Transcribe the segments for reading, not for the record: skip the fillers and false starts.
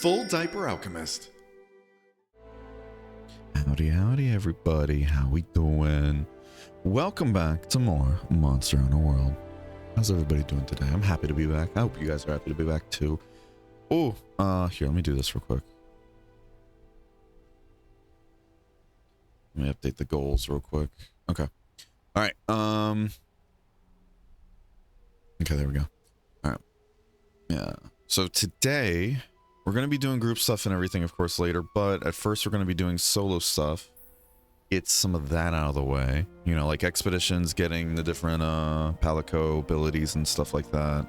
Full Diaper Alchemist. Howdy everybody, how we doing? Welcome back to more Monster Hunter World. How's everybody doing today? I'm happy to be back. I hope you guys are happy to be back too. Oh, here, let me do this real quick. Let me update the goals real quick. Okay. All right. Okay, there we go. All right. Yeah. So today we're going to be doing group stuff and everything, of course, later, but at first we're going to be doing solo stuff. Get some of that out of the way. You know, like expeditions, getting the different Palico abilities and stuff like that.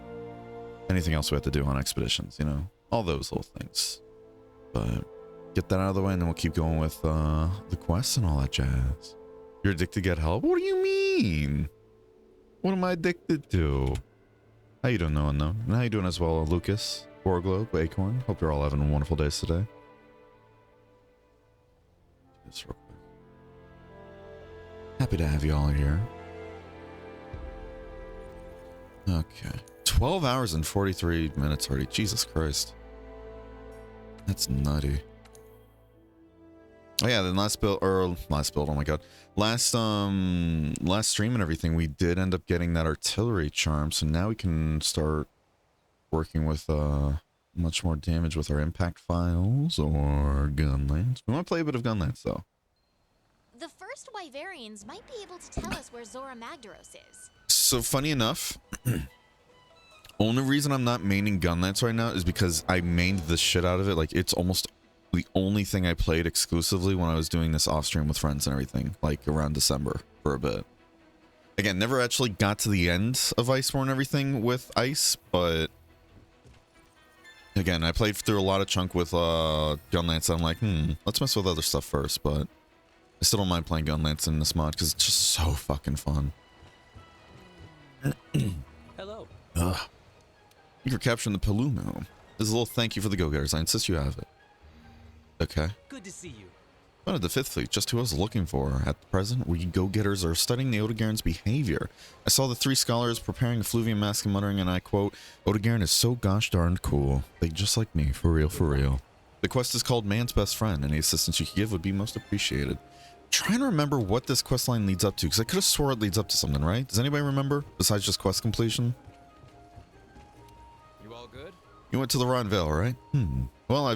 Anything else we have to do on expeditions, you know, all those little things. But get that out of the way and then we'll keep going with the quests and all that jazz. You're addicted to get help? What do you mean? What am I addicted to? How you doing, no unknown? And how you doing as well, Lucas, Globe, Acorn? Hope you're all having wonderful days today. Just real quick. Happy to have you all here. Okay. 12 hours and 43 minutes already. Jesus Christ. That's nutty. Oh yeah, then last build, oh my god. Last stream and everything, we did end up getting that artillery charm, so now we can start working with much more damage with our impact files or gunlands. We want to play a bit of gunlands though. The first Wyverians might be able to tell us where Zora Magdaros is. So funny enough, only reason I'm not maining gunlands right now is because I mained the shit out of it. Like, it's almost the only thing I played exclusively when I was doing this off stream with friends and everything, like around December for a bit. Again, never actually got to the end of Iceborne and everything with Ice, but again, I played through a lot of chunk with gunlands. I'm like, let's mess with other stuff first, but I still don't mind playing gunlands in this mod because it's just so fucking fun. Hello. Thank you for capturing the Palumo. This is a little thank you for the go-getters. I insist you have it. Okay. Good to see you. One of the 5th Fleet, just who I was looking for. At the present, we go-getters are studying the Odogaren's behavior. I saw the 3 scholars preparing a Fluvium mask and muttering, and I quote, Odogaren is so gosh darned cool. They just like me, for real, for real. The quest is called Man's Best Friend. Any assistance you could give would be most appreciated. I'm trying to remember what this quest line leads up to, because I could have swore it leads up to something, right? Does anybody remember, besides just quest completion? You all good? You went to the Ron Vale, right? Well,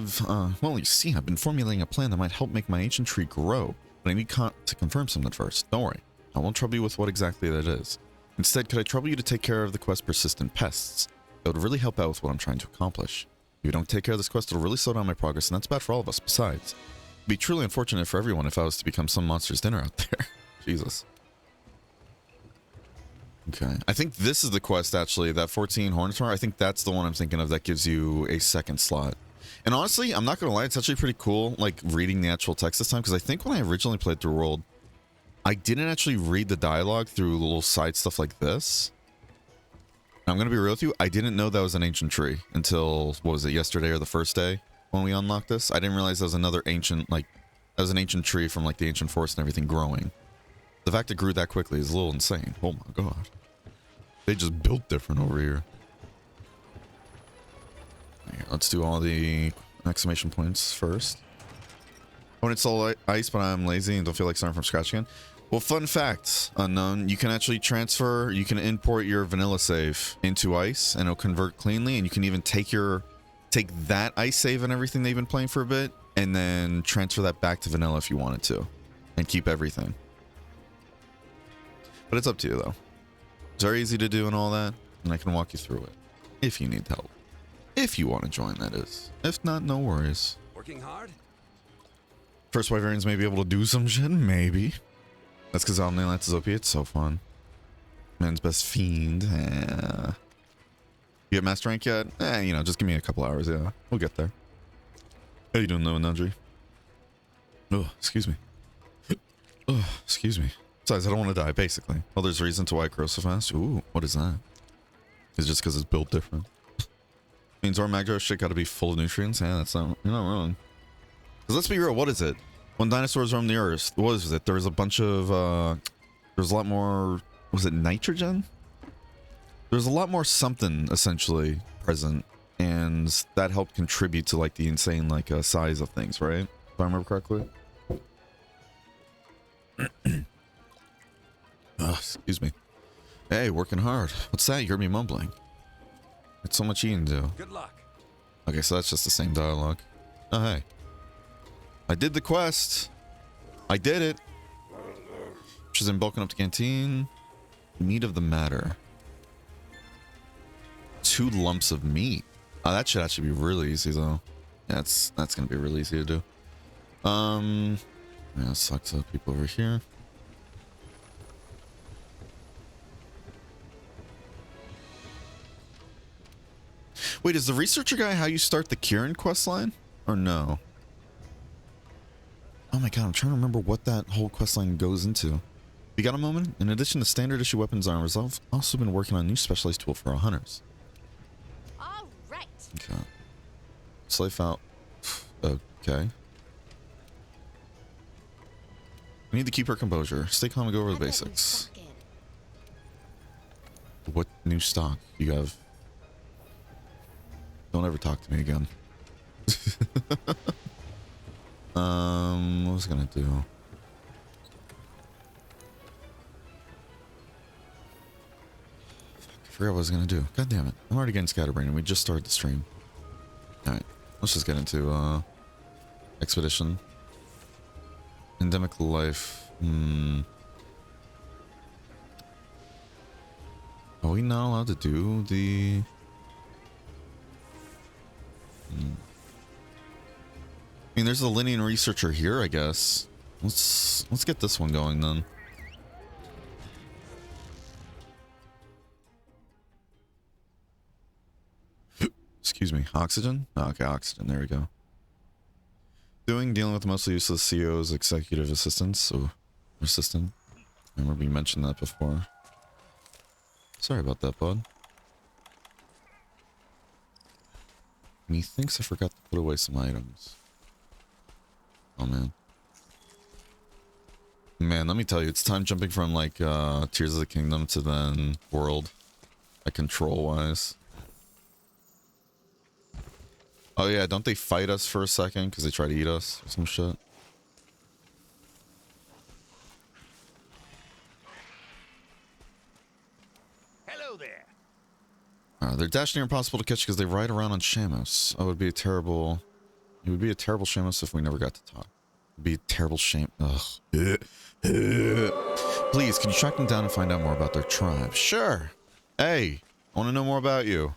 well, you see, I've been formulating a plan that might help make my ancient tree grow, but I need to confirm something first. Don't worry, I won't trouble you with what exactly that is. Instead, could I trouble you to take care of the quest Persistent Pests? It would really help out with what I'm trying to accomplish. If you don't take care of this quest, it'll really slow down my progress, and that's bad for all of us. Besides, it'd be truly unfortunate for everyone if I was to become some monster's dinner out there. Jesus. Okay, I think this is the quest, actually, that 14 Hornetmar. I think that's the one I'm thinking of that gives you a second slot. And honestly, I'm not going to lie, it's actually pretty cool, like, reading the actual text this time, because I think when I originally played through World, I didn't actually read the dialogue through little side stuff like this. And I'm going to be real with you, I didn't know that was an ancient tree until, what was it, yesterday or the first day when we unlocked this? I didn't realize that was another ancient, like, that was an ancient tree from, like, the ancient forest and everything growing. The fact it grew that quickly is a little insane. Oh my god. They just built different over here. Let's do all the exclamation points first. When it's all ice, but I'm lazy and don't feel like starting from scratch again. Well, fun fact, unknown, you can actually transfer, you can import your vanilla save into ice and it'll convert cleanly, and you can even take that ice save and everything they've been playing for a bit and then transfer that back to vanilla if you wanted to and keep everything. But it's up to you though. It's very easy to do and all that, and I can walk you through it if you need help. If you want to join, that is. If not, no worries. Working hard? First Wyverians may be able to do some shit, maybe. That's because Omnilance is OP, it's so fun. Man's Best Fiend, You get Master Rank yet? You know, just give me a couple hours, yeah. We'll get there. How you doing, Noah Nundry? Oh, excuse me. Oh, excuse me. Besides, I don't want to die, basically. Well, there's a reason to why it grows so fast. Ooh, what is that? It's just because it's built different. Means our Magdaros shit gotta be full of nutrients? Yeah, that's not, you're not wrong. Because let's be real, what is it? When dinosaurs roamed the earth, what is it? There was a bunch of, there's a lot more, was it nitrogen? There's a lot more something, essentially, present and that helped contribute to like the insane like size of things, right? If I remember correctly. Excuse me. Hey, working hard. What's that? You heard me mumbling. It's so much eating to do. Good luck. Okay, so that's just the same dialogue. Oh, hey. I did the quest. I did it. She's in bulking up the canteen. Meat of the matter. 2 lumps of meat. Oh, that should actually be really easy though. Yeah, that's gonna be really easy to do. Yeah, sucks up people over here. Wait, is the researcher guy how you start the Kieran quest line? Or no? Oh my god, I'm trying to remember what that whole quest line goes into. You got a moment? In addition to standard issue weapons and armors, I've also been working on a new specialized tool for our hunters. All right. Okay. Slave out. Okay. We need to keep our composure. Stay calm and go over the basics. What new stock you have? Don't ever talk to me again. What was I gonna do? I forgot what I was gonna do. God damn it. I'm already getting scatterbrained and we just started the stream. Alright, let's just get into expedition. Endemic life. Are we not allowed to do the I mean, there's a Linnean researcher here, I guess. Let's get this one going then. Excuse me. Oxygen? Oh, okay, oxygen. There we go. Dealing with the mostly useless CEO's executive assistants. So, assistant. I remember you mentioned that before. Sorry about that, bud. Methinks I forgot to put away some items. Oh, man. Man, let me tell you, it's time jumping from, like, Tears of the Kingdom to then World. Like, control-wise. Oh, yeah, don't they fight us for a second because they try to eat us or some shit? Hello there. They're dash near impossible to catch because they ride around on Shamos. Oh, it would be a terrible Shamos if we never got to talk. It'd be a terrible shame. Ugh. Please, can you track them down and find out more about their tribe? Sure. Hey, I want to know more about you.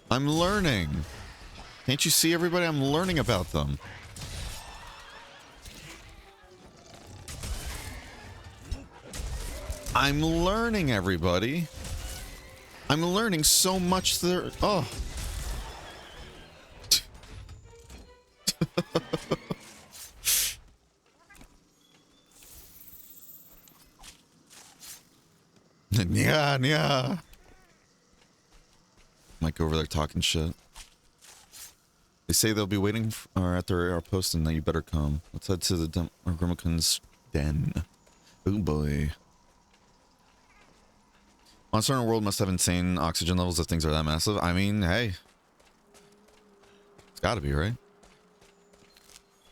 I'm learning. Can't you see, everybody? I'm learning about them. I'm learning, everybody. I'm learning so much there. Oh. Yeah. Might go over there talking shit. They say they'll be waiting at their post and that you better come. Let's head to the Grimmekins' den. Oh boy. Monster Hunter World must have insane oxygen levels if things are that massive. I mean, hey. It's gotta be, right?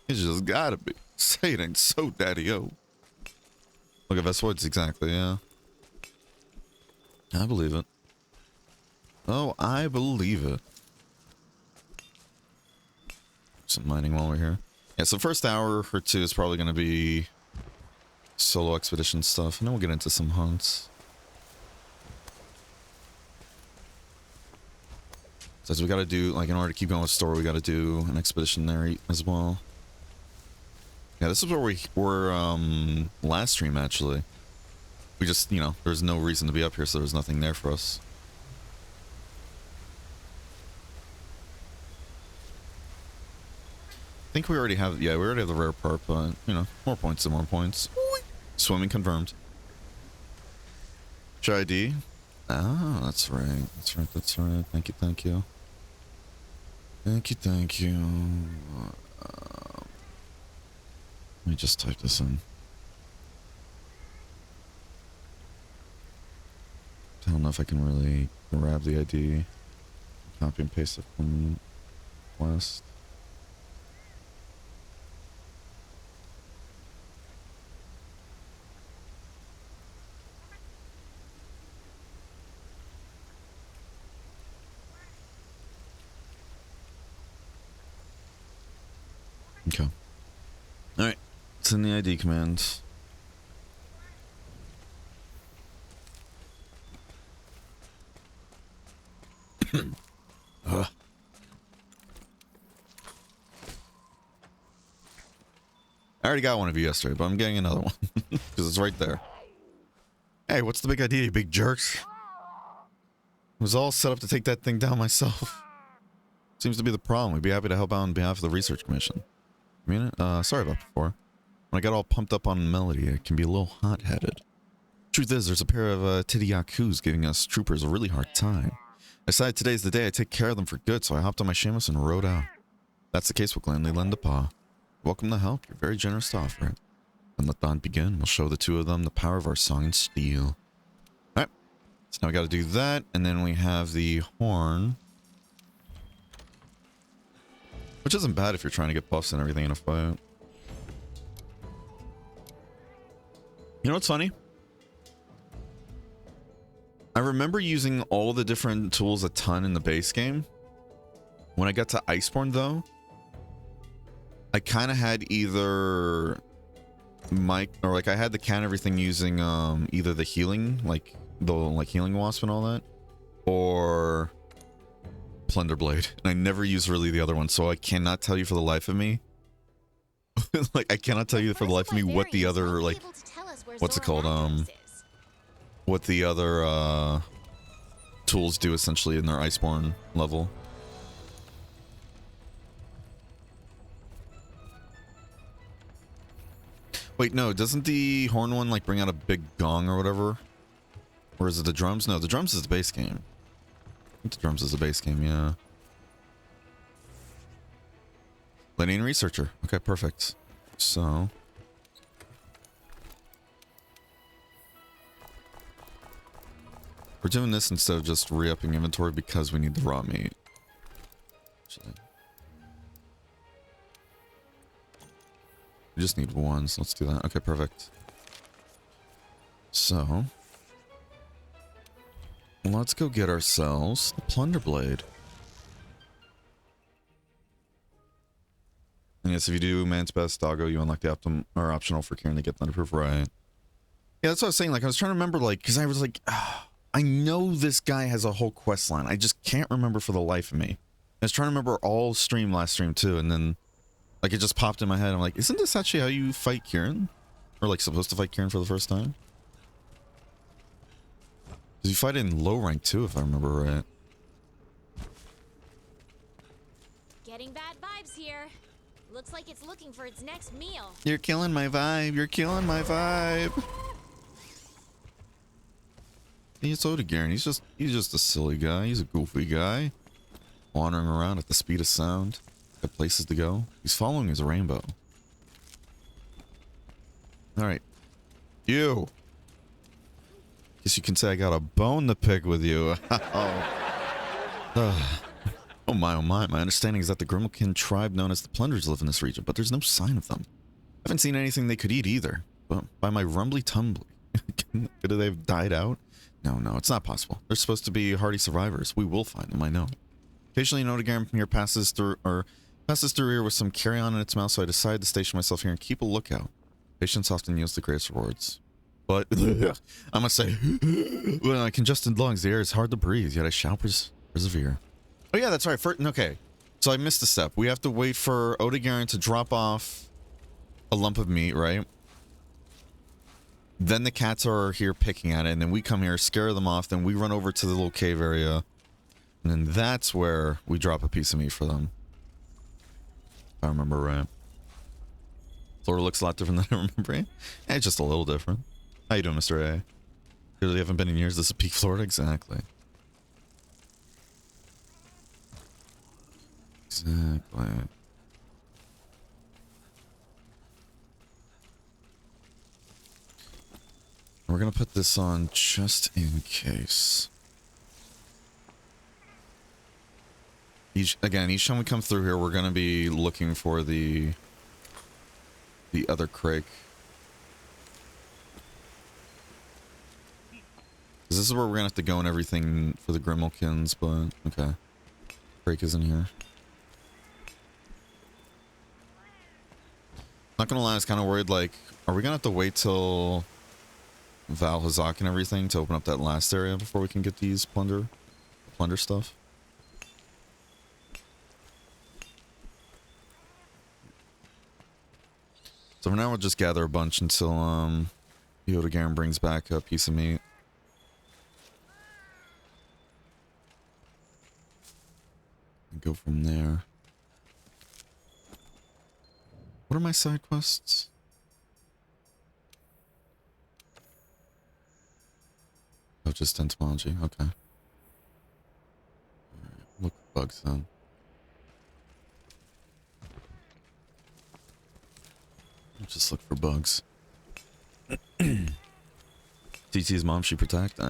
It's just gotta be. Say it ain't so, daddy-o. Look at Vesvoids, exactly, yeah. I believe it. Oh, I believe it. Some mining while we're here. Yeah, so the first hour or two is probably going to be solo expedition stuff, and then we'll get into some hunts. So as we got to do, like, in order to keep going with the story, we got to do an expedition there as well. Yeah, this is where we were last stream, actually. We just, you know, there's no reason to be up here, so there's nothing there for us. I think we already have, yeah, we already have the rare part, but, you know, more points and more points. Swimming confirmed. ID? Ah, that's right. That's right. Thank you. Thank you. Let me just type this in. I don't know if I can really grab the ID. Copy and paste it from West. Okay. Alright. It's in the ID command. Ugh. I already got one of you yesterday, but I'm getting another one. Because it's right there. Hey, what's the big idea, you big jerks? I was all set up to take that thing down myself. Seems to be the problem. We'd be happy to help out on behalf of the Research Commission. I mean, sorry about before. When I got all pumped up on Melody, it can be a little hot-headed. Truth is, there's a pair of titty yakus giving us troopers a really hard time. I decided today's the day I take care of them for good, so I hopped on my Seamus and rode out. That's the case, we'll gladly lend a paw. Welcome to help. You're very generous to offer it. Then let the hunt begin. We'll show the two of them the power of our song and steel. Alright. So now we gotta do that, and then we have the horn. Which isn't bad if you're trying to get buffs and everything in a fight. You know what's funny? I remember using all the different tools a ton in the base game. When I got to Iceborne, though, I kind of had either I had the can everything using either the healing, like the healing wasp and all that, or Plunder Blade, and I never used really the other one, so I cannot tell you for the life of me. Like I cannot tell you for the life of me what the other what's it called what the other tools do essentially in their Iceborne level. Wait, no, doesn't the horn one like bring out a big gong or whatever? Or is it the drums? No, the drums is the base game. I think the drums is the base game, yeah. Linear researcher. Okay, perfect. So we're doing this instead of just re-upping inventory because we need the raw meat. Actually, we just need one, so let's do that. Okay, perfect. So let's go get ourselves the Plunder Blade. And yes, if you do Man's Best Doggo, you unlock the optional for carrying the Get Thunderproof, right? Yeah, that's what I was saying. Like, I was trying to remember, like, because I was like, I know this guy has a whole quest line. I just can't remember for the life of me. I was trying to remember all stream last stream too, and then like it just popped in my head. I'm like, isn't this actually how you fight Kieran? Or like supposed to fight Kieran for the first time? Because you fight in low rank too, if I remember right. Getting bad vibes here. Looks like it's looking for its next meal. You're killing my vibe. You're killing my vibe. It's Odegaard. He's just a silly guy. He's a goofy guy. Wandering around at the speed of sound. Got places to go. He's following his rainbow. Alright. You. Guess you can say I got a bone to pick with you. Oh my, oh my. My understanding is that the Grimalkin tribe known as the Plunders live in this region, but there's no sign of them. I haven't seen anything they could eat either. But by my rumbly tumbly. Could they have died out? No, it's not possible. They're supposed to be hardy survivors. We will find them, I know. Occasionally, an Odegaard from here passes through here with some carrion in its mouth, so I decided to station myself here and keep a lookout. Patience often yields the greatest rewards. But, I must say, when I congested lungs, the air is hard to breathe, yet I shall persevere. Oh yeah, that's right. Okay, so I missed a step. We have to wait for Odegaard to drop off a lump of meat, right? Then the cats are here picking at it, and then we come here, scare them off, then we run over to the little cave area, and then that's where we drop a piece of meat for them. If I remember right. Florida looks a lot different than I remember. Eh, just a little different. How you doing, Mr. A? Clearly haven't been in years. This is peak Florida? Exactly. Exactly. We're gonna put this on just in case. Each time we come through here, we're gonna be looking for the other crate. This is where we're gonna have to go and everything for the Grimalkins, but okay. Crate is in here. Not gonna lie, I was kind of worried, like, are we gonna have to wait till Val Hazak and everything to open up that last area before we can get these plunder stuff? So for now, we'll just gather a bunch until Yoda brings back a piece of meat. And go from there. What are my side quests? Oh, just entomology. Okay. Alright, look for bugs then. Just look for bugs. TT's mom, she protect. It's a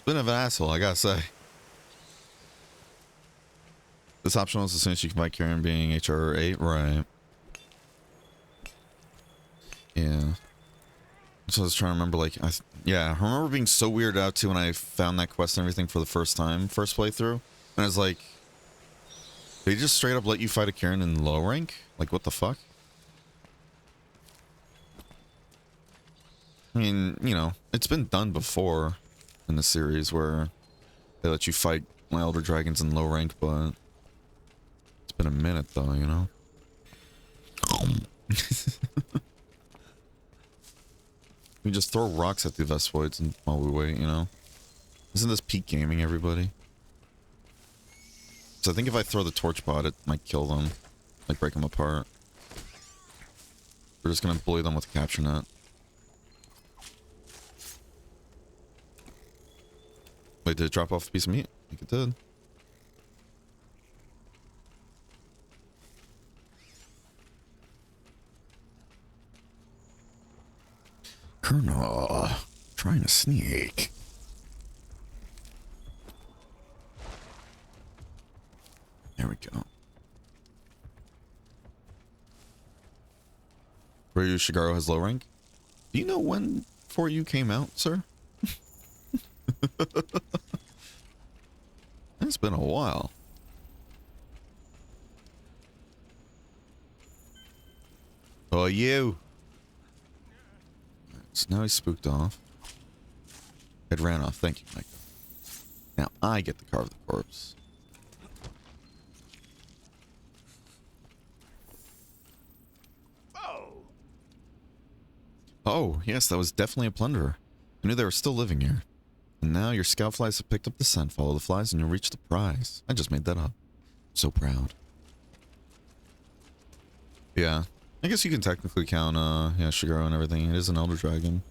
bit of an asshole, I gotta say. This optional is as soon as you can buy Kieran being HR 8, right? Yeah. So I was trying to remember, like, yeah, I remember being so weirded out too when I found that quest and everything for the first playthrough. And I was like, they just straight up let you fight a Kieran in low rank? Like, what the fuck? I mean, you know, it's been done before in the series where they let you fight Elder Dragons in low rank, but it's been a minute though, you know? We just throw rocks at the Vespoids and while we wait, you know? Isn't this peak gaming, everybody? So I think if I throw the torch pod, it might kill them. Like, break them apart. We're just gonna bully them with a capture net. Wait, did it drop off a piece of meat? I think it did. Colonel, trying to sneak. There we go. Ryu Shigaro has low rank. Do you know when 4U came out, sir? It's been a while. Oh, you. So now he's spooked off. It ran off. Thank you, Mike. Now I get to carve the corpse. Oh, yes, that was definitely a plunderer. I knew they were still living here. And now your scout flies have picked up the scent. Follow the flies and you'll reach the prize. I just made that up. So proud. Yeah. I guess you can technically count, yeah, Shigaro and everything. It is an Elder Dragon.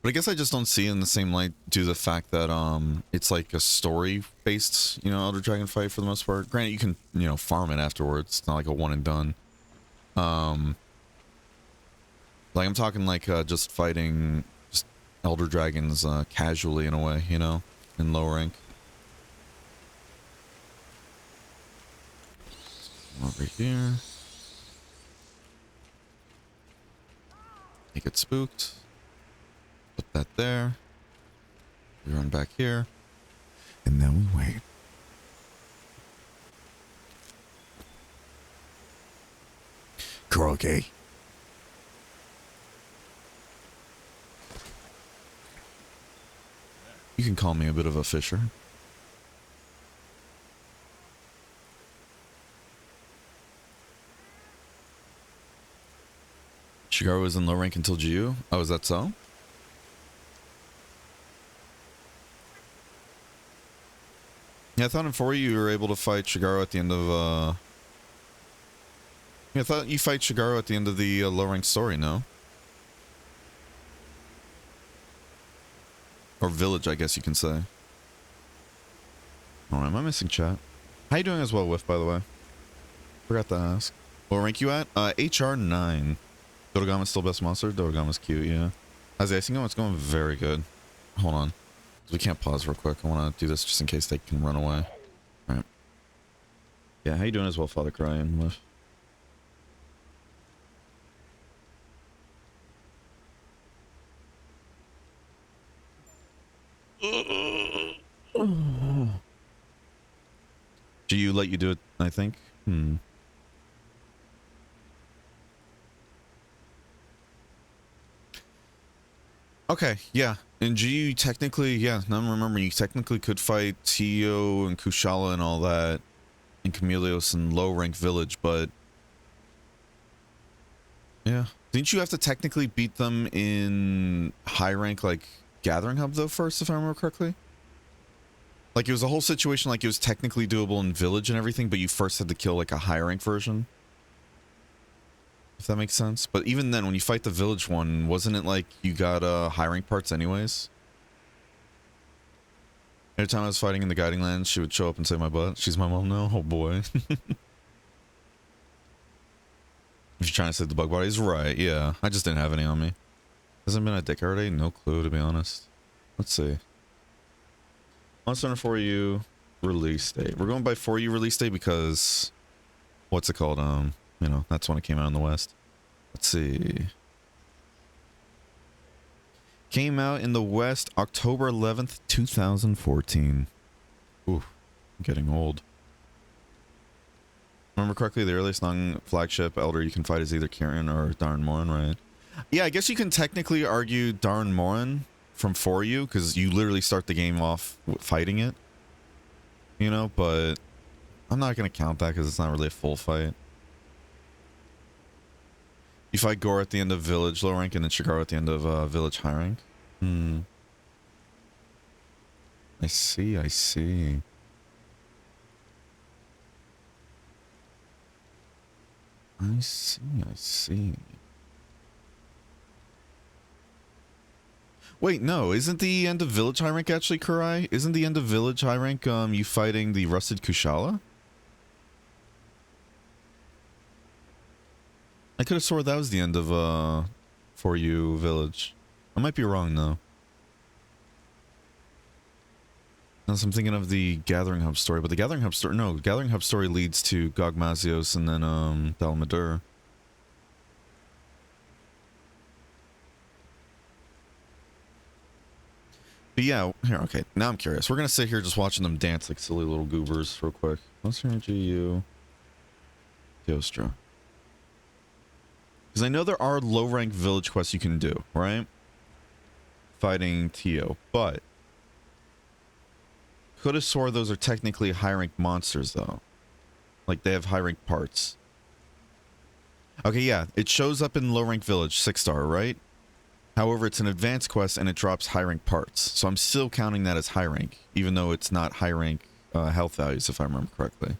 But I guess I just don't see it in the same light due to the fact that, it's like a story-based, you know, Elder Dragon fight for the most part. Granted, you can, you know, farm it afterwards. It's not like a one and done. Like, I'm talking like, just fighting just Elder Dragons, casually in a way, you know, in low rank. Over here. They get spooked. Put that there. We run back here. And then we wait. Krogi. You can call me a bit of a fisher. Shigaro was in low rank until GU. Oh, is that so? Yeah, I thought in 4 you were able to fight Shigaro at the end of, Yeah, I thought you fight Shigaro at the end of the low rank story, no? Or village, I guess you can say. Oh, am I missing chat? How you doing as well, Whiff, by the way? Forgot to ask. What rank you at? HR 9. Dodogama's still best monster? Dodogama's cute, yeah. How's the icing going? It's going very good. Hold on. We can't pause real quick. I want to do this just in case they can run away. Alright. Yeah, how you doing as well, Father Cry and Whiff? Do you let you do it, I think? Okay, yeah. And G, technically, yeah, now I'm remembering, you technically could fight Tio and Kushala and all that in Camelios and low rank village, but yeah. Didn't you have to technically beat them in high rank, like, Gathering Hub, though, first, if I remember correctly? Like, it was a whole situation, like, it was technically doable in Village and everything, but you first had to kill, like, a high rank version. If that makes sense. But even then, when you fight the Village one, wasn't it like you got, high rank parts anyways? Every time I was fighting in the Guiding Lands, she would show up and say my butt. She's my mom now? Oh, boy. If you're trying to say the bug bodies, right, yeah. I just didn't have any on me. Hasn't been a dick already? No clue, to be honest. Let's see. Monster Hunter 4U release date. We're going by 4U release date because... What's it called? You know, that's when it came out in the West. Let's see. Came out in the West October 11th, 2014. Ooh, I'm getting old. Remember correctly, the earliest non-flagship elder you can fight is either Kirin or Darren Morin, right? Yeah, I guess you can technically argue Darren Morin from 4U, because you literally start the game off fighting it. You know, but I'm not going to count that because it's not really a full fight. You fight Gore at the end of Village low rank and then Shigaro at the end of Village high rank. I see, I see. I see, I see. Wait, no, isn't the end of Village high rank actually Kurai? Isn't the end of Village high rank you fighting the Rusted Kushala? I could have swore that was the end of 4U Village. I might be wrong though. Unless I'm thinking of the Gathering Hub story, but the Gathering Hub story, no, Gathering Hub story leads to Gogmazios and then Dalmadur. But yeah, here, okay, now I'm curious. We're gonna sit here just watching them dance like silly little goobers real quick. Let's hear GU. Teostra. Because I know there are low rank village quests you can do, right? Fighting Tio, but could have swore those are technically high rank monsters though. Like they have high rank parts. Okay, yeah, it shows up in low rank village, 6-star, right? However, it's an advanced quest and it drops high rank parts. So I'm still counting that as high rank, even though it's not high rank health values, if I remember correctly.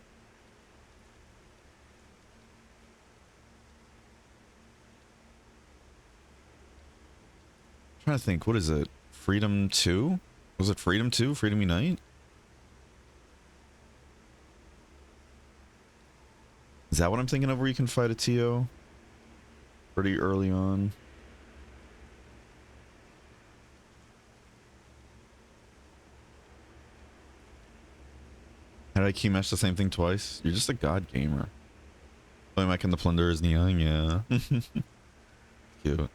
I'm trying to think, what is it? Freedom 2? Was it Freedom 2? Freedom Unite? Is that what I'm thinking of where you can fight a TO? Pretty early on. How did I key mesh the same thing twice? You're just a god gamer. Play Mike and the Plunder is Neon, yeah. Cute.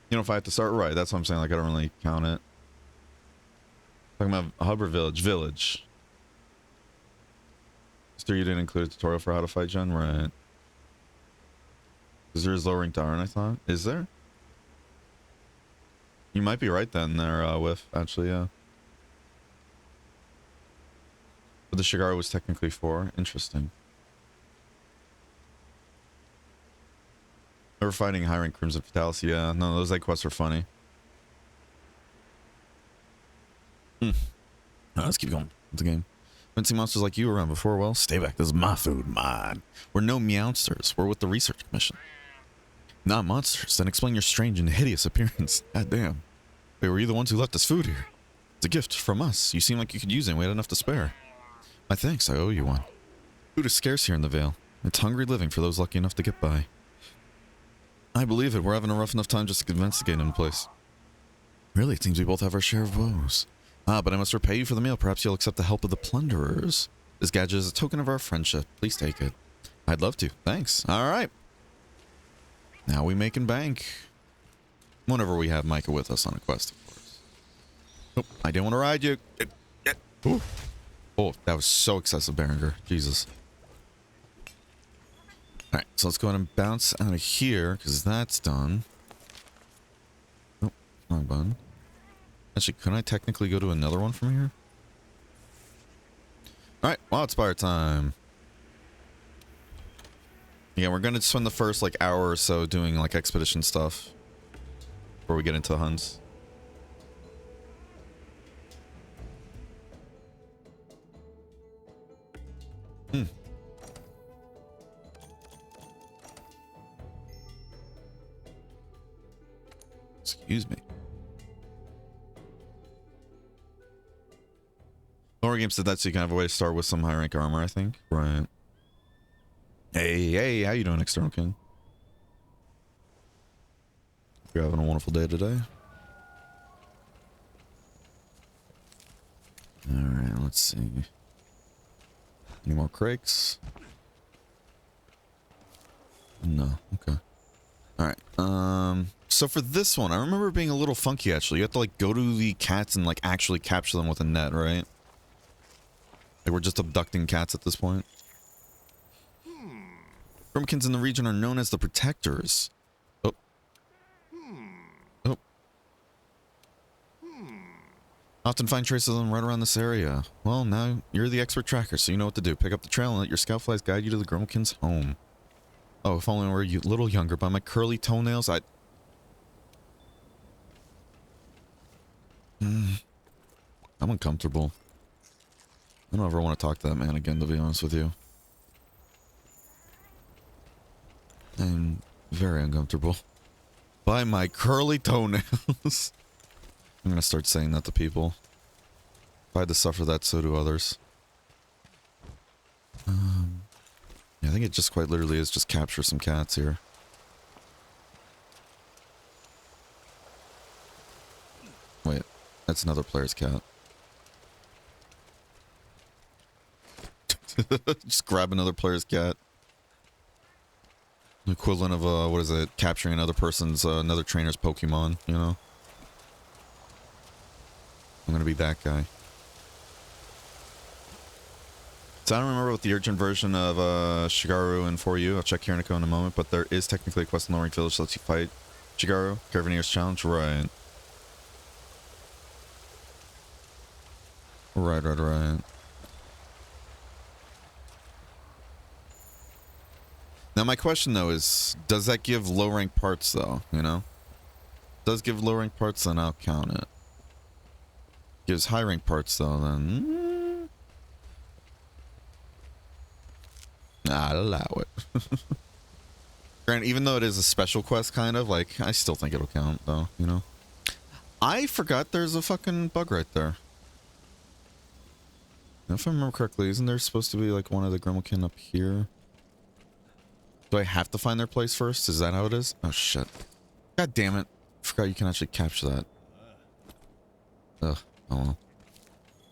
You know, if I have to start right, that's what I'm saying. Like, I don't really count it. Talking about Hub or Village? Village. Still, you didn't include a tutorial for how to fight Jen? Right. Because there is low rank Darren, I thought. Is there? You might be right then there, Whiff, actually, yeah. But the Shigaro was technically 4. Interesting. They were fighting high rank Crimson Fatalis. Yeah, no, those egg quests are funny. Let's keep going with the game. Been seeing monsters like you around before. Well, stay back. This is my food, mine. We're no meowsters. We're with the Research Commission. Not monsters. Then explain your strange and hideous appearance. God damn. Wait, were you the ones who left us food here? It's a gift from us. You seem like you could use it and we had enough to spare. My thanks, I owe you one. Food is scarce here in the Vale. It's hungry living for those lucky enough to get by. I believe it. We're having a rough enough time just to investigate in the place. Really, it seems we both have our share of woes. Ah, but I must repay you for the meal. Perhaps you'll accept the help of the plunderers. This gadget is a token of our friendship. Please take it. I'd love to. Thanks. All right. Now we making bank. Whenever we have Micah with us on a quest, of course. Oh, I didn't want to ride you. Ooh. Oh, that was so excessive, Berenger. Jesus. Alright, so let's go ahead and bounce out of here, because that's done. Oh, wrong button. Actually, couldn't I technically go to another one from here? Alright, Wildspire time. Yeah, we're going to spend the first, like, hour or so doing, like, expedition stuff. Before we get into the hunts. Excuse me. Lower games did that so you can have a way to start with some high rank armor, I think. Right. Hey, how you doing, External King? You're having a wonderful day today. Alright, let's see. Any more crakes? No, okay. Alright, so for this one, I remember it being a little funky, actually. You have to, like, go to the cats and, like, actually capture them with a net, right? Like, we're just abducting cats at this point. Grumkins in the region are known as the Protectors. Oh. Oh. Often find traces of them right around this area. Well, now you're the expert tracker, so you know what to do. Pick up the trail and let your scout flies guide you to the Grumkins' home. Oh, if only I were a little younger. By my curly toenails, I'm uncomfortable. I don't ever want to talk to that man again, to be honest with you. I'm very uncomfortable. By my curly toenails. I'm gonna start saying that to people. If I had to suffer that, so do others. Yeah, I think it just quite literally is just capture some cats here. Wait, that's another player's cat. Just grab another player's cat. The equivalent of, what is it? Capturing another person's, another trainer's Pokemon, you know? I'm gonna be that guy. So I don't remember what the urgent version of, Shigaru and For You. I'll check here in a moment, but there is technically a quest in Lowering Village that lets you fight Shigaru. Caravanier's Challenge, right. Right. Now my question though is, does that give low rank parts though, you know? Does give low rank parts, then I'll count it. Gives high rank parts though, then I'll allow it. Granted, even though it is a special quest kind of, like, I still think it'll count though, you know? I forgot there's a fucking bug right there. Now, if I remember correctly, isn't there supposed to be like one of the Gremlin up here? Do I have to find their place first? Is that how it is? Oh, shit. God damn it. I forgot you can actually capture that. Ugh. Oh, well.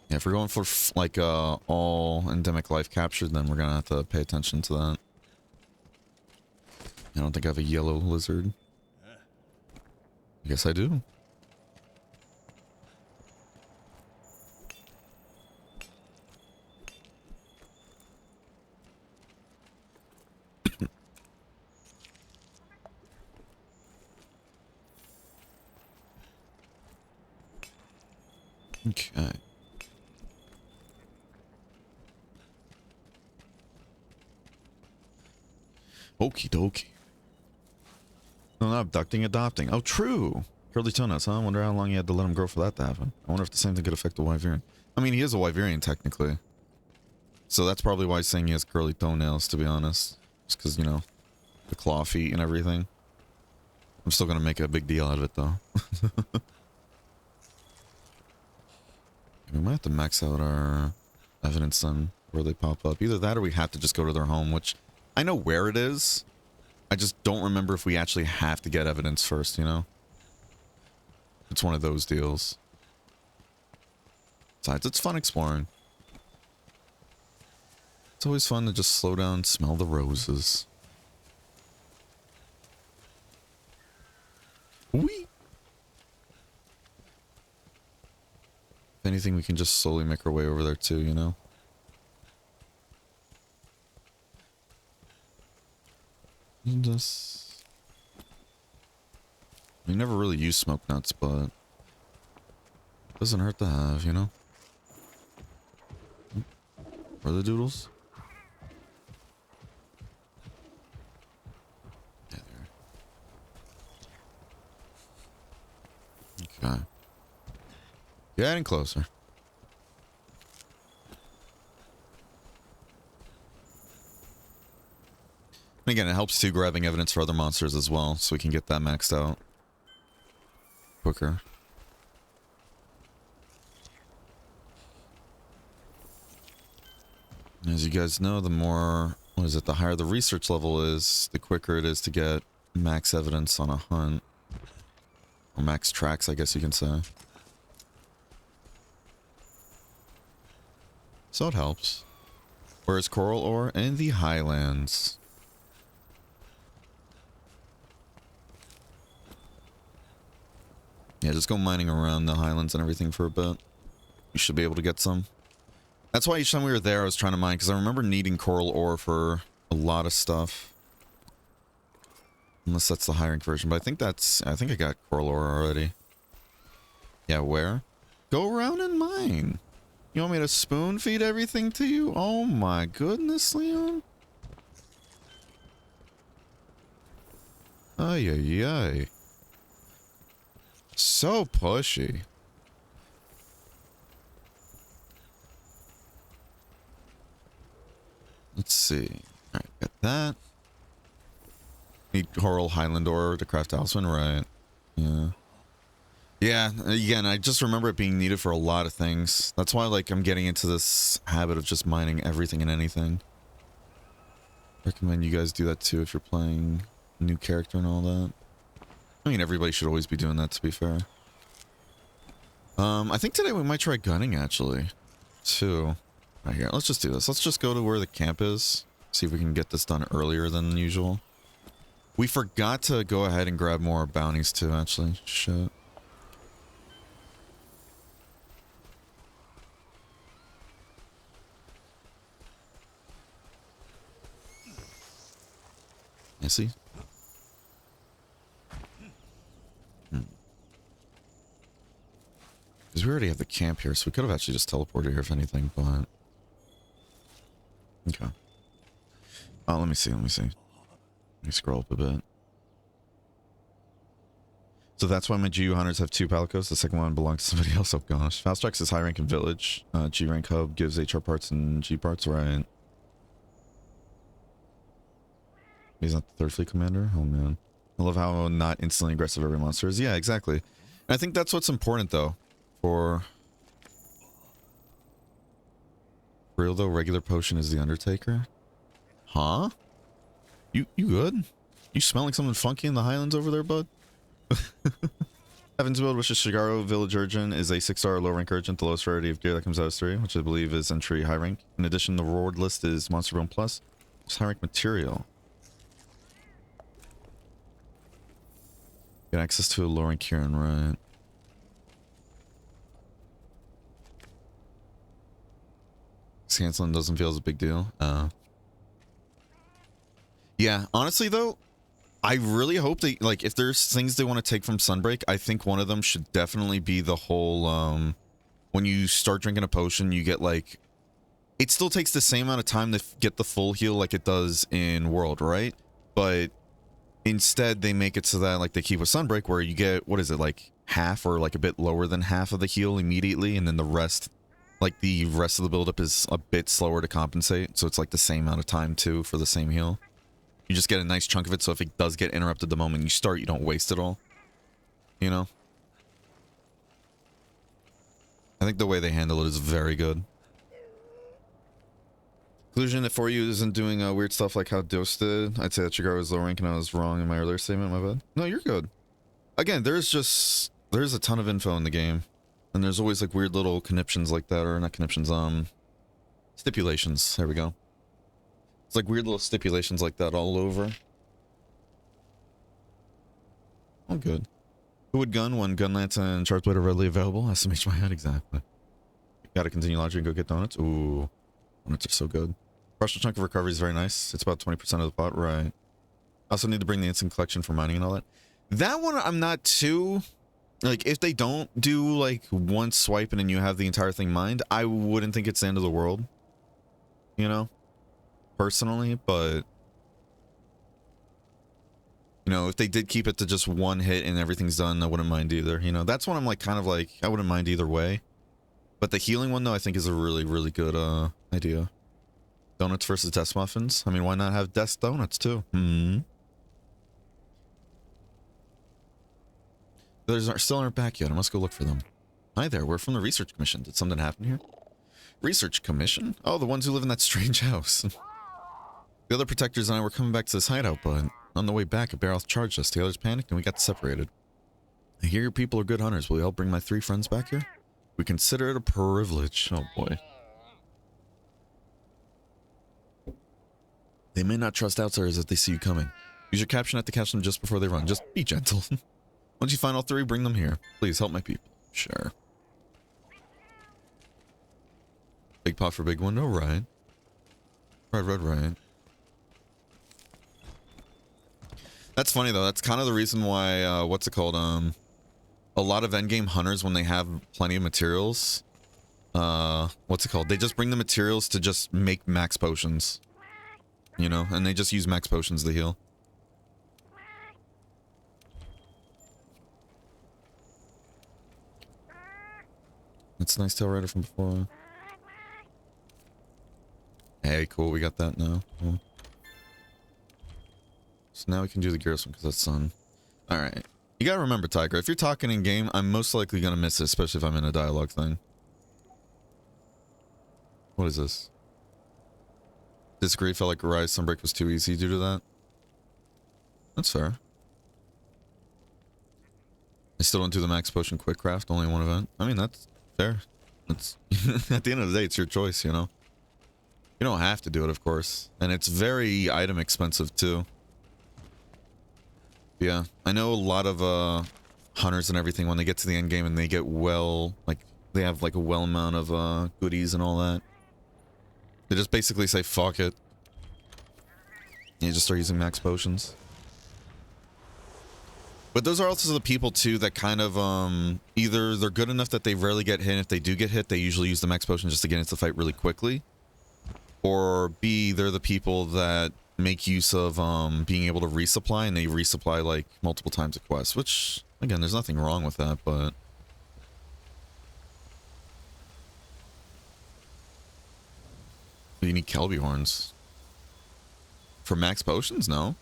Yeah, if we're going for, like, all endemic life captured, then we're gonna have to pay attention to that. I don't think I have a yellow lizard. I guess I do. Okay. Okie dokie. No, not abducting, adopting. Oh, true. Curly toenails, huh? I wonder how long you had to let him grow for that to happen. I wonder if the same thing could affect the Wyverian. I mean, he is a Wyverian, technically. So that's probably why he's saying he has curly toenails, to be honest. Just because, you know, the claw feet and everything. I'm still going to make a big deal out of it, though. might have to max out our evidence then where they pop up. Either that or we have to just go to their home, which I know where it is. I just don't remember if we actually have to get evidence first, you know? It's one of those deals. Besides, it's fun exploring. It's always fun to just slow down, smell the roses. Whee! If anything, we can just slowly make our way over there too, you know? And just... We never really use smoke nuts, but... Doesn't hurt to have, you know? Where are the doodles? Yeah, there. Okay. Getting closer. And again, it helps too grabbing evidence for other monsters as well, so we can get that maxed out quicker. As you guys know, the more, what is it, the higher the research level is, the quicker it is to get max evidence on a hunt. Or max tracks, I guess you can say. So it helps. Where's coral ore? In the highlands. Yeah, just go mining around the highlands and everything for a bit. You should be able to get some. That's why each time we were there, I was trying to mine, because I remember needing coral ore for a lot of stuff. Unless that's the high rank version, but I think I got coral ore already. Yeah, where? Go around and mine. You want me to spoon feed everything to you? Oh my goodness, Leon. Ay, ay, ay. So pushy. Let's see. Alright, got that. Need coral highland ore to craft Houseman, right? Yeah. Yeah, again, I just remember it being needed for a lot of things. That's why, like, I'm getting into this habit of just mining everything and anything. Recommend you guys do that too if you're playing a new character and all that. I mean, everybody should always be doing that, to be fair. I think today we might try gunning, actually. Too. Right here. Let's just do this. Let's just go to where the camp is. See if we can get this done earlier than usual. We forgot to go ahead and grab more bounties, too, actually. Shit. You see? Because we already have the camp here, so we could have actually just teleported here if anything, but... Okay. Oh, let me see. Let me scroll up a bit. So that's why my GU hunters have 2 palicos. The second one belongs to somebody else. Oh gosh. Fast Tracks is high rank in village. G rank hub gives HR parts and G parts, right? He's not the 3rd fleet commander? Oh man. I love how not instantly aggressive every monster is. Yeah, exactly. And I think that's what's important though. For real though, regular potion is the Undertaker. Huh? You good? You smell like something funky in the highlands over there, bud? Heaven's Build, which is Shigaro Village Urgent, is a 6-star low rank urgent. The lowest rarity of gear that comes out is 3, which I believe is entry high rank. In addition, the reward list is Monster Bone Plus, which is high rank material. Get access to a low rank Kieran, right? Canceling doesn't feel as a big deal. Yeah, honestly though, I really hope they, like, if there's things they want to take from Sunbreak, I think one of them should definitely be the whole, when you start drinking a potion, you get, like, it still takes the same amount of time to get the full heal like it does in World, right? But instead, they make it so that, like, they keep with Sunbreak, where you get, what is it, like, half or, like, a bit lower than half of the heal immediately, and then the rest... Like, the rest of the buildup is a bit slower to compensate, so it's like the same amount of time, too, for the same heal. You just get a nice chunk of it, so if it does get interrupted the moment you start, you don't waste it all. You know? I think the way they handle it is very good. Conclusion, if For You isn't doing weird stuff like how Dose did, I'd say that Chigar was low rank and I was wrong in my earlier statement, my bad. No, you're good. Again, there's a ton of info in the game. And there's always like weird little conniptions like that, or not conniptions, stipulations. There we go. It's like weird little stipulations like that all over. Oh, good. Who would gun when Gunlance and Sharpblade are readily available? SMH my head, exactly. Gotta continue laundry and go get donuts. Ooh, donuts are so good. Partial chunk of recovery is very nice. It's about 20% of the pot, right? Also need to bring the instant collection for mining and all that. That one, I'm not too... Like, if they don't do, like, one swipe and then you have the entire thing mined, I wouldn't think it's the end of the world. You know? Personally, but... You know, if they did keep it to just one hit and everything's done, I wouldn't mind either. You know, that's one I'm like, kind of like, I wouldn't mind either way. But the healing one, though, I think is a really, really good idea. Donuts versus desk muffins. I mean, why not have desk donuts, too? Hmm. Those still aren't back yet. I must go look for them. Hi there, we're from the Research Commission. Did something happen here? Research Commission? Oh, the ones who live in that strange house. The other protectors and I were coming back to this hideout, but on the way back, a barrel charged us. The others panicked and we got separated. I hear your people are good hunters. Will you help bring my 3 friends back here? We consider it a privilege. Oh boy. They may not trust outsiders if they see you coming. Use your caption to catch them just before they run. Just be gentle. Once you find all 3, bring them here. Please help my people. Sure. Big pot for big window, right? Right. That's funny though. That's kind of the reason why, what's it called? A lot of endgame hunters, when they have plenty of materials, what's it called? They just bring the materials to just make max potions. You know, and they just use max potions to heal. That's a nice tail rider from before. Hey, cool, we got that now. Cool. So now we can do the Gyros one because that's sun. Alright. You gotta remember, Tiger, if you're talking in game, I'm most likely gonna miss it, especially if I'm in a dialogue thing. What is this? Disagree, felt like Rise Sunbreak was too easy due to that. That's fair. I still don't do the max potion quick craft, only one event. I mean, that's fair. It's at the end of the day, it's your choice, you know? You don't have to do it, of course. And it's very item expensive, too. Yeah, I know a lot of hunters and everything, when they get to the end game and they get well, like, they have like a well amount of goodies and all that. They just basically say, fuck it. And you just start using max potions. But those are also the people, too, that kind of, either they're good enough that they rarely get hit, and if they do get hit, they usually use the max potion just to get into the fight really quickly. Or B, they're the people that make use of being able to resupply, and they resupply, like, multiple times a quest, which, again, there's nothing wrong with that, but... You need Kelby horns. For max potions? No.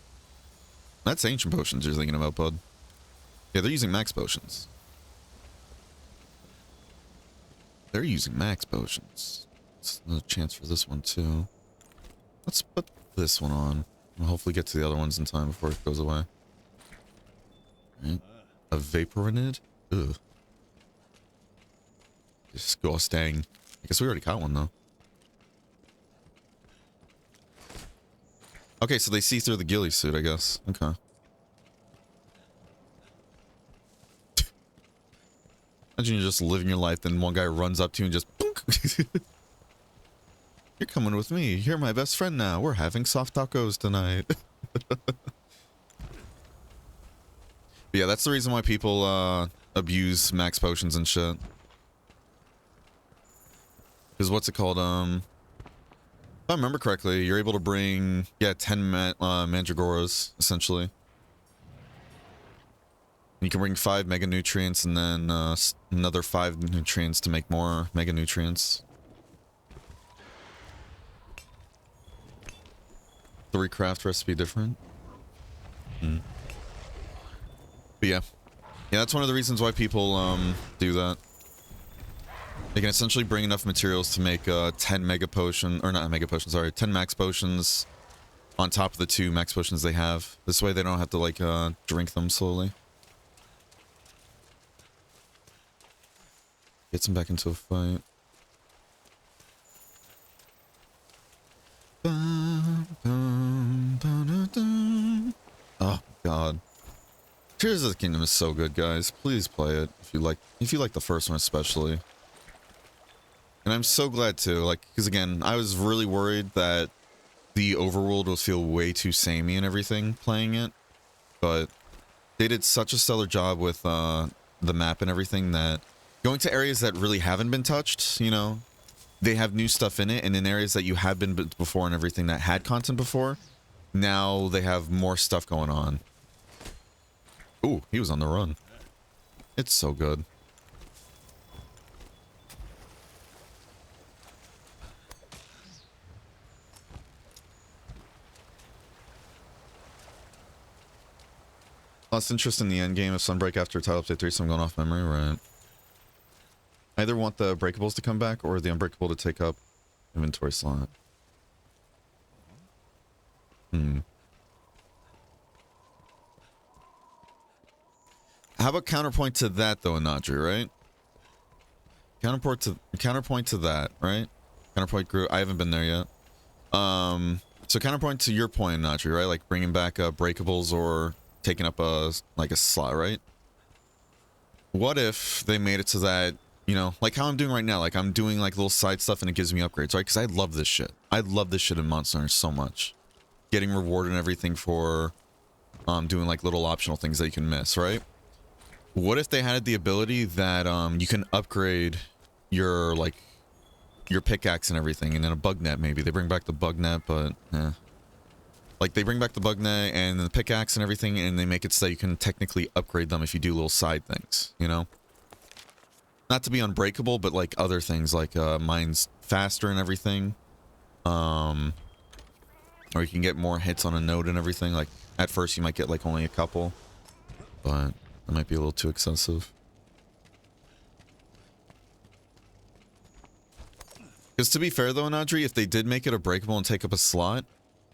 That's ancient potions you're thinking about, bud. Yeah, they're using max potions. They're using max potions. It's another chance for this one, too. Let's put this one on. We'll hopefully get to the other ones in time before it goes away. Right. A Vaporinid? Ugh. Just go stang. I guess we already caught one, though. Okay, so they see through the ghillie suit, I guess. Okay. Imagine you're just living your life, then one guy runs up to you and just... You're coming with me. You're my best friend now. We're having soft tacos tonight. Yeah, that's the reason why people abuse max potions and shit. Because what's it called? If I remember correctly, you're able to bring, yeah, 10 mandragoras, essentially. You can bring 5 mega nutrients and then another 5 nutrients to make more mega nutrients. 3 craft recipe different. But yeah. Yeah, that's one of the reasons why people do that. They can essentially bring enough materials to make 10 mega potion, or not mega potions, sorry, 10 max potions on top of the 2 max potions they have. This way they don't have to like drink them slowly. Gets them back into a fight. Oh god. Tears of the Kingdom is so good, guys. Please play it if you like the first one especially. And I'm so glad too, like, because again, I was really worried that the overworld will feel way too samey and everything playing it, but they did such a stellar job with the map and everything that going to areas that really haven't been touched, you know, they have new stuff in it, and in areas that you have been before and everything that had content before, now they have more stuff going on. Ooh, he was on the run. It's so good. Lost interest in the end game of Sunbreak after Title Update 3, so I'm going off memory, right? I either want the breakables to come back or the unbreakable to take up inventory slot. How about counterpoint to that though, Anadri, right? Counterpoint to that, right? Counterpoint group. I haven't been there yet. So counterpoint to your point, Anadri, right? Like bringing back breakables or taking up a slot, right? What if they made it so that, you know, like how I'm doing right now, like I'm doing like little side stuff and it gives me upgrades, right? Because I love this shit. I love this shit in Monster Hunter so much. Getting rewarded and everything for doing like little optional things that you can miss, right? What if they had the ability that you can upgrade your pickaxe and everything, and then a bug net maybe. They bring back the bug net, but like they bring back the bug net and the pickaxe and everything, and they make it so that you can technically upgrade them if you do little side things, you know? Not to be unbreakable, but like other things like mine's faster and everything. Or you can get more hits on a node and everything. Like at first you might get like only a couple, but that might be a little too excessive. Because to be fair though, Anadri, if they did make it a breakable and take up a slot,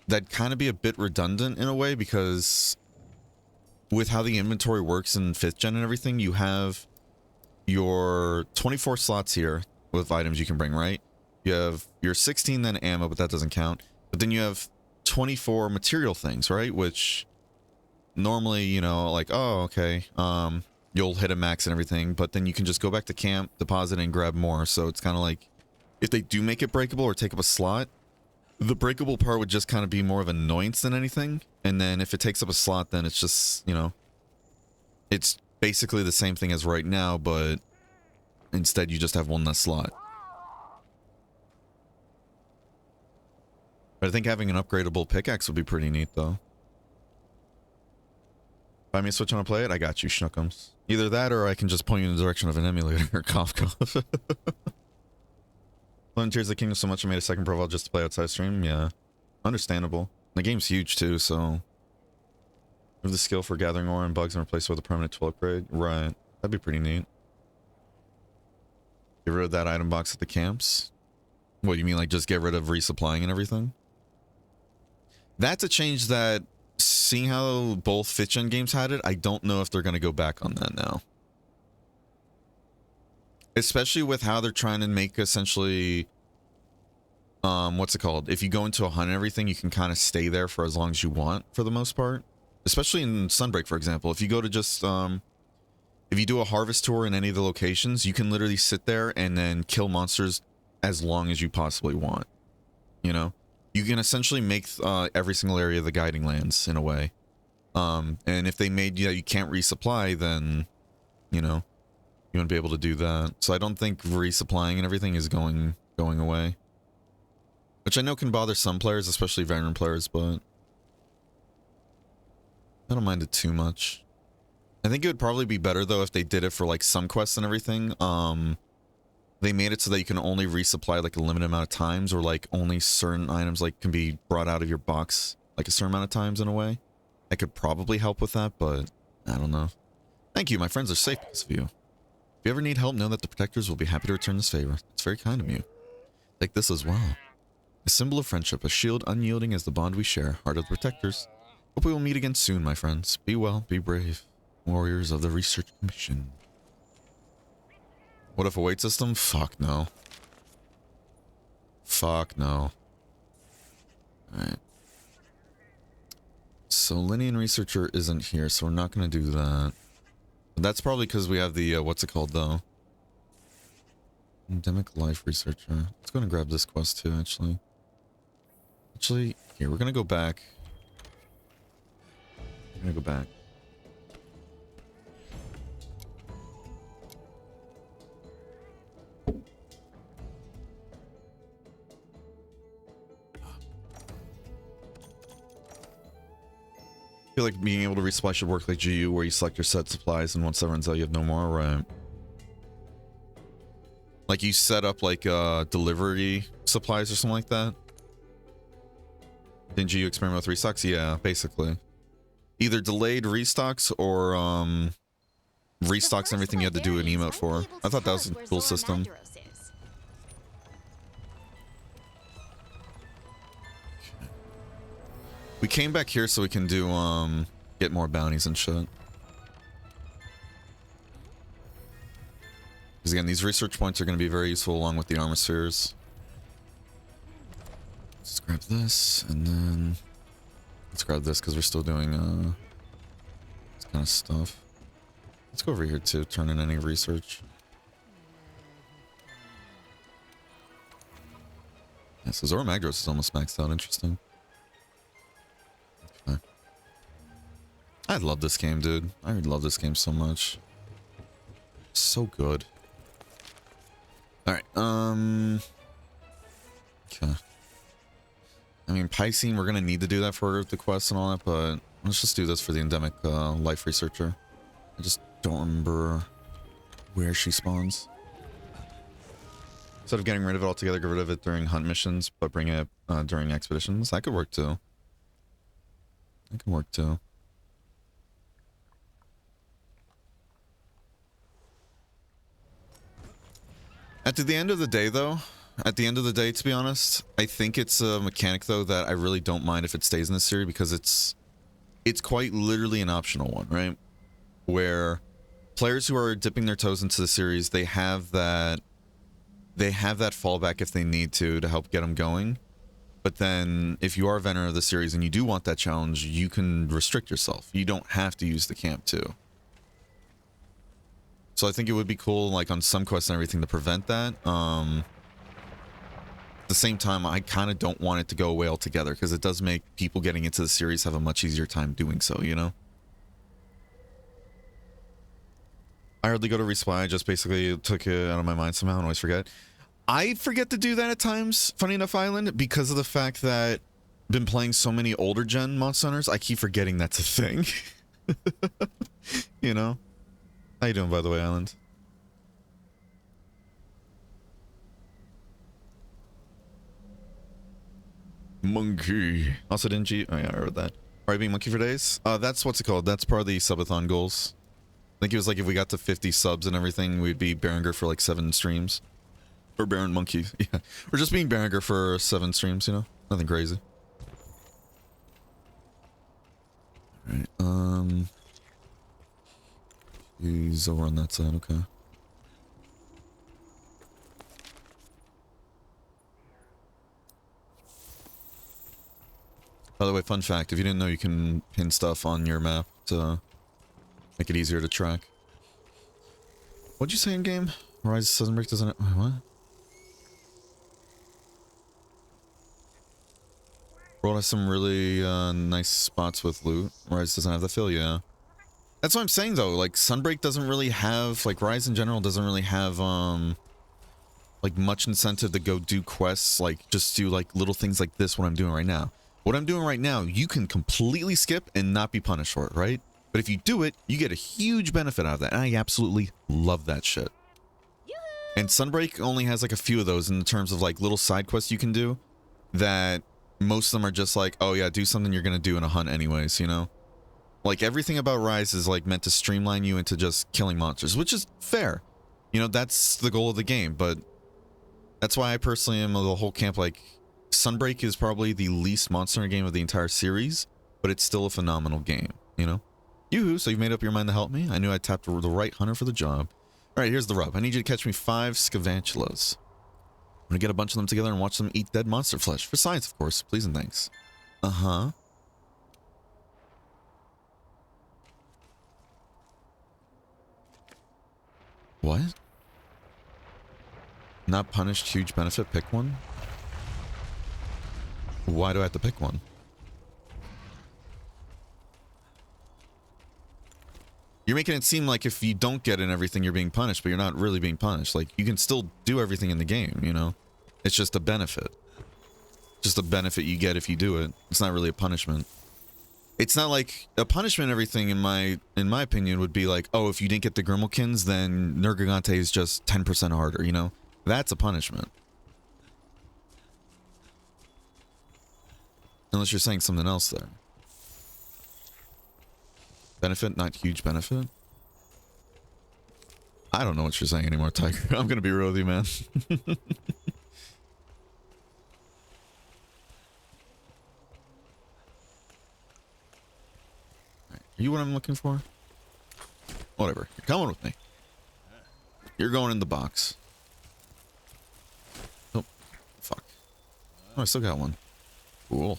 that'd kind of be a bit redundant in a way, because with how the inventory works in 5th gen and everything, you have your 24 slots here with items you can bring, right? You have your 16 then ammo, but that doesn't count. But then you have 24 material things, right? Which normally, you know, like, oh, okay, you'll hit a max and everything, but then you can just go back to camp, deposit, and grab more. So it's kind of like, if they do make it breakable or take up a slot, the breakable part would just kind of be more of an annoyance than anything. And then if it takes up a slot, then it's just, you know, it's basically the same thing as right now, but instead you just have one less slot. But I think having an upgradable pickaxe would be pretty neat, though. Buy me a Switch and I'll play it? I got you, Schnookums. Either that, or I can just point you in the direction of an emulator. Cough, cough. Tears of the Kingdom so much I made a second profile just to play outside stream? Yeah. Understandable. The game's huge, too, so... Move the skill for gathering ore and bugs and replace it with a permanent tool upgrade? Right. That'd be pretty neat. Get rid of that item box at the camps? What, you mean like just get rid of resupplying and everything? That's a change that, seeing how both 5th gen games had it, I don't know if they're going to go back on that now. Especially with how they're trying to make essentially, what's it called? If you go into a hunt and everything, you can kind of stay there for as long as you want, for the most part. Especially in Sunbreak, for example. If you go to just, if you do a harvest tour in any of the locations, you can literally sit there and then kill monsters as long as you possibly want. You know? You can essentially make every single area of the guiding lands, in a way. And if they made you can't resupply, then, you know, you wouldn't be able to do that. So I don't think resupplying and everything is going away. Which I know can bother some players, especially veteran players, but I don't mind it too much. I think it would probably be better, though, if they did it for, like, some quests and everything. They made it so that you can only resupply, like, a limited amount of times, or, like, only certain items, like, can be brought out of your box, like, a certain amount of times, in a way. That could probably help with that, but I don't know. Thank you. My friends are safe because of you. If you ever need help, know that the protectors will be happy to return this favor. It's very kind of you. Take this as well. A symbol of friendship, a shield unyielding as the bond we share. Heart of the protectors. Hope we will meet again soon, my friends. Be well, be brave. Warriors of the Research Commission. What if a weight system? Fuck no. Fuck no. Alright. So Linian Researcher isn't here, so we're not going to do that. That's probably because we have the, what's it called though? Endemic Life Researcher. Let's go and grab this quest too, actually. Actually, here, we're going to go back. We're going to go back. I feel like being able to resupply should work like GU, where you select your set supplies and once that runs out you have no more, right? Like you set up like delivery supplies or something like that. Didn't GU experiment with restocks? Yeah, basically. Either delayed restocks or restocks and everything you had to do an emote for. I thought that was a cool system. We came back here so we can do, get more bounties and shit. Because again, these research points are going to be very useful along with the armor spheres. Let's grab this, and then... Let's grab this, because we're still doing, this kind of stuff. Let's go over here to turn in any research. Yeah, so Zora Magdaros is almost maxed out. Interesting. I love this game, dude. I love this game so much. So good. Alright, okay. I mean, Piscine, we're gonna need to do that for the quest and all that, but let's just do this for the Endemic Life Researcher. I just don't remember where she spawns. Instead of getting rid of it altogether, get rid of it during hunt missions, but bring it during expeditions. That could work too. That could work too. At the end of the day, though, to be honest, I think it's a mechanic, though, that I really don't mind if it stays in this series, because it's quite literally an optional one, right? Where players who are dipping their toes into the series, they have that fallback if they need to help get them going. But then, if you are a veteran of the series and you do want that challenge, you can restrict yourself. You don't have to use the camp, too. So I think it would be cool, like, on some quests and everything to prevent that. At the same time, I kind of don't want it to go away altogether, because it does make people getting into the series have a much easier time doing so, you know? I hardly go to resupply. I just basically took it out of my mind somehow and always forget. I forget to do that at times, funny enough, Island, because of the fact that I've been playing so many older gen Monster Hunters, I keep forgetting that's a thing. You know? How you doing, by the way, Island? Monkey. Also, didn't you? Oh, yeah, I heard that. Alright, being monkey for days? That's what's it called? That's part of the subathon goals. I think it was like if we got to 50 subs and everything, we'd be Berenger for like 7 streams. Or Baron Monkey. Yeah. We're just being Berenger for 7 streams, you know? Nothing crazy. Alright, he's over on that side, okay. By the way, fun fact, if you didn't know, you can pin stuff on your map to make it easier to track. What'd you say in game? Rise Southern Break doesn't... What? World has some really nice spots with loot. Rise doesn't have the fill, yeah. That's what I'm saying, though. Like, Sunbreak doesn't really have... Like, Rise in general doesn't really have, like, much incentive to go do quests. Like, just do, like, little things like this, what I'm doing right now. What I'm doing right now, you can completely skip and not be punished for it, right? But if you do it, you get a huge benefit out of that. And I absolutely love that shit. And Sunbreak only has, like, a few of those in terms of, like, little side quests you can do. That most of them are just like, oh, yeah, do something you're going to do in a hunt anyways, you know? Like, everything about Rise is, like, meant to streamline you into just killing monsters, which is fair. You know, that's the goal of the game, but that's why I personally am of the whole camp, like, Sunbreak is probably the least monster game of the entire series, but it's still a phenomenal game, you know? Yoo-hoo, so you've made up your mind to help me? I knew I tapped the right hunter for the job. Alright, here's the rub. I need you to catch me 5 scavantulas. I'm gonna get a bunch of them together and watch them eat dead monster flesh. For science, of course. Please and thanks. Uh-huh. What? Not punished, huge benefit, pick one? Why do I have to pick one? You're making it seem like if you don't get in everything, you're being punished, but you're not really being punished. Like, you can still do everything in the game, you know? It's just a benefit. Just a benefit you get if you do it. It's not really a punishment. It's not like a punishment. Everything in my opinion would be like, oh, if you didn't get the Grimalkins, then Nergigante is just 10% harder, you know? That's a punishment. Unless you're saying something else there. Benefit, not huge benefit? I don't know what you're saying anymore, Tiger. I'm gonna be real with you, man. Are you what I'm looking for? Whatever. You're coming with me. You're going in the box. Oh, fuck. Oh, I still got one. Cool.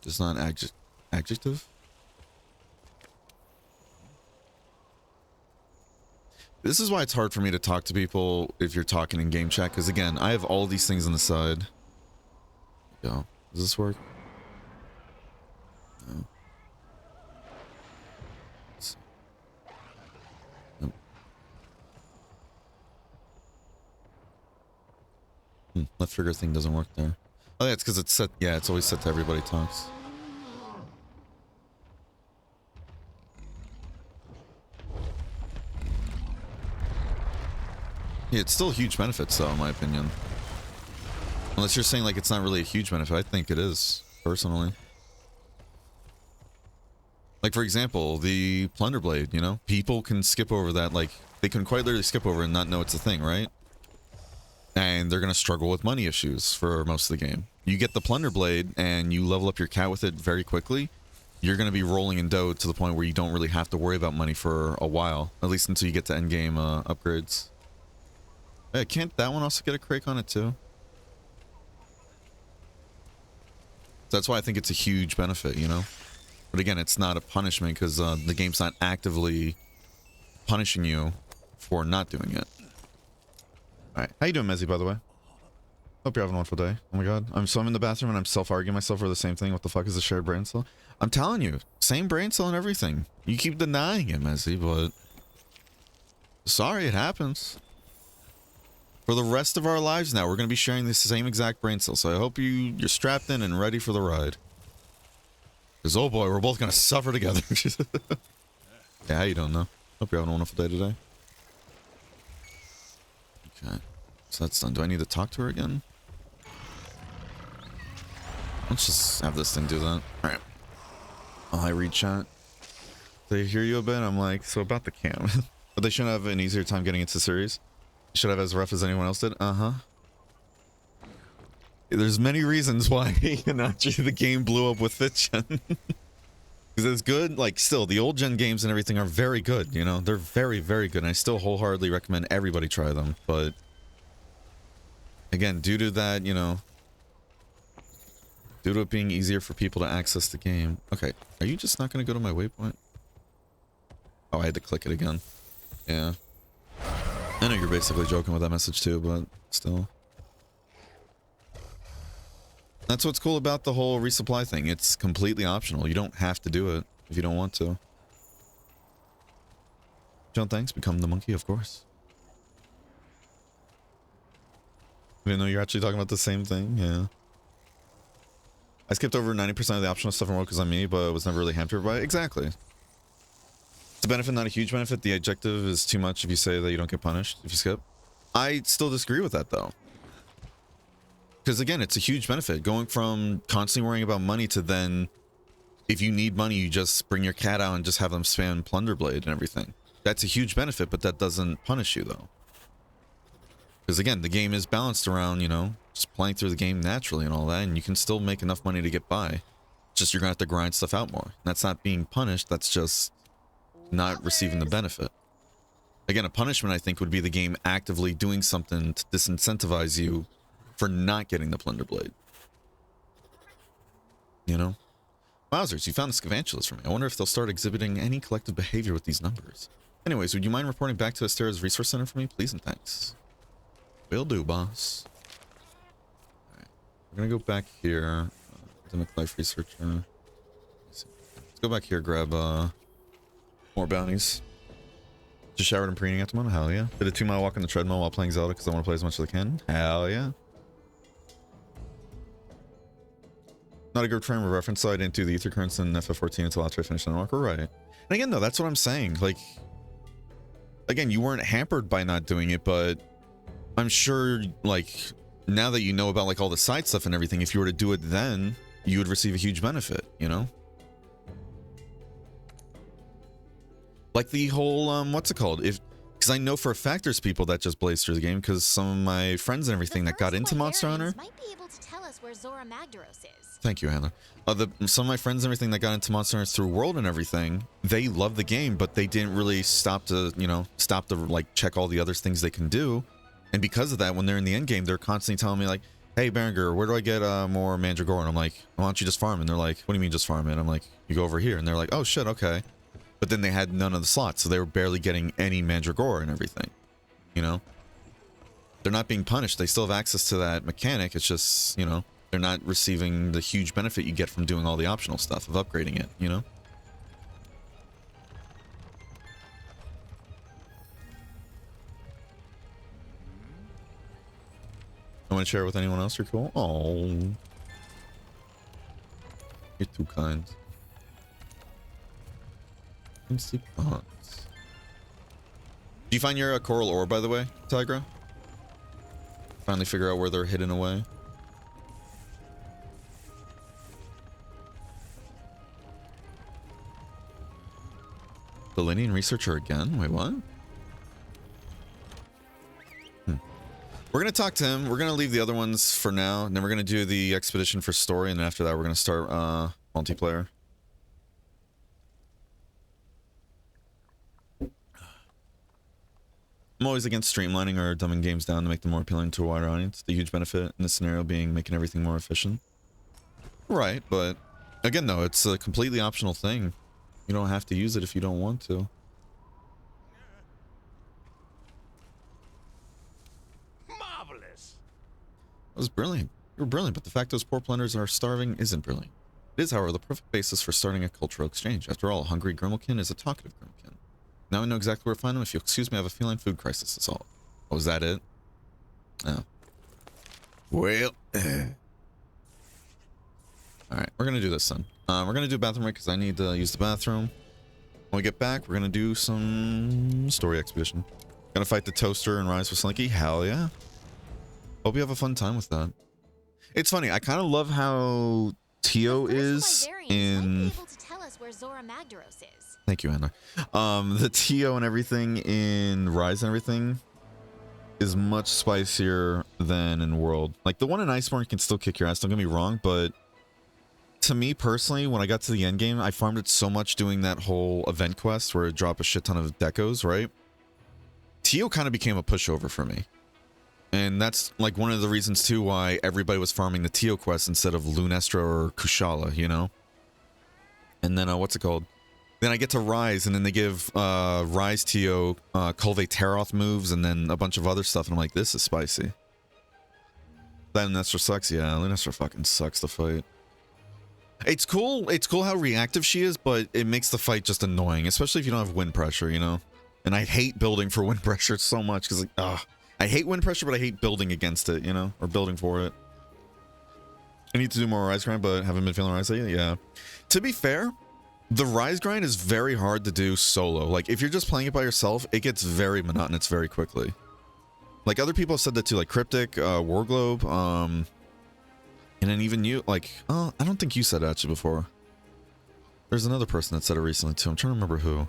Just not adjective? This is why it's hard for me to talk to people if you're talking in game chat, because again, I have all these things on the side. Yo, does this work? No. Nope. Left trigger thing doesn't work there. Oh yeah, it's because it's set. Yeah, it's always set to everybody talks. Yeah, it's still a huge benefit, though, in my opinion. Unless you're saying like it's not really a huge benefit, I think it is, personally. Like, for example, the Plunder Blade, you know? People can skip over that, like, they can quite literally skip over and not know it's a thing, right? And they're going to struggle with money issues for most of the game. You get the Plunder Blade and you level up your cat with it very quickly, you're going to be rolling in dough to the point where you don't really have to worry about money for a while. At least until you get to endgame upgrades. Hey, can't that one also get a crake on it too? That's why I think it's a huge benefit, you know? But again, it's not a punishment because the game's not actively punishing you for not doing it. Alright, how you doing, Mezzy, by the way? Hope you're having a wonderful day. Oh my god. I'm in the bathroom and I'm self-arguing myself for the same thing. What the fuck is a shared brain cell? I'm telling you, same brain cell and everything. You keep denying it, Mezzy, but... sorry, it happens. For the rest of our lives now, we're going to be sharing the same exact brain cell. So I hope you're strapped in and ready for the ride. Because, oh boy, we're both going to suffer together. Yeah, how you doing, though? Hope you're having a wonderful day today. Okay. So that's done. Do I need to talk to her again? Let's just have this thing do that. Alright. I read chat. They hear you a bit? I'm like, so about the cam. But they shouldn't have an easier time getting into the series. Should have as rough as anyone else did? Uh-huh. There's many reasons why actually the game blew up with 5th gen. Because it's good, like, still, the old gen games and everything are very good, you know? They're very, very good, and I still wholeheartedly recommend everybody try them, but... again, due to that, you know... due to it being easier for people to access the game... okay, are you just not going to go to my waypoint? Oh, I had to click it again. Yeah. I know you're basically joking with that message too, but still. That's what's cool about the whole resupply thing. It's completely optional. You don't have to do it if you don't want to. John, thanks. Become the monkey, of course. I didn't know you're actually talking about the same thing. Yeah. I skipped over 90% of the optional stuff in world because I'm me, but was never really hampered by it. Exactly. It's a benefit, not a huge benefit. The adjective is too much if you say that you don't get punished if you skip. I still disagree with that, though. Because, again, it's a huge benefit. Going from constantly worrying about money to then If you need money, you just bring your cat out and just have them spam Plunder Blade and everything. That's a huge benefit, but that doesn't punish you, though. Because, again, the game is balanced around, you know, just playing through the game naturally and all that, and you can still make enough money to get by. It's just you're going to have to grind stuff out more. That's not being punished, that's just not receiving the benefit. Again, a punishment, I think, would be the game actively doing something to disincentivize you for not getting the Plunder Blade. You know? Wowzers, you found the Scavantulas for me. I wonder if they'll start exhibiting any collective behavior with these numbers. Anyways, would you mind reporting back to Astera's Resource Center for me, please, and thanks. Will do, boss. Alright, we're gonna go back here. Academic Life Researcher. Let's go back here, grab more bounties. Just showered and preening at the moment? Hell yeah. Did a 2-mile walk on the treadmill while playing Zelda because I want to play as much as I can? Hell yeah. Not a good frame of reference, so I didn't do the ether currents in FF14 until after I finished the walk. Right. And again, though, that's what I'm saying. Like, again, you weren't hampered by not doing it, but I'm sure, like, now that you know about, like, all the side stuff and everything, if you were to do it then, you would receive a huge benefit, you know? Like the whole, what's it called? Because I know for a fact there's people that just blaze through the game, because some of my friends and everything that got into Monster Hunter might be able to tell us where Zora Magdaros is. Thank you, Hannah. Some of my friends and everything that got into Monster Hunter through World and everything, they love the game, but they didn't really stop to, you know, like, check all the other things they can do. And because of that, when they're in the end game, they're constantly telling me, like, hey, Berenger, where do I get more Mandragora? And I'm like, why don't you just farm? And they're like, what do you mean just farm it? I'm like, you go over here. And they're like, oh, shit, okay. But then they had none of the slots, so they were barely getting any Mandragora and everything, you know? They're not being punished. They still have access to that mechanic. It's just, you know, they're not receiving the huge benefit you get from doing all the optional stuff of upgrading it, you know? I want to share it with anyone else. You're cool. Oh, you're too kind. Instant bonds. Do you find your coral ore, by the way, Tigra? Finally figure out where they're hidden away. The Linian researcher again? Wait, what? We're going to talk to him. We're going to leave the other ones for now. And then we're going to do the expedition for story. And then after that, we're going to start multiplayer. I'm always against streamlining or dumbing games down to make them more appealing to a wider audience. The huge benefit in this scenario being making everything more efficient. Right, but again, though, it's a completely optional thing. You don't have to use it if you don't want to. Marvelous. That was brilliant. You were brilliant, but the fact those poor plunders are starving isn't brilliant. It is, however, the perfect basis for starting a cultural exchange. After all, a hungry Grimalkin is a talkative Grimalkin. Now I know exactly where to find them. If you'll excuse me, I have a feline food crisis. That's all. Oh, was that it? Oh. Well. Alright, we're going to do this then. We're going to do a bathroom break because I need to use the bathroom. When we get back, we're going to do some story expedition. Gonna fight the toaster and rise with Slinky. Hell yeah. Hope you have a fun time with that. It's funny. I kind of love how Tio is in... Thank you, Anna. The Tio and everything in Rise and everything is much spicier than in World. Like, the one in Iceborne can still kick your ass, don't get me wrong, but to me personally, when I got to the end game, I farmed it so much doing that whole event quest where it dropped a shit ton of decos, right? Tio kind of became a pushover for me. And that's like one of the reasons too why everybody was farming the Tio quest instead of Lunestra or Kushala, you know? And then, what's it called? Then I get to Rise, and then they give Rise Tio Culve Taroth moves and then a bunch of other stuff, and I'm like, this is spicy. That Lunestra sucks, yeah, Lunestra fucking sucks to fight. It's cool how reactive she is, but it makes the fight just annoying, especially if you don't have wind pressure, you know? And I hate building for wind pressure so much, because, like, I hate wind pressure, but I hate building against it, you know? Or building for it. I need to do more Rise grind, but haven't been feeling Rise lately, yeah. To be fair, the Rise grind is very hard to do solo. Like, if you're just playing it by yourself, it gets very monotonous very quickly. Like, other people have said that too, like Cryptic, Warglobe, and then even you, like, I don't think you said it actually before. There's another person that said it recently too. I'm trying to remember who.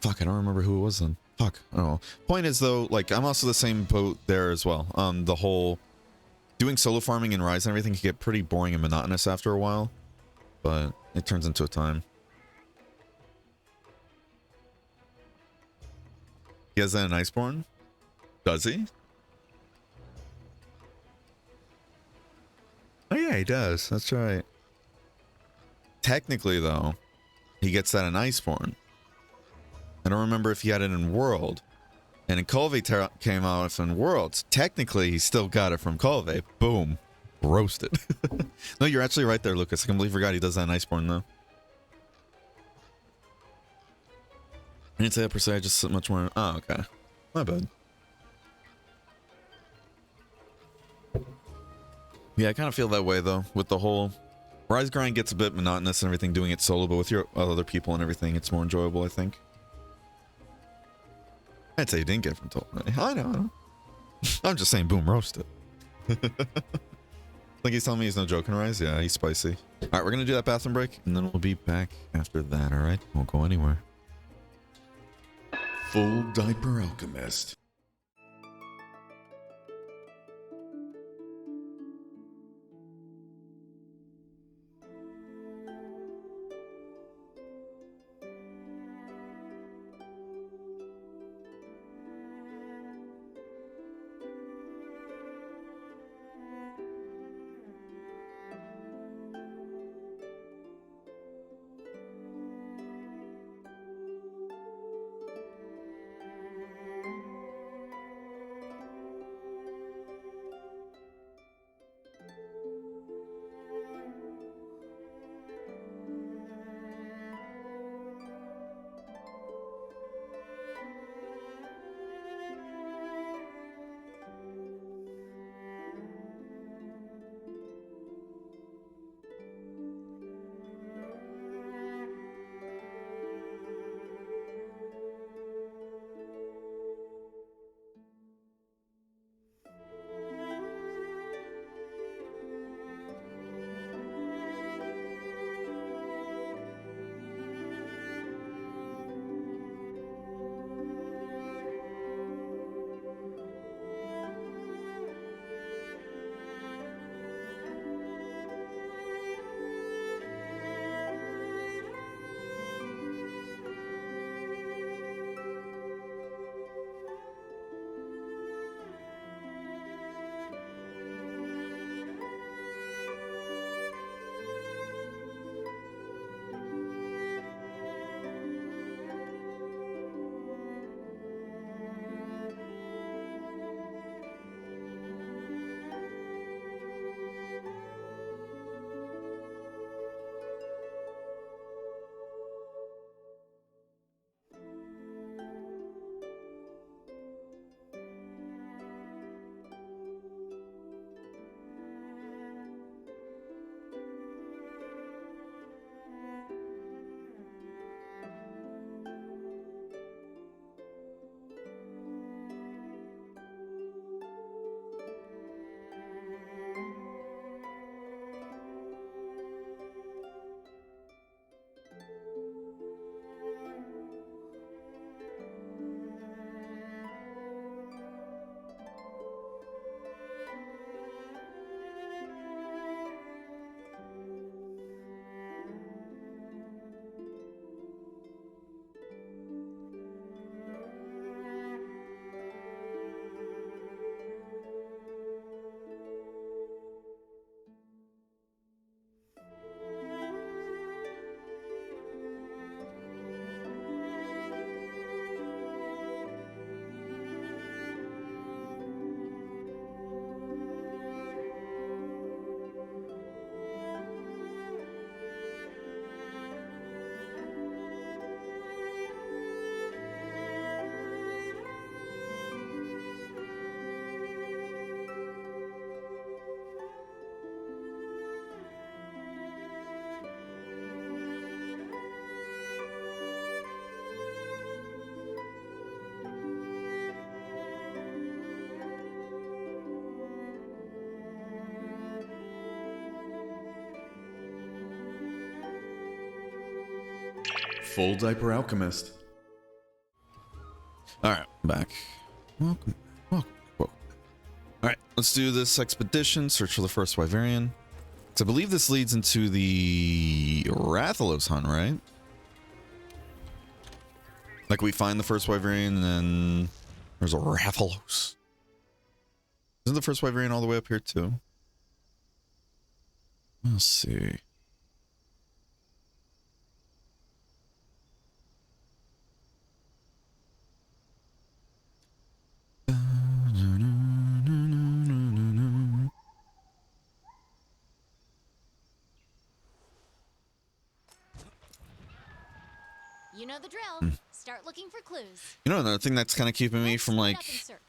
Fuck, I don't remember who it was then. Fuck. Oh. Point is though, like I'm also the same boat there as well. The whole doing solo farming in Rise and everything can get pretty boring and monotonous after a while, but it turns into a time. He has that in Iceborne? Does he? Oh yeah, he does. That's right. Technically though, he gets that in Iceborne. I don't remember if he had it in World. And in Colve came out in Worlds. Technically, he still got it from Colve. Boom. Roasted. No, you're actually right there, Lucas. I completely forgot he does that in Iceborne, though. I didn't say that per se, just much more... Oh, okay. My bad. Yeah, I kind of feel that way, though, with the whole... Rise grind gets a bit monotonous and everything, doing it solo, but with your other people and everything, it's more enjoyable, I think. I'd say you didn't get it from Tolkien. I know. I'm just saying, boom, roast it. Think he's telling me he's no joke in Rise? Yeah, he's spicy. All right, we're going to do that bathroom break, and then we'll be back after that, all right? Won't go anywhere. Full Diaper Alchemist. Full Diaper Alchemist. All right, back. Welcome. All right, let's do this expedition. Search for the first Wyverian. So I believe this leads into the Rathalos hunt, right? Like we find the first Wyverian and then there's a Rathalos. Isn't the first Wyverian all the way up here too? Let's see. You know the drill. Start looking for clues. You know, another thing that's kind of keeping me from like,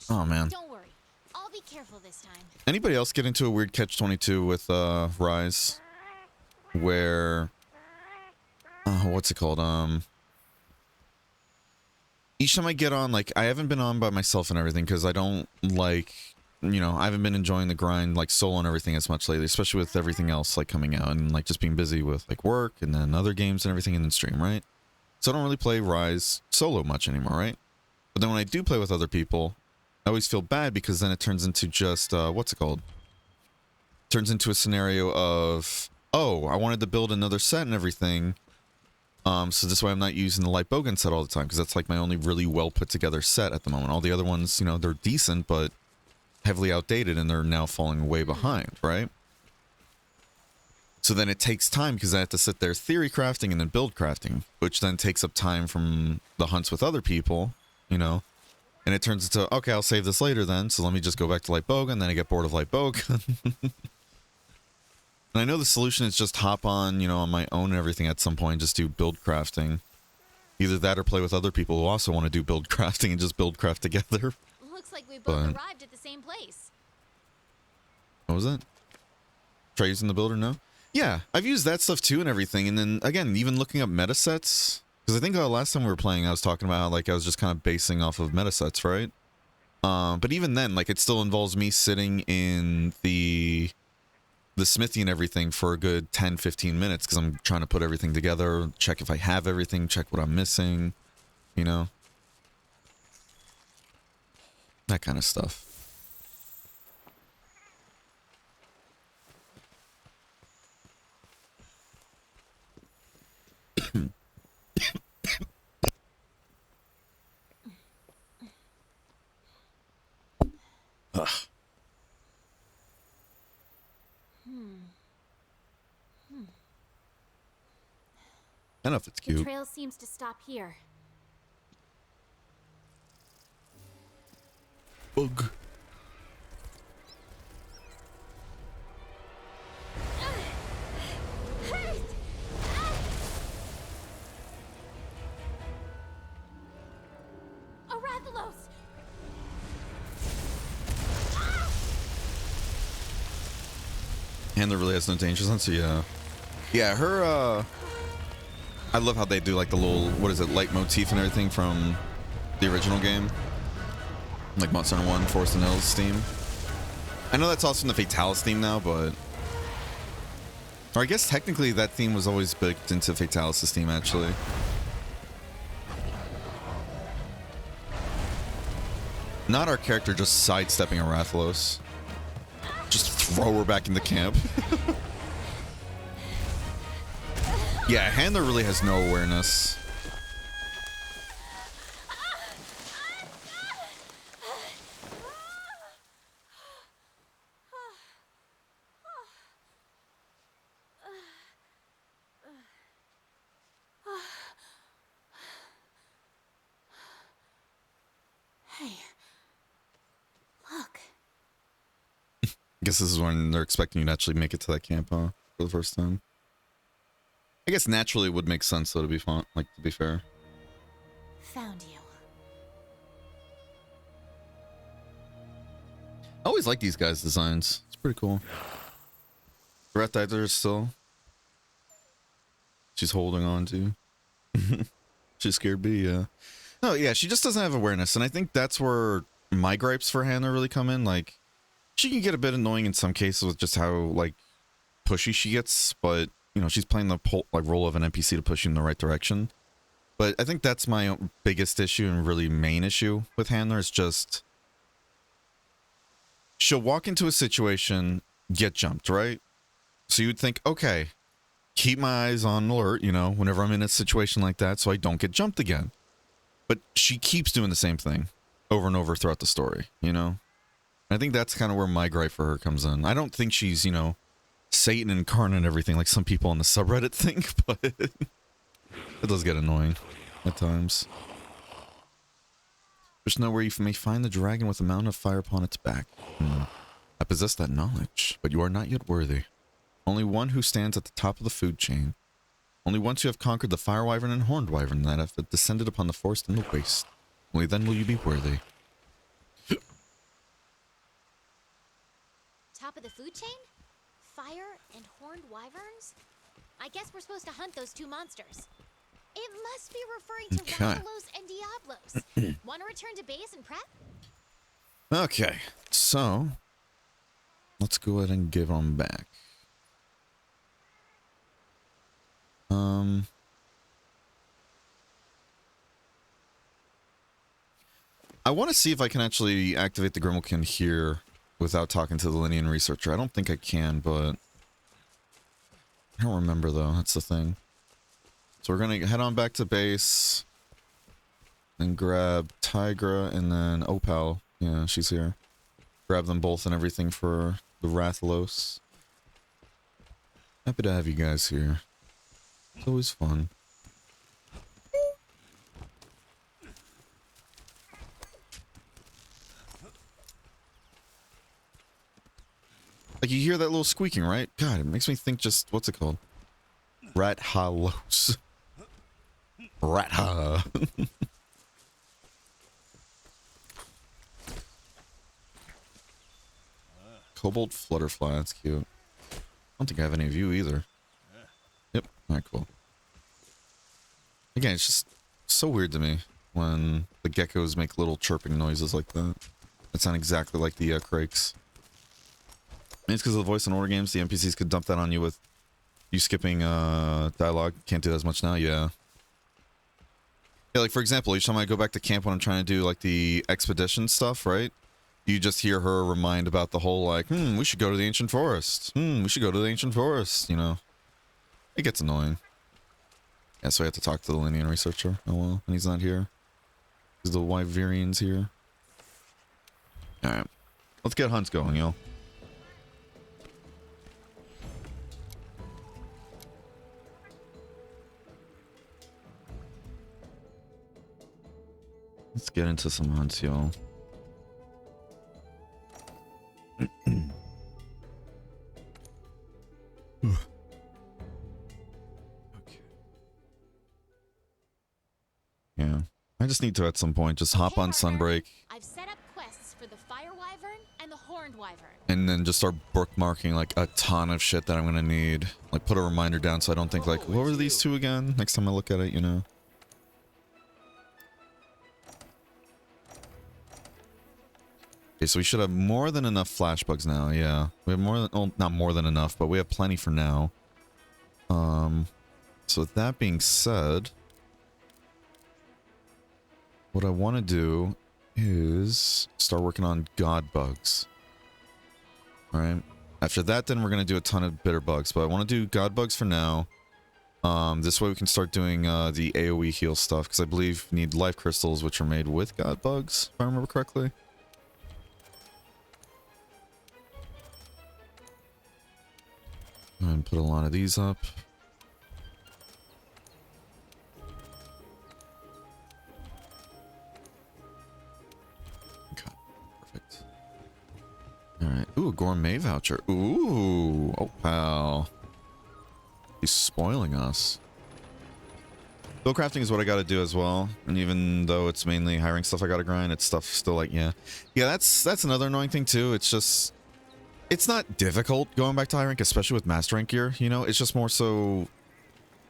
oh man. Don't worry. I'll be careful this time. Anybody else get into a weird catch-22 with Rise? Where, what's it called? Each time I get on, like, I haven't been on by myself and everything because I don't like, you know, I haven't been enjoying the grind like solo and everything as much lately, especially with everything else like coming out and like just being busy with like work and then other games and everything and then stream, right? So I don't really play Rise solo much anymore, right? But then when I do play with other people, I always feel bad because then it turns into just, what's it called? Turns into a scenario of, oh, I wanted to build another set and everything. So this way I'm not using the light bowgun set all the time because that's like my only really well put together set at the moment. All the other ones, you know, they're decent, but heavily outdated and they're now falling way behind, right? So then it takes time because I have to sit there theory crafting and then build crafting, which then takes up time from the hunts with other people, you know? And it turns into, okay, I'll save this later then, so let me just go back to light bowgun, then I get bored of light bowgun. And I know the solution is just hop on, you know, on my own and everything at some point, just do build crafting. Either that or play with other people who also want to do build crafting and just build craft together. Looks like we both arrived at the same place. What was it? Try using the builder? No? Yeah, I've used that stuff too and everything. And then, again, even looking up meta sets. Because I think last time we were playing, I was talking about how, like, I was just kind of basing off of meta sets, right? But even then, like, it still involves me sitting in the smithy and everything for a good 10-15 minutes because I'm trying to put everything together, check if I have everything, check what I'm missing, you know, that kind of stuff. Ugh. I don't know if it's The cute. trail seems to stop here. Bug. Rathalos! Handler really has no danger sense, so yeah. Yeah, her, I love how they do like the little, what is it, leitmotif and everything from the original game. Like Monster Hunter 1, Forest and Hills theme. I know that's also in the Fatalis theme now, but... Or I guess technically that theme was always baked into Fatalis' theme, actually. Not our character just sidestepping a Rathalos. Just throw her back into camp. Yeah, Handler really has no awareness. Hey, look. I guess this is when they're expecting you to actually make it to that camp, huh? For the first time. I guess naturally it would make sense, though, to be fun, like, to be fair. Found you. I always like these guys' designs. It's pretty cool. Rat Diver is still. She's holding on to. She's scared B, yeah. No, yeah, she just doesn't have awareness, and I think that's where my gripes for Hannah really come in. Like, she can get a bit annoying in some cases with just how, like, pushy she gets, but, you know, she's playing the role of an NPC to push you in the right direction. But I think that's my biggest issue and really main issue with Handler is just she'll walk into a situation, get jumped, right? So you'd think, okay, keep my eyes on alert, you know, whenever I'm in a situation like that so I don't get jumped again. But she keeps doing the same thing over and over throughout the story, you know? I think that's kind of where my gripe for her comes in. I don't think she's, you know, Satan incarnate and everything like some people on the subreddit think, but it does get annoying at times. Just know where you may find the dragon with a mountain of fire upon its back. I possess that knowledge, but you are not yet worthy. Only one who stands at the top of the food chain. Only once you have conquered the fire wyvern and horned wyvern that have descended upon the forest and the waste. Only then will you be worthy. Top of the food chain? Fire and horned wyverns? I guess we're supposed to hunt those two monsters. It must be referring to Okay. Rathalos and Diablos. Want to return to base and prep? Okay, so let's go ahead and give them back. I want to see if I can actually activate the Grimalkin here without talking to the Linean researcher. I don't think I can, but I don't remember though. That's the thing. So we're gonna head on back to base and grab Tigra and then Opal. Yeah, she's here. Grab them both and everything for the Rathalos. Happy to have you guys here. It's always fun. Like, you hear that little squeaking, right? God, it makes me think just, what's it called? Rathalos. Ratha. Cobalt Flutterfly, that's cute. I don't think I have any of you either. Yep, alright, cool. Again, it's just so weird to me when the geckos make little chirping noises like that. That sound exactly like the Krakes. Maybe it's because of the voice in older games, the NPCs could dump that on you with you skipping dialogue. Can't do that as much now, yeah. Yeah, like for example, each time I go back to camp when I'm trying to do like the expedition stuff, right? You just hear her remind about the whole like, we should go to the ancient forest. We should go to the ancient forest, you know. It gets annoying. Yeah, so I have to talk to the Linean researcher. Oh well, and he's not here. Because the Wyverian's here. Alright. Let's get hunts going, yo. Let's get into some hunts, y'all. Okay. Yeah. I just need to at some point just hop Okay, on partner. Sunbreak I've set up quests for the fire wyvern and the horned wyvern. and then just start bookmarking like a ton of shit that I'm gonna need. Like put a reminder down so I don't think like, what were these two again? Next time I look at it, you know. Okay, so we should have more than enough flashbugs now, yeah. We have more than, well, not more than enough, but we have plenty for now. So with that being said, what I want to do is start working on god bugs. Alright. After that, then we're going to do a ton of bitter bugs, but I want to do god bugs for now. This way we can start doing the AoE heal stuff, because I believe we need life crystals, which are made with god bugs, if I remember correctly. And put a lot of these up. Okay, perfect. Alright. Ooh, gourmet voucher. Ooh. Oh, pal. He's spoiling us. Bill crafting is what I gotta do as well. And even though it's mainly hiring stuff I gotta grind, it's stuff still like, yeah. Yeah, that's another annoying thing too. It's just... It's not difficult going back to high rank, especially with master rank gear, you know? It's just more so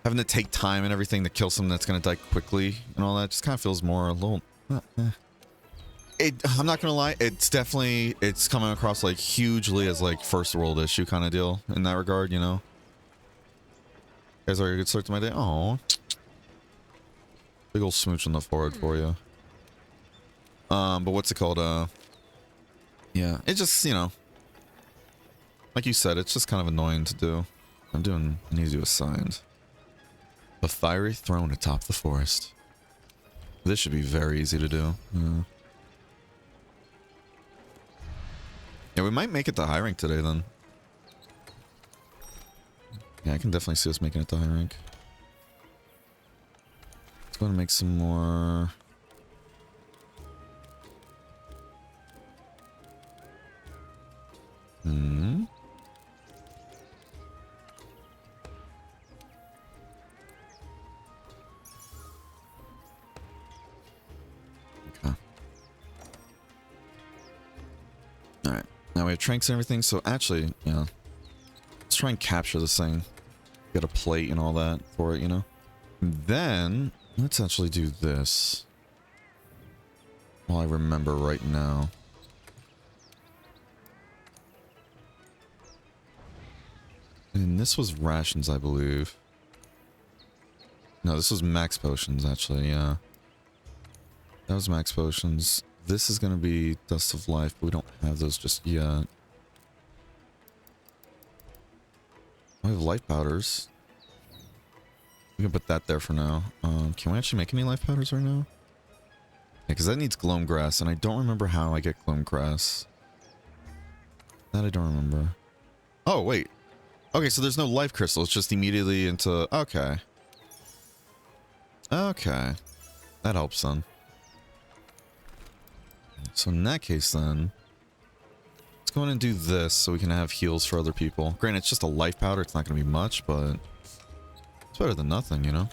having to take time and everything to kill someone that's going to die quickly and all that. Just kind of feels more a little... I'm not going to lie, it's coming across like hugely as like first world issue kind of deal in that regard, you know? You guys are a good start to my day. Oh, Big old smooch on the forehead for you. But what's it called? Yeah, it just, you know, like you said, it's just kind of annoying to do. I'm doing an easy assigned. A fiery throne atop the forest. This should be very easy to do. Yeah, we might make it to high rank today then. Yeah, I can definitely see us making it to high rank. Let's go and make some more. Okay. Alright. Now we have tranks and everything, so actually, yeah. Let's try and capture this thing. Get a plate and all that for it, you know? And then, let's actually do this. While I remember right now. And this was rations, I believe. No, this was max potions, actually, yeah. That was max potions. This is going to be Dust of Life, but we don't have those just yet. I have life powders. We can put that there for now. Can we actually make any life powders right now? Yeah, because that needs gloam grass, and I don't remember how I get gloam grass. That I don't remember. Oh, wait. Okay, so there's no life crystal. It's just immediately into... Okay. Okay. That helps then. So in that case then... Let's go in and do this so we can have heals for other people. Granted, it's just a life powder. It's not going to be much, but... It's better than nothing, you know?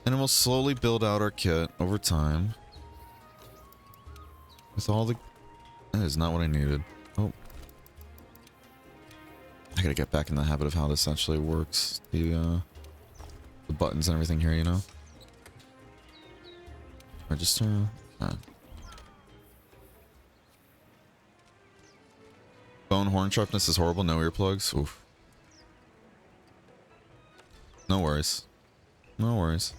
And then we'll slowly build out our kit over time. With all the... That is not what I needed. Oh. I gotta get back in the habit of how this actually works. The buttons and everything here, you know? Register. Bone horn sharpness is horrible. No earplugs. Oof. No worries. No worries.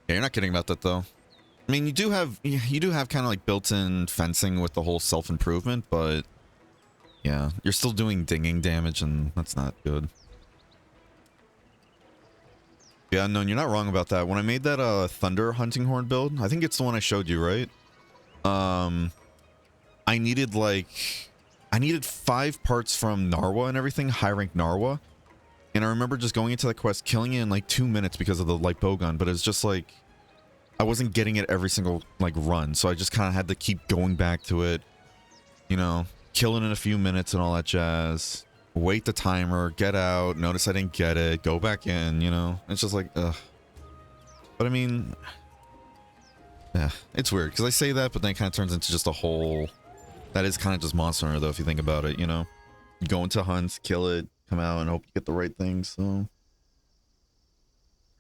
Yeah, you're not kidding about that though. I mean, you do have kind of like built-in fencing with the whole self-improvement, but yeah, you're still doing dinging damage, and that's not good. Yeah, no, you're not wrong about that. When I made that thunder hunting horn build, I think it's the one I showed you, right? I needed 5 parts from Narwa and everything, high rank Narwa. And I remember just going into the quest, killing it in like 2 minutes because of the light bowgun, but it's just like I wasn't getting it every single like run, so I just kind of had to keep going back to it, you know, killing in a few minutes and all that jazz. Wait the timer, get out, notice I didn't get it, go back in, you know. It's just like, ugh. But I mean, yeah, it's weird because I say that, but then it kind of turns into just a whole. That is kind of just Monster Hunter, though, if you think about it, you know? You go into hunts, kill it, come out, and hope you get the right things, so...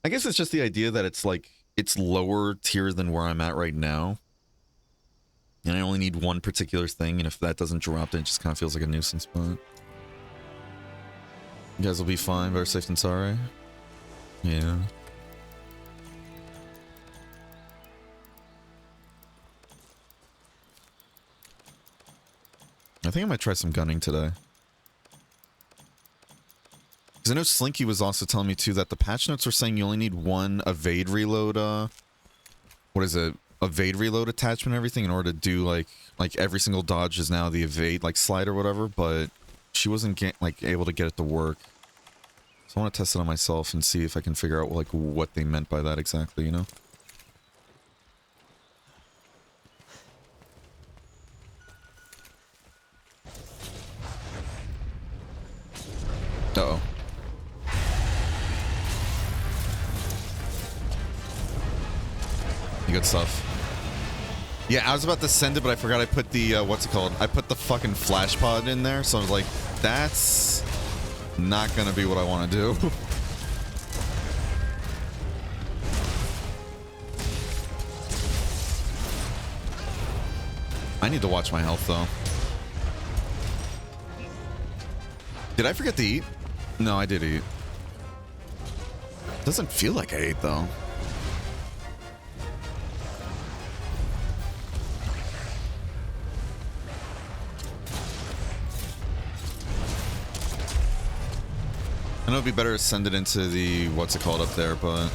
I guess it's just the idea that it's, like, it's lower tier than where I'm at right now. And I only need one particular thing, and if that doesn't drop, then it just kind of feels like a nuisance, but... You guys will be fine, better safe than sorry. Yeah. I think I might try some gunning today. Because I know Slinky was also telling me, too, that the patch notes are saying you only need one evade reload, what is it? Evade reload attachment and everything in order to do, like every single dodge is now the evade, like, slide or whatever, but she wasn't, able to get it to work. So I want to test it on myself and see if I can figure out, like, what they meant by that exactly, you know? Uh-oh. Good stuff. Yeah, I was about to send it, but I forgot I put the, what's it called? I put the fucking flash pod in there, so I was like, that's not gonna be what I want to do. I need to watch my health, though. Did I forget to eat? No, I did eat. Doesn't feel like I ate, though. know it'd be better to send it into the, what's it called up there, but...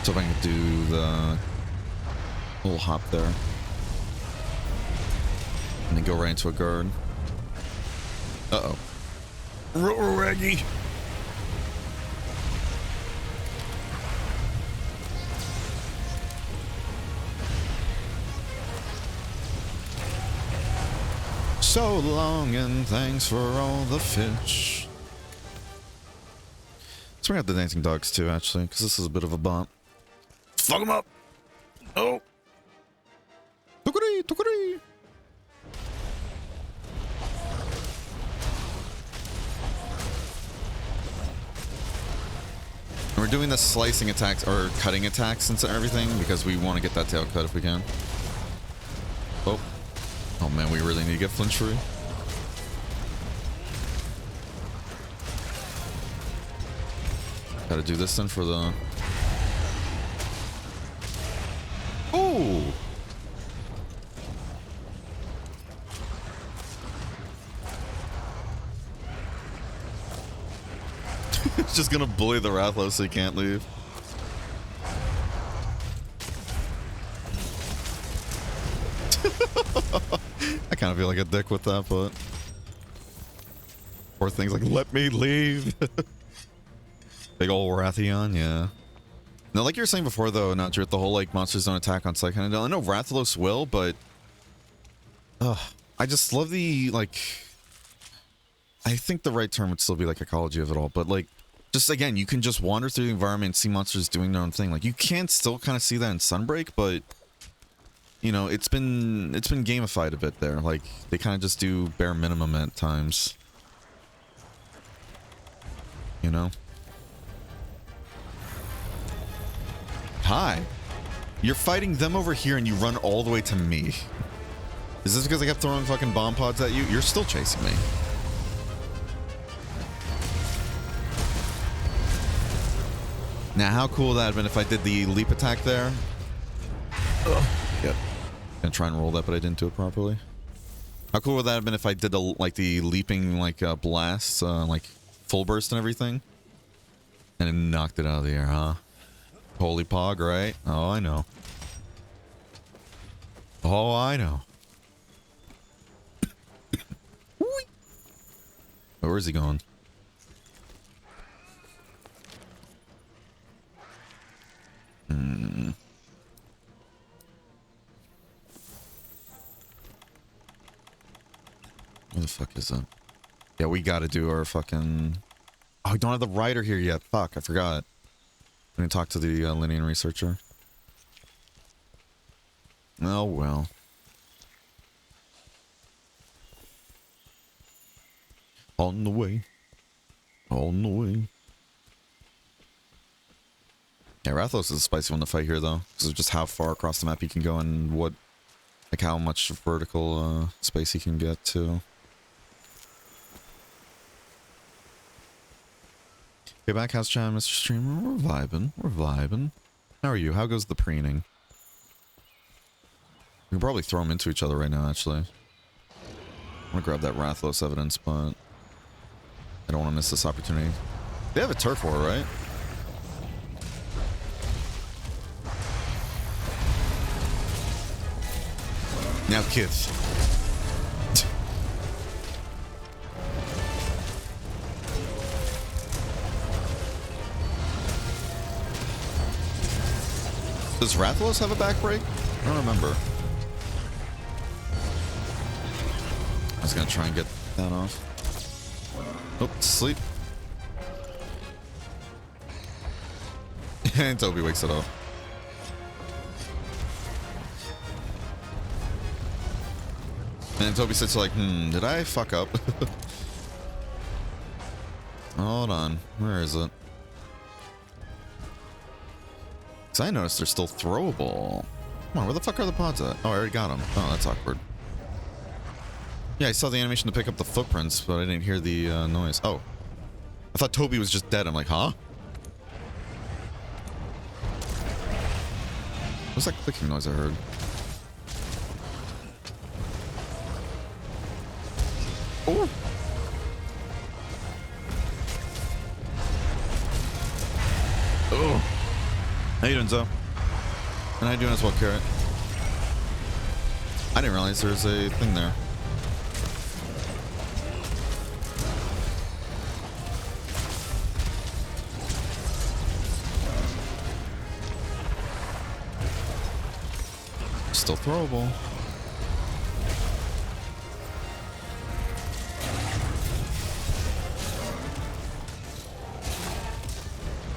So if I can do the little hop there. And then go right into a guard. Uh-oh. Raggy. So long and thanks for all the fish. Let's bring out the dancing dogs too, actually, because this is a bit of a bump. Fuck them up! Oh! Tukuri! Tukuri! We're doing the slicing attacks, or cutting attacks and everything, because we want to get that tail cut if we can. Oh. Oh man, we really need to get flinch free. Gotta do this then for the... Ooh! It's just gonna bully the Rathalos so he can't leave. I kind of feel like a dick with that, but... Poor thing's like, let me leave! Big ol' Rathion, yeah. Now, like you were saying before, though, Natcher, the whole, like, monsters don't attack on sight kind of deal. I know Rathalos will, but... I just love the, like... I think the right term would still be, like, ecology of it all, but, like... Just, again, you can just wander through the environment and see monsters doing their own thing. Like, you can still kind of see that in Sunbreak, but... You know, it's been gamified a bit there. Like, they kind of just do bare minimum at times. You know? Hi. You're fighting them over here and you run all the way to me. Is this because I kept throwing fucking bomb pods at you? You're still chasing me. Now, how cool would that have been if I did the leap attack there? Ugh. Yep. Gonna try and roll that, but I didn't do it properly. How cool would that have been if I did the, like, the leaping, like, blasts, like, full burst and everything? And it knocked it out of the air, huh? Holy pog, right? Oh, I know. Oh, I know. Where is he going? Hmm. Where the fuck is that? Yeah, we gotta do our fucking... Oh, we don't have the rider here yet. Fuck, I forgot. I'm gonna talk to the Linean researcher. Oh, well. On the way. On the way. Yeah, Rathalos is a spicy one to fight here, though. Because of just how far across the map he can go and what... Like, how much vertical space he can get, too. Okay, back house chat, Mr. Streamer. We're vibing. We're vibing. How are you? How goes the preening? We can probably throw them into each other right now, actually. I'm gonna grab that Rathalos evidence, but... I don't want to miss this opportunity. They have a turf war, right? Now, kids. Does Rathalos have a back break? I don't remember. I was gonna try and get that off. Oh, sleep. And Toby wakes it up. And Toby sits like, did I fuck up? Hold on. Where is it? Because I noticed they're still throwable. Come on, where the fuck are the pods at? Oh, I already got them. Oh, that's awkward. Yeah, I saw the animation to pick up the footprints, but I didn't hear the noise. Oh. I thought Toby was just dead. I'm like, huh? What's that clicking noise I heard? Oh! Oh! How you doing, Zoe? And how you doing as well, Carrot? I didn't realize there's a thing there. Still throwable.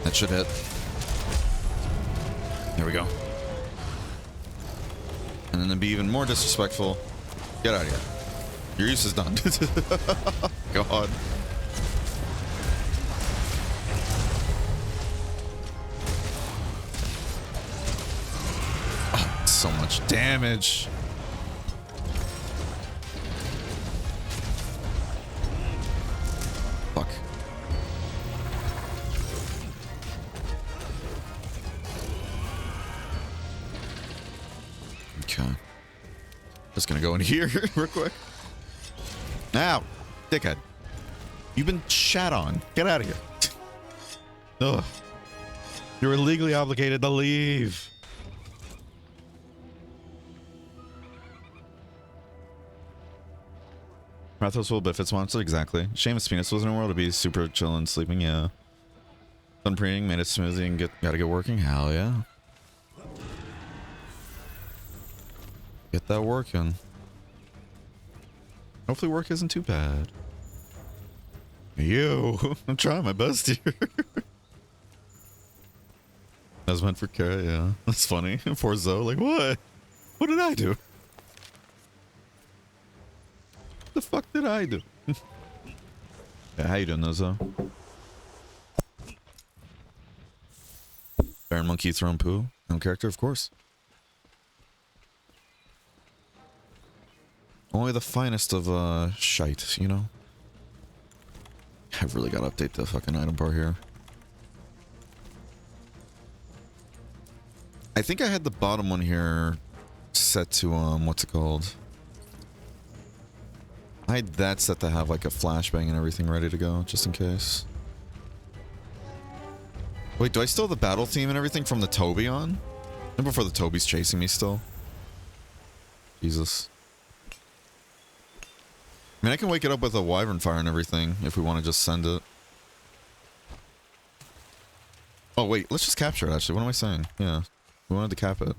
That should hit. There we go. And then to be even more disrespectful, get out of here. Your use is done. God. Oh, so much damage. Fuck. Okay. Just gonna go in here real quick. Now, dickhead. You've been shat on. Get out of here. Ugh. You're legally obligated to leave. Rathos will benefits monster, exactly. Seamus Penis was in a world to be super chilling, sleeping, yeah. Sun preening, made it smoothie and gotta get working. Hell yeah. Get that working. Hopefully work isn't too bad. Yo, I'm trying my best here. That was meant for Kara, yeah. That's funny. Poor Zoe, like, what? What did I do? The fuck did I do? Yeah, how you doing, though, Zoe? Baron Monkey throwing poo? No character, of course. Only the finest of, shite, you know? I've really got to update the fucking item bar here. I think I had the bottom one here set to, what's it called? I had that set to have, like, a flashbang and everything ready to go, just in case. Wait, do I still have the battle theme and everything from the Toby on? And before the Toby's chasing me still? Jesus. I mean, I can wake it up with a wyvern fire and everything if we want to just send it. Oh, wait. Let's just capture it, actually. What am I saying? Yeah. We wanted to cap it.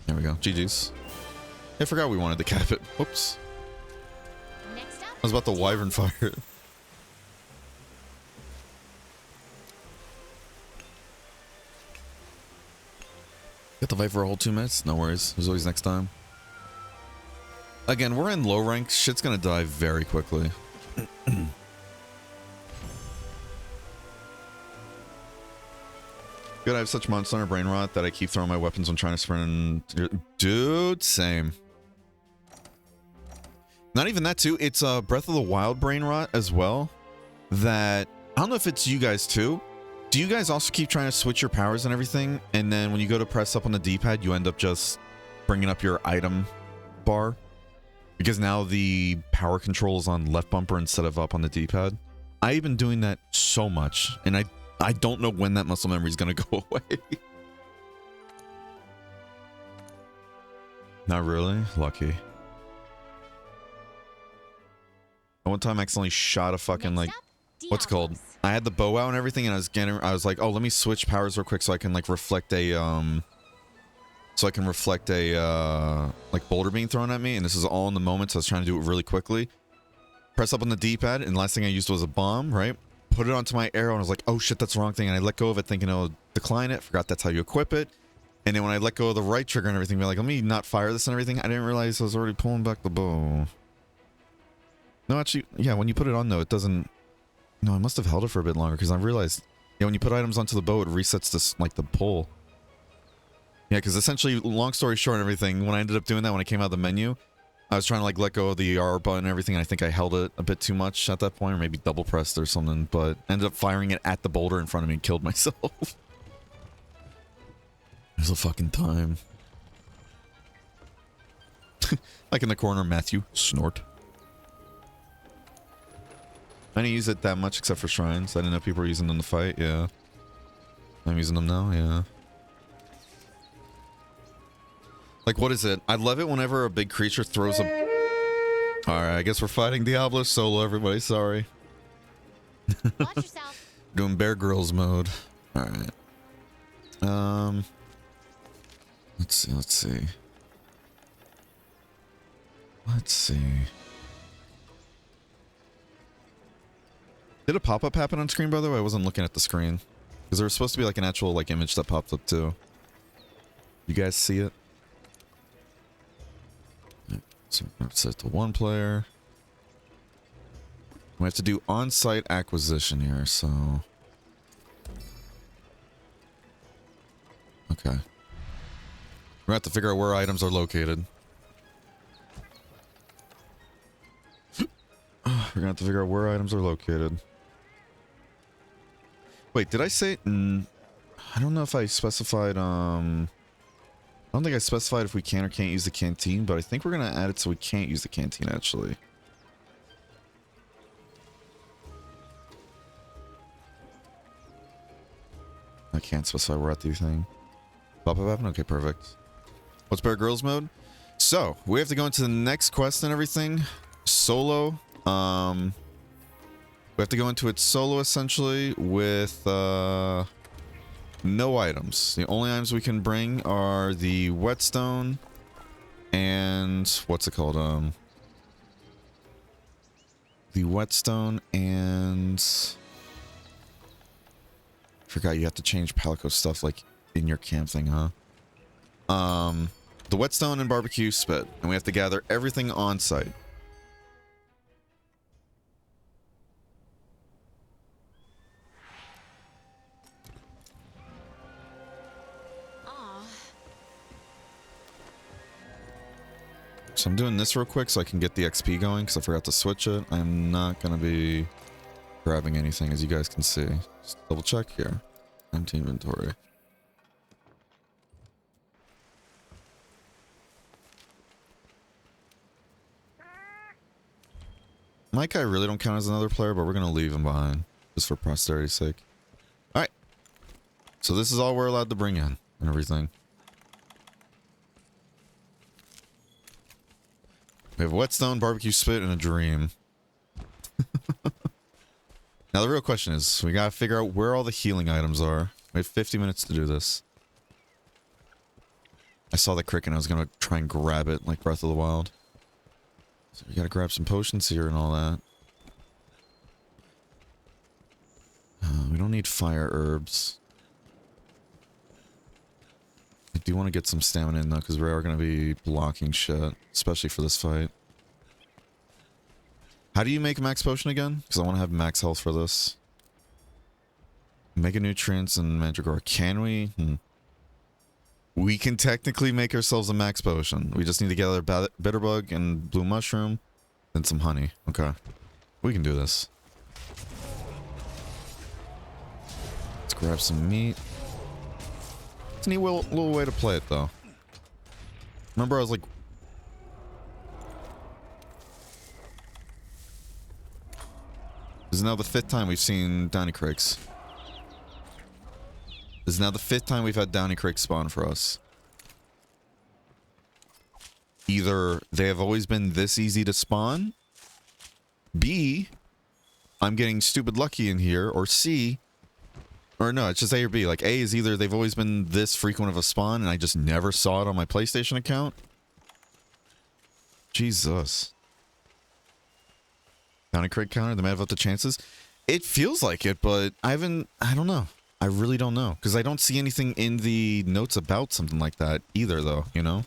There we go. GG's. I forgot we wanted to cap it. Whoops. Next up, I was about to wyvern fire it. Get the fight for a whole 2 minutes? No worries. There's always next time. Again, we're in low rank. Shit's gonna die very quickly. Good, I have such monster hunter brain rot that I keep throwing my weapons when trying to sprint. Dude, same. Not even that too. It's Breath of the Wild brain rot as well. That I don't know if it's you guys too. Do you guys also keep trying to switch your powers and everything? And then when you go to press up on the D-pad, you end up just bringing up your item bar? Because now the power control is on left bumper instead of up on the D-pad. I've been doing that so much. And I don't know when that muscle memory is going to go away. Not really? Lucky. One time I accidentally shot a fucking, like, what's it called? I had the bow out and everything, and I was like, oh, let me switch powers real quick so I can, like, reflect a, like, boulder being thrown at me, and this is all in the moment, so I was trying to do it really quickly. Press up on the D-pad, and the last thing I used was a bomb, right? Put it onto my arrow, and I was like, oh shit, that's the wrong thing, and I let go of it thinking it'll decline it, forgot that's how you equip it, and then when I let go of the right trigger and everything, be like, let me not fire this and everything, I didn't realize I was already pulling back the bow. No, actually, yeah, when you put it on, though, it doesn't... No, I must have held it for a bit longer, because I realized, yeah, when you put items onto the bow, it resets this, like, the pull. Yeah, because essentially, long story short and everything, when I ended up doing that, when I came out of the menu, I was trying to like let go of the R button and everything. I think I held it a bit too much at that point, or maybe double pressed or something, but ended up firing it at the boulder in front of me and killed myself. There's a fucking time. Like in the corner, Matthew, snort. I didn't use it that much except for shrines. I didn't know people were using them to fight, yeah. I'm using them now, yeah. Like, what is it? I love it whenever a big creature throws a... Alright, I guess we're fighting Diablo solo, everybody. Sorry. Watch yourself. Doing Bear Grylls mode. Alright. Let's see, let's see. Let's see. Did a pop-up happen on screen, by the way? I wasn't looking at the screen. Because there was supposed to be like an actual like image that popped up too. You guys see it? So it's set to one player. We have to do on-site acquisition here, so... Okay. We're gonna have to figure out where items are located. We're gonna have to figure out where items are located. Wait, did I say... I don't know if I specified, I don't think I specified if we can or can't use the canteen, but I think we're gonna add it so we can't use the canteen, actually. I can't specify where at the thing. Pop-up happen? Okay, perfect. What's Bear Grylls mode? So, we have to go into the next quest and everything. Solo. We have to go into it solo, essentially, with, no items. The only items we can bring are the whetstone and... What's it called? The whetstone and... Forgot you have to change Palico stuff, like, in your camp thing, huh? The whetstone and barbecue spit. And we have to gather everything on site. So I'm doing this real quick so I can get the XP going because I forgot to switch it. I'm not going to be grabbing anything, as you guys can see. Just double check here. Empty inventory. My guy really don't count as another player, but we're going to leave him behind just for posterity's sake. Alright. So this is all we're allowed to bring in and everything. We have a whetstone, barbecue spit, and a dream. Now the real question is, we gotta figure out where all the healing items are. We have 50 minutes to do this. I saw the crick and I was gonna try and grab it like Breath of the Wild. So we gotta grab some potions here and all that. We don't need fire herbs. I do want to get some stamina in though, because we are going to be blocking shit, especially for this fight. How do you make a max potion again? Because I want to have max health for this. Mega nutrients and mandragora. Can we? We can technically make ourselves a max potion. We just need to gather bitterbug and blue mushroom, then some honey. Okay, we can do this. Let's grab some meat. It's a neat little way to play it, though. Remember, I was like... This is now the 5th time we've seen Downy Craigs. This is now the 5th time we've had Downy Craigs spawn for us. Either they have always been this easy to spawn, B, I'm getting stupid lucky in here, or C... Or no, it's just A or B. Like, A is either they've always been this frequent of a spawn and I just never saw it on my PlayStation account. Jesus. Downy Craig counter, they might have up the chances. It feels like it, but I don't know. I really don't know. Because I don't see anything in the notes about something like that either, though, you know?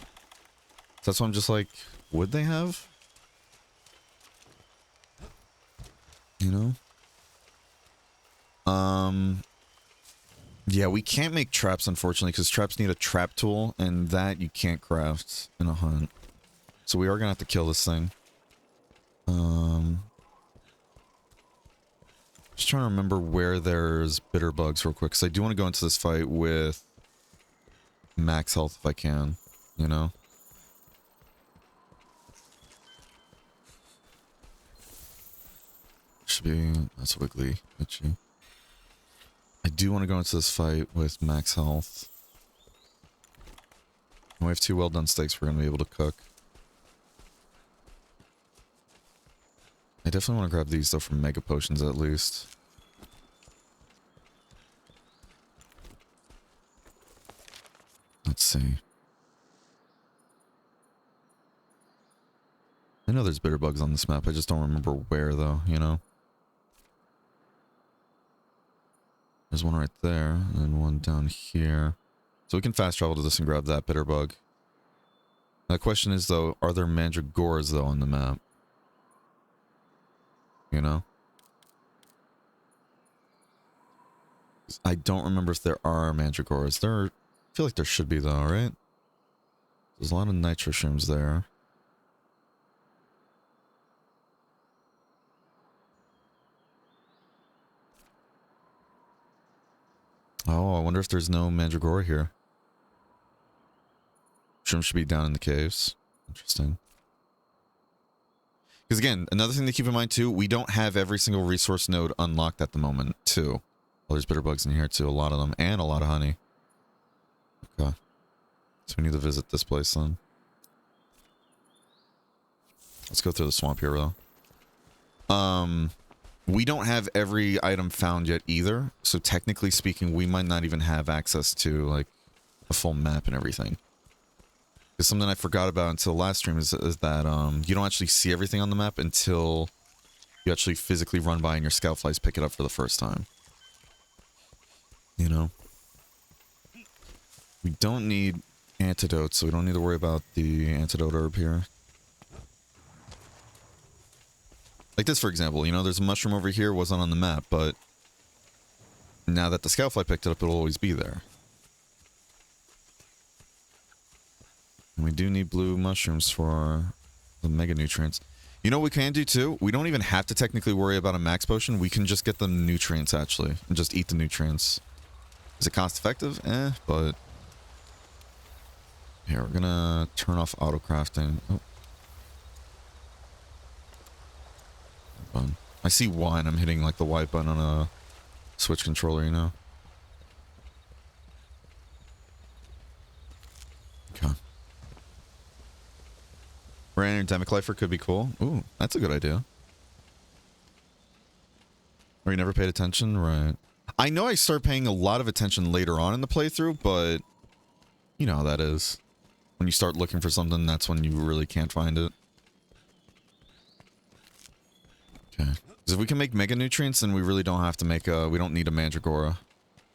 So that's why I'm just like, would they have? You know? Yeah, we can't make traps, unfortunately, because traps need a trap tool, and that you can't craft in a hunt. So we are gonna have to kill this thing. Just trying to remember where there's bitter bugs real quick, because I do want to go into this fight with max health if I can, you know? Should be... That's wiggly. Itchy. I do want to go into this fight with max health. And we have 2 well done steaks we're going to be able to cook. I definitely want to grab these though from mega potions at least. Let's see. I know there's bitter bugs on this map, I just don't remember where though, you know? There's one right there, and one down here. So we can fast travel to this and grab that bitter bug. The question is though, are there mandragoras though on the map? You know? I don't remember if there are mandragoras. I feel like there should be though, right? There's a lot of nitro shrooms there. Oh, I wonder if there's no mandragora here. Shroom should be down in the caves. Interesting. Because again, another thing to keep in mind too, we don't have every single resource node unlocked at the moment too. Well, there's bitter bugs in here too, a lot of them, and a lot of honey. Okay. So we need to visit this place then. Let's go through the swamp here though. We don't have every item found yet either, so technically speaking, we might not even have access to like a full map and everything. Because something I forgot about until last stream is that you don't actually see everything on the map until you actually physically run by and your scout flies pick it up for the first time. You know? We don't need antidotes, so we don't need to worry about the antidote herb here. Like this, for example, you know, there's a mushroom over here, wasn't on the map, but now that the scoutfly picked it up, it'll always be there. And we do need blue mushrooms for the mega nutrients. You know what we can do too? We don't even have to technically worry about a max potion. We can just get the nutrients, actually, and just eat the nutrients. Is it cost effective? But... Here, we're gonna turn off auto crafting. Oh. Fun. I see Y and I'm hitting like the Y button on a Switch controller, you know? Okay. Rare endemic lifer could be cool. Ooh, that's a good idea. Or you never paid attention? Right. I know I start paying a lot of attention later on in the playthrough, but you know how that is. When you start looking for something, that's when you really can't find it. Okay. Because if we can make mega nutrients, then we really don't have to make a... We don't need a mandragora.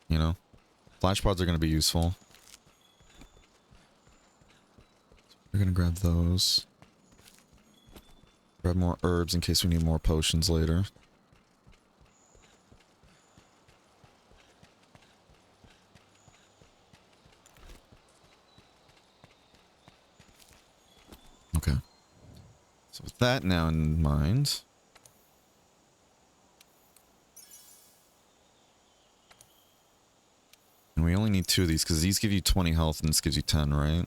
You know? Flash pods are going to be useful. We're going to grab those. Grab more herbs in case we need more potions later. Okay. So with that now in mind... And we only need 2 of these, because these give you 20 health and this gives you 10, right?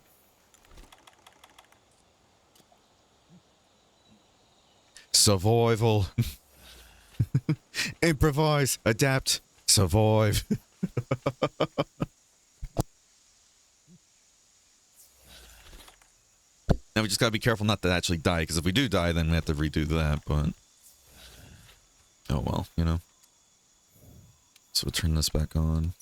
Survival. Improvise. Adapt. Survive. Now we just gotta be careful not to actually die, because if we do die, then we have to redo that, but... Oh well, you know. So we'll turn this back on.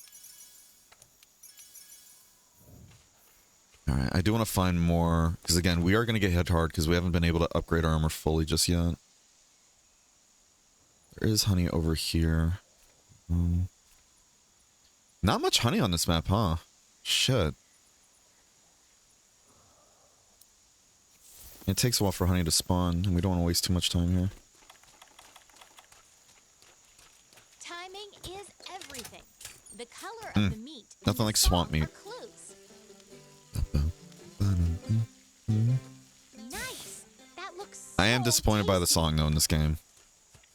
Alright, I do want to find more, because again, we are going to get hit hard because we haven't been able to upgrade our armor fully just yet. There is honey over here. Not much honey on this map, huh? Shit. It takes a while for honey to spawn, and we don't want to waste too much time here. Timing is everything. The color of the meat. Nothing like swamp meat. Nice. disappointed by the song though in this game.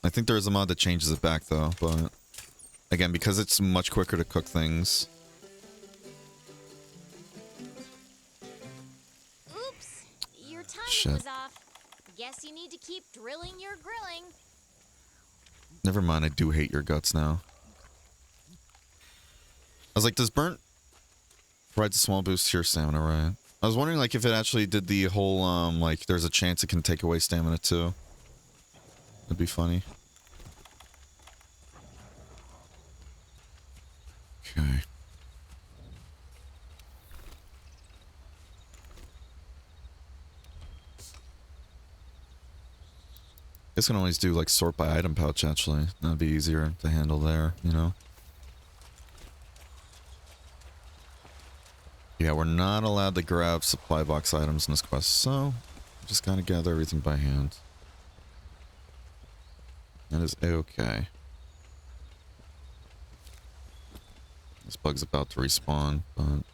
I think there is a mod that changes it back though, but again, because it's much quicker to cook things. Oops, your timing Shit. was off. Guess you need to keep drilling your grilling. Never mind, I do hate your guts now. I was like, does burnt provides a small boost to your stamina, right? I was wondering like if it actually did the whole like there's a chance it can take away stamina too. That'd be funny. Okay. I guess I can always do like sort by item pouch actually. That'd be easier to handle there, you know? Yeah, we're not allowed to grab supply box items in this quest, so just gotta gather everything by hand. That is a-okay. This bug's about to respawn, but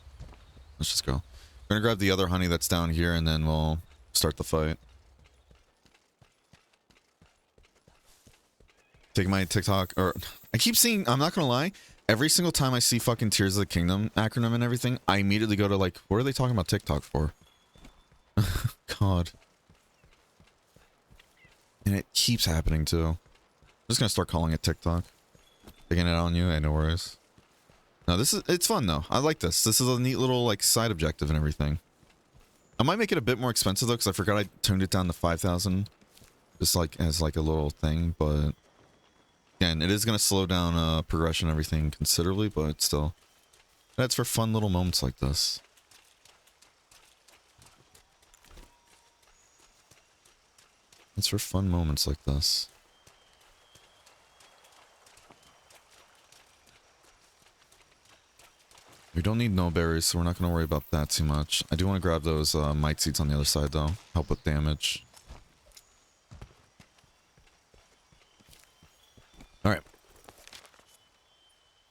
let's just go. We're gonna grab the other honey that's down here and then we'll start the fight. Take my TikTok, or I keep seeing, I'm not gonna lie, every single time I see fucking Tears of the Kingdom acronym and everything, I immediately go to like, what are they talking about TikTok for? God. And it keeps happening too. I'm just gonna start calling it TikTok. Taking it on you, no worries. No, it's fun though. I like this. This is a neat little like side objective and everything. I might make it a bit more expensive though, because I forgot I tuned it down to 5,000. Just like as like a little thing, but again, it is going to slow down progression and everything considerably, but still. That's for fun little moments like this. It's for fun moments like this. We don't need no berries, so we're not going to worry about that too much. I do want to grab those mite seeds on the other side, though. Help with damage. Alright.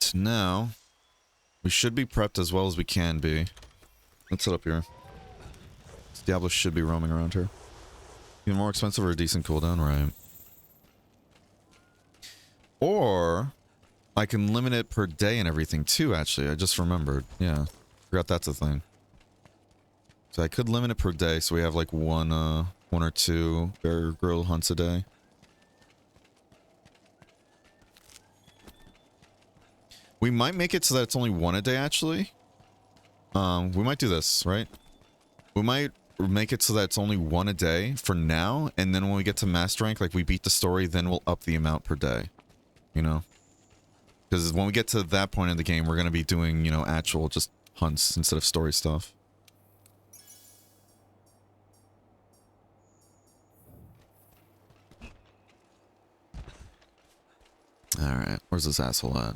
So now, we should be prepped as well as we can be. Let's sit up here. Diablo should be roaming around here. Even more expensive or a decent cooldown, right? Or I can limit it per day and everything too, actually. I just remembered. Yeah. Forgot that's a thing. So I could limit it per day, so we have like one or two bear grill hunts a day. We might make it so that it's only one a day, actually. We might do this, right? We might make it so that it's only one a day for now, and then when we get to master rank, like we beat the story, then we'll up the amount per day. You know? Because when we get to that point in the game, we're going to be doing, you know, actual just hunts instead of story stuff. Alright, where's this asshole at?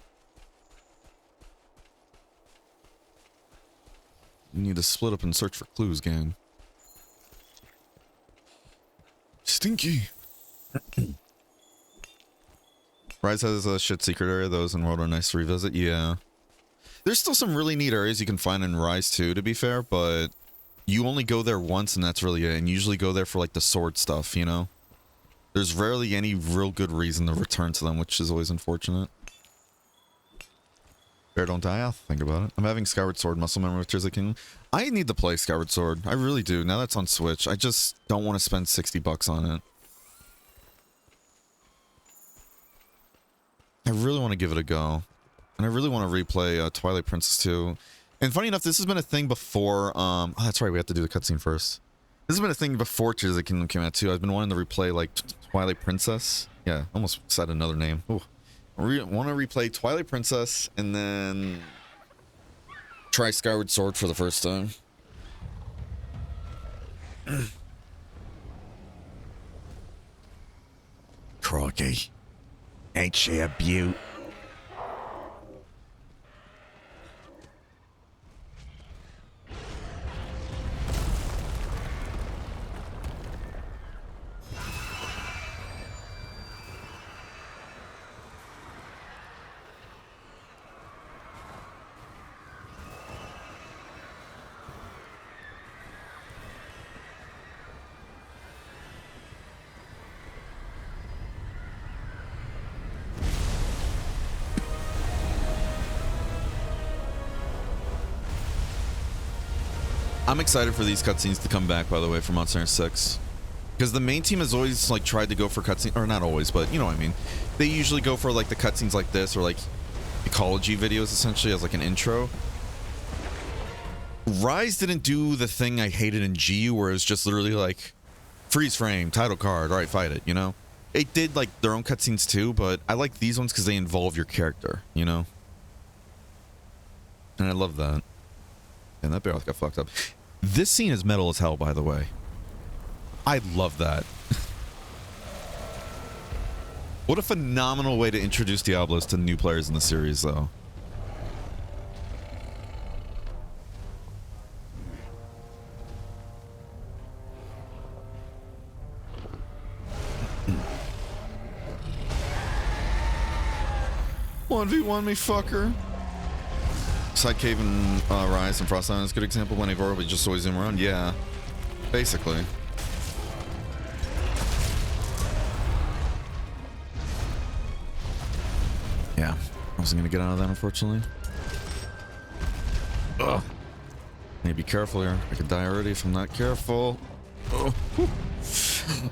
We need to split up and search for clues, gang. Stinky! Rise has a shit secret area. Those in World are nice to revisit. Yeah. There's still some really neat areas you can find in Rise 2, to be fair, but you only go there once and that's really it. And you usually go there for like the sword stuff, you know? There's rarely any real good reason to return to them, which is always unfortunate. Bear don't die, I'll think about it. I'm having Skyward Sword muscle memory with Tears of the Kingdom. I need to play Skyward Sword. I really do. Now that's on Switch, I just don't want to spend 60 bucks on it. I really want to give it a go. And I really want to replay Twilight Princess 2. And funny enough, this has been a thing before... oh, that's right, we have to do the cutscene first. This has been a thing before Tears of the Kingdom came out too. I've been wanting to replay like Twilight Princess. Yeah, almost said another name. Ooh. I want to replay Twilight Princess and then try Skyward Sword for the first time. Crikey. Ain't she a beaut? I'm excited for these cutscenes to come back, by the way, for Monster Hunter 6. Because the main team has always, like, tried to go for cutscenes, or not always, but you know what I mean. They usually go for, like, the cutscenes like this, or, like, ecology videos, essentially, as, like, an intro. Rise didn't do the thing I hated in GU, where it was just literally, like, freeze frame, title card, alright, fight it, you know? It did, like, their own cutscenes, too, but I like these ones because they involve your character, you know? And I love that. And that barrel got fucked up. This scene is metal as hell, by the way. I love that. What a phenomenal way to introduce Diablos to new players in the series, though. One v one me, fucker. Side Cave and Rise and Frost Island is a good example. When Evora, but just always zoom around. Yeah, basically. Yeah, I wasn't gonna get out of that, unfortunately. Ugh. Need to be careful here. I could die already if I'm not careful. Oh,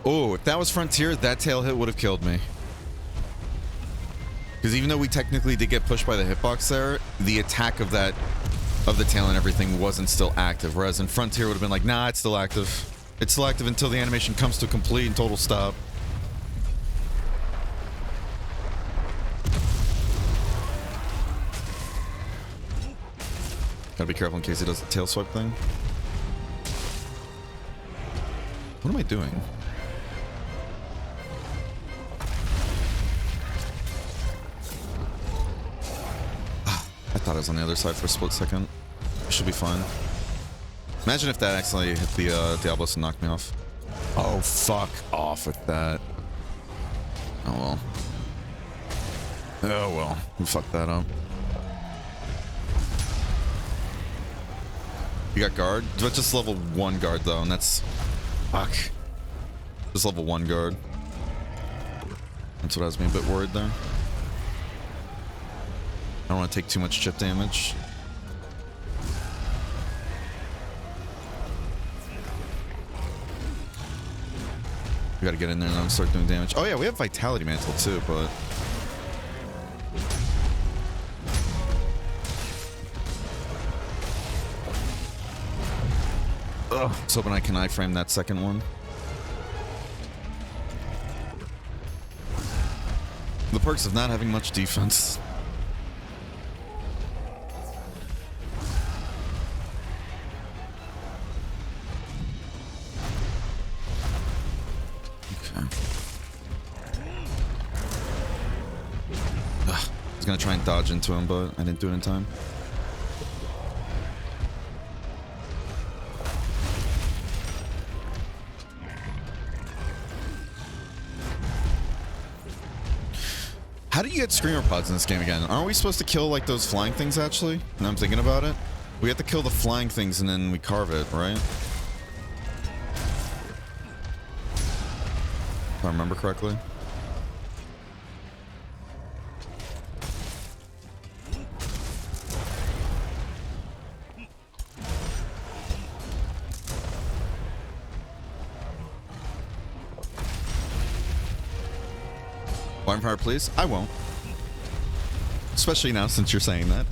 oh, if that was Frontier, that tail hit would have killed me. Because even though we technically did get pushed by the hitbox there, the attack of that, of the tail and everything wasn't still active. Whereas in Frontier would have been like, nah, it's still active. It's still active until the animation comes to a complete and total stop. Gotta be careful in case he does the tail swipe thing. What am I doing? I thought it was on the other side for a split second. It should be fine. Imagine if that accidentally hit the Diablos and knocked me off. Oh, fuck off with that. Oh, well. Oh, well. We fucked that up. You got guard? But just level 1 guard, though, and that's... Fuck. Just level 1 guard. That's what has me a bit worried there. I don't want to take too much chip damage. We gotta get in there now and start doing damage. Oh yeah, we have Vitality Mantle too, but... Ugh, I was hoping I can iframe that second one. The perks of not having much defense. I was gonna try and dodge into him, but I didn't do it in time. How do you get screamer pods in this game again? Aren't we supposed to kill like those flying things actually? Now I'm thinking about it. We have to kill the flying things and then we carve it, right? If I remember correctly. Fire, please. I won't. Especially now since you're saying that.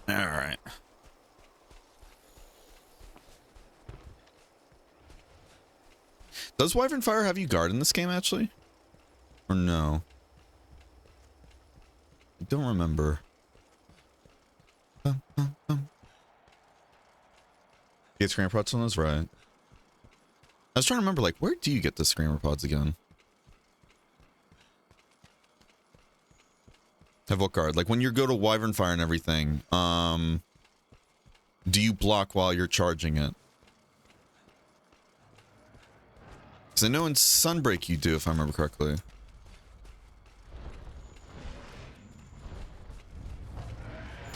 All right. Does Wyvern Fire have you guard in this game actually? Or no? I don't remember. Get screamer pods on those, right? I was trying to remember, like, where do you get the screamer pods again? Have what guard? Like, when you go to Wyvern Fire and everything, do you block while you're charging it? Because I know in Sunbreak you do, if I remember correctly.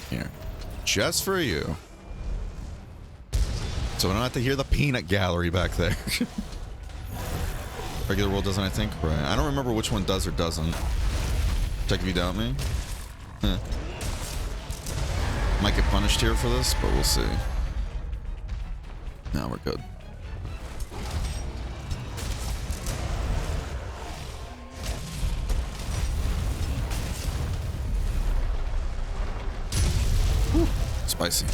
Here. Just for you. So I don't have to hear the peanut gallery back there. Regular world doesn't, I think? Right. I don't remember which one does or doesn't. Check if you doubt me. Might get punished here for this, but we'll see. No, we're good. Whew, spicy.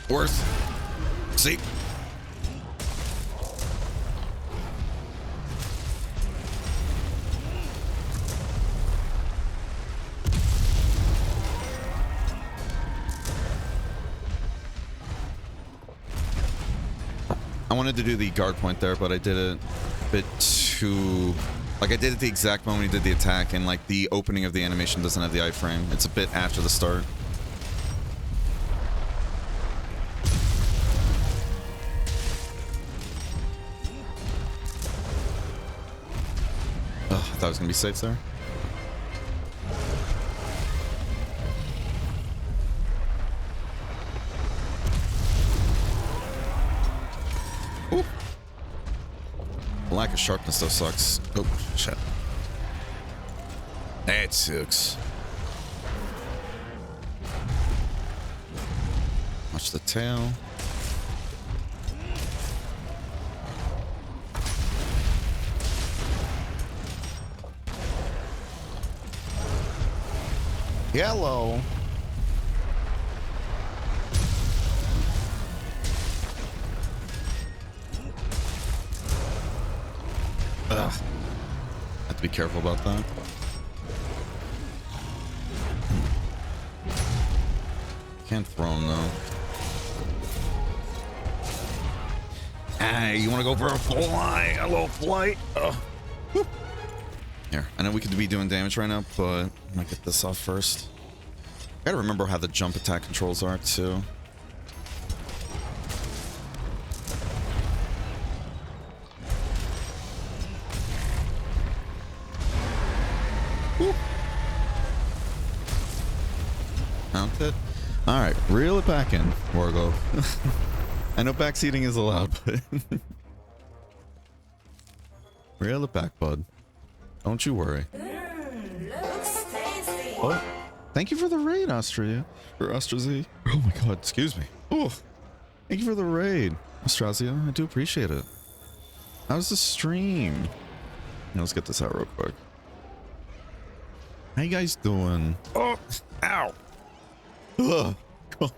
Worth. See? I wanted to do the guard point there, but I did it a bit too... Like, I did it the exact moment he did the attack, and, like, the opening of the animation doesn't have the iframe. It's a bit after the start. Ugh, I thought I was gonna be safe there. Ooh. Lack of sharpness though sucks. Oh, shit. That sucks. Watch the tail. Hello. Ugh. Have to be careful about that. Can't throw him though. Hey, you want to go for a fly? A little flight? Here, I know we could be doing damage right now, but I might get this off first. Gotta remember how the jump attack controls are too. Woo. Mount it. All right, reel it back in, Wargo. I know backseating is allowed, but reel it back, bud. Don't you worry. Oh, thank you for the raid, Austria. Or Austrazi. Oh my god, excuse me. Oh, thank you for the raid, Austrasia. I do appreciate it. How's the stream? Now, let's get this out real quick. How you guys doing? Oh, ow. Ugh. God.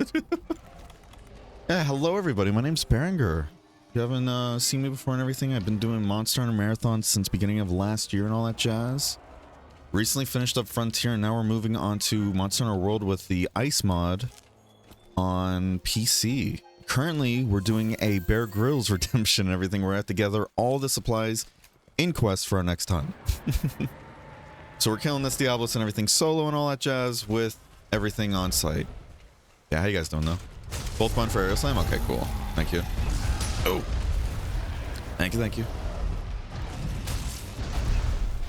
Yeah, hello everybody. My name's Berenger. If you haven't seen me before and everything, I've been doing Monster Hunter marathons since beginning of last year and all that jazz. Recently finished up Frontier, and now we're moving on to Monster Hunter World with the Ice mod on PC. Currently, we're doing a Bear Grylls redemption and everything. We're at to gather all the supplies in quest for our next hunt. So we're killing this Diablos and everything solo and all that jazz with everything on site. Yeah, how you guys doing though? Both fun for Aerial Slam? Okay, cool. Thank you. Oh. Thank you, thank you.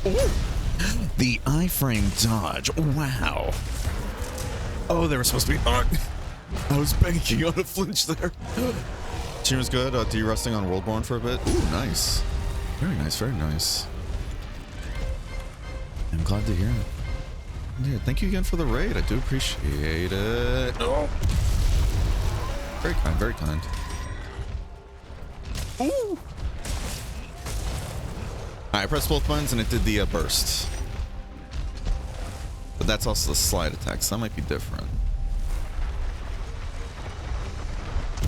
Ooh. The iframe dodge. Wow. Oh, they were supposed to be... I was banking on a flinch there. Team was good. De-rusting on Worldborn for a bit. Ooh, nice. Very nice, very nice. I'm glad to hear it. Yeah, thank you again for the raid. I do appreciate it. Oh. Very kind, very kind. Ooh. I pressed both buttons and it did the burst. But that's also the slide attack, so that might be different.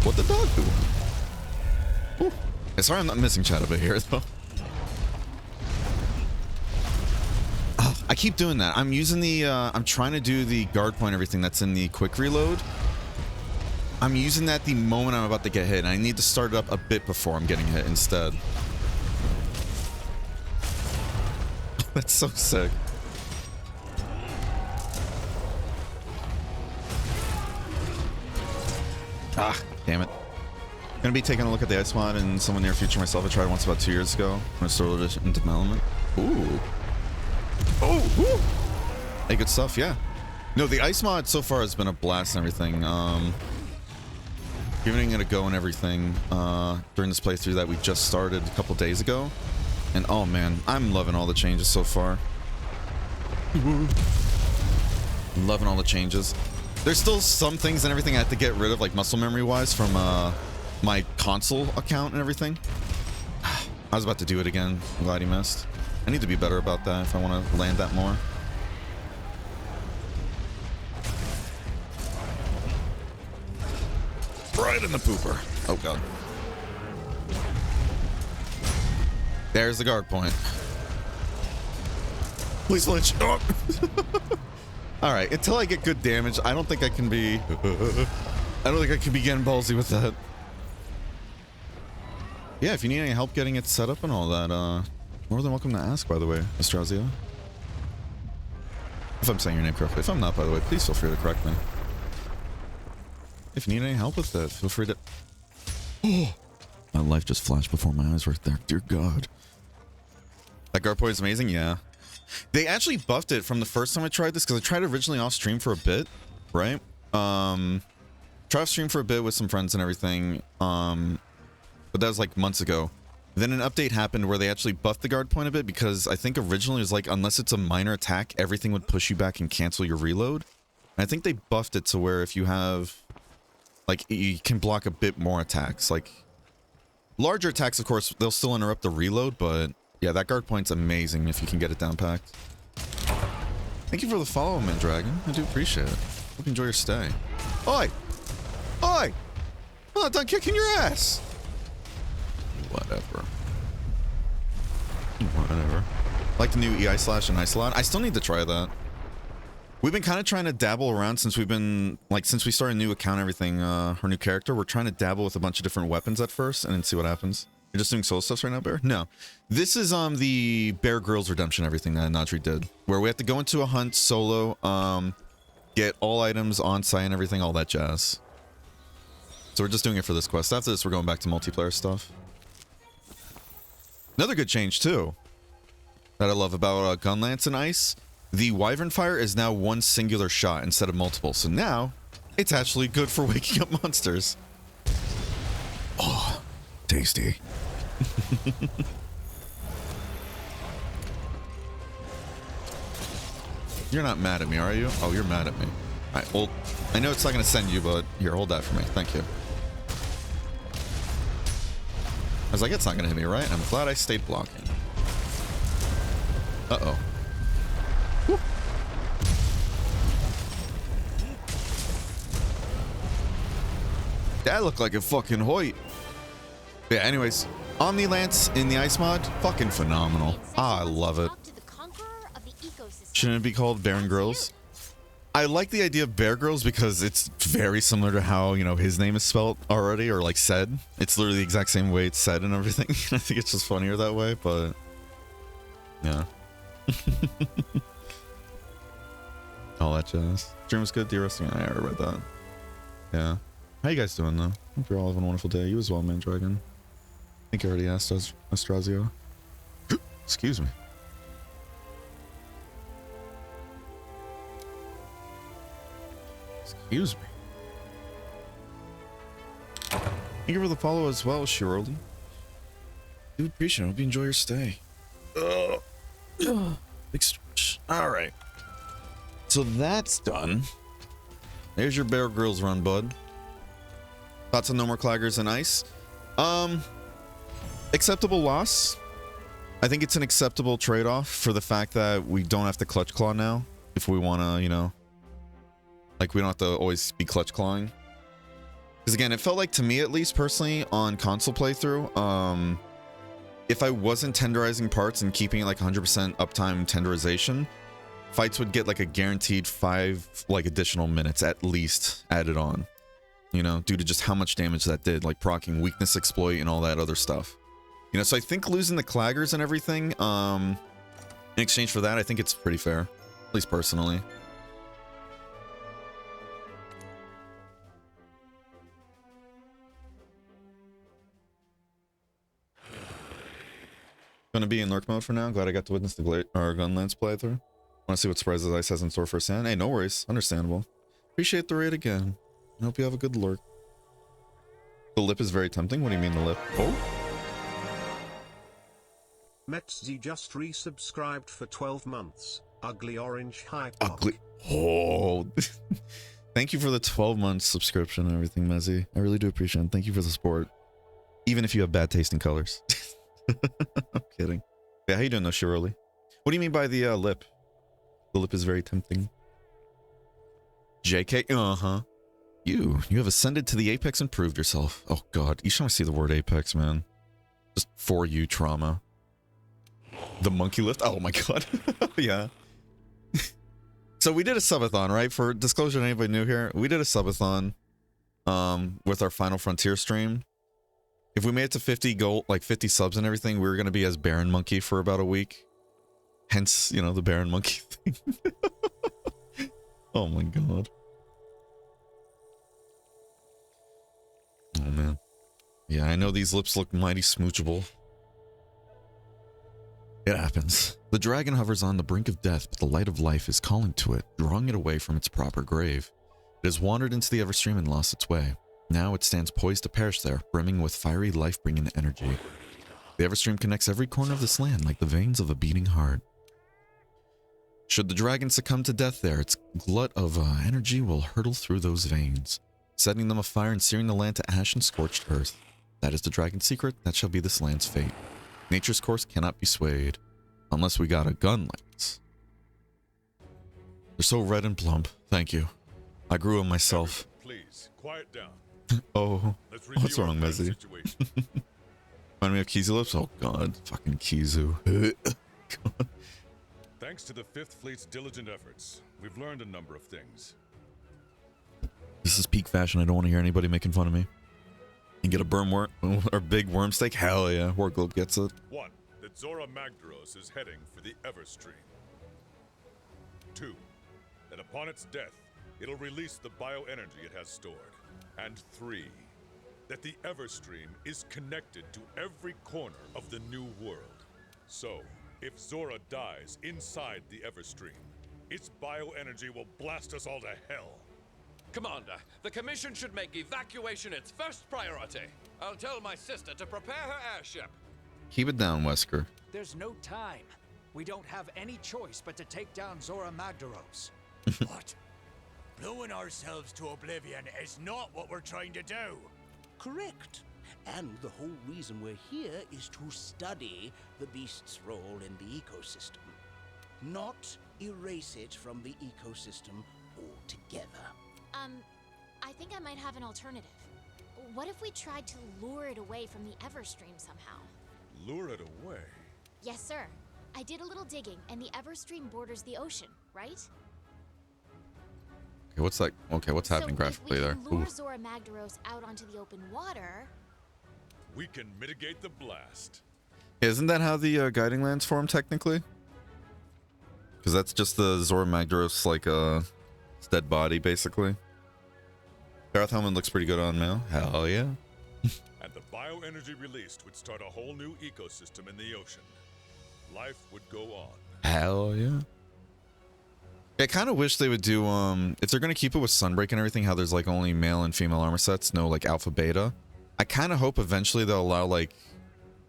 What the dog do? Ooh. Hey, sorry I'm not missing chat over here though. I keep doing that. I'm using the, I'm trying to do the guard point, everything that's in the quick reload. I'm using that the moment I'm about to get hit, and I need to start it up a bit before I'm getting hit instead. That's so sick. Ah, damn it. Gonna be taking a look at the Ice mod in some near future myself. I tried once about 2 years ago when I started it in development. Ooh. Oh, woo. Hey, good stuff, yeah. No, the Ice mod so far has been a blast and everything. giving it a go and everything during this playthrough that we just started a couple days ago. And oh man, I'm loving all the changes so far. Loving all the changes. There's still some things and everything I have to get rid of, like muscle memory wise, from my console account and everything. I was about to do it again. I'm glad he missed. I need to be better about that if I want to land that more. Right in the pooper. Oh god. There's the guard point. Please flinch. Oh. All right, until I get good damage, I don't think I can be. I don't think I can be getting ballsy with that. Yeah, if you need any help getting it set up and all that, more than welcome to ask. By the way, Astrazio. If I'm saying your name correctly. If I'm not, by the way, please feel free to correct me. If you need any help with that, feel free to... Oh, my life just flashed before my eyes right there. Dear God. That guard point is amazing? Yeah. They actually buffed it from the first time I tried this, because I tried it originally off stream for a bit, right? Tried off stream for a bit with some friends and everything, but that was like months ago. Then an update happened where they actually buffed the guard point a bit, because I think originally it was like, unless it's a minor attack, everything would push you back and cancel your reload. And I think they buffed it to where if you have... like, you can block a bit more attacks. Like, larger attacks, of course, they'll still interrupt the reload, but yeah, that guard point's amazing if you can get it down packed. Thank you for the follow, Mandragon. I do appreciate it. Hope you enjoy your stay. Oi! Oi! I'm not done kicking your ass! Whatever. Whatever. Like the new EI slash and Isolot. I still need to try that. We've been kind of trying to dabble around since we've been, like, since we started a new account and everything, her new character. We're trying to dabble with a bunch of different weapons at first and then see what happens. You're just doing solo stuff right now, Bear? No. This is the Bear Grylls redemption, everything that Nadri did. Where we have to go into a hunt solo, get all items on site and everything, all that jazz. So we're just doing it for this quest. After this, we're going back to multiplayer stuff. Another good change, too, that I love about Gunlance and Ice. The Wyvern Fire is now one singular shot instead of multiple. So now, it's actually good for waking up monsters. Oh, tasty. You're not mad at me, are you? Oh, you're mad at me. All right, well, I know it's not going to send you, but here, hold that for me. Thank you. I was like, it's not going to hit me, right? I'm glad I stayed blocking. Uh-oh. Woo. That looked like a fucking Hoyt. Yeah, anyways, Omni Lance in the ice mod, fucking phenomenal. Ah, I love it. Shouldn't it be called Baron Grylls? I like the idea of Bear Grylls because it's very similar to how, you know, his name is spelled already, or like said. It's literally the exact same way it's said and everything. I think it's just funnier that way, but yeah. All that jazz. Stream was good, dear Rusty. I already read that. Yeah. How you guys doing though? Hope you're all having a wonderful day. You as well, Mandragon. I think I already asked Astrazio. Excuse me. Excuse me. Thank you for the follow as well, Shirley. Do appreciate it. Hope you enjoy your stay. Big stretch. Alright. So that's done. There's your Bear Grylls run, bud. Thoughts on no more claggers and ice? Acceptable loss. I think it's an acceptable trade-off for the fact that we don't have to clutch claw now. If we want to, you know, like, we don't have to always be clutch clawing. Because again, it felt like, to me at least personally, on console playthrough, if I wasn't tenderizing parts and keeping it like 100% uptime tenderization, fights would get like a guaranteed 5 like additional minutes at least added on, you know, due to just how much damage that did, like proccing weakness exploit and all that other stuff, you know. So I think losing the claggers and everything in exchange for that, I think it's pretty fair, at least personally. Gonna be in lurk mode for now. Glad I got to witness the Gunlance playthrough. Want to see what surprises Ice has in store for Sand? Hey, no worries. Understandable. Appreciate the raid again. I hope you have a good lurk. The lip is very tempting. What do you mean the lip? Oh, Metzi just resubscribed for 12 months. Ugly orange hype. ugly. Oh, thank you for the 12-month subscription and everything, Mezzy. I really do appreciate it. Thank you for the support. Even if you have bad taste in colors. I'm kidding. Yeah, how you doing though, Shirley? What do you mean by the lip? The lip is very tempting. JK, uh-huh. You have ascended to the apex and proved yourself. Oh god, each time I see the word apex, man. Just for you trauma. The monkey lift? Oh my god. Yeah. So we did a subathon, right? For disclosure to anybody new here, we did a subathon with our Final Frontier stream. If we made it to 50 gold, like 50 subs and everything, we were going to be as Baron Monkey for about a week. Hence, you know, the Baron Monkey thing. Oh my god. Oh man. Yeah, I know these lips look mighty smoochable. It happens. The dragon hovers on the brink of death, but the light of life is calling to it, drawing it away from its proper grave. It has wandered into the Everstream and lost its way. Now it stands poised to perish there, brimming with fiery, life-bringing energy. The Everstream connects every corner of this land like the veins of a beating heart. Should the dragon succumb to death there, its glut of energy will hurtle through those veins, setting them afire and searing the land to ash and scorched earth. That is the dragon's secret. That shall be this land's fate. Nature's course cannot be swayed, unless we got a gun like this. They're so red and plump. Thank you. I grew them myself. Please, quiet down. Oh, Let's what's review wrong, our current Mezzy? situation. Remind me of Kizu lips? Oh god, fucking Kizu. God. Thanks to the 5th Fleet's diligent efforts, we've learned a number of things. This is peak fashion. I don't want to hear anybody making fun of me. And get a worm or big worm steak? Hell yeah, Warglobe gets it. 1. That Zora Magdaros is heading for the Everstream. 2. That upon its death, it'll release the bioenergy it has stored. And 3. That the Everstream is connected to every corner of the new world. So, if Zora dies inside the Everstream, its bioenergy will blast us all to hell. Commander, the Commission should make evacuation its first priority. I'll tell my sister to prepare her airship. Keep it down, Wesker. There's no time. We don't have any choice but to take down Zora Magdaros. What? Blowing ourselves to oblivion is not what we're trying to do. Correct. And the whole reason we're here is to study the beast's role in the ecosystem. Not erase it from the ecosystem altogether. I think I might have an alternative. What if we tried to lure it away from the Everstream somehow? Lure it away? Yes, sir. I did a little digging, and the Everstream borders the ocean, right? Okay, what's that? Okay, what's happening graphically there? If we can lure Ooh. Zora Magdaros out onto the open water... We can mitigate the blast. Isn't that how the guiding lands form technically? Because that's just the Zora Magdaros, like, its dead body, basically. Darth Helmet looks pretty good on Mail. Hell yeah. And the bioenergy released would start a whole new ecosystem in the ocean. Life would go on. Hell yeah. I kind of wish they would do, if they're going to keep it with Sunbreak and everything, how there's, like, only male and female armor sets, no, like, alpha, beta. I kind of hope eventually they'll allow, like,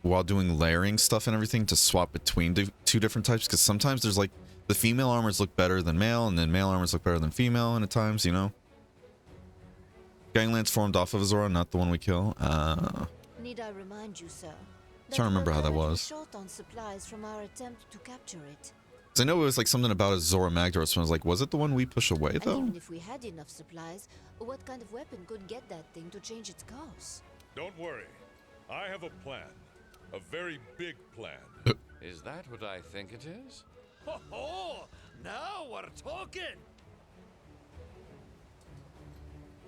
while doing layering stuff and everything, to swap between two different types, because sometimes there's, like, the female armors look better than male, and then male armors look better than female, and at times, you know? Gangland's formed off of Zora, not the one we kill. Need I remind you, sir? Trying to remember how that we're was. short on supplies from our attempt to capture it. So I know it was like something about a Zora Magdaros, and I was like, was it the one we push away, And though? even if we had enough supplies, what kind of weapon could get that thing to change its course? Don't worry. I have a plan. A very big plan. Is that what I think it is? Ho ho! Now we're talking!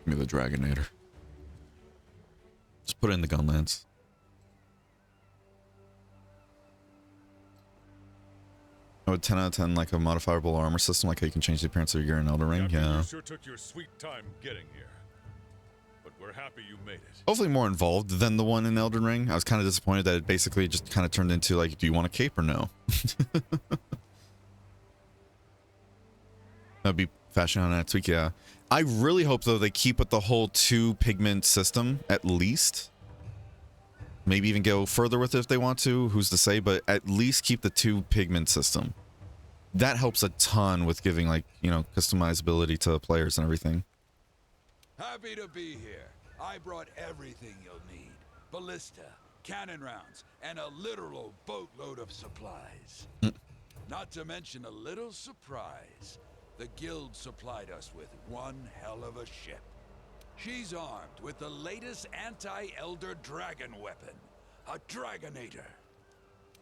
Give me the Dragonator. Just put it in the Gunlance. I would 10 out of 10 like a modifiable armor system, like how you can change the appearance of your gear in Elden Ring. Captain, Yeah. You sure took your sweet time getting here. But we're happy you made it. Hopefully more involved than the one in Elden Ring. I was kind of disappointed that it basically just kind of turned into like, do you want a cape or no? That'd be fashion on that week, yeah. I really hope though they keep with the whole 2 pigment system at least. Maybe even go further with it if they want to. Who's to say? But at least keep the 2 pigment system. That helps a ton with giving, like, you know, customizability to players and everything. Happy to be here. I brought everything you'll need. Ballista, cannon rounds, and a literal boatload of supplies. Not to mention a little surprise. The guild supplied us with one hell of a ship. She's armed with the latest anti-Elder dragon weapon, a Dragonator.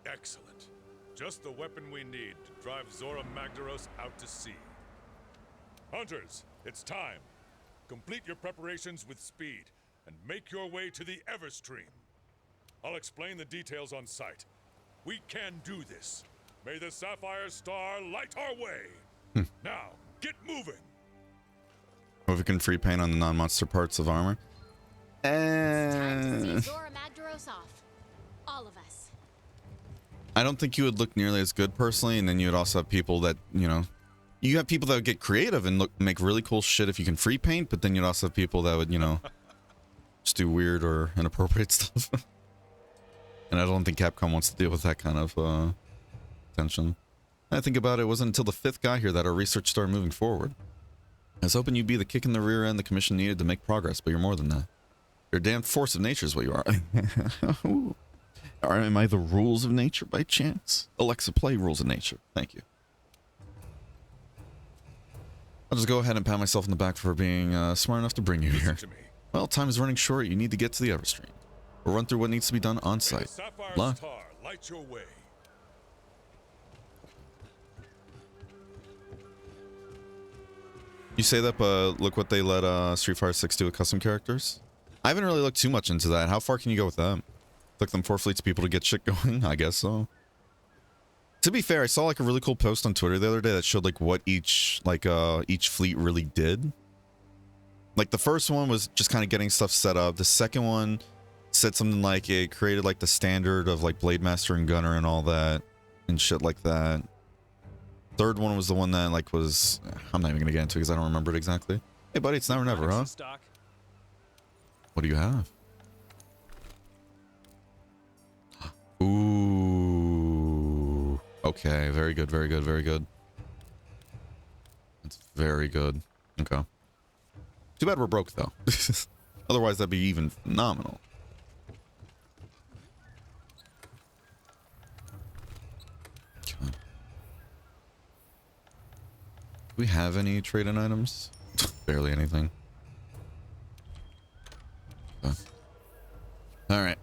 Excellent. Just the weapon we need to drive Zora Magdaros out to sea. Hunters, it's time. Complete your preparations with speed and make your way to the Everstream. I'll explain the details on site. We can do this. May the Sapphire Star light our way. Now, get moving. Or if we can free paint on the non-monster parts of armor. Time to see Zora Magdaros off. All of us. I don't think you would look nearly as good personally, and then you would also have people that, you know, you have people that would get creative and make really cool shit if you can free paint, but then you'd also have people that would, you know, just do weird or inappropriate stuff. And I don't think Capcom wants to deal with that kind of tension. I think about it, wasn't until the 5th guy here that our research started moving forward. I was hoping you'd be the kick in the rear end the commission needed to make progress, but you're more than that. You're a damn force of nature is what you are. Am I the rules of nature by chance? Alexa, play rules of nature. Thank you. I'll just go ahead and pat myself in the back for being smart enough to bring you here. Well, time is running short. You need to get to the Everstream. We'll run through what needs to be done on site. Sapphire Star, light your way. You say that, but look what they let Street Fighter 6 do with custom characters. I haven't really looked too much into that. How far can you go with them? Took them 4 fleets of people to get shit going? I guess so. To be fair, I saw like a really cool post on Twitter the other day that showed like what each fleet really did. Like the first one was just kind of getting stuff set up. The second one said something like it created like the standard of like Blade Master and Gunner and all that and shit like that. Third one was the one that like was, I'm not even gonna get into it because I don't remember it exactly. Hey buddy, it's now or never, huh? What do you have? Ooh. Okay, very good, very good, very good. That's very good. Okay. Too bad we're broke though. Otherwise that'd be even phenomenal. Okay. Do we have any trade-in items? Barely anything. Okay. Alright,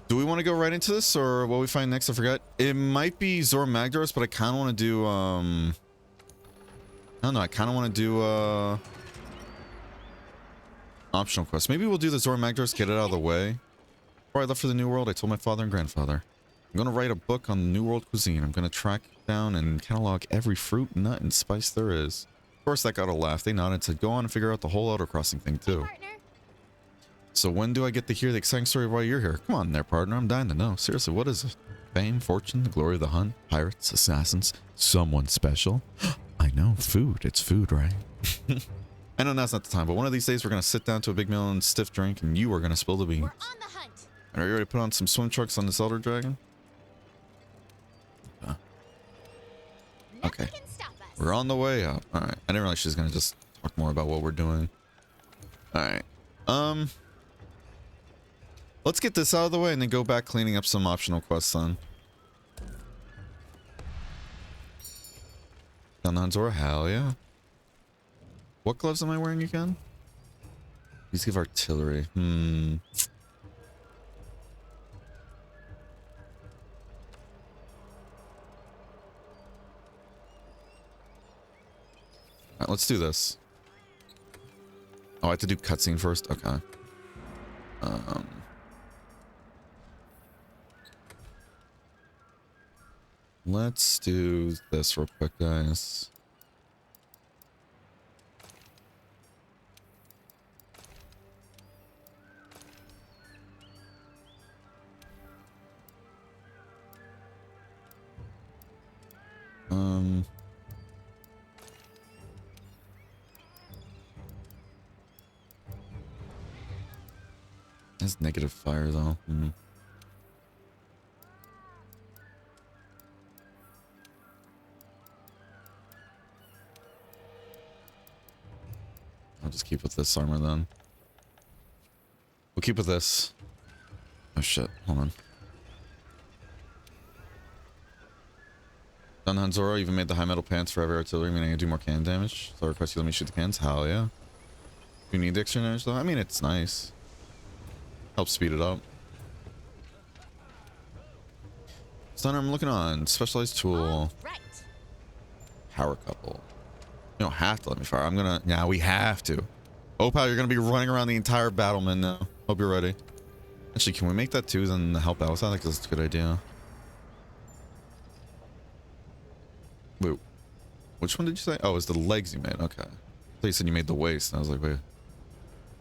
do we want to go right into this, or what we find next? I forgot. It might be Zora Magdaros, but I kind of want to do, I don't know, I kind of want to do, optional quest. Maybe we'll do the Zora Magdaros, get it out of the way. Before I left for the New World, I told my father and grandfather, I'm going to write a book on the New World cuisine. I'm going to track down and catalog every fruit, nut, and spice there is. Of course, that got a laugh. They nodded and said, go on and figure out the whole Outer Crossing thing, too. Hey, So when do I get to hear the exciting story of why you're here? Come on there, partner. I'm dying to know. Seriously, what is it? Fame, fortune, the glory of the hunt, pirates, assassins, someone special? I know, food. It's food, right? I know now's not the time, but one of these days we're going to sit down to a big meal and stiff drink, and you are going to spill the beans. We're on the hunt. Are you ready to put on some swim trunks on this Elder Dragon? Okay. Nothing can stop us. We're on the way up. Alright. I didn't realize she was going to just talk more about what we're doing. Alright. Let's get this out of the way and then go back cleaning up some optional quests then. Gunhan's or hell yeah. What gloves am I wearing again? These give artillery. Alright, let's do this. Oh, I have to do cutscene first? Okay. Let's do this real quick, guys. has negative fire though. I'll just keep with this armor then. We'll keep with this. Oh shit, hold on. Done Hanzoro, even made the high metal pants for heavy artillery, meaning I do more cannon damage. So I request you let me shoot the cannons. Hell yeah. Do you need the extra damage though? I mean, it's nice. Helps speed it up. Stunner, I'm looking on. Specialized tool. Right. Power couple. You don't have to let me fire. I'm gonna... Yeah, we have to. Opal, you're gonna be running around the entire battlement now. Hope you're ready. Actually, can we make that too, then help out with that? I think that's a good idea. Wait. Which one did you say? Oh, it was the legs you made. Okay. I thought you said you made the waist. And I was like, wait.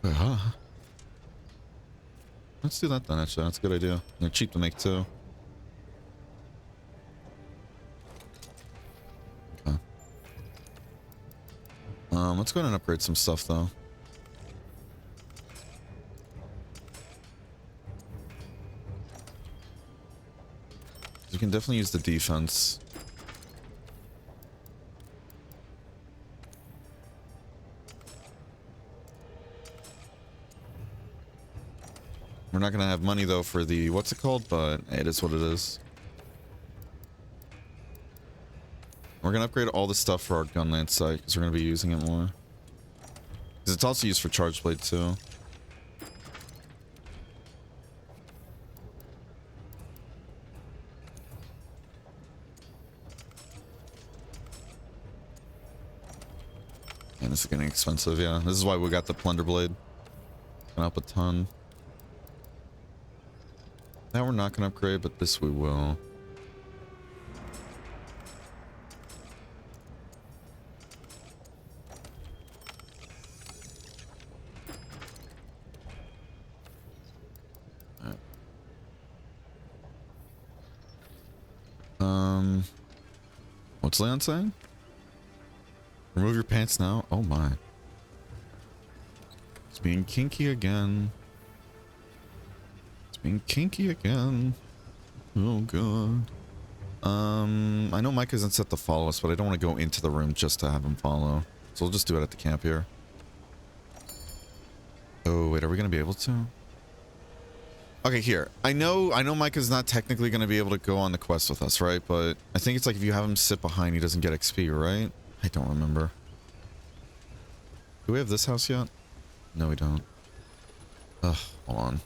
Wait, huh? Let's do that then, actually. That's a good idea. They're cheap to make too. Okay. Let's go ahead and upgrade some stuff though. You can definitely use the defense. We're not gonna have money though for the what's it called, but hey, it is what it is. We're gonna upgrade all the stuff for our gunland site because we're gonna be using it more. Because it's also used for charge blade too. And this is getting expensive, yeah. This is why we got the plunder blade. Gonna up a ton. That we're not gonna upgrade, but this we will. Alright. What's Leon saying? Remove your pants now? Oh my. It's being kinky again. Being kinky again. Oh god. I know Mike isn't set to follow us, but I don't want to go into the room just to have him follow. So we'll just do it at the camp here. Oh wait, are we gonna be able to? Okay, here. I know Mike is not technically gonna be able to go on the quest with us, right? But I think it's like if you have him sit behind, he doesn't get XP, right? I don't remember. Do we have this house yet? No, we don't. Ugh, hold on.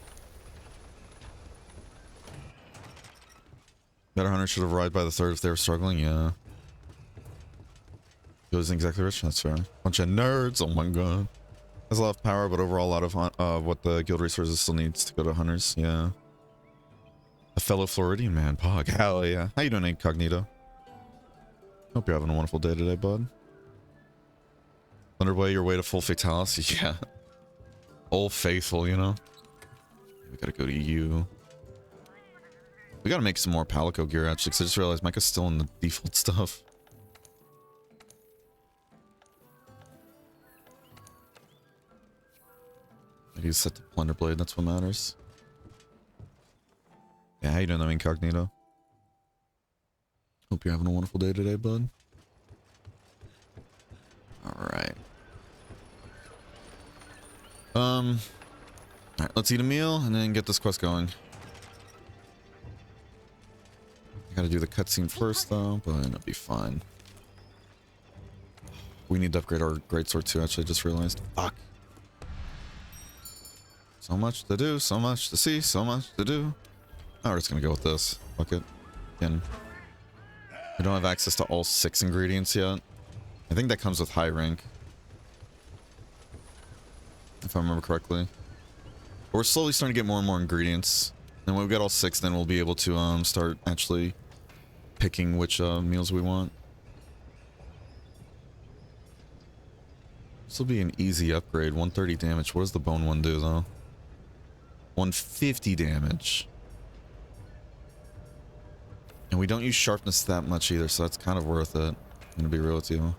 Better hunter should have arrived by the third if they were struggling, yeah. He wasn't exactly rich, that's fair. Bunch of nerds, oh my god. Has a lot of power, but overall a lot of what the guild resources still needs to go to hunters, yeah. A fellow Floridian man, Pog, hell yeah. How you doing, Incognito? Hope you're having a wonderful day today, bud. Thunderboy, your way to full fatality, yeah. Old faithful, you know. We gotta go to you. We gotta make some more Palico gear, actually, because I just realized Micah's still in the default stuff. He's set to Plunder Blade, that's what matters. Yeah, how you doing, Incognito? Hope you're having a wonderful day today, bud. Alright. Alright, let's eat a meal and then get this quest going. I gotta do the cutscene first though, but it'll be fine. We need to upgrade our greatsword too, actually, I just realized. Fuck. So much to do, so much to see, so much to do. Oh, we're just gonna go with this. Fuck it. Again. I don't have access to all 6 ingredients yet. I think that comes with high rank. If I remember correctly. But we're slowly starting to get more and more ingredients. And when we get all 6, then we'll be able to start actually picking which meals we want. This will be an easy upgrade. 130 damage. What does the bone one do though? 150 damage. And we don't use sharpness that much either, so that's kind of worth it. I'm gonna be real with you.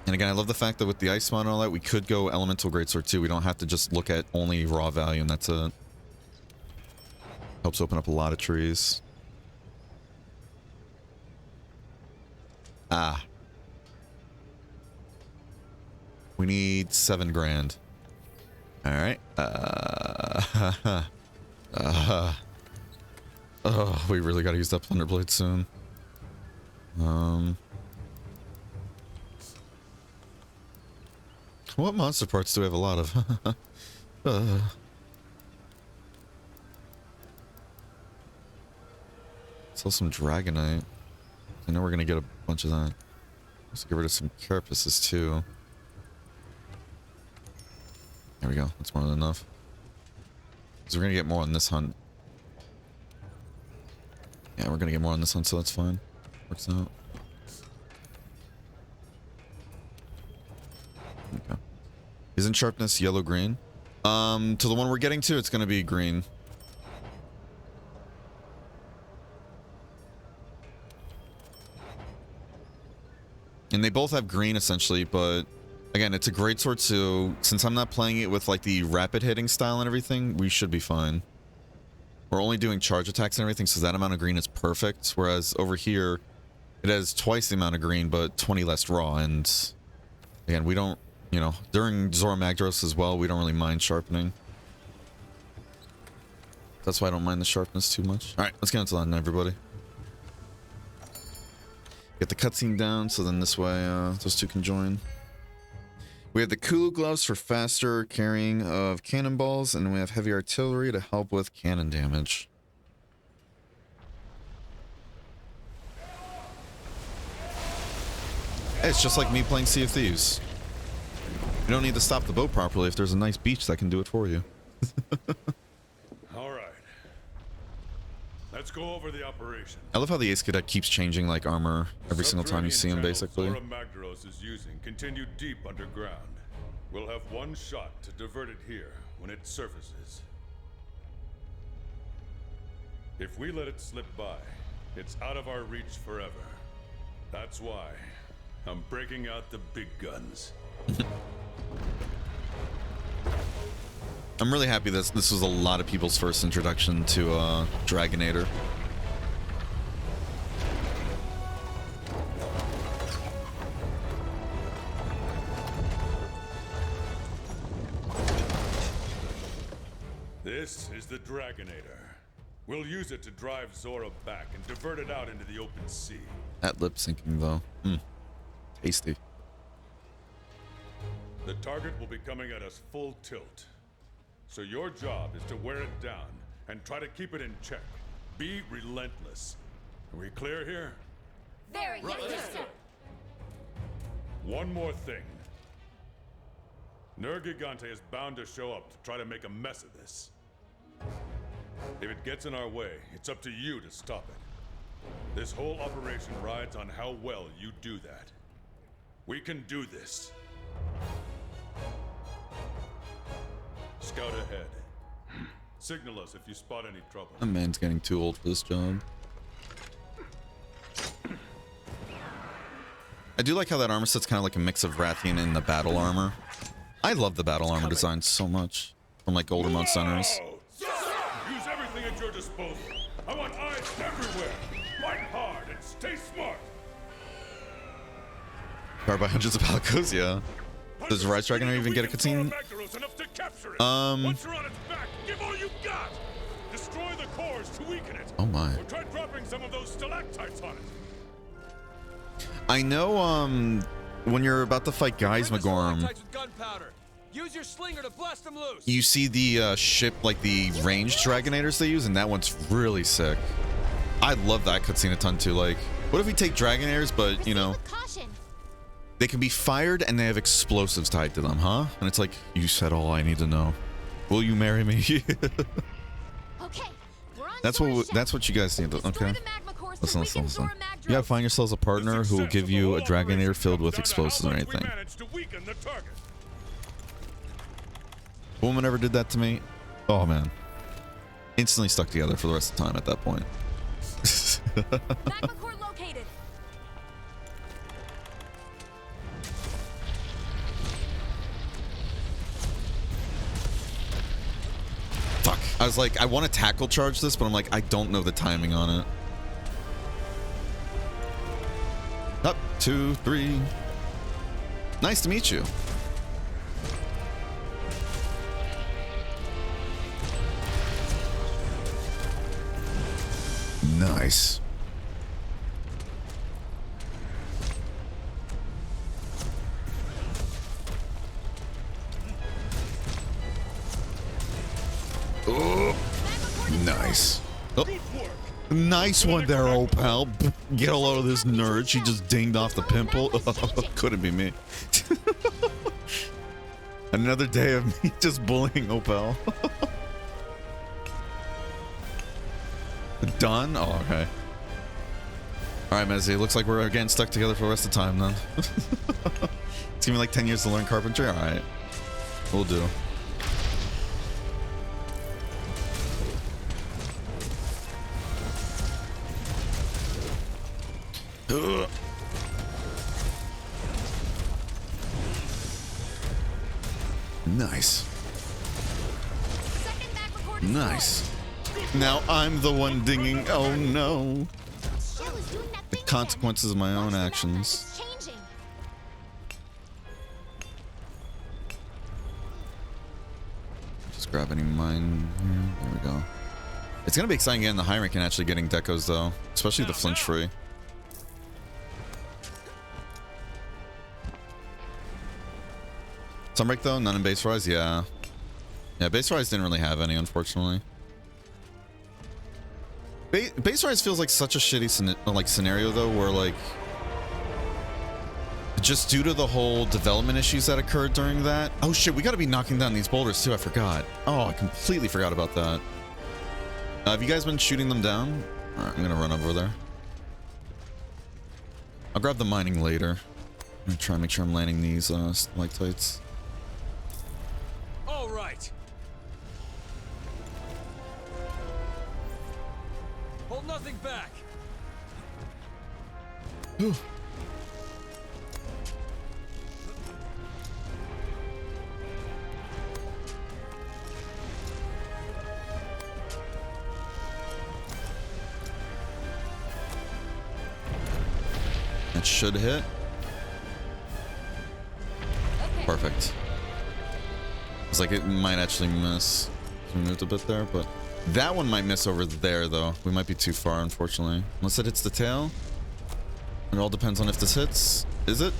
And again, I love the fact that with the Iceborne and all that, we could go Elemental Greatsword too. We don't have to just look at only raw value, and that's it. Helps open up a lot of trees. Ah. We need 7 grand. Alright. Oh, we really gotta use that Thunderblade soon. What monster parts do we have a lot of? Sell some Dragonite. I know we're gonna get a bunch of that. Let's get rid of some carapaces too. There we go. That's more than enough. Because we're gonna get more on this hunt. Yeah, we're gonna get more on this hunt, so that's fine. Works out. Okay. Isn't sharpness yellow green? To the one we're getting to, it's gonna be green. And they both have green essentially, but again, it's a greatsword, so since I'm not playing it with like the rapid hitting style and everything, we should be fine. We're only doing charge attacks and everything, so that amount of green is perfect. Whereas over here, it has twice the amount of green, but 20 less raw. And again, we don't, you know, during Zora Magdaros as well, we don't really mind sharpening. That's why I don't mind the sharpness too much. All right, let's get into that, everybody. Get the cutscene down, so then this way those two can join. We have the Kulu gloves for faster carrying of cannonballs, and we have heavy artillery to help with cannon damage. Hey, it's just like me playing Sea of Thieves. You don't need to stop the boat properly if there's a nice beach that can do it for you. All right. Let's go over the operation. I love how the Ace Cadet keeps changing like armor every single time you see him, basically. Zora Magdaros is using continue deep underground. We'll have one shot to divert it here when it surfaces. If we let it slip by, it's out of our reach forever. That's why I'm breaking out the big guns. I'm really happy that this was a lot of people's first introduction to Dragonator. This is the Dragonator. We'll use it to drive Zora back and divert it out into the open sea. That lip syncing though. Tasty. The target will be coming at us full tilt. So your job is to wear it down and try to keep it in check. Be relentless. Are we clear here? Very yes, sir. One more thing. Nergigante is bound to show up to try to make a mess of this. If it gets in our way, it's up to you to stop it. This whole operation rides on how well you do that. We can do this. Scout ahead. Signal us if you spot any trouble. That man's getting too old for this job. I do like how that armor set's kind of like a mix of Rathian and the battle armor. I love the battle armor design so much from like older mode centers. Use everything at your disposal. I want eyes everywhere. Fight hard and stay smart. Powered by hundreds of Palicos, yeah. Does Rise Dragonator even get a cutscene? Once you're on its back, give all you got. Destroy the cores to weaken it. Oh my. Or try dropping some of those stalactites on it. I know when you're about to fight Geismagorm, Use your slinger to blast them loose. you see the ship, like the ranged Dragonators they use, and that one's really sick. I love that cutscene a ton too. Like, what if we take Dragonators, but you know, they can be fired and they have explosives tied to them, huh? And it's like, you said all I need to know. Will you marry me? Okay, that's what you guys need to, okay? Listen. You gotta find yourselves a partner who will give you a Dragonator filled with explosives or anything. Woman ever did that to me? Oh man. Instantly stuck together for the rest of the time at that point. was like, I want to tackle charge this, but I'm like, I don't know the timing on it. Up, 2, 3. Nice to meet you. Nice. Oh, nice. Oh, nice one there, old pal. Get a load of this nerd. She just dinged off the pimple. Couldn't be me. Another day of me just bullying Opal. Done? Oh, okay. Alright, Mezzy. Looks like we're getting stuck together for the rest of the time then. It's gonna be like 10 years to learn carpentry? Alright. We'll do. Ugh. Nice. Nice. Now I'm the one dinging. Oh no. The consequences of my own actions. Just grab any mine here. There we go. It's gonna be exciting getting the high rank and actually getting decos though, especially the flinch free. Sunbreak though, none in base rise. Yeah, base rise didn't really have any, unfortunately. Base rise feels like such a shitty scenario though, where like just due to the whole development issues that occurred during that. Oh shit, we got to be knocking down these boulders too. I forgot. Oh, I completely forgot about that. Have you guys been shooting them down? All right, I'm gonna run over there. I'll grab the mining later. I'm gonna try and make sure I'm landing these stalactites. All right. Hold nothing back. Ooh. That should hit. Okay. Perfect. It's like it might actually miss. We moved a bit there, but that one might miss over there though. We might be too far, unfortunately. Unless it hits the tail. It all depends on if this hits. Is it?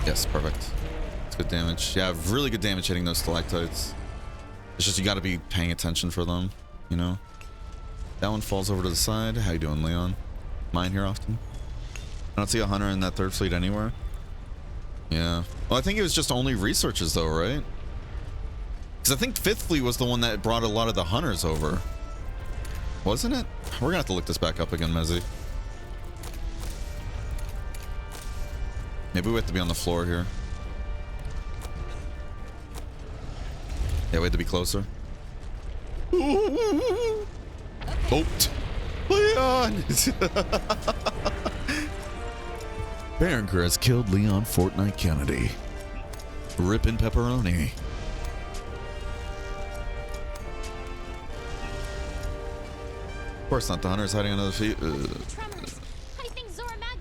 Yes, perfect. It's good damage. Yeah, really good damage hitting those stalactites. It's just you got to be paying attention for them, you know? That one falls over to the side. How you doing, Leon? Mine here often? I don't see a hunter in that third fleet anywhere. Yeah. Well, I think it was just only researches though, right? Because I think fifth fleet was the one that brought a lot of the hunters over. Wasn't it? We're gonna have to look this back up again, Mezzy. Maybe we have to be on the floor here. Yeah, we have to be closer. Oh, Leon! Berenker has killed Leon Fortnite Kennedy. Rippin' pepperoni. Of course not. The hunter's hiding under the feet.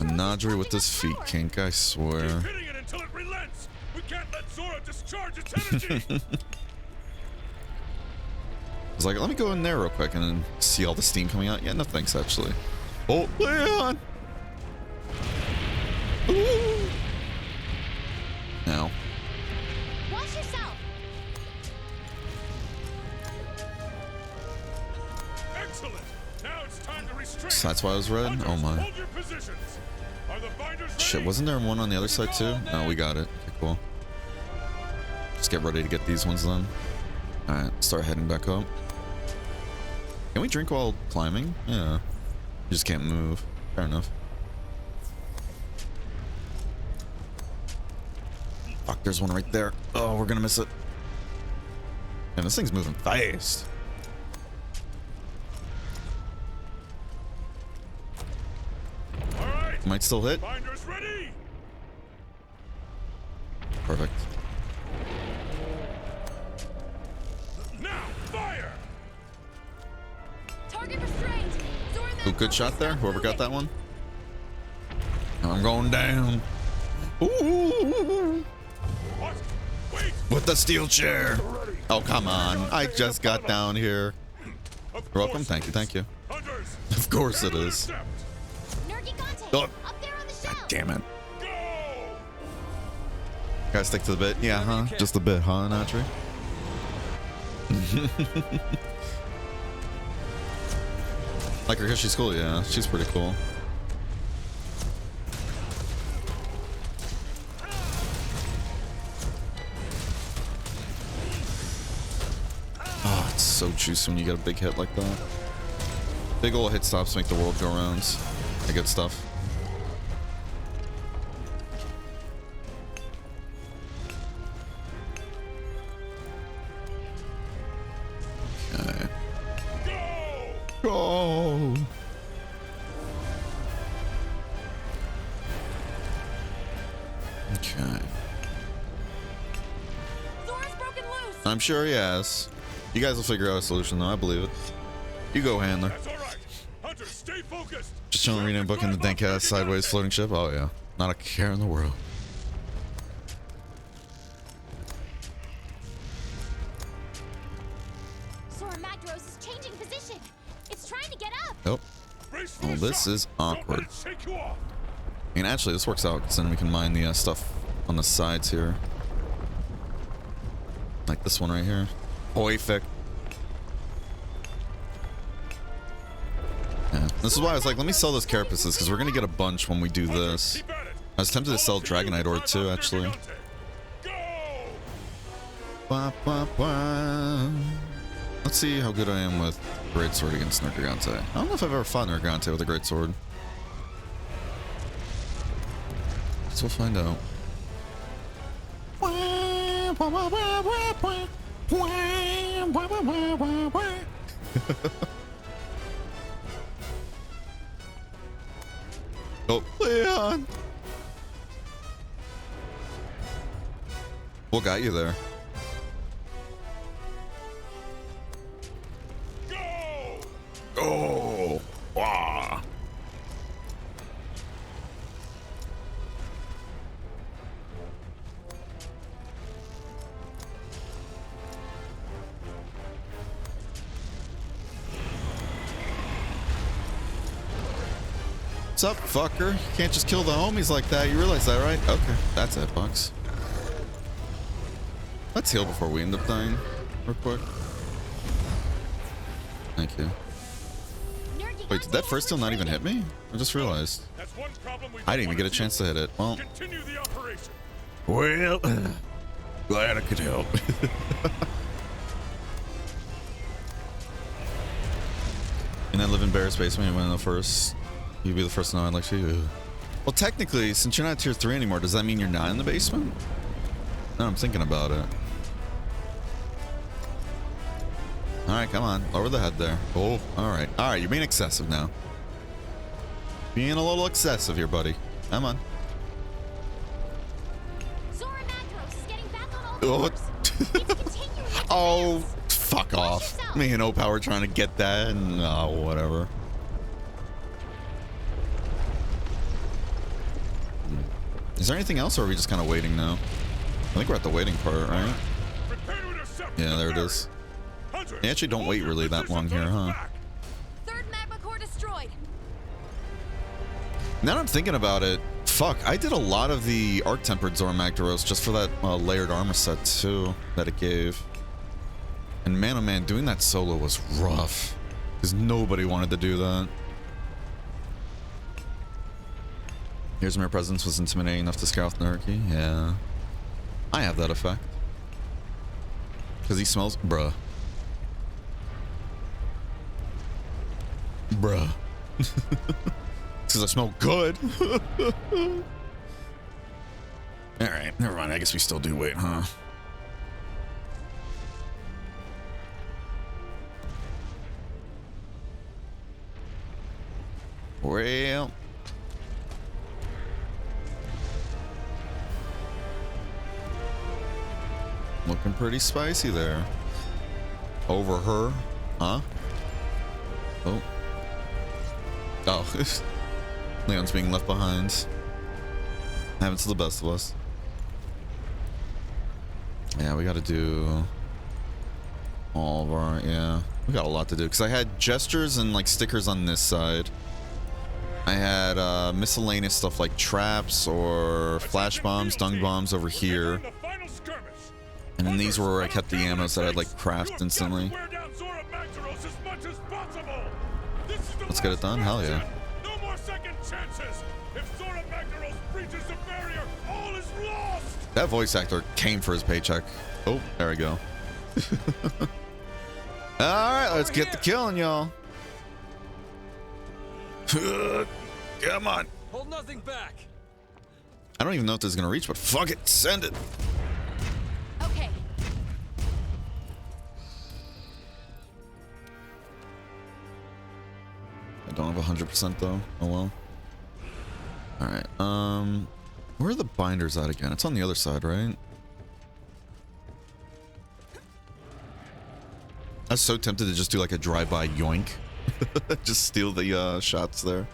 Nadri with this feet kink, I swear. Keep hitting it until it relents. We can't let Zora discharge its energy. I was like, let me go in there real quick and then see all the steam coming out. Yeah, no thanks, actually. Oh, Leon! Ooh. Now. Watch yourself. Excellent. Now it's time to restrain. So that's why I was red? Hunters, Oh my. hold your positions. Are the binders ready? Shit, wasn't there one on the other side too? No, we got it. Okay, cool. Just get ready to get these ones done. Alright, start heading back up. Can we drink while climbing? Yeah. You just can't move. Fair enough. Fuck, there's one right there. Oh, we're gonna miss it. Man, this thing's moving fast. All right. Might still hit. Binders ready. Perfect. Now. good shot there. Whoever got that one. I'm going down. Ooh. With the steel chair. Oh, come on. I just got down here. You're welcome. Thank you. Thank you. Of course it is. Oh. God damn it. Gotta stick to the bit. Yeah, huh? Just a bit, huh, Natri? Like her because she's cool. Yeah, she's pretty cool. Oh, it's so juicy when you get a big hit like that. Big ol' hit stops make the world go rounds. The good stuff. Okay. Go! Okay. I'm sure he has. You guys will figure out a solution, though. I believe it. You go, handler. That's all right. Hunter, stay focused. Just chilling, reading a book in the dank ass sideways floating ship. Oh yeah, not a care in the world. Zora Magdaros is changing position. It's trying to get up. Nope. Oh, this is awkward. And actually, this works out because then we can mine the stuff on the sides here, like this one right here. Perfect. Yeah. This is why I was like, let me sell those carapaces because we're gonna get a bunch when we do this. I was tempted to sell Dragonite Ore too, actually. Let's see how good I am with Greatsword against Nergigante. I don't know if I've ever fought Nergigante with a Greatsword. So we'll find out. Oh, Leon! What got you there? Go! Wah! What's up, fucker? You can't just kill the homies like that. You realize that, right? Okay, that's it, Bucks. Let's heal before we end up dying, real quick. Thank you. Wait, did that first heal not even hit me? I just realized. I didn't even get a chance to hit it. Well, Glad I could help. And I live in Bear's basement. You went in the first. You'd be the first to know I'd like to. Well, technically, since you're not tier 3 anymore, does that mean you're not in the basement? No, I'm thinking about it. Alright, come on. Lower the head there. Oh, alright. Alright, you're being excessive now. Being a little excessive here, buddy. Come on. Zora Magdaros is getting back on all Oh, oh, fuck off. Me and O-Power trying to get that and whatever. Is there anything else or are we just kind of waiting now? I think we're at the waiting part, right? Yeah, there it is. You actually don't wait really that long here, huh? Third magma core destroyed. Now that I'm thinking about it, fuck, I did a lot of the Arc-Tempered Zora Magdaros just for that layered armor set too that it gave. And man, oh man, doing that solo was rough. Because nobody wanted to do that. Here's Mere Presence was intimidating enough to scare off Nerky. Yeah. I have that effect. Because he smells... Bruh. Bruh. Because I smell good. Alright, never mind. I guess we still do wait, huh? Well... Looking pretty spicy there. Over her. Huh? Oh. Oh, Leon's being left behind. Happens to the best of us. Yeah, we got to do all of our, yeah, we got a lot to do because I had gestures and like stickers on this side. I had miscellaneous stuff like traps or flash bombs, dung bombs over here. And then these were where I kept the ammos that I'd like craft instantly. Let's get it done. Hell yeah. No more second chances. If Zora Magdaros breaches the barrier, all is lost. That voice actor came for his paycheck. Oh, there we go. All right, let's get the killing, y'all. Come on. Hold nothing back. I don't even know if this is gonna reach, but fuck it, send it. Okay. I don't have 100% though. Oh well. All right. Where are the binders at again? It's on the other side, right? I was so tempted to just do like a drive-by yoink. Just steal the shots there.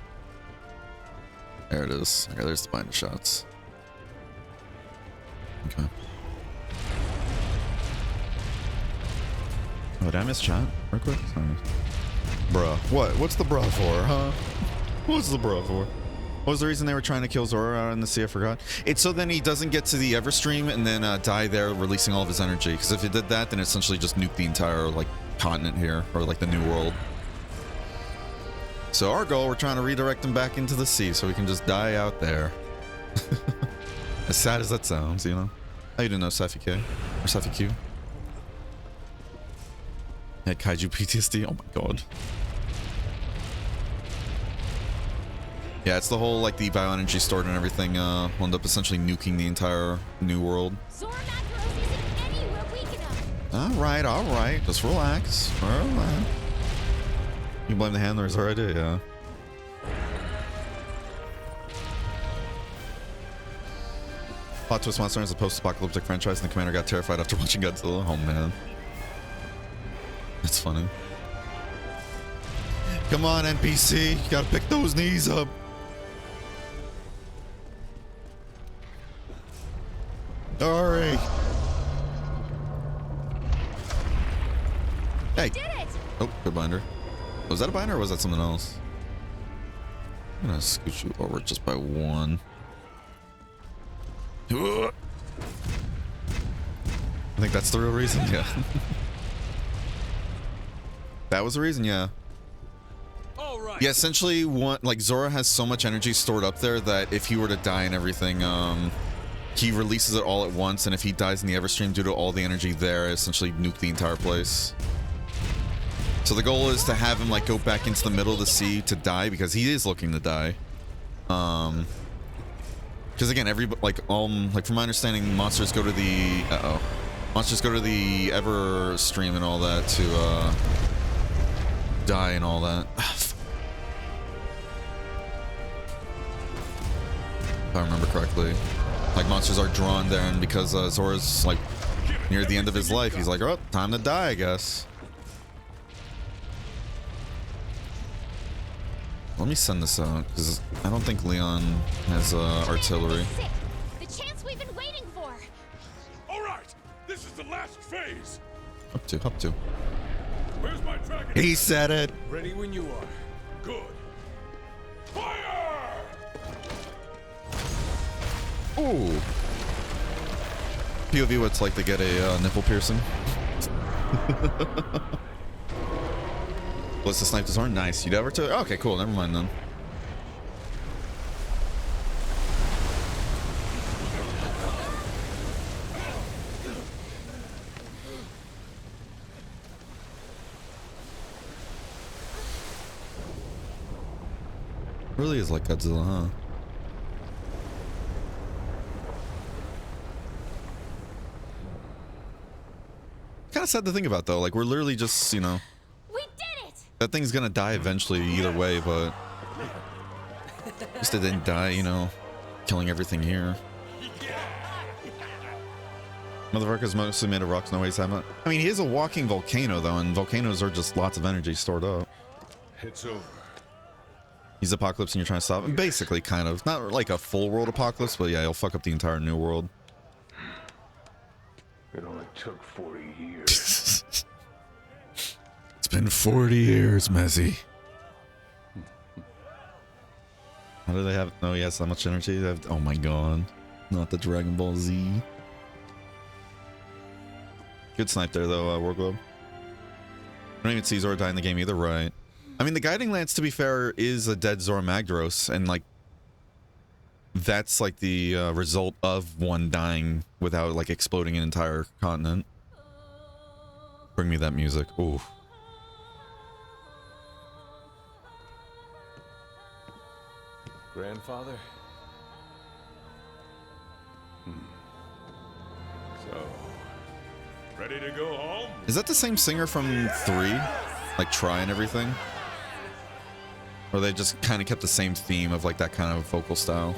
There it is. Okay, there's the binder shots. Okay. Oh, did I miss chat? Real quick? Sorry. Bruh. What? What's the bruh for, huh? What's the bruh for? What was the reason they were trying to kill Zora out in the sea? I forgot. It's so then he doesn't get to the Everstream and then die there, releasing all of his energy. Because if he did that, then essentially just nuke the entire like continent here, or like the new world. So our goal, we're trying to redirect him back into the sea so we can just die out there. As sad as that sounds, you know. How you doing, though, Safi K? Or Safi Q? Yeah, Kaiju PTSD. Oh my god. Yeah, it's the whole, like, the bioenergy stored and everything will end up essentially nuking the entire new world. Alright, alright. Just relax. Alright. You blame the handlers, or I do, yeah. Plot twist: Monster is a post-apocalyptic franchise, and the commander got terrified after watching Godzilla. Oh man, that's funny. Come on, NPC, you gotta pick those knees up. All right. Hey. Oh, good binder. Was that a binder or was that something else? I'm gonna scoot you over just by one. I think that's the real reason, yeah. That was the reason, yeah. All right. Yeah, essentially, like Zora has so much energy stored up there that if he were to die and everything, he releases it all at once, and if he dies in the Everstream due to all the energy there, essentially nuke the entire place. So the goal is to have him like go back into the middle of the sea to die, because he is looking to die. Because again, like from my understanding, monsters go to the monsters go to the Everstream and all that to die and all that. If I remember correctly, like monsters are drawn there, and because Zora's like near the end of his life, he's like, oh, time to die, I guess. Let me send this out, because I don't think Leon has artillery. The chance we've been waiting for. All right, this is the last phase. Up to. Where's my dragon? He said it. Ready when you are. Good. Fire! Ooh. POV, what it's like to get a nipple piercing. Let's snipe this horn. Nice. You'd ever to? Okay, cool. Never mind then. Really is like Godzilla, huh? Kind of sad to think about though. Like we're literally just, you know. That thing's gonna die eventually either way, but at least it didn't die, you know, killing everything here. Motherfucker's mostly made of rocks, no ways haven't. I mean, he is a walking volcano though, and volcanoes are just lots of energy stored up. It's over. He's apocalypse and you're trying to stop him. Basically, kind of. Not like a full world apocalypse, but yeah, he'll fuck up the entire new world. It only took 40 years. It's been 40 years, Messi. How do they have? No, he has so much energy. They have, oh my god. Not the Dragon Ball Z. Good snipe there, though, War Globe. I don't even see Zora die in the game either, right? I mean, the Guiding Lance, to be fair, is a dead Zora Magdaros, and, like, that's, like, the result of one dying without, like, exploding an entire continent. Bring me that music. Ooh. Grandfather? So, ready to go home? Is that the same singer from 3? Like, Try and everything? Or they just kind of kept the same theme of, like, that kind of vocal style?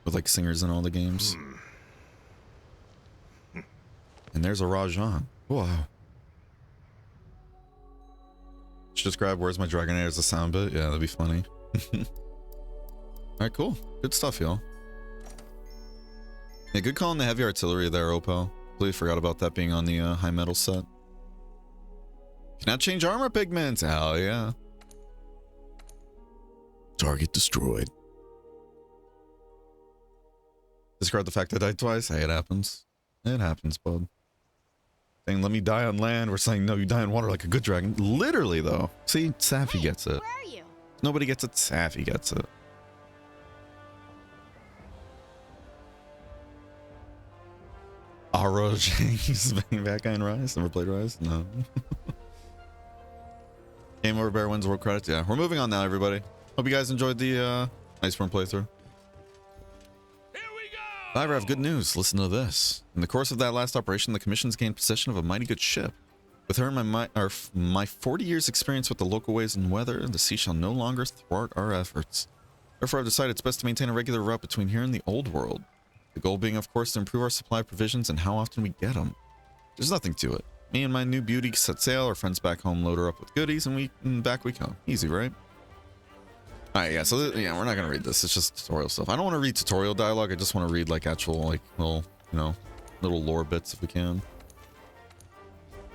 With, like, singers in all the games. And there's a Rajan. Whoa. Should just grab Where's My Dragonair as a sound bit? Yeah, that'd be funny. Alright, cool. Good stuff, y'all. Yeah, good call on the heavy artillery there, Opal. Completely forgot about that being on the high metal set. Can now change armor pigments. Hell yeah. Target destroyed. Discard the fact that I died twice. Hey, it happens. It happens, bud. Saying, let me die on land. We're saying, no, you die in water like a good dragon. Literally, though. See, Safi gets it. Where are you? Nobody gets it. Safi gets it. Ara James back in Rise. Never played Rise? No. Game over, Bear wins world credits. Yeah, we're moving on now, everybody. Hope you guys enjoyed the Iceborne playthrough. However, I have good news. Listen to this. In the course of that last operation, the Commission's gained possession of a mighty good ship. With her and my 40 years experience with the local ways and weather, the sea shall no longer thwart our efforts. Therefore, I've decided it's best to maintain a regular route between here and the old world. The goal being, of course, to improve our supply of provisions and how often we get them. There's nothing to it. Me and my new beauty set sail, our friends back home load her up with goodies, and back we come. Easy, right? Alright, yeah, so yeah, we're not gonna read this. It's just tutorial stuff. I don't want to read tutorial dialogue. I just want to read, like, actual, like, little, you know, little lore bits if we can.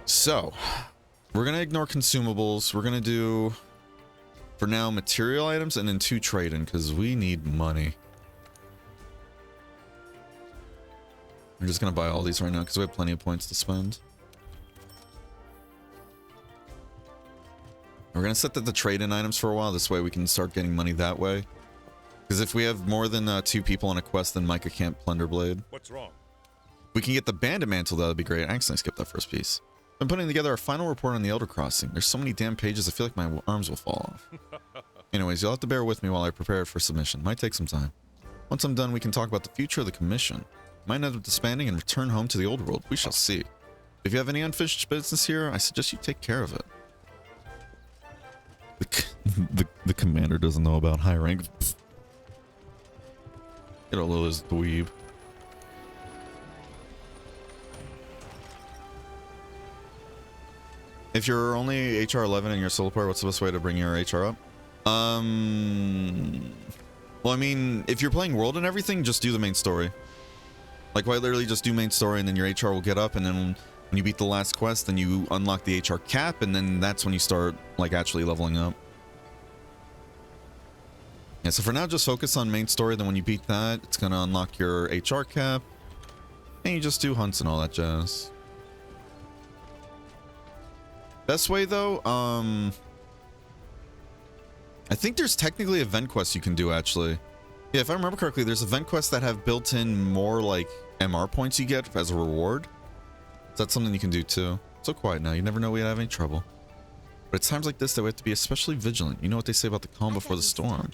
So, we're gonna ignore consumables. We're gonna do, for now, material items and then 2 trade-in, because we need money. I'm just gonna buy all these right now, because we have plenty of points to spend. We're going to set the trade-in items for a while. This way we can start getting money that way. Because if we have more than 2 people on a quest, then Micah can't plunder Blade. What's wrong? We can get the Bandit Mantle, though. That'd be great. I accidentally skipped that first piece. I'm putting together our final report on the Elder Crossing. There's so many damn pages, I feel like my arms will fall off. Anyways, you'll have to bear with me while I prepare it for submission. Might take some time. Once I'm done, we can talk about the future of the Commission. Might end up disbanding and return home to the old world. We shall see. If you have any unfinished business here, I suggest you take care of it. The commander doesn't know about high rank. Get a little as dweeb. If you're only HR 11 and you're solo player, what's the best way to bring your HR up? Well, I mean, if you're playing world and everything, just do the main story. Like, quite literally just do main story and then your HR will get up, and then when you beat the last quest, then you unlock the HR cap, and then that's when you start, like, actually leveling up. Yeah, so for now, just focus on main story, then when you beat that, it's gonna unlock your HR cap, and you just do hunts and all that jazz. Best way, though, I think there's technically event quests you can do, actually. Yeah, if I remember correctly, there's event quests that have built-in more, like, MR points you get as a reward. So that's something you can do too. So quiet now, you never know we have any trouble. But it's times like this that we have to be especially vigilant. You know what they say about the calm before the storm.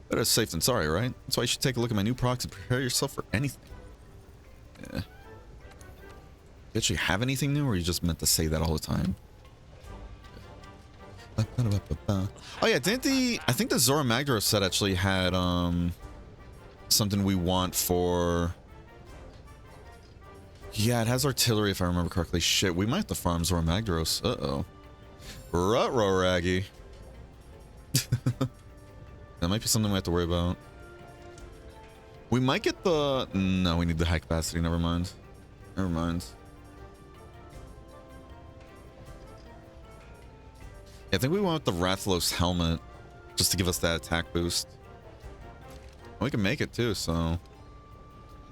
Better safe than sorry, right? That's why you should take a look at my new products and prepare yourself for anything. Yeah. You actually have anything new, or you just meant to say that all the time? Oh yeah, I think the Zora Magdaros set actually had something we want for. Yeah, it has artillery if I remember correctly. Shit, we might have to farm Zora Magdaros. Uh-oh. Ruh-roh, Raggy. That might be something we have to worry about. We might get the... No, we need the high capacity. Never mind. Never mind. Yeah, I think we went with the Rathalos helmet just to give us that attack boost. We can make it too, so...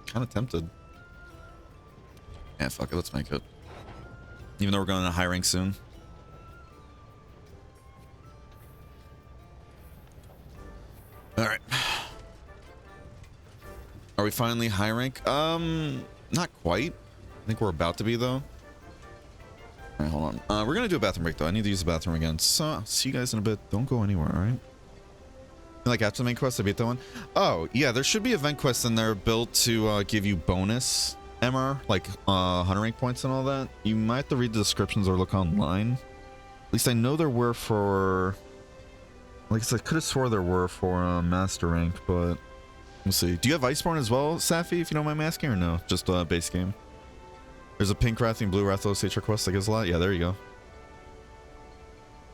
Kind of tempted. Yeah, fuck it. Let's make it. Even though we're going to high rank soon. Alright. Are we finally high rank? Not quite. I think we're about to be, though. Alright, hold on. We're gonna do a bathroom break, though. I need to use the bathroom again. So, I'll see you guys in a bit. Don't go anywhere, alright? Like, after the main quest, I beat that one. Oh, yeah, there should be event quests in there built to give you bonus MR, like 100 rank points and all that. You might have to read the descriptions or look online. At least I know there were for... Like I said, I could have swore there were for master rank, but we'll see. Do you have Iceborne as well, Safi, if you don't mind me asking, or no? Just base game? There's a pink Rathian, blue Rathalos HR quest that gives a lot? Yeah, there you go.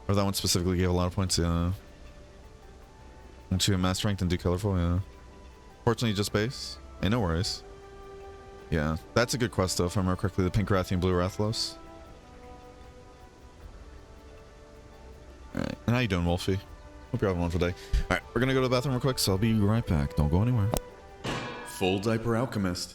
Or that one specifically gave a lot of points, yeah. Once you have master rank, then do colorful, yeah. Fortunately, just base. Hey, no worries. Yeah, that's a good quest, though, if I remember correctly. The pink Rathian, blue Rathalos. Alright, and how you doing, Wolfie? Hope you're having a wonderful day. Alright, we're gonna go to the bathroom real quick, so I'll be right back. Don't go anywhere. Full Diaper Alchemist.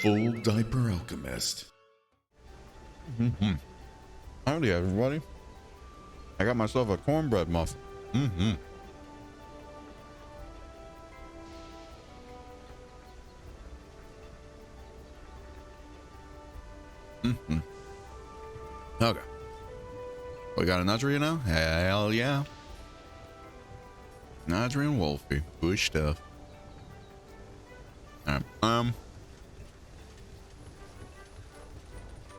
Full Diaper Alchemist. Howdy, everybody. I got myself a cornbread muffin. Okay. We got a Nudgery now? Hell yeah. Nudgery and Wolfie. Good stuff. Alright.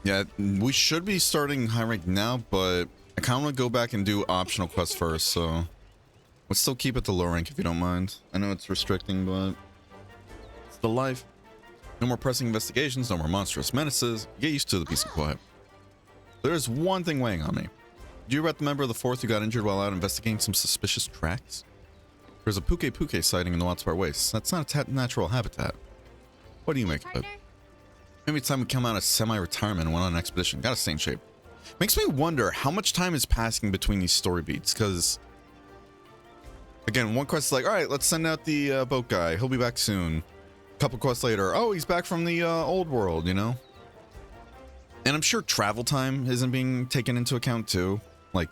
Yeah, we should be starting high rank now, but I kind of want to go back and do optional quests first, so let's still keep it to low rank if you don't mind. I know it's restricting, but it's the life. No more pressing investigations, no more monstrous menaces. Get used to the peace and quiet. There's one thing weighing on me. Do you read the member of the 4th who got injured while out investigating some suspicious tracks? There's a Puke sighting in the Watspar Wastes. That's not a natural habitat. What do you make of it? Maybe it's time we come out of semi-retirement and went on an expedition. Gotta stay in shape. Makes me wonder how much time is passing between these story beats, because again, one quest is like, all right, let's send out the boat guy. He'll be back soon. A couple quests later, oh, he's back from the old world, you know? And I'm sure travel time isn't being taken into account too. Like,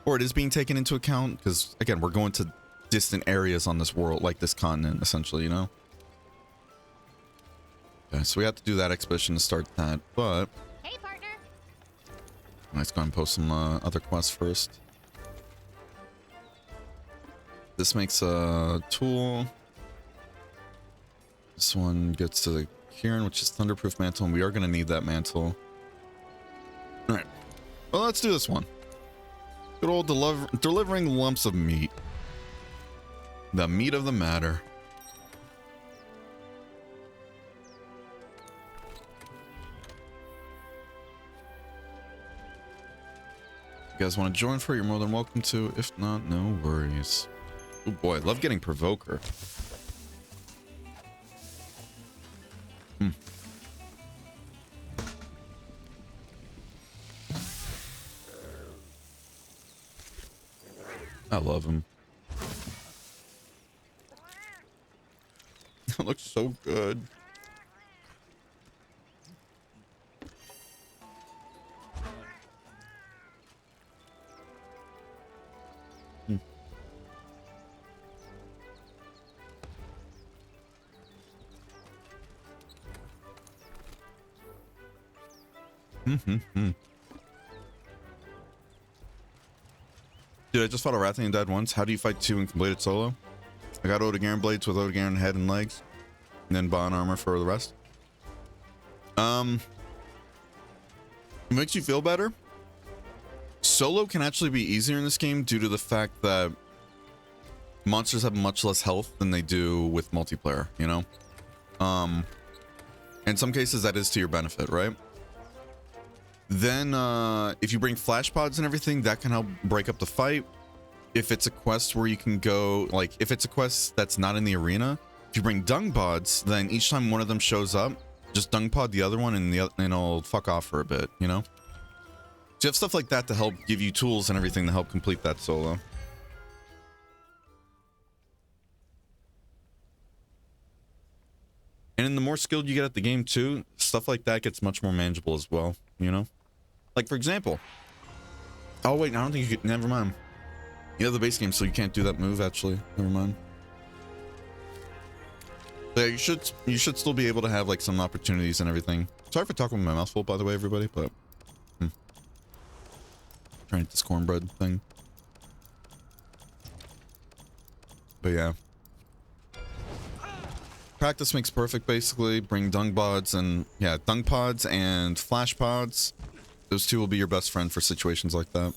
or it is being taken into account, because again, we're going to distant areas on this world, like this continent, essentially, you know? Okay, so we have to do that expedition to start that, but Hey, partner. let's go and post some other quests first. This makes a tool. This one gets to the Kieran, which is Thunderproof Mantle, and we are going to need that mantle. Alright, well, let's do this one. Good old delivering lumps of meat. The meat of the matter. You guys want to join for it, you're more than welcome to. If not, no worries. Oh boy, I love getting Provoker. I love him. It looks so good. Dude, I just fought a Rathian and died once. How do you fight 2 and complete it solo? I got Odegaran blades with Odegaran head and legs, and then Bond armor for the rest. It makes you feel better. Solo can actually be easier in this game due to the fact that monsters have much less health than they do with multiplayer, you know? In some cases that is to your benefit, right? Then if you bring flash pods and everything, that can help break up the fight. If it's a quest where you can go, like if it's a quest that's not in the arena, if you bring dung pods, then each time one of them shows up, just dung pod the other one and it'll fuck off for a bit, you know? So you have stuff like that to help give you tools and everything to help complete that solo. And then the more skilled you get at the game too, stuff like that gets much more manageable as well, you know? Like for example, oh wait, I don't think you could, never mind. You have the base game, so you can't do that move actually, never mind. But yeah, you should still be able to have like some opportunities and everything. Sorry for talking with my mouth full, by the way, everybody, but trying to this cornbread thing. But yeah. Practice makes perfect, basically. Bring dung pods and yeah, dung pods and flash pods. Those two will be your best friend for situations like that.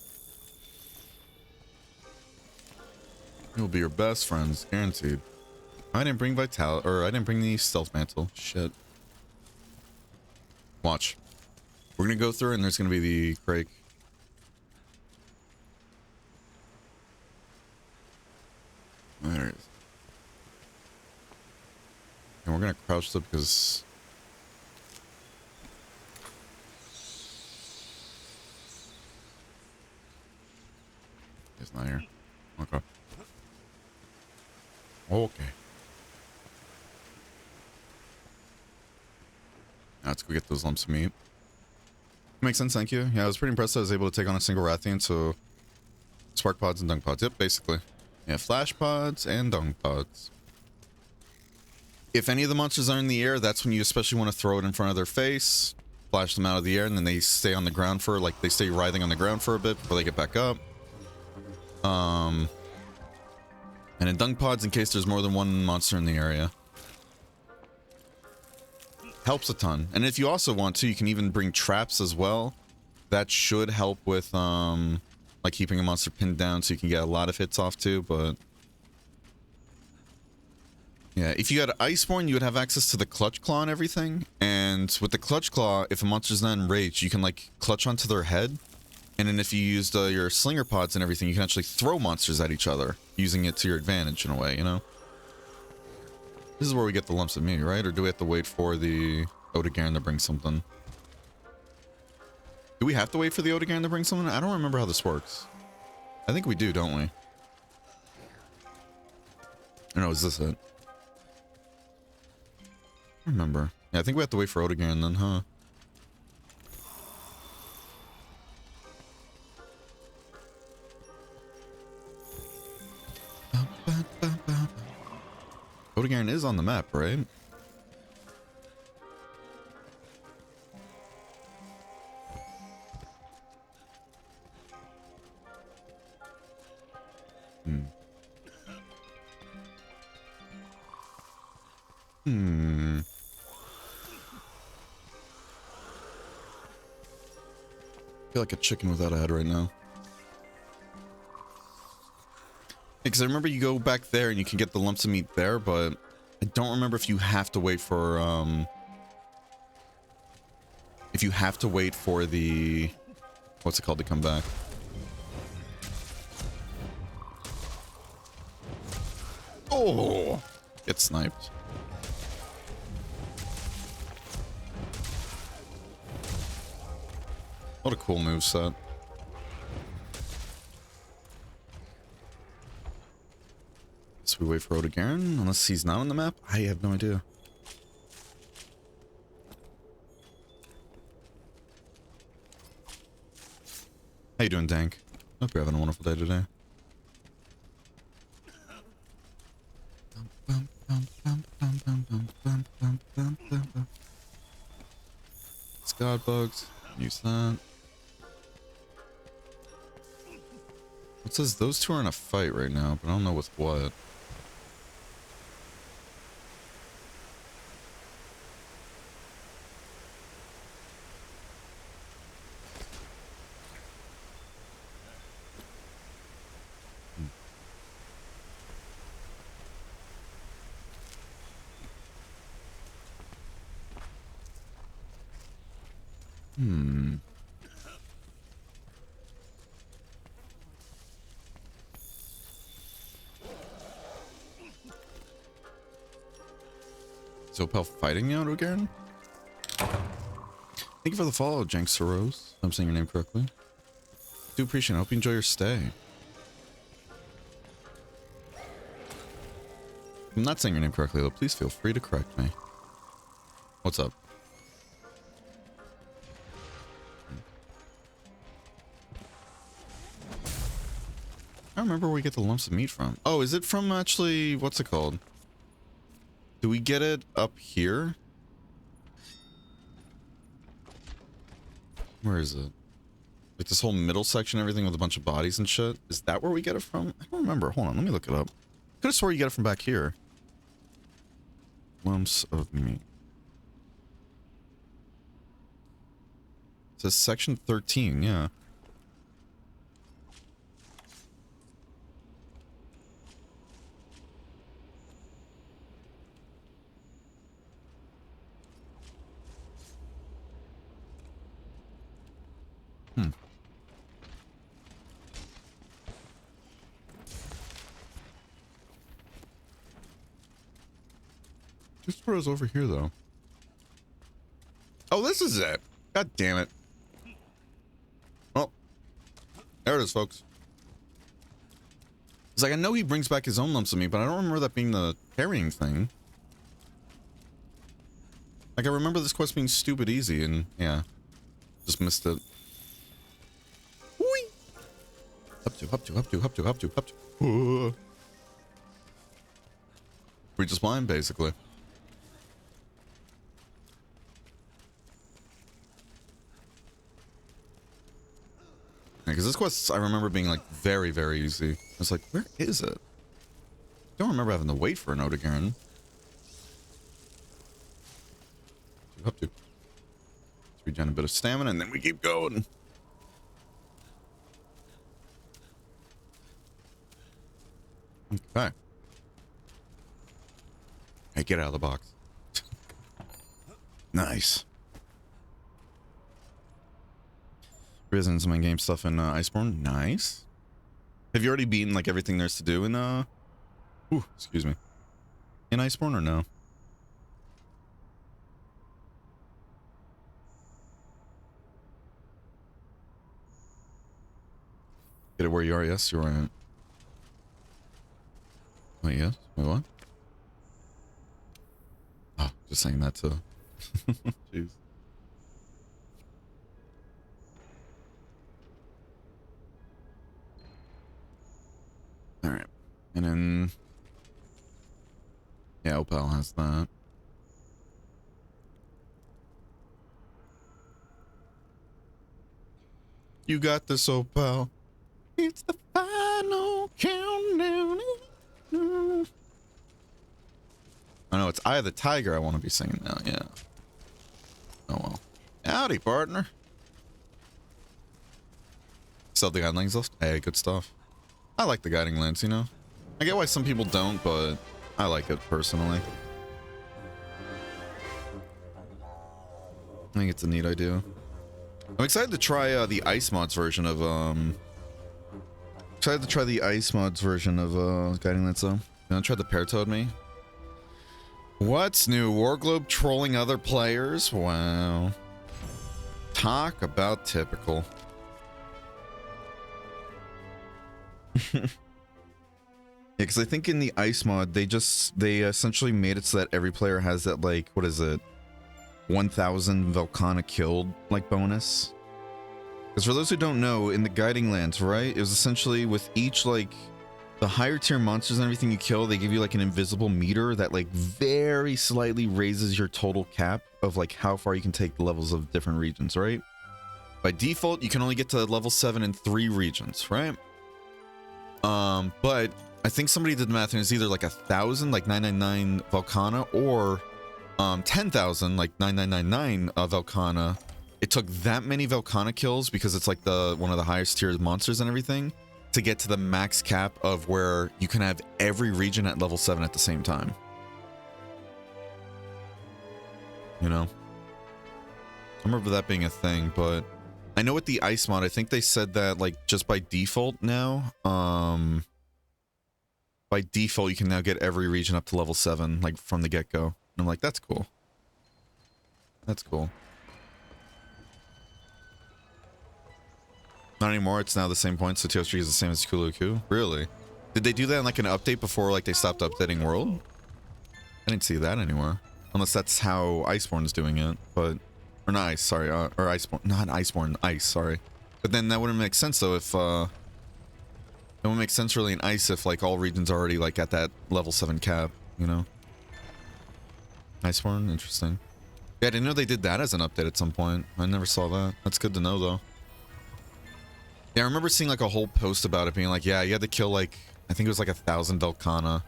You'll be your best friends, guaranteed. I didn't bring Vitality, or I didn't bring the Stealth Mantle. Shit. Watch. We're gonna go through and there's gonna be the Crake. There it is. And we're gonna crouch up because he's not here. Okay. Okay. Let's go get those lumps of meat. Makes sense, thank you. Yeah, I was pretty impressed I was able to take on a single Rathian, so spark pods and dung pods. Yep, basically. Yeah, flash pods and dung pods. If any of the monsters are in the air, that's when you especially want to throw it in front of their face, flash them out of the air, and then they stay on the ground for, like, they stay writhing on the ground for a bit before they get back up. And in dung pods, in case there's more than one monster in the area. Helps a ton. And if you also want to, you can even bring traps as well. That should help with, like, keeping a monster pinned down so you can get a lot of hits off too, but... Yeah, if you had Iceborne, you would have access to the Clutch Claw and everything. And with the Clutch Claw, if a monster's not enraged, you can, like, clutch onto their head. And then if you used your Slinger Pods and everything, you can actually throw monsters at each other, using it to your advantage in a way, you know? This is where we get the lumps of meat, right? Or do we have to wait for the Odegarin to bring something? Do we have to wait for the Odegarin to bring something? I don't remember how this works. I think we do, don't we? Or no, is this it? I remember. Yeah, I think we have to wait for Odegarin then, huh? Odegarin is on the map, right? I feel like a chicken without a head right now. Because I remember you go back there and you can get the lumps of meat there, but I don't remember if you have to wait for, if you have to wait for the, what's it called, to come back. Oh! Get sniped. What a cool moveset. So we wait for Odegarin, unless he's not on the map? I have no idea. How you doing, Dank? Hope you're having a wonderful day today. Scott bugs. Use that. It says those two are in a fight right now, but I don't know with what. Zopel fighting out again? Thank you for the follow, Jank Soros. I'm saying your name correctly. Do appreciate it. I hope you enjoy your stay. I'm not saying your name correctly, though. Please feel free to correct me. What's up? I don't remember where we get the lumps of meat from. Oh, is it from actually, what's it called? Do we get it up here? Where is it? Like this whole middle section, everything with a bunch of bodies and shit. Is that where we get it from? I don't remember. Hold on, let me look it up. Could have swore you get it from back here. Lumps of meat. It says section 13, yeah. Just where I was over here, though. Oh, this is it. God damn it. Well, there it is, folks. It's like, I know he brings back his own lumps of meat, but I don't remember that being the carrying thing. Like, I remember this quest being stupid easy, and yeah, just missed it. Whee! Up to. We just blind, basically. Because this quest, I remember being like very, very easy. I was like, where is it? Don't remember having to wait for a note again. Up to. Let's regen a bit of stamina and then we keep going. Okay. Hey, get out of the box. Nice. Risen some in-game stuff in Iceborne. Nice. Have you already beaten like everything there's to do in excuse me. In Iceborne or no? Get it where you are, yes, you're right. Wait, yes? Wait, what? Oh, just saying that too. Jeez. Alright. And then... yeah, Opal has that. You got this, Opal. It's the final countdown. I know, it's Eye of the Tiger I want to be singing now, yeah. Oh well. Howdy, partner. Still the guiding list? Hey, good stuff. I like the guiding lens, you know? I get why some people don't, but I like it personally. I think it's a neat idea. I'm excited to try the Ice Mods version of excited to try the Ice Mods version of guiding lens though. You wanna try the Pear Toad me? What's new? Warglobe trolling other players? Wow. Talk about typical. Yeah, because I think in the Ice mod, they essentially made it so that every player has that, like, what is it? 1,000 Velkhana killed, like, bonus. Because for those who don't know, in the Guiding Lands, right? It was essentially with each, like, the higher tier monsters and everything you kill, they give you, like, an invisible meter that, like, very slightly raises your total cap of, like, how far you can take the levels of different regions, right? By default, you can only get to level 7 in 3 regions, right? But I think somebody did the math and it's either like 1,000, like 999 Velkhana, or 10,000, like 9999 Velkhana. It took that many Velkhana kills because it's like one of the highest tier monsters and everything to get to the max cap of where you can have every region at level 7 at the same time. You know? I remember that being a thing, but I know with the Ice mod, I think they said that, like, just by default now, by default, you can now get every region up to level 7, like, from the get-go. And I'm like, that's cool. That's cool. Not anymore, it's now the same point, so TO3 is the same as Kulu-Ku? Really? Did they do that in, like, an update before, like, they stopped updating World? I didn't see that anywhere. Unless that's how Iceborne's doing it, but... or not Ice, sorry, or Iceborne, not Iceborne, Ice, sorry. But then that wouldn't make sense, though, if, it wouldn't make sense really in Ice if, like, all regions are already, like, at that level 7 cap, you know? Iceborne, interesting. Yeah, I didn't know they did that as an update at some point. I never saw that. That's good to know, though. Yeah, I remember seeing, like, a whole post about it being like, yeah, you had to kill, like, I think it was, like, 1,000 Velkhana.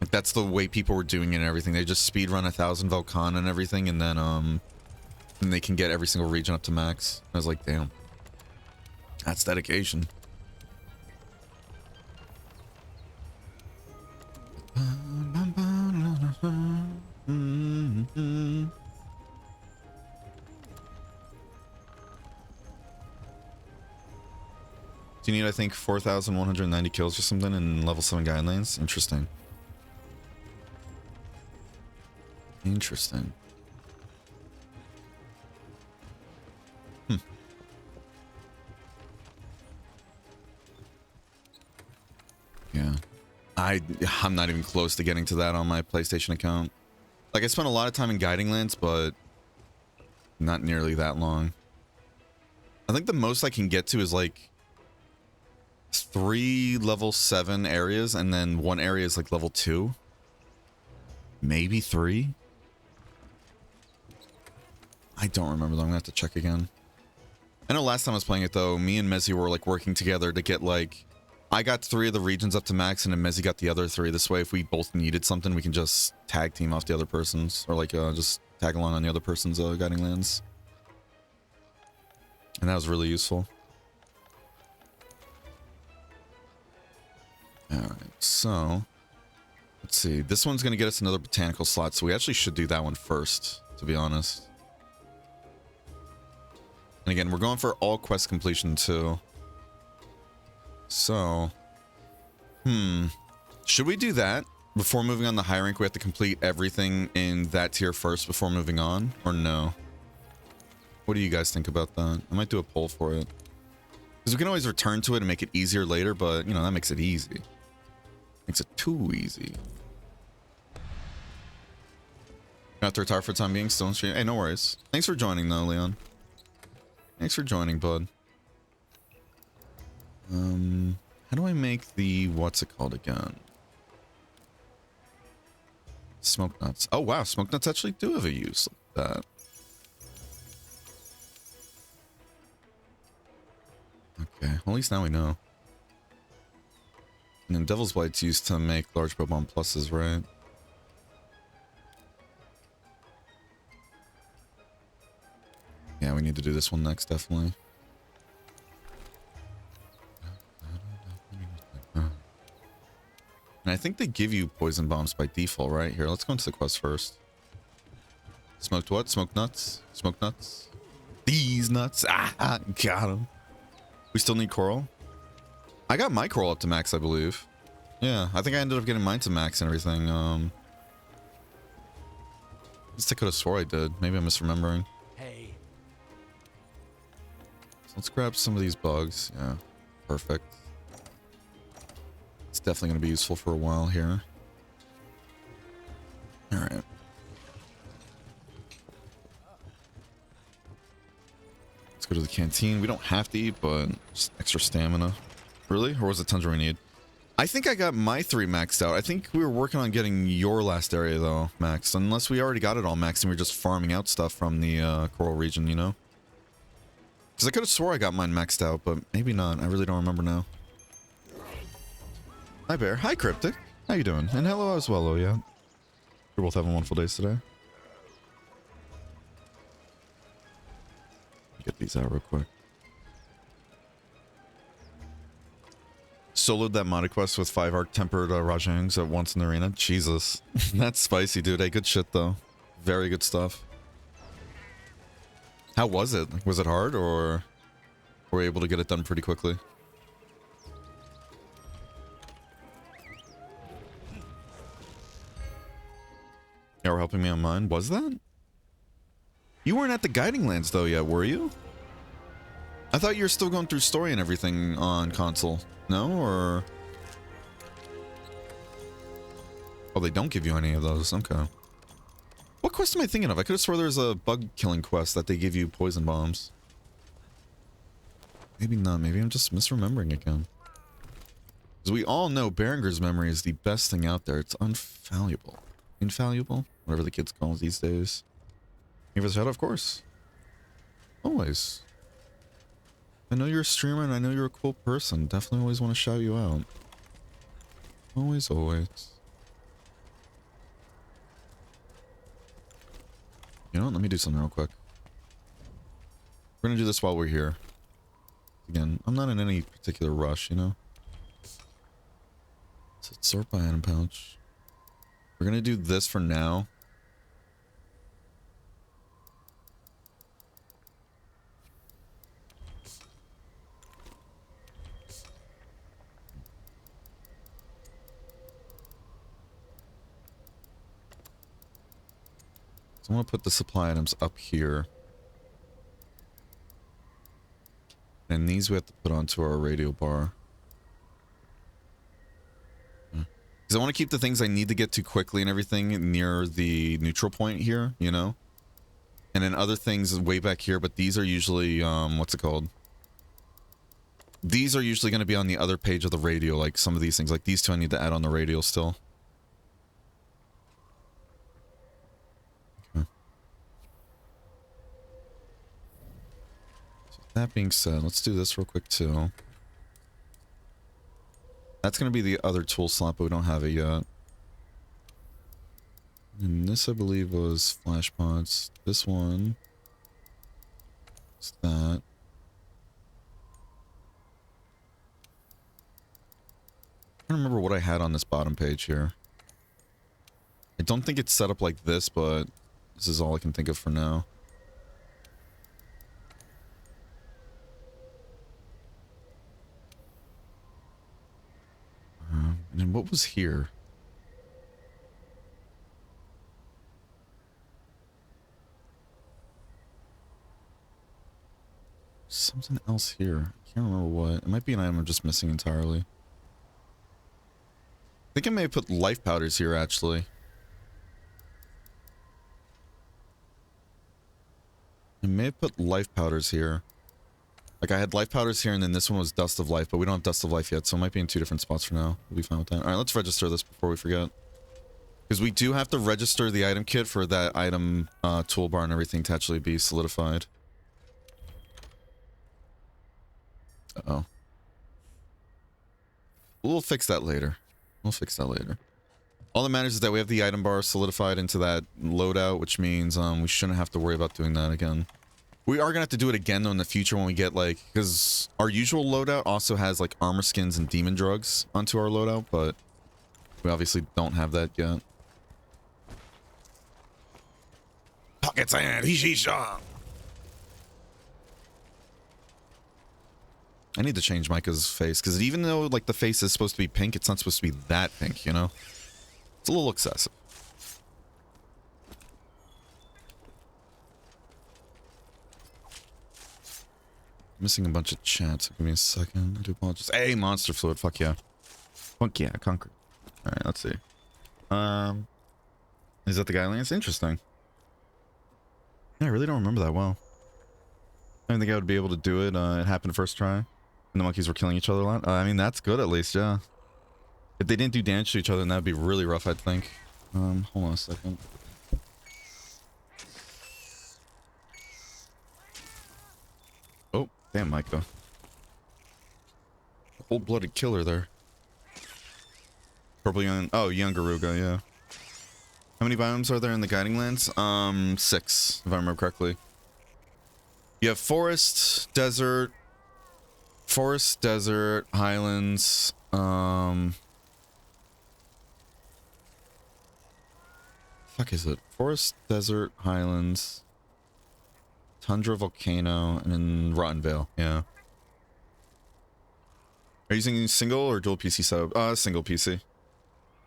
Like, that's the way people were doing it and everything. They just speedrun 1,000 Velkhana and everything, and then they can get every single region up to max. I was like, damn. That's dedication. Do you need, I think, 4,190 kills or something in level 7 guidelines? Interesting. Interesting. Yeah. I'm not even close to getting to that on my PlayStation account. Like, I spent a lot of time in Guiding Lands, but not nearly that long. I think the most I can get to is like 3 level 7 areas, and then 1 area is like level 2. Maybe 3? I don't remember though. I'm gonna have to check again. I know last time I was playing it though, me and Mezzy were like working together to get like, I got 3 of the regions up to max, and then Mezzy got the other 3. This way, if we both needed something, we can just tag team off the other person's, or like just tag along on the other person's Guiding Lands. And that was really useful. Alright, so let's see. This one's gonna get us another botanical slot, so we actually should do that one first, to be honest. And again, we're going for all quest completion too. So, should we do that? Before moving on the high rank, we have to complete everything in that tier first before moving on, or no? What do you guys think about that? I might do a poll for it. Because we can always return to it and make it easier later, but, you know, that makes it easy. Makes it too easy. You have to retire for the time being, still in stream? Hey, no worries. Thanks for joining, though, Leon. Thanks for joining, bud. How do I make the, what's it called again? Smoke nuts. Oh, wow. Smoke nuts actually do have a use like that. Okay. Well, at least now we know. And then Devil's Blight's used to make large Pokemon pluses, right? Yeah, we need to do this one next, definitely. And I think they give you poison bombs by default, right? Here, let's go into the quest first. Smoked what? Smoked nuts? Smoked nuts? These nuts! Ah, got him. We still need coral? I got my coral up to max, I believe. Yeah, I think I ended up getting mine to max and everything. At least I could have swore I did. Maybe I'm misremembering. Hey. So let's grab some of these bugs. Yeah, perfect. It's definitely going to be useful for a while here. All right. Let's go to the canteen. We don't have to eat, but just extra stamina. Really? Or was it tundra we need? I think I got my 3 maxed out. I think we were working on getting your last area, though, maxed. Unless we already got it all maxed and we were just farming out stuff from the coral region, you know? Because I could have swore I got mine maxed out, but maybe not. I really don't remember now. Hi, Bear. Hi, Cryptic. How you doing? And hello as well, oh yeah. We're both having wonderful days today. Get these out real quick. Soloed that modded quest with 5 arc tempered Rajangs at once in the arena. Jesus. That's spicy, dude. Hey, good shit, though. Very good stuff. How was it? Was it hard, or were we able to get it done pretty quickly? Yeah, we're helping me on mine. Was that? You weren't at the Guiding Lands, though, yet, were you? I thought you were still going through story and everything on console. No, or... Oh, they don't give you any of those. Okay. What quest am I thinking of? I could have swore there was a bug-killing quest that they give you poison bombs. Maybe not. Maybe I'm just misremembering again. Because we all know Berenger's memory is the best thing out there. It's infallible. Infallible? Whatever the kids call it these days. Give us a shout out, of course. Always. I know you're a streamer and I know you're a cool person. Definitely always want to shout you out. Always, always. You know what? Let me do something real quick. We're going to do this while we're here. Again, I'm not in any particular rush, you know? So sort by item pouch. We're going to do this for now. So I'm going to put the supply items up here. And these we have to put onto our radio bar. Because I want to keep the things I need to get to quickly and everything near the neutral point here, you know? And then other things way back here, but these are usually, what's it called? These are usually going to be on the other page of the radio, like some of these things. Like these two I need to add on the radio still. Okay. So that being said, let's do this real quick too. That's going to be the other tool slot, but we don't have it yet. And this, I believe, was flash pods. This one is that. I don't remember what I had on this bottom page here. I don't think it's set up like this, but this is all I can think of for now. And then what was here? Something else here. I can't remember what. It might be an item I'm just missing entirely. I think I may have put life powders here, actually. I may have put life powders here. Like, I had life powders here, and then this one was dust of life, but we don't have dust of life yet, so it might be in 2 different spots for now. We'll be fine with that. Alright, let's register this before we forget. Because we do have to register the item kit for that item toolbar and everything to actually be solidified. Uh-oh. We'll fix that later. We'll fix that later. All that matters is that we have the item bar solidified into that loadout, which means we shouldn't have to worry about doing that again. We are going to have to do it again, though, in the future when we get, like... Because our usual loadout also has, like, armor skins and demon drugs onto our loadout, but we obviously don't have that yet. Pockets and Hishisha! I need to change Micah's face, because even though, like, the face is supposed to be pink, it's not supposed to be that pink, you know? It's a little excessive. Missing a bunch of chats. Give me a second. I do apologize. Hey, monster fluid. Fuck yeah. Fuck yeah, conquered. Alright, let's see. Is that the guy Lance? Interesting. Yeah, I really don't remember that well. I didn't think I would be able to do it. It happened first try. And the monkeys were killing each other a lot. I mean, that's good at least, yeah. If they didn't do damage to each other, then that'd be really rough, I'd think. Hold on a second. Oh, damn, Micah. Cold-blooded killer there. Purple young... Oh, young Garuga, yeah. How many biomes are there in the Guiding Lands? 6, if I remember correctly. You have forest, desert, highlands, fuck is it? Forest, desert, highlands, tundra, volcano, and then Rotten Vale. Yeah. Are you using single or dual PC setup? Single PC.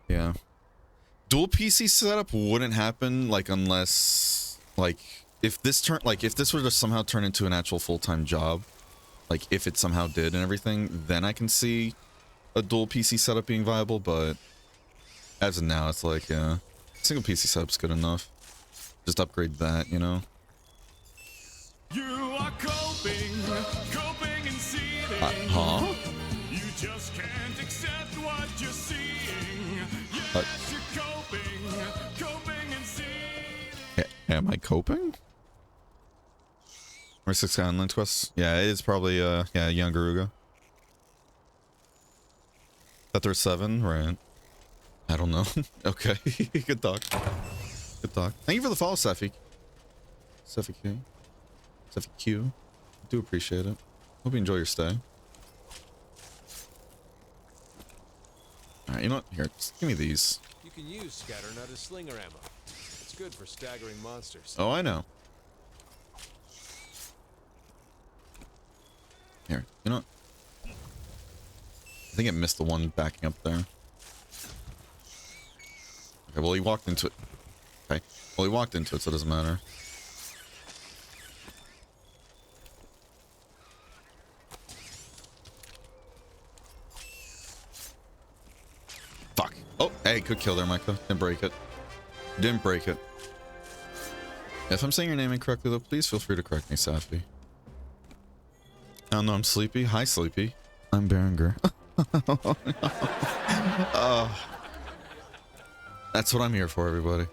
Yeah. Dual PC setup wouldn't happen, like, unless, like, if this were to somehow turn into an actual full-time job, like, if it somehow did and everything, then I can see a dual PC setup being viable, but as of now, it's like, yeah, single PC setup's good enough. Just upgrade that, you know? You are coping and seething. Huh? You just can't accept what you're seeing. Yes, you're coping and seething. Am I coping? Or 6 Island quests? Yeah, it is probably, yeah, young Garuga. Thought there were 7, right? I don't know. Okay, good talk. Good talk. Thank you for the follow, Sefik. Sefik Q. Sefik Q. Do appreciate it. Hope you enjoy your stay. Alright, you know what? Here, just give me these. You can use scatter nut as slinger ammo. It's good for staggering monsters. Oh, I know. Here, you know what? I think I missed the one backing up there. Okay, well, he walked into it. Okay. Well, he walked into it, so it doesn't matter. Fuck. Oh! Hey, good kill there, Micah. Didn't break it. Didn't break it. If I'm saying your name incorrectly, though, please feel free to correct me, Safi. Oh, no, I'm Sleepy. Hi, Sleepy. I'm Berenger. That's what I'm here for, everybody.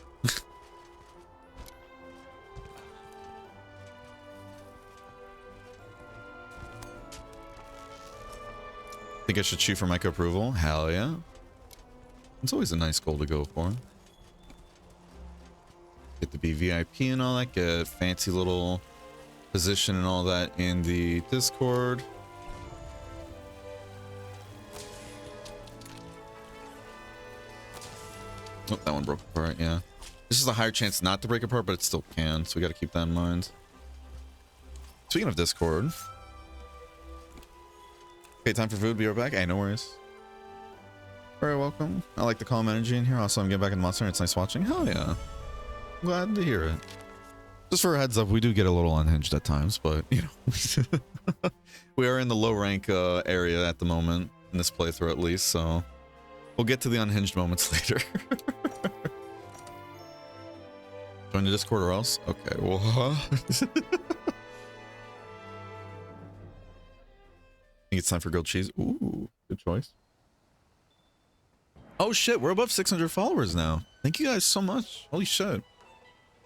Think I should shoot for Micah approval? Hell yeah. It's always a nice goal to go for. Get to be VIP and all that, get fancy little position and all that in the Discord. Oh, that one broke apart, yeah. This is a higher chance not to break apart, but it still can, so we got to keep that in mind. Speaking of Discord. Okay, time for food. Be right back. Hey, no worries. Very welcome. I like the calm energy in here. Also, I'm getting back in Monster and it's nice watching. Hell yeah. Glad to hear it. Just for a heads up, we do get a little unhinged at times, but, you know. We are in the low rank area at the moment, in this playthrough at least, so we'll get to the unhinged moments later. Join the Discord or else? Okay, well, I think it's time for grilled cheese. Ooh, good choice. Oh shit, we're above 600 followers now. Thank you guys so much. Holy shit.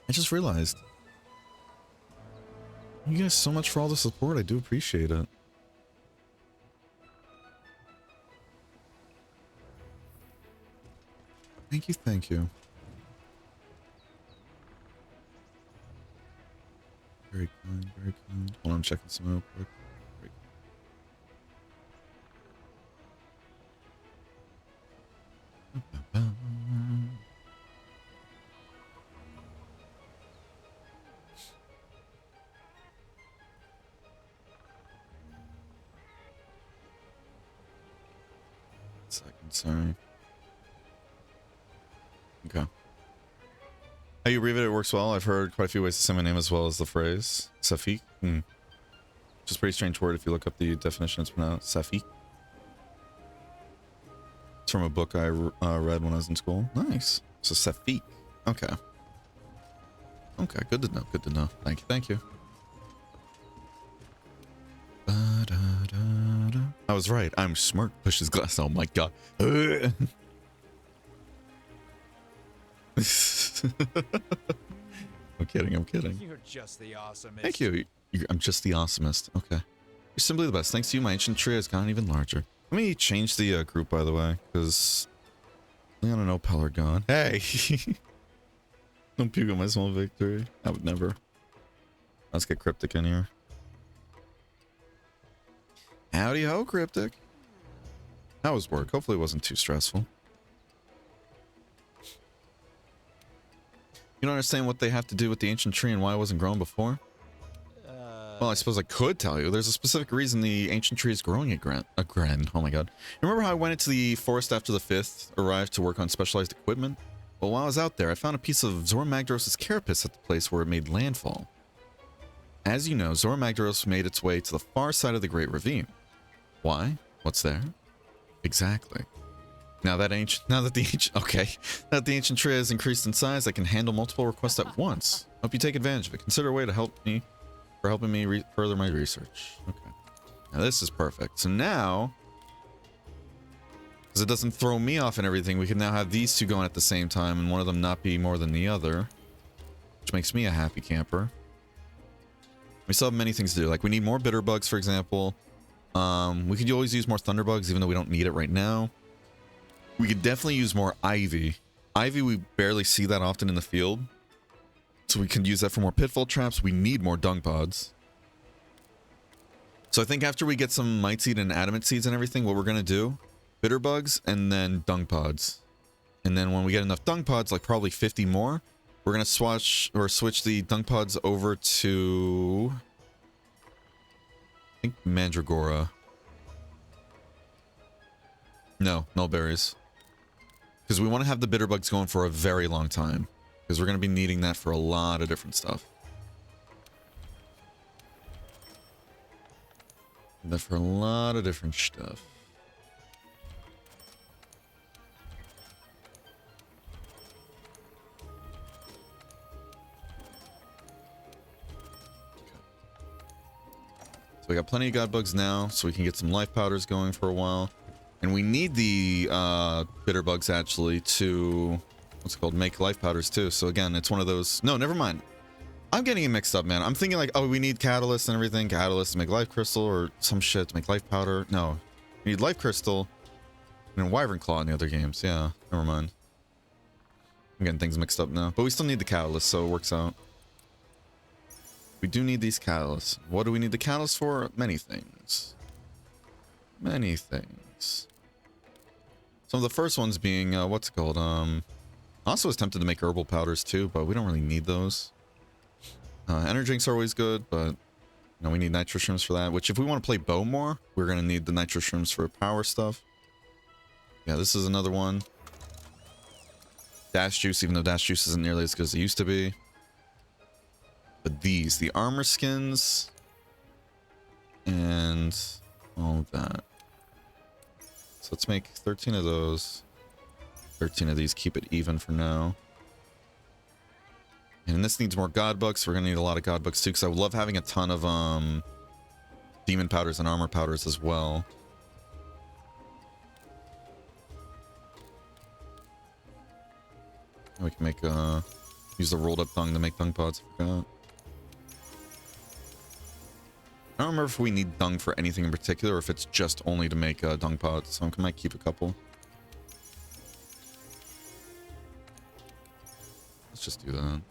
I just realized. Thank you guys so much for all the support. I do appreciate it. Thank you, thank you. Very kind, very kind. Hold on, I'm checking some real quick. Second, sorry. Okay. How you read it, it works well. I've heard quite a few ways to say my name as well as the phrase. Safiq. Just a pretty strange word if you look up the definition. It's pronounced Safiq. It's from a book I read when I was in school. Nice. So Safiq. Okay. Okay, good to know. Good to know. Thank you. Thank you. I was right. I'm smart. Pushes glass. Oh my god. I'm kidding. I'm kidding. You're just the awesomest. Thank you. I'm just the awesomest. Okay. You're simply the best. Thanks to you, my ancient tree has gotten even larger. Let me change the group, by the way, because Leon and Opal are gone. Hey! Don't puke at my small victory. I would never. Let's get Cryptic in here. Howdy ho, Cryptic. How was work? Hopefully it wasn't too stressful. You don't understand what they have to do with the ancient tree and why it wasn't grown before? Well, I suppose I could tell you. There's a specific reason the ancient tree is growing again. Oh my god. Remember how I went into the forest after the 5th arrived to work on specialized equipment? Well, while I was out there, I found a piece of Zora Magdaros' carapace at the place where it made landfall. As you know, Zora Magdaros made its way to the far side of the Great Ravine. Why? What's there? Exactly. Now that the ancient tree has increased in size, I can handle multiple requests at once. Hope you take advantage of it. Consider a way to help me, helping me further my research. Okay. Now this is perfect. So now, because it doesn't throw me off and everything, we can now have these two going at the same time and one of them not be more than the other, which makes me a happy camper. We still have many things to do. Like we need more bitter bugs, for example. We could always use more thunderbugs, even though we don't need it right now. We could definitely use more ivy. Ivy, we barely see that often in the field. So we can use that for more pitfall traps. We need more dung pods. So I think after we get some might seed and adamant seeds and everything, what we're going to do, bitter bugs and then dung pods. And then when we get enough dung pods, like probably 50 more, we're going to switch the dung pods over to, I think, Mandragora. No, mulberries. Because we want to have the bitter bugs going for a very long time. Because we're going to be needing that for a lot of different stuff. That for a lot of different stuff. we got plenty of god bugs now, so we can get some life powders going for a while. And we need the bitter bugs actually to, what's it called, make life powders too. So again, it's one of those, no, never mind. I'm getting it mixed up, man. I'm thinking like, oh, we need catalyst and everything. Catalyst to make life crystal or some shit to make life powder. No, we need life crystal and wyvern claw in the other games. Yeah, never mind. I'm getting things mixed up now, but we still need the catalyst, so it works out. We do need these catalysts. What do we need the catalyst for? Many things. Many things. Some of the first ones being, what's it called? I also was tempted to make herbal powders too, but we don't really need those. Energy drinks are always good, but you know, we need nitro shrooms for that, which if we want to play bow more, we're going to need the nitro shrooms for power stuff. Yeah, this is another one. Dash juice, even though dash juice isn't nearly as good as it used to be. But these, the armor skins, and all of that. So let's make 13 of those. 13 of these, keep it even for now. And this needs more god bugs. So we're gonna need a lot of god bugs too, because I would love having a ton of demon powders and armor powders as well. We can make use the rolled up dung to make dung pods. I forgot. I don't remember if we need dung for anything in particular, or if it's just only to make dung pods. So I might keep a couple. Let's just do that.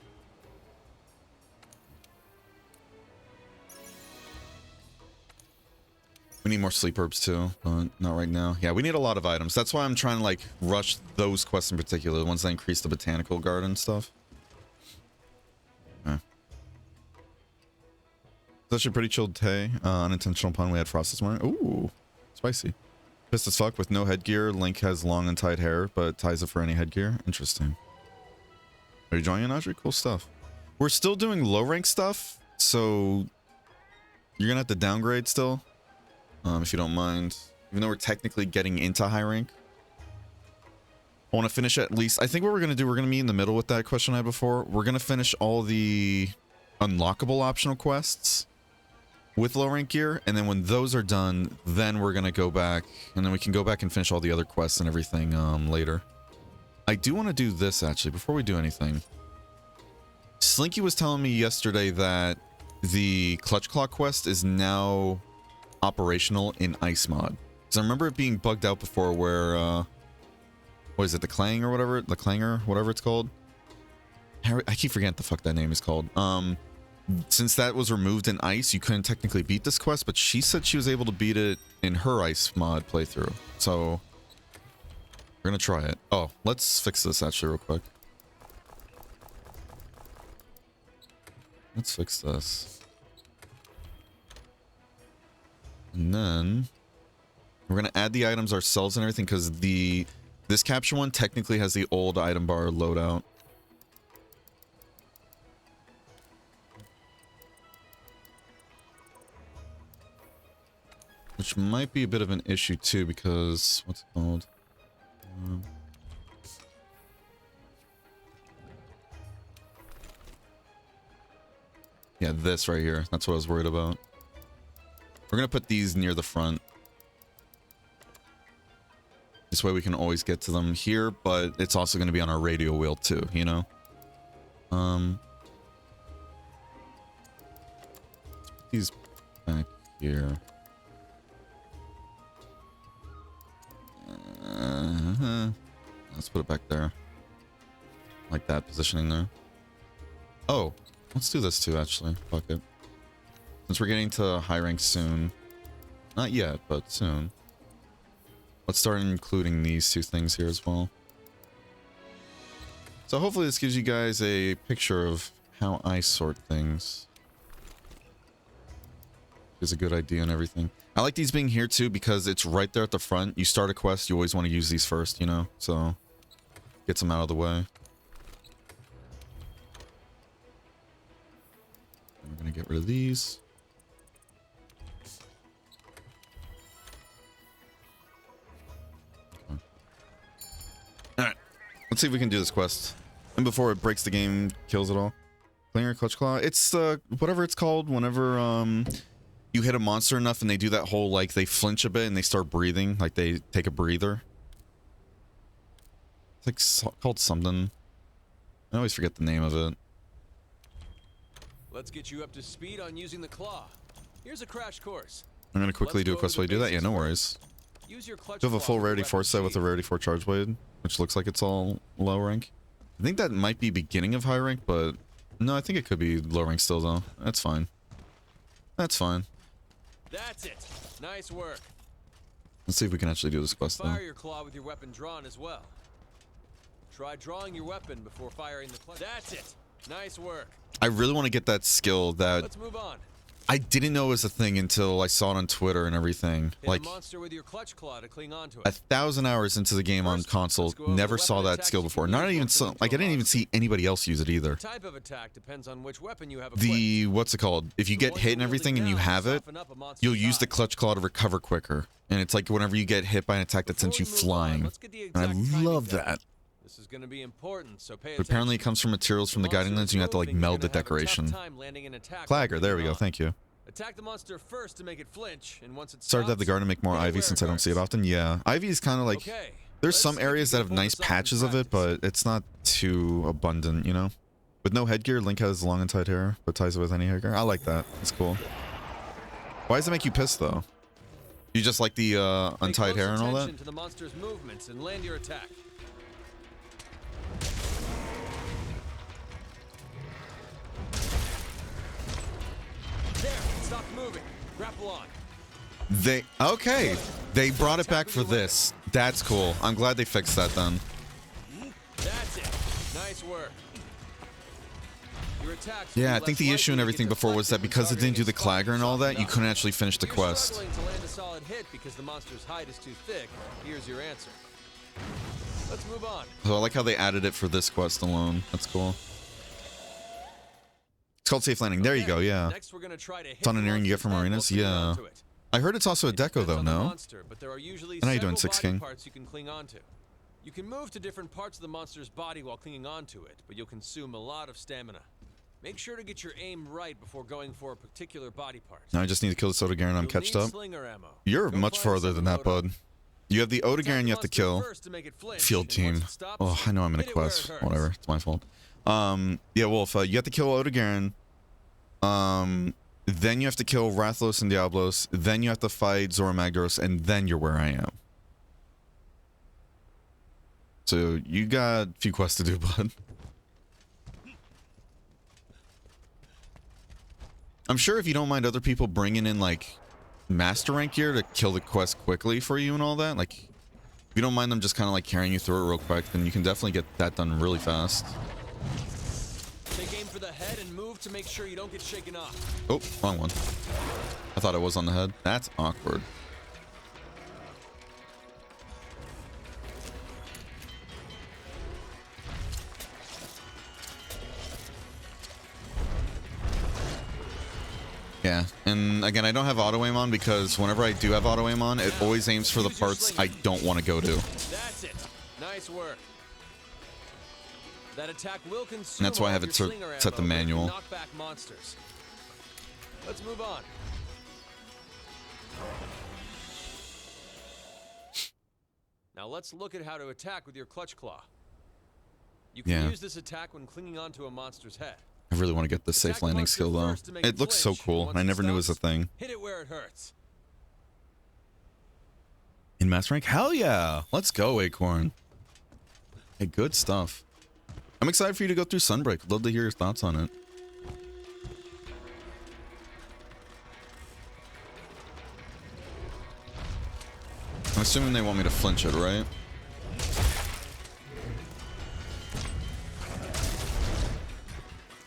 We need more sleep herbs too, but not right now. Yeah, we need a lot of items. That's why I'm trying to like rush those quests in particular, the ones that increase the botanical garden stuff. Okay. It's actually pretty chilled day. Unintentional pun, we had frost this morning. Ooh, spicy. Pissed as fuck with no headgear. Link has long untied hair, but ties it for any headgear. Interesting. Are you joining, Audrey? Cool stuff. We're still doing low rank stuff, so you're gonna have to downgrade still. If you don't mind, even though we're technically getting into high rank. I want to finish at least, I think what we're going to do, we're going to meet in the middle with that question I had before. We're going to finish all the unlockable optional quests with low rank gear. And then when those are done, then we're going to go back and then we can go back and finish all the other quests and everything later. I do want to do this actually, before we do anything. Slinky was telling me yesterday that the Clutch Claw quest is now operational in ice mod, because I remember it being bugged out before where what is it, the clang or whatever, the clanger, whatever it's called. I keep forgetting what the fuck that name is called. Since that was removed in ice, you couldn't technically beat this quest, but she said she was able to beat it in her ice mod playthrough, so we're gonna try it. Oh, let's fix this actually real quick. Let's fix this. And then we're going to add the items ourselves and everything, because this capture one technically has the old item bar loadout. Which might be a bit of an issue too, because what's it called? Yeah, this right here. That's what I was worried about. We're going to put these near the front. This way we can always get to them here, but it's also going to be on our radio wheel too, you know? Let's put these back here. Let's put it back there. Like that positioning there. Oh, let's do this too, actually. Fuck it. Since we're getting to high rank soon. Not yet, but soon. Let's start including these two things here as well. So hopefully this gives you guys a picture of how I sort things. Is a good idea and everything. I like these being here too because it's right there at the front. You start a quest, you always want to use these first, you know? So gets them out of the way. And we're going to get rid of these. Alright, let's see if we can do this quest. And before it breaks the game, kills it all. Clinger, Clutch Claw. It's whatever it's called whenever you hit a monster enough and they do that whole, like, they flinch a bit and they start breathing, like they take a breather. It's like called something. I always forget the name of it. Let's get you up to speed on using the claw. Here's a crash course. I'm gonna quickly do a quest while you do that. Yeah, no worries. Use your clutch. You have a full rarity 4 set with a rarity 4 charge blade, which looks like it's all low rank. I think that might be beginning of high rank, but no, I think it could be low rank still though. That's fine. That's fine. That's it. Nice work. Let's see if we can actually do this quest though. Fire your claw with your weapon drawn as well. Try drawing your weapon before firing the clutch. That's it. Nice work. I really want to get that skill that Let's move on. I didn't know it was a thing until I saw it on Twitter and everything. Hit Like a monster with your clutch claw to cling onto it. 1,000 hours into the game on console, never saw that skill before. Not even so, like I didn't even see anybody else use it either. The type of attack depends on which weapon you have. The what's it called? If you get hit and everything and you have it, you'll use the clutch claw to recover quicker. And it's like whenever you get hit by an attack that sends you flying. And I love that. This is going to be important, so pay But apparently it comes from materials from the guiding lens and you have to like meld the decoration. Clagger, there we go, thank you. Attack the monster first to make it flinch, and once it Started to have the garden make more ivy since I don't see it often. Yeah, ivy is kind of like, there's some areas that have nice patches of it, but it's not too abundant, you know? With no headgear, Link has long and tight hair, but ties it with any headgear. I like that. It's cool. Why does it make you pissed though? You just like the untied hair and all that? To the monster's movements and land your attack. There, stop moving. Grapple on. They brought it back for this. That's cool. I'm glad they fixed that then. That's it. Nice work. Your attacks. Yeah, I think the issue and everything before was that because it didn't do the clagger and all that, you couldn't actually finish the quest. Struggling to land a solid hit because the monster's hide is too thick. Here's your answer. Let's move on. So I like how they added it for this quest alone. That's cool. It's called Safe Landing. There you go, yeah. Next, we're gonna try to hit It's on an earring you get from arenas? Yeah. I heard it's also a deco though, no? But there are usually And how you doing, several Six body King? parts you can cling onto. You can move to different parts of the monster's body while clinging onto it, but you'll consume a lot of stamina. Make sure to get your aim right before going for a particular body part. Now I just need to kill this Odogaron and I'm catched up. You're much farther than that, bud. You have the Odogaron you have to kill. Field team. Oh, I know I'm in a quest. Whatever, it's my fault. Yeah, Wolf, you have to kill Odogaron. Then you have to kill Rathalos and Diablos. Then you have to fight Zora Magdaros, and then you're where I am. So you got a few quests to do, bud. I'm sure if you don't mind other people bringing in like master rank gear to kill the quest quickly for you and all that, like if you don't mind them just kind of like carrying you through it real quick, then you can definitely get that done really fast. Take aim for the head and move to make sure you don't get shaken off. Oh, wrong one. I thought it was on the head. That's awkward. Yeah, and again, I don't have auto aim on because whenever I do have auto aim on, it always aims for the parts I don't want to go to. That's it. Nice work. That attack will consume. And that's why I have it set the manual. Knock back monsters. Let's move on. Now let's look at how to attack with your clutch claw. You can use this attack when clinging onto a monster's head. I really want to get the safe landing skill though. It looks so cool, and I never knew it was a thing. Hit it where it hurts. In Master Rank? Hell yeah! Let's go, Acorn. Hey, good stuff. I'm excited for you to go through Sunbreak. I'd love to hear your thoughts on it. I'm assuming they want me to flinch it, right?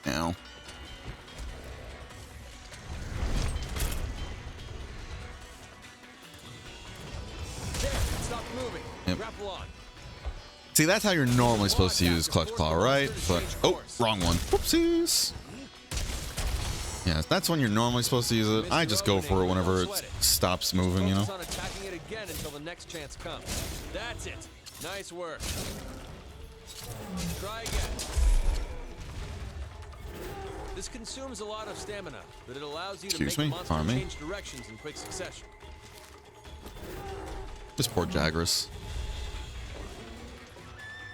Ow. There, stop moving. Yep. Grapple on. See, that's how you're normally supposed to use Clutch Claw, right? But, oh, wrong one. Whoopsies. Yeah, that's when you're normally supposed to use it. I just go for it whenever it stops moving, you know? Focus on attacking it again until the next chance comes. That's it. Nice work. Try again. This consumes a lot of stamina, but it allows you to Excuse make me? the monster Pardon me? change directions in quick succession. This poor Jagras.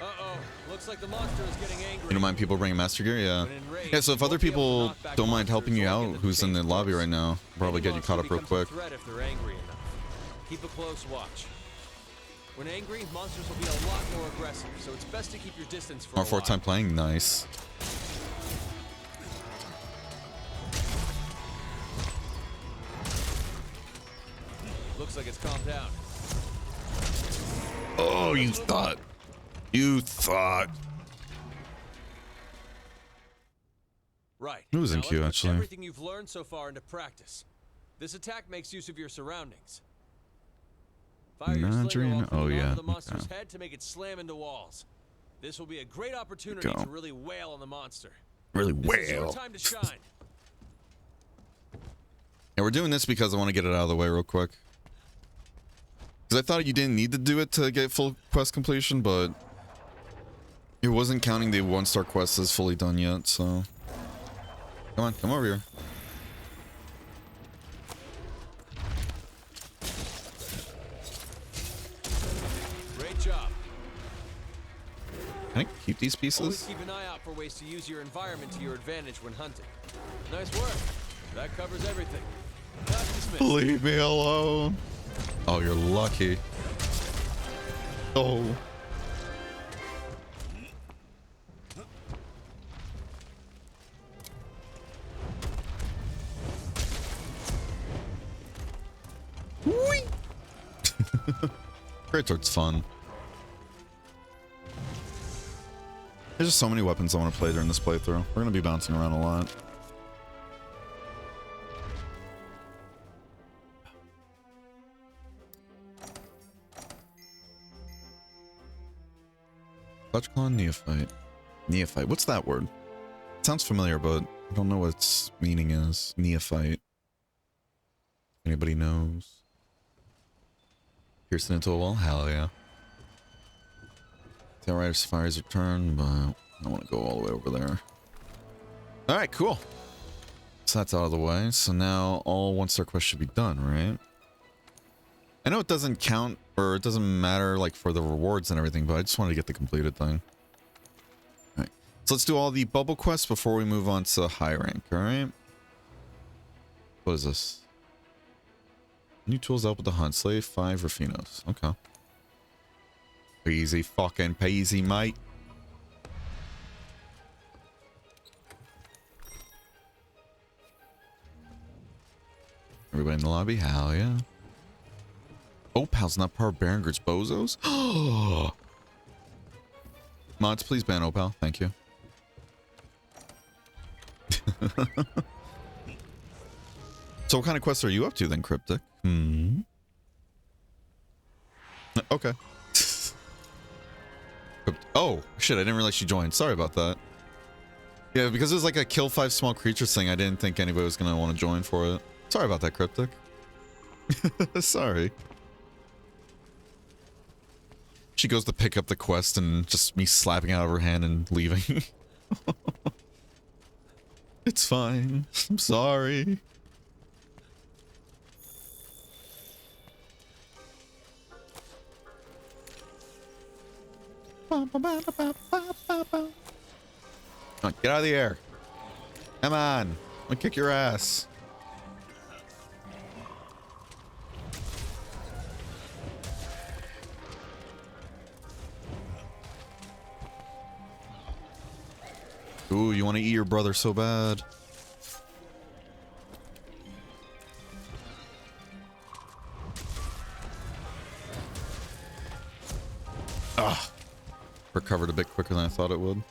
Uh-oh, looks like the monster is getting angry. You don't mind people bringing Master Gear? Yeah. Yeah, so if other people don't mind helping you out, who's in the lobby right now, probably get you caught up real quick. If they're angry enough. Keep a close watch. When angry, monsters will be a lot more aggressive, so it's best to keep your distance for Our a fourth while. time playing, nice. Looks like it's calmed down. Oh, you thought. You thought. Right. It was in Now queue, let's put actually. everything you've learned so far into practice. This attack makes use of your surroundings. Fire your slinger Nandrian? while Oh, putting it yeah, onto the monster's okay. head to make it slam into walls. This will be a great opportunity Go. to really wail on the monster. Really This is your wail. time to shine. Yeah, we're doing this because I want to get it out of the way real quick. Because I thought you didn't need to do it to get full quest completion, but it wasn't counting the 1-star quest as fully done yet, so... Come on, come over here. Great job. Can I keep these Always pieces? keep an eye out for ways to use your environment to your advantage when hunting. Nice work. That covers everything. Task dismissed. Leave me alone. Oh, you're lucky. Oh. Whee! Great Sword's fun. There's just so many weapons I want to play during this playthrough. We're going to be bouncing around a lot. Clutchclaw Neophyte. Neophyte. What's that word? It sounds familiar, but I don't know what its meaning is. Neophyte. Anybody knows? Piercing into a wall? Hell yeah. Tailrider's Fire's return, but I don't want to go all the way over there. Alright, cool. So that's out of the way. So now all 1-star quests should be done, right? I know it doesn't count, or it doesn't matter like for the rewards and everything, but I just wanted to get the completed thing. Alright. So let's do all the bubble quests before we move on to high rank, alright? What is this? New tools help with the hunt. Slay 5 Raffinos. Okay. Easy fucking peasy, mate. Everybody in the lobby? Hell yeah. Opal's not part of Berengard's bozos? Mods, please ban Opal. Thank you. So what kind of quests are you up to then, Cryptic? Hmm. Okay. Oh, shit, I didn't realize she joined. Sorry about that. Yeah, because it was like a kill 5 small creatures thing, I didn't think anybody was going to want to join for it. Sorry about that, Cryptic. Sorry. She goes to pick up the quest and just me slapping it out of her hand and leaving. It's fine. I'm sorry. Come on, get out of the air. Come on. I'm gonna kick your ass. Ooh, you want to eat your brother so bad. Ah. Recovered a bit quicker than I thought it would.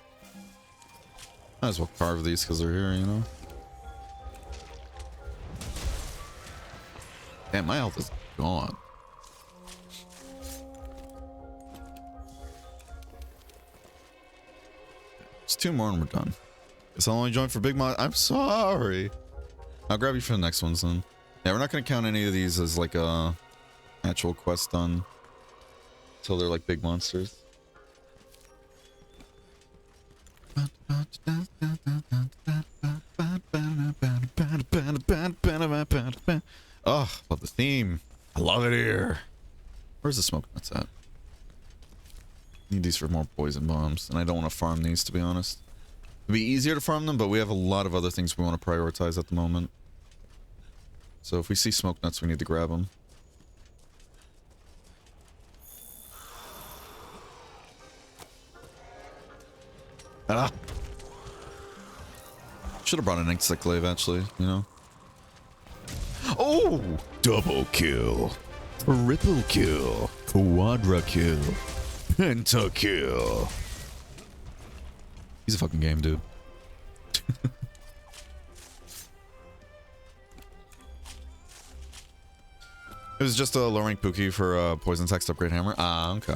Might as well carve these because they're here, you know? Damn, my health is gone. It's 2 more and we're done. Guess I'll only join for big mod. I'm sorry. I'll grab you for the next ones then. Yeah, we're not going to count any of these as like a actual quest done until they're like big monsters. theme. I love it here. Where's the smoke nuts at? Need these for more poison bombs, and I don't want to farm these, to be honest. It'd be easier to farm them, but we have a lot of other things we want to prioritize at the moment. So if we see smoke nuts, we need to grab them. Ah! Should have brought an encyclave, actually, you know? Oh! Double kill. Triple kill. Quadra kill. Pentakill. He's a fucking game, dude. It was just a low rank Pookie for poison text upgrade hammer. Ah, okay.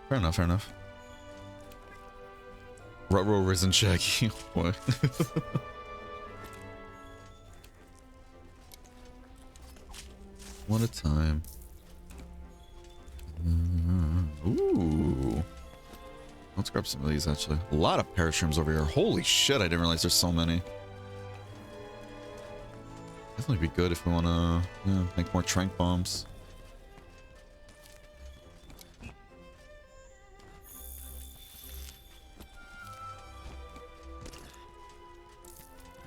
Fair enough, fair enough. Rutrow risen Shaggy. What? What a time. Ooh. Let's grab some of these, actually. A lot of parashrooms over here. Holy shit, I didn't realize there's so many. Definitely be good if we want to make more trank bombs.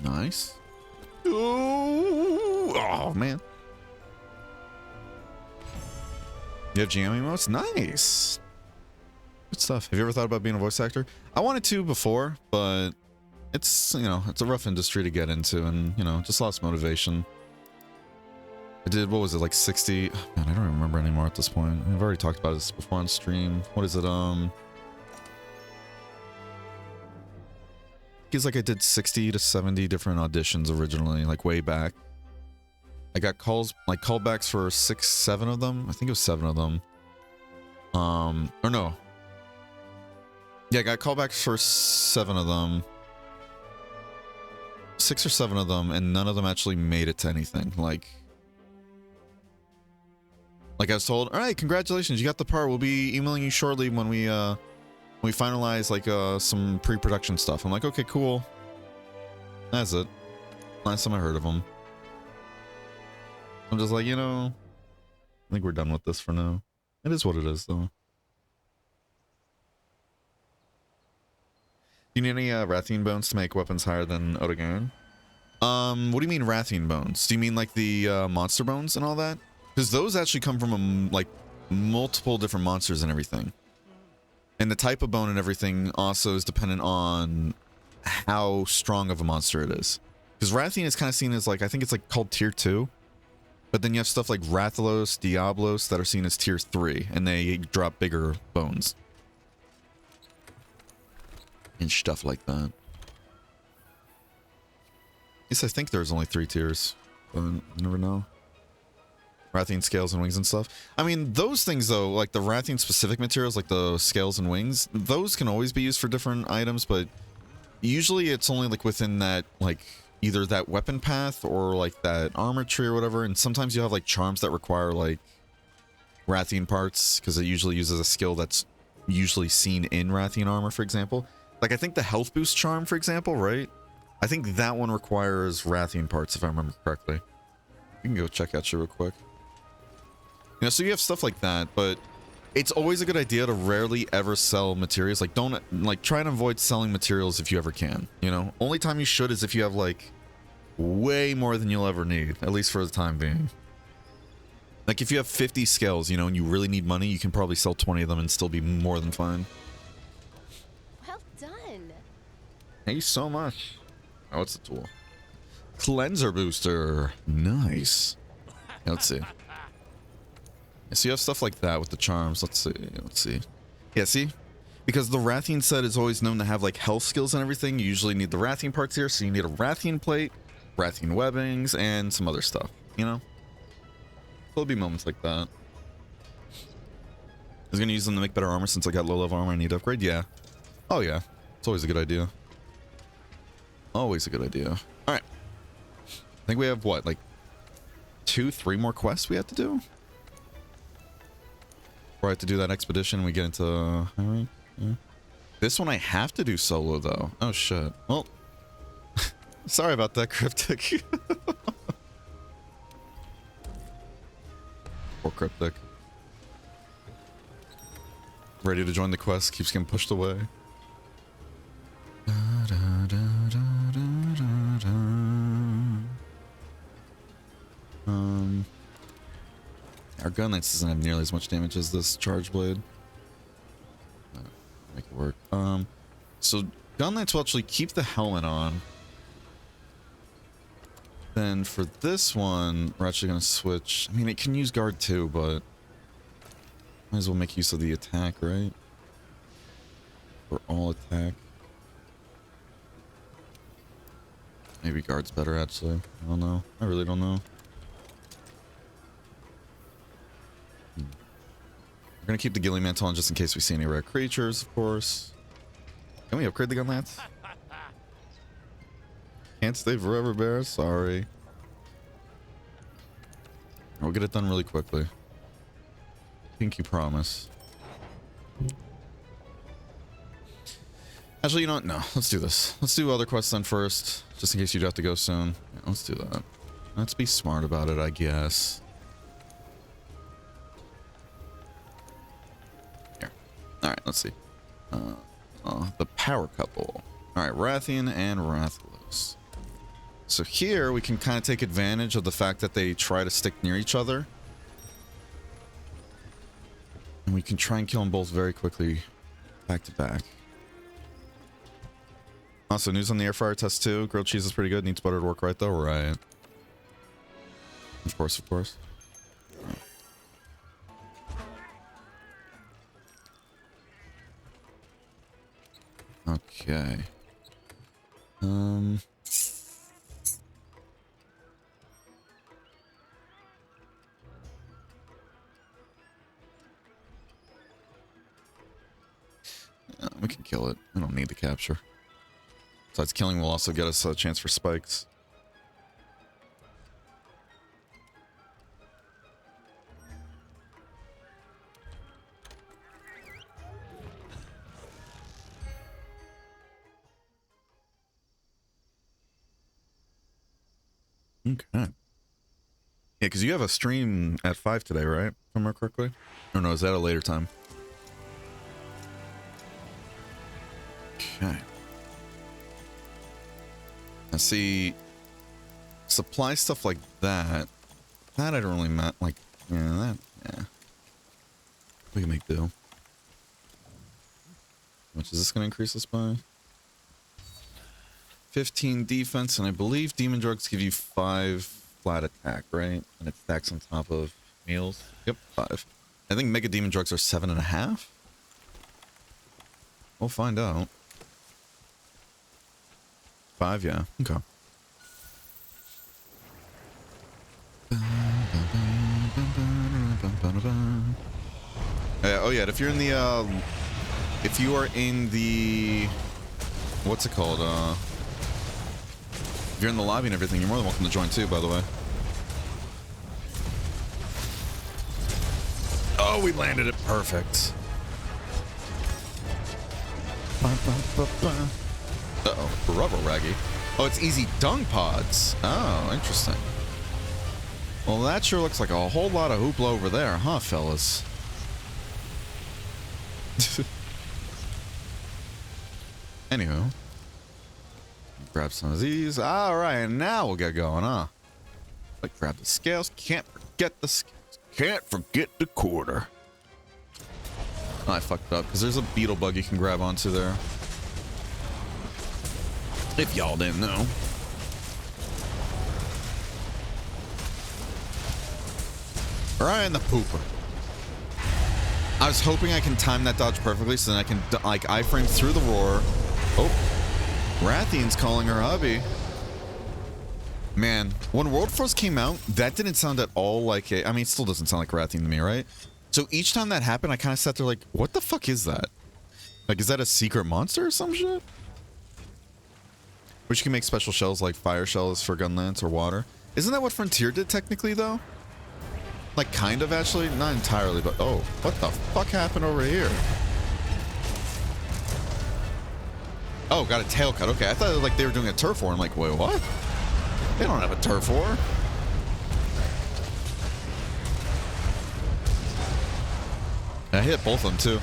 Nice. Ooh. Oh, man. You have GM emotes? Nice. Good stuff. Have you ever thought about being a voice actor? I wanted to before, but it's, you know, it's a rough industry to get into, and, you know, just lost motivation. I did, what was it, like 60? Oh, man, I don't remember anymore at this point. I've already talked about this before on stream. What is it, It's like I did 60 to 70 different auditions originally, like way back. I got calls, like callbacks for 6, 7 of them. I think it was 7 of them. Or no. Yeah, I got callbacks for 7 of them. 6 or 7 of them, and none of them actually made it to anything. Like I was told, all right, congratulations, you got the part. We'll be emailing you shortly when we finalize like some pre-production stuff. I'm like, okay, cool. That's it. Last time I heard of them. I'm just like, you know, I think we're done with this for now. It is what it is, though. You need any Rathian bones to make weapons higher than Otogaron? What do you mean Rathian bones? Do you mean like the monster bones and all that? Because those actually come from like multiple different monsters and everything. And the type of bone and everything also is dependent on how strong of a monster it is. Because Rathian is kind of seen as like, I think it's like called tier 2. But then you have stuff like Rathalos, Diablos that are seen as tier 3. And they drop bigger bones. And stuff like that. Yes, I think there's only 3 tiers. But you never know. Rathian scales and wings and stuff. I mean, those things though, like the Rathian specific materials, like the scales and wings, those can always be used for different items, but usually it's only like within that, like either that weapon path or like that armor tree or whatever. And sometimes you have like charms that require like Rathian parts because it usually uses a skill that's usually seen in Rathian armor, for example. Like I think the health boost charm, for example, right? I think that one requires Rathian parts if I remember correctly. You can go check that shit real quick. You know, so you have stuff like that, but it's always a good idea to rarely ever sell materials. Like, don't, like, try and avoid selling materials if you ever can, you know? Only time you should is if you have, like, way more than you'll ever need, at least for the time being. Like, if you have 50 scales, you know, and you really need money, you can probably sell 20 of them and still be more than fine. Well done. Thank you so much. Oh, what's the tool? Cleanser booster. Nice. Let's see. So you have stuff like that with the charms. Let's see. Yeah, see? Because the Rathian set is always known to have like health skills and everything. You usually need the Rathian parts here, so you need a Rathian plate, Rathian webbings, and some other stuff, you know? There'll be moments like that. I was gonna use them to make better armor since I got low level armor I need to upgrade. Yeah. Oh yeah. It's always a good idea. Always a good idea. Alright. I think we have what, like 2, 3 more quests we have to do? Before I have to do that expedition, we get into... yeah. This one I have to do solo, though. Oh, shit. Well, sorry about that, Cryptic. Poor Cryptic. Ready to join the quest, keeps getting pushed away. Our gun knights doesn't have nearly as much damage as this charge blade. Make it work. So gun knights will actually keep the helmet on. Then for this one, we're actually gonna switch. I mean, it can use guard too, but might as well make use of the attack, right? Or all attack. Maybe guard's better, actually. I don't know. I really don't know. We're gonna keep the ghillie mantle on just in case we see any rare creatures, of course. Can we upgrade the gun lance? Can't stay forever, bear. Sorry. We'll get it done really quickly. Pinky promise. Actually, you know what? No, let's do this. Let's do other quests then first, just in case you do have to go soon. Yeah, let's do that. Let's be smart about it, I guess. Here. Alright, let's see. The power couple. Alright, Rathian and Rathalos. So here we can kind of take advantage of the fact that they try to stick near each other. And we can try and kill them both very quickly, back to back. Also, news on the air fryer test too. Grilled cheese is pretty good. Needs butter to work right though. Right. Of course, of course. Okay. We can kill it. We don't need the capture. Besides, killing will also get us a chance for spikes. Okay. Yeah, because you have a stream at 5 today, right? If I remember correctly? Or no, is that a later time? Okay. I see supply stuff like that. That I don't really like. Yeah, that. Yeah. We can make do. How much is this going to increase us by? 15 defense, and I believe demon drugs give you 5 flat attack, right? And it stacks on top of meals. Yep, 5. I think mega demon drugs are 7.5. We'll find out. 5, yeah. Okay. Oh yeah, if you're in the if you are in the what's it called? If you're in the lobby and everything, you're more than welcome to join too, by the way. Oh, we landed it perfect. Uh-oh, rubber raggy. Oh, it's easy dung pods. Oh, interesting. Well, that sure looks like a whole lot of hoopla over there, huh, fellas? Anywho. Grab some of these. Alright, now we'll get going, huh? Like, grab the scales. Can't forget the scales. Can't forget the quarter. Oh, I fucked up, because there's a beetle bug you can grab onto there. If y'all didn't know. Right in the pooper. I was hoping I can time that dodge perfectly so then I can, like, iframe through the roar. Oh. Rathian's calling her hubby. Man, when World Force came out, that didn't sound at all like a... I mean, it still doesn't sound like Rathian to me, right? So each time that happened, I kind of sat there like, what the fuck is that? Like, is that a secret monster or some shit? Which can make special shells like fire shells for gun lance or water. Isn't that what Frontier did technically, though? Like, kind of, actually? Not entirely, but... Oh, what the fuck happened over here? Oh, got a tail cut. Okay, I thought like they were doing a turf war. I'm like, wait, what? They don't have a turf war. I hit both of them too.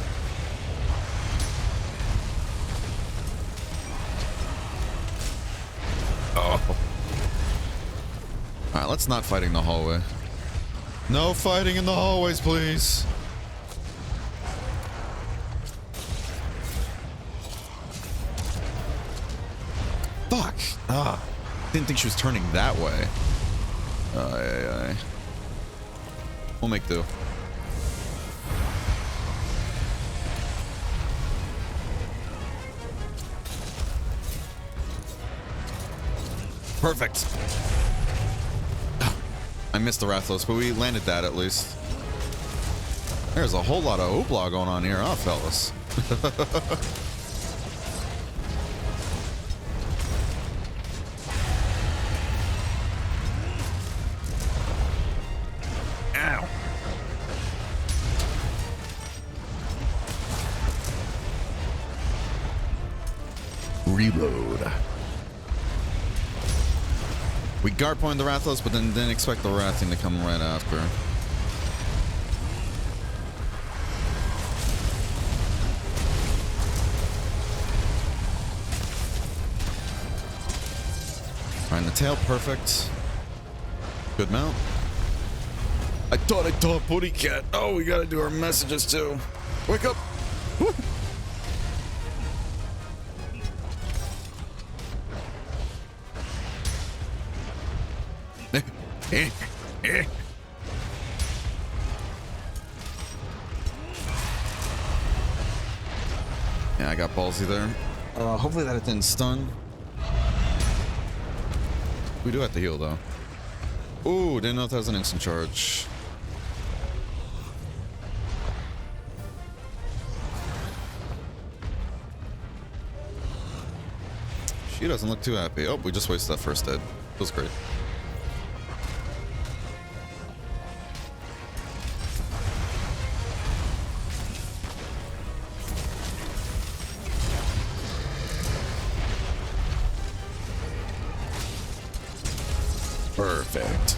Oh. Alright, let's not fight in the hallway. No fighting in the hallways, please. Fuck. Ah. Didn't think she was turning that way. Aye. We'll make do. Perfect. I missed the Rathlos, but we landed that at least. There's a whole lot of hoopla going on here, huh, fellas? Ow. Reload. We guard point the Rathlos, but then didn't expect the Wrathing to come right after. Right in the tail, perfect. Good mount. I thought Putty Cat. Oh, we gotta do our messages too. Wake up! Woo. Yeah, I got ballsy there. Hopefully that it didn't stun. We do have to heal though. Ooh, didn't know if that was an instant charge. She doesn't look too happy. Oh, we just wasted that first hit. Feels great. Perfect.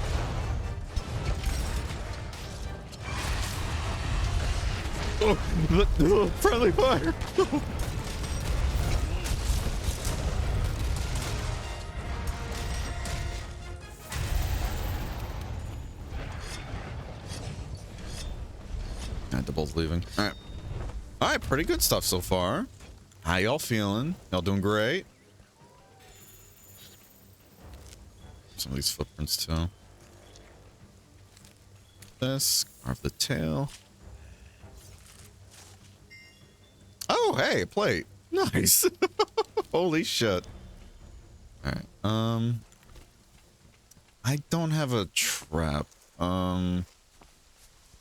Oh, friendly fire. The both leaving. All right, pretty good stuff so far. How y'all feeling? Y'all doing great? Some of these footprints too. This, carve the tail. Oh, hey, plate. Nice. Holy shit. All right. I don't have a trap. I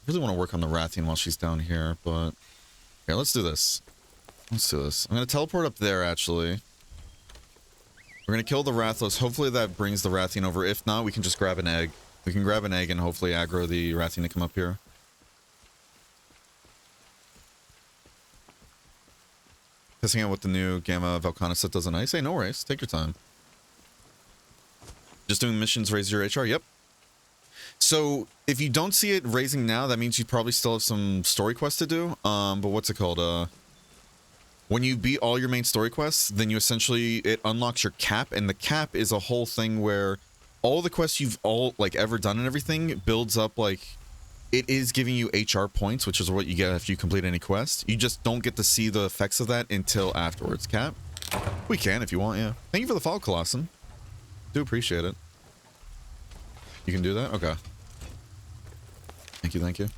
really want to work on the Rathian while she's down here, but here, let's do this. Let's do this. I'm gonna teleport up there actually. We're gonna kill the Rathlos. Hopefully that brings the Rathian over. If not, we can just grab an egg. We can grab an egg and hopefully aggro the Rathian to come up here. Testing out what the new Gamma Valkana set does on ice. Hey, no worries. Take your time. Just doing missions, raise your HR. Yep. So if you don't see it raising now, that means you probably still have some story quests to do. But what's it called? When you beat all your main story quests, then you essentially, it unlocks your cap, and the cap is a whole thing where all the quests you've ever done and everything builds up, it is giving you HR points, which is what you get after you complete any quest. You just don't get to see the effects of that until afterwards. Cap? We can if you want, yeah. Thank you for the follow, Colossan. Do appreciate it. You can do that? Okay. Thank you, thank you.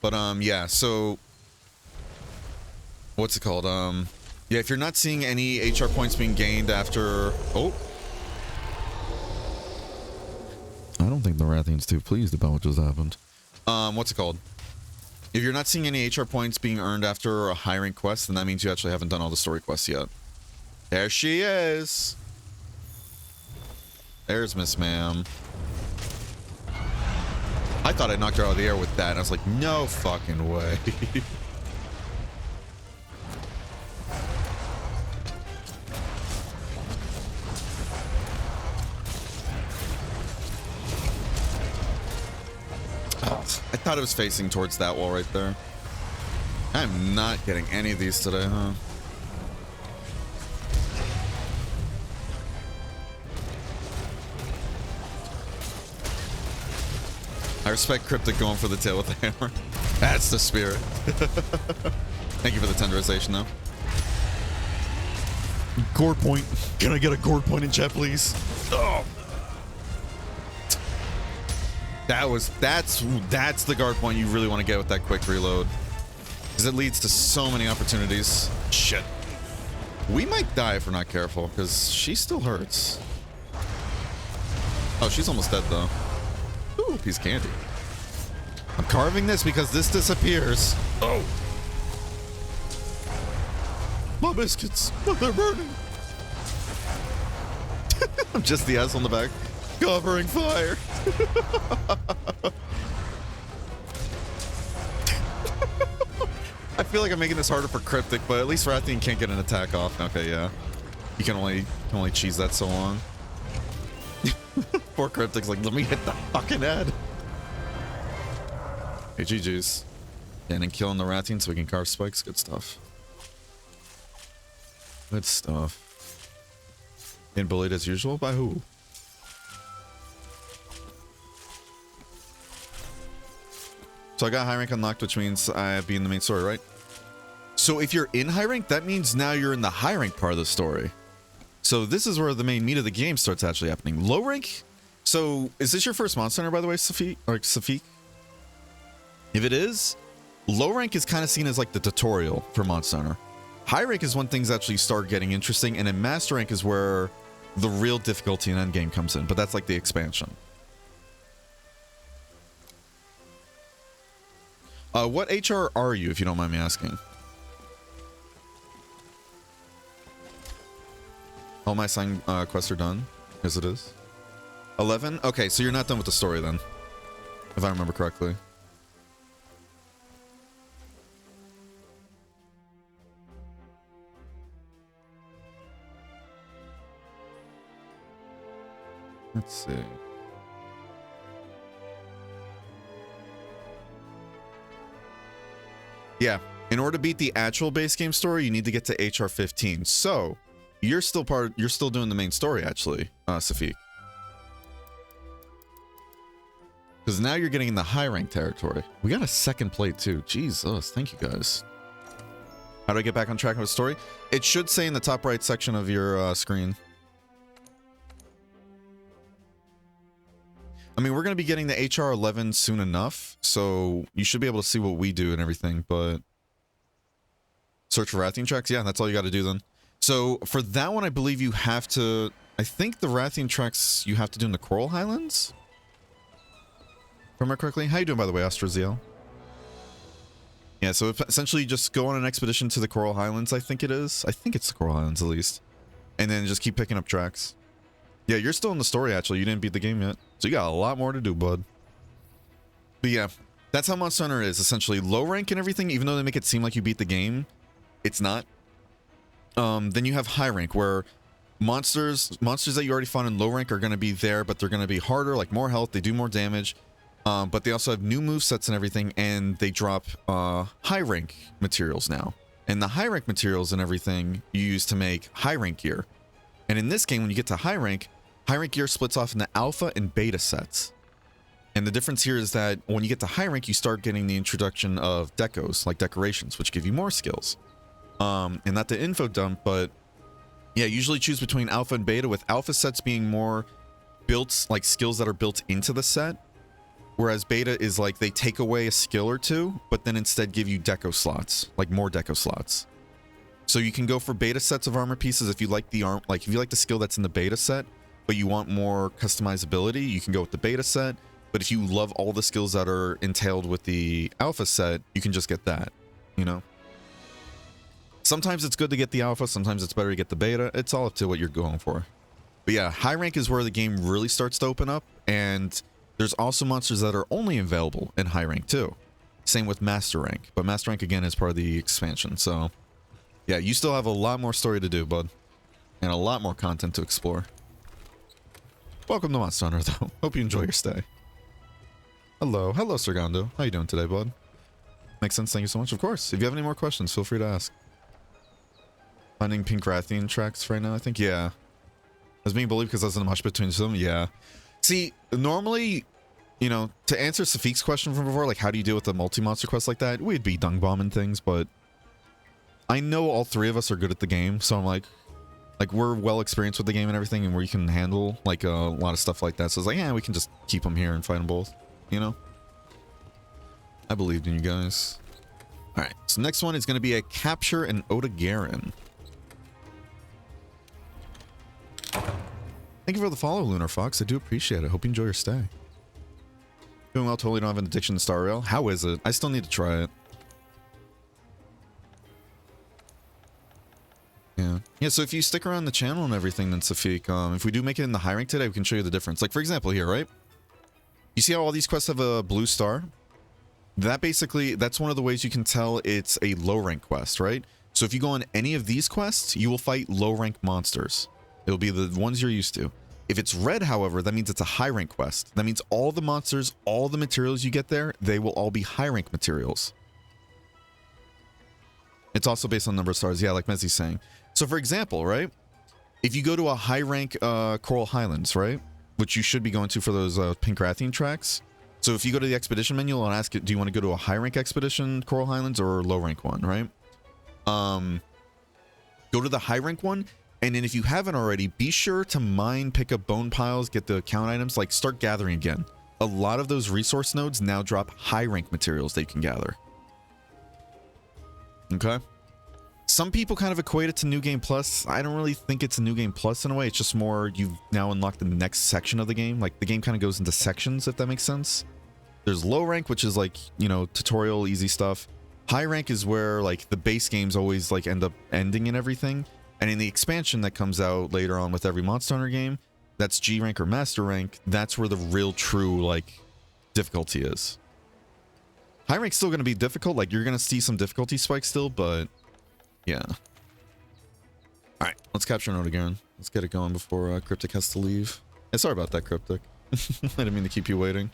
But, yeah, so... What's it called? Yeah, if you're not seeing any HR points being gained after... Oh! I don't think the Rathian's too pleased about what just happened. What's it called? If you're not seeing any HR points being earned after a high rank quest, then that means you actually haven't done all the story quests yet. There she is! There's Miss Ma'am. I thought I knocked her out of the air with that, and I was like, no fucking way. thought it was facing towards that wall right there. I'm not getting any of these today, huh? I respect Cryptic going for the tail with the hammer. That's the spirit. Thank you for the tenderization, though. Gore point. Can I get a gore point in chat, please? Oh. That's the guard point you really want to get with that quick reload. Because it leads to so many opportunities. Shit. We might die if we're not careful, because she still hurts. Oh, she's almost dead, though. Ooh, piece of candy. I'm carving this because this disappears. Oh. My biscuits, they're burning. I'm just the ass on the back, covering fire. I feel like I'm making this harder for Cryptic, but at least Rathian can't get an attack off. Okay, yeah. You can only cheese that so long. Poor Cryptic's like, let me hit the fucking head. Hey, GG's. And then killing the Rathian so we can carve spikes. Good stuff. Good stuff. Getting bullied as usual? By who? So I got high rank unlocked, which means I be in the main story, right? So if you're in high rank, that means now you're in the high rank part of the story. So this is where the main meat of the game starts actually happening. Low rank? So is this your first Monster Hunter, by the way, Safik? Or Safik? If it is, low rank is kind of seen as like the tutorial for Monster Hunter. High rank is when things actually start getting interesting, and then master rank is where the real difficulty in endgame comes in, but that's like the expansion. What HR are you, if you don't mind me asking? All my assigned quests are done, as it is. 11? Okay, so you're not done with the story then, if I remember correctly. Let's see. Yeah, in order to beat the actual base game story, you need to get to HR 15. So, you're still doing the main story actually, Safik. Because now you're getting in the high rank territory. We got a second plate too. Jesus, thank you guys. How do I get back on track with the story? It should say in the top right section of your screen. I mean, we're going to be getting the HR 11 soon enough, so you should be able to see what we do and everything, but... Search for Rathian tracks? Yeah, that's all you got to do then. So, for that one, I believe you have to... I think the Rathian tracks you have to do in the Coral Highlands? If I remember correctly? How you doing, by the way, Astroziel? Yeah, so essentially just go on an expedition to the Coral Highlands, I think it is. I think it's the Coral Highlands, at least. And then just keep picking up tracks. Yeah, you're still in the story, actually. You didn't beat the game yet. So you got a lot more to do, bud. But yeah, that's how Monster Hunter is, essentially. Low rank and everything, even though they make it seem like you beat the game, it's not. Then you have high rank, where monsters that you already fought in low rank are going to be there, but they're going to be harder, like more health, they do more damage. But they also have new movesets and everything, and they drop high rank materials now. And the high rank materials and everything you use to make high rank gear. And in this game, when you get to high rank gear splits off into alpha and beta sets. And the difference here is that when you get to high rank, you start getting the introduction of decos, like decorations, which give you more skills. And not the info dump, but yeah, usually choose between alpha and beta, with alpha sets being more built, like skills that are built into the set. Whereas beta is like they take away a skill or two, but then instead give you deco slots, like more deco slots. So you can go for beta sets of armor pieces if you like the if you like the skill that's in the beta set, but you want more customizability, you can go with the beta set. But if you love all the skills that are entailed with the alpha set, you can just get that, you know? Sometimes it's good to get the alpha, sometimes it's better to get the beta. It's all up to what you're going for. But yeah, high rank is where the game really starts to open up, and there's also monsters that are only available in high rank too. Same with master rank, but master rank again is part of the expansion, so yeah, you still have a lot more story to do, bud, and a lot more content to explore. Welcome to Monster Hunter, though. Hope you enjoy your stay. Hello. Hello, Sergando. How you doing today, bud? Makes sense. Thank you so much. Of course. If you have any more questions, feel free to ask. Finding pink Rathian tracks right now, I think. Yeah. I was being bullied because I was in a mosh between them. Yeah. See, normally, you know, to answer Safik's question from before, like, how do you deal with a multi-monster quest like that? We'd be dung bombing things, but I know all three of us are good at the game, so I'm like we're well experienced with the game and everything, and we can handle like a lot of stuff like that. So it's like, yeah, we can just keep them here and fight them both, you know? I believed in you guys. All right, so next one is going to be a capture an Oda Garen. Thank you for the follow, Lunar Fox. I do appreciate it. Hope you enjoy your stay. Doing well. Totally don't have an addiction to Star Rail. How is it? I still need to try it. Yeah, so if you stick around the channel and everything, then Safik, if we do make it in the high rank today, we can show you the difference. Like, for example, here, right? You see how all these quests have a blue star? That basically, that's one of the ways you can tell it's a low rank quest, right? So if you go on any of these quests, you will fight low rank monsters. It'll be the ones you're used to. If it's red, however, that means it's a high rank quest. That means all the monsters, all the materials you get there, they will all be high rank materials. It's also based on number of stars. Yeah, like Mezzi's saying. So for example, right? If you go to a high rank Coral Highlands, right? Which you should be going to for those pink Rathian tracks. So if you go to the expedition menu, I'll ask it, do you want to go to a high rank expedition Coral Highlands or a low rank one, right? Go to the high rank one. And then if you haven't already, be sure to mine, pick up bone piles, get the account items, like start gathering again. A lot of those resource nodes now drop high rank materials that you can gather. Okay? Some people kind of equate it to New Game Plus. I don't really think it's a New Game Plus in a way. It's just more you've now unlocked the next section of the game. Like the game kind of goes into sections, if that makes sense. There's low rank, which is like, you know, tutorial, easy stuff. High rank is where like the base games always like end up ending and everything. And in the expansion that comes out later on with every Monster Hunter game, that's G rank or Master rank. That's where the real true like difficulty is. High rank's still going to be difficult. Like you're going to see some difficulty spikes still, but yeah. All right, let's capture an Oda Garen. Let's get it going before Cryptic has to leave. Yeah, sorry about that, Cryptic. I didn't mean to keep you waiting.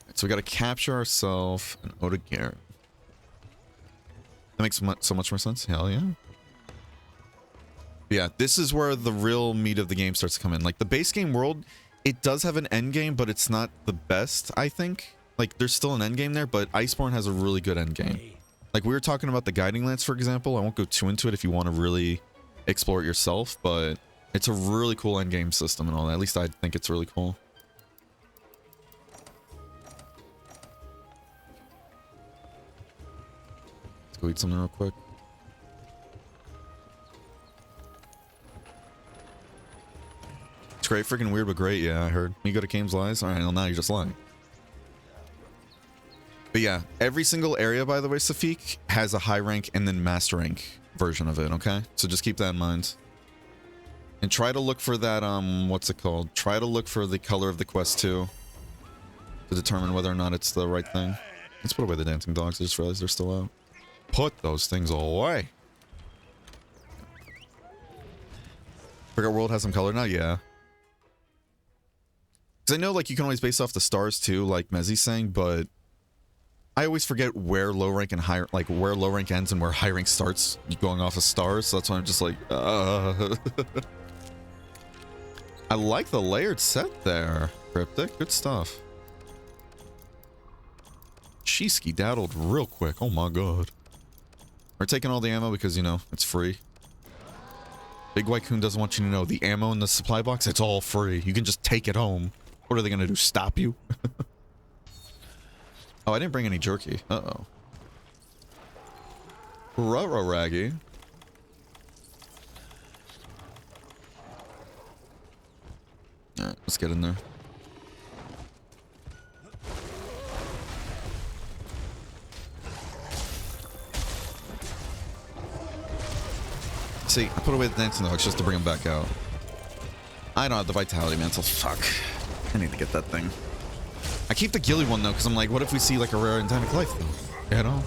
Right, so we got to capture ourselves an Oda Garen. That makes so much more sense. Hell yeah. Yeah, this is where the real meat of the game starts to come in. Like the base game world, it does have an end game, but it's not the best, I think. Like there's still an end game there, but Iceborne has a really good end game. Like we were talking about the Guiding Lance, for example. I won't go too into it if you want to really explore it yourself, but it's a really cool end game system and all that. At least I think it's really cool. Let's go eat something real quick. It's great, freaking weird, but great. Yeah, I heard. You go to Kane's Lies? Alright, well now you're just lying. But yeah, every single area, by the way, Safik, has a high rank and then master rank version of it, okay? So just keep that in mind. And try to look for that, what's it called? Try to look for the color of the quest too, to determine whether or not it's the right thing. Let's put away the dancing dogs. I just realized they're still out. Put those things away. Forgot World has some color now? Yeah. Because I know, like, you can always base off the stars too, like Mezzi's saying, but I always forget where low rank and high, like where low rank ends and where high rank starts going off of stars. So that's why I'm just like, I like the layered set there, Cryptic. Good stuff. She skedaddled real quick. Oh my god. We're taking all the ammo because, you know, it's free. Big White Coon doesn't want you to know the ammo in the supply box, it's all free. You can just take it home. What are they going to do? Stop you? Oh, I didn't bring any jerky. Uh-oh. Ruh-roh, Raggy. Alright, let's get in there. See, I put away the dancing dogs just to bring them back out. I don't have the vitality, man, so fuck. I need to get that thing. I keep the ghillie one, though, because I'm like, what if we see, like, a rare endemic life, though? You know?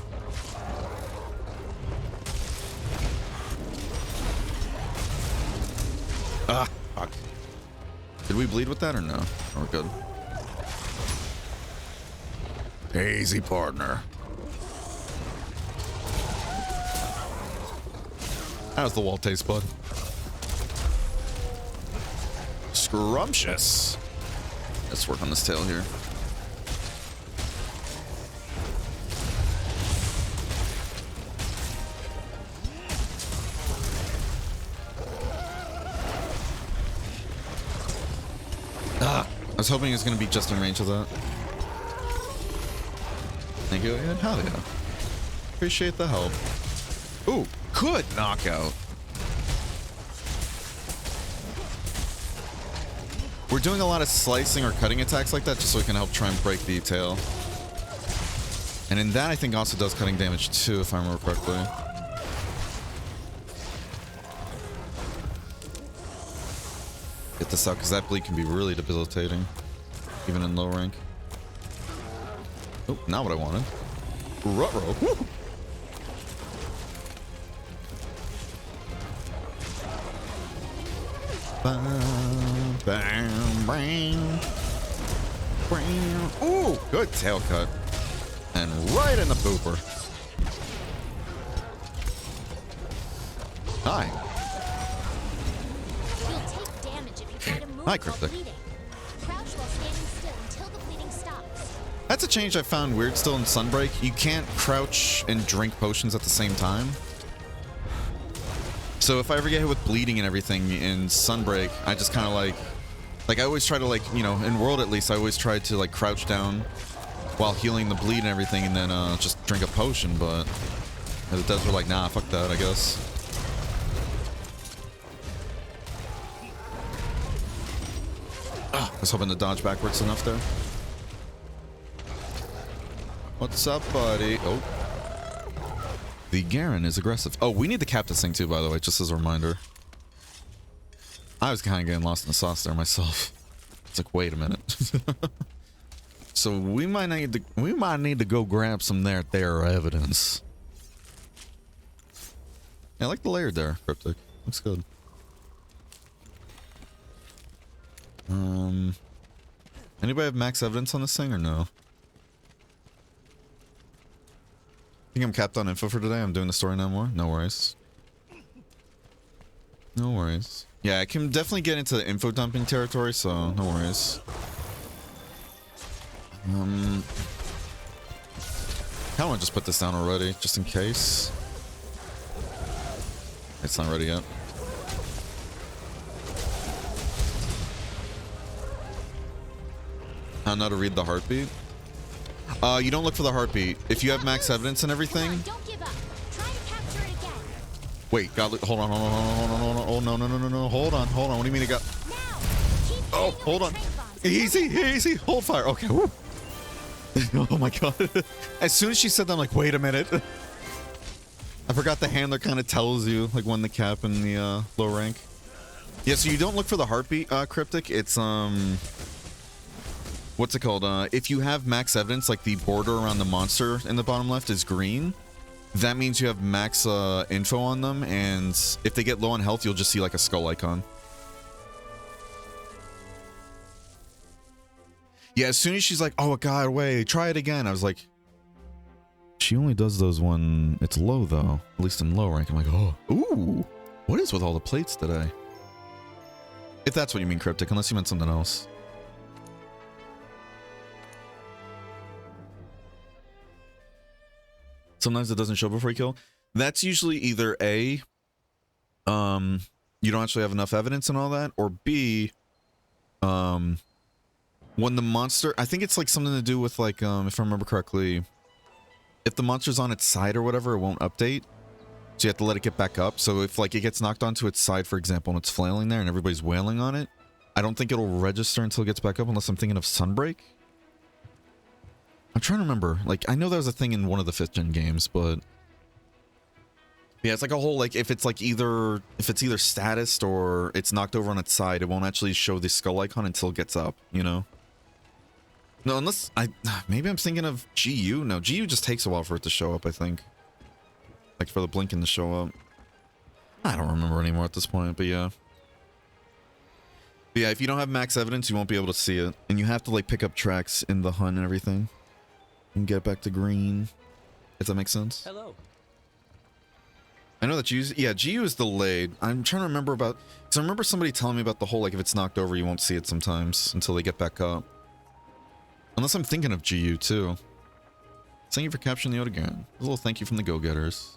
Ah, fuck. Did we bleed with that or no? Oh, we're good. Easy, partner. How's the wall taste, bud? Scrumptious. Let's work on this tail here. Ah, I was hoping it was going to be just in range of that. Thank you again. Hell yeah. Appreciate the help. Ooh, good knockout. We're doing a lot of slicing or cutting attacks like that just so we can help try and break the tail. And in that, I think also does cutting damage too, if I remember correctly. Get this out, because that bleed can be really debilitating, even in low rank. Oh, not what I wanted. Ruh-roh. Woo! Bam, bam, bam, bam. Ooh, good tail cut. And right in the pooper. Hi. You'll take damage if you try to move Hi, while Cryptic. bleeding. Crouch while standing still until the bleeding stops. That's a change I found weird still in Sunbreak. You can't crouch and drink potions at the same time. So if I ever get hit with bleeding and everything in Sunbreak, I just kind of like I always try to, like, you know, in World at least, I always try to like crouch down while healing the bleed and everything, and then just drink a potion. But as it does, we're like, nah, fuck that, I guess. I was hoping to dodge backwards enough there. What's up, buddy? Oh. The Garen is aggressive. Oh, we need the Captain's thing too, by the way, just as a reminder. I was kind of getting lost in the sauce there myself. It's like, wait a minute. So we might need to go grab some there evidence. Yeah, I like the layer there, Cryptic. Looks good. Anybody have max evidence on this thing or no? I think I'm capped on info for today. I'm doing the story now more. No worries. No worries. Yeah, I can definitely get into the info dumping territory, so no worries. I kind of want to just put this down already, just in case. It's not ready yet. How not to read the heartbeat? You don't look for the heartbeat. If you have max evidence and everything. Don't give up. Try to capture it again. Wait, God, hold on. Oh, no. Hold on. What do you mean it got? Oh, hold on. Easy. Hold fire. Okay. Woo. Oh my God. As soon as she said that, I'm like, wait a minute. I forgot the handler kind of tells you, like, when the cap in the low rank. Yeah, so you don't look for the heartbeat, Cryptic. It's, what's it called? If you have max evidence, like the border around the monster in the bottom left is green, that means you have max info on them, and if they get low on health, you'll just see like a skull icon. Yeah, as soon as she's like, oh God, wait, try it again, I was like, she only does those when it's low though, at least in low rank. I'm like, oh, ooh, what is with all the plates today? If that's what you mean, Cryptic, unless you meant something else. Sometimes it doesn't show before you kill. That's usually either A, you don't actually have enough evidence and all that, or B, when the monster, I think it's like something to do with like, if I remember correctly, if the monster's on its side or whatever, it won't update. So you have to let it get back up. So if like it gets knocked onto its side, for example, and it's flailing there and everybody's wailing on it, I don't think it'll register until it gets back up unless I'm thinking of Sunbreak. I'm trying to remember. Like, I know that was a thing in one of the 5th gen games, but yeah, it's like a whole, like, if it's either statused or it's knocked over on its side, it won't actually show the skull icon until it gets up, you know? No, unless maybe I'm thinking of GU. No, GU just takes a while for it to show up, I think. Like for the blinking to show up. I don't remember anymore at this point, but yeah. But yeah, if you don't have max evidence, you won't be able to see it. And you have to like pick up tracks in the hunt and everything. and get back to green. If that makes sense. Hello. I know that GU is delayed. I'm trying to remember about, because I remember somebody telling me about the whole, like, if it's knocked over, you won't see it sometimes until they get back up. Unless I'm thinking of GU too. Thank you for capturing the ode again. A little thank you from the go-getters.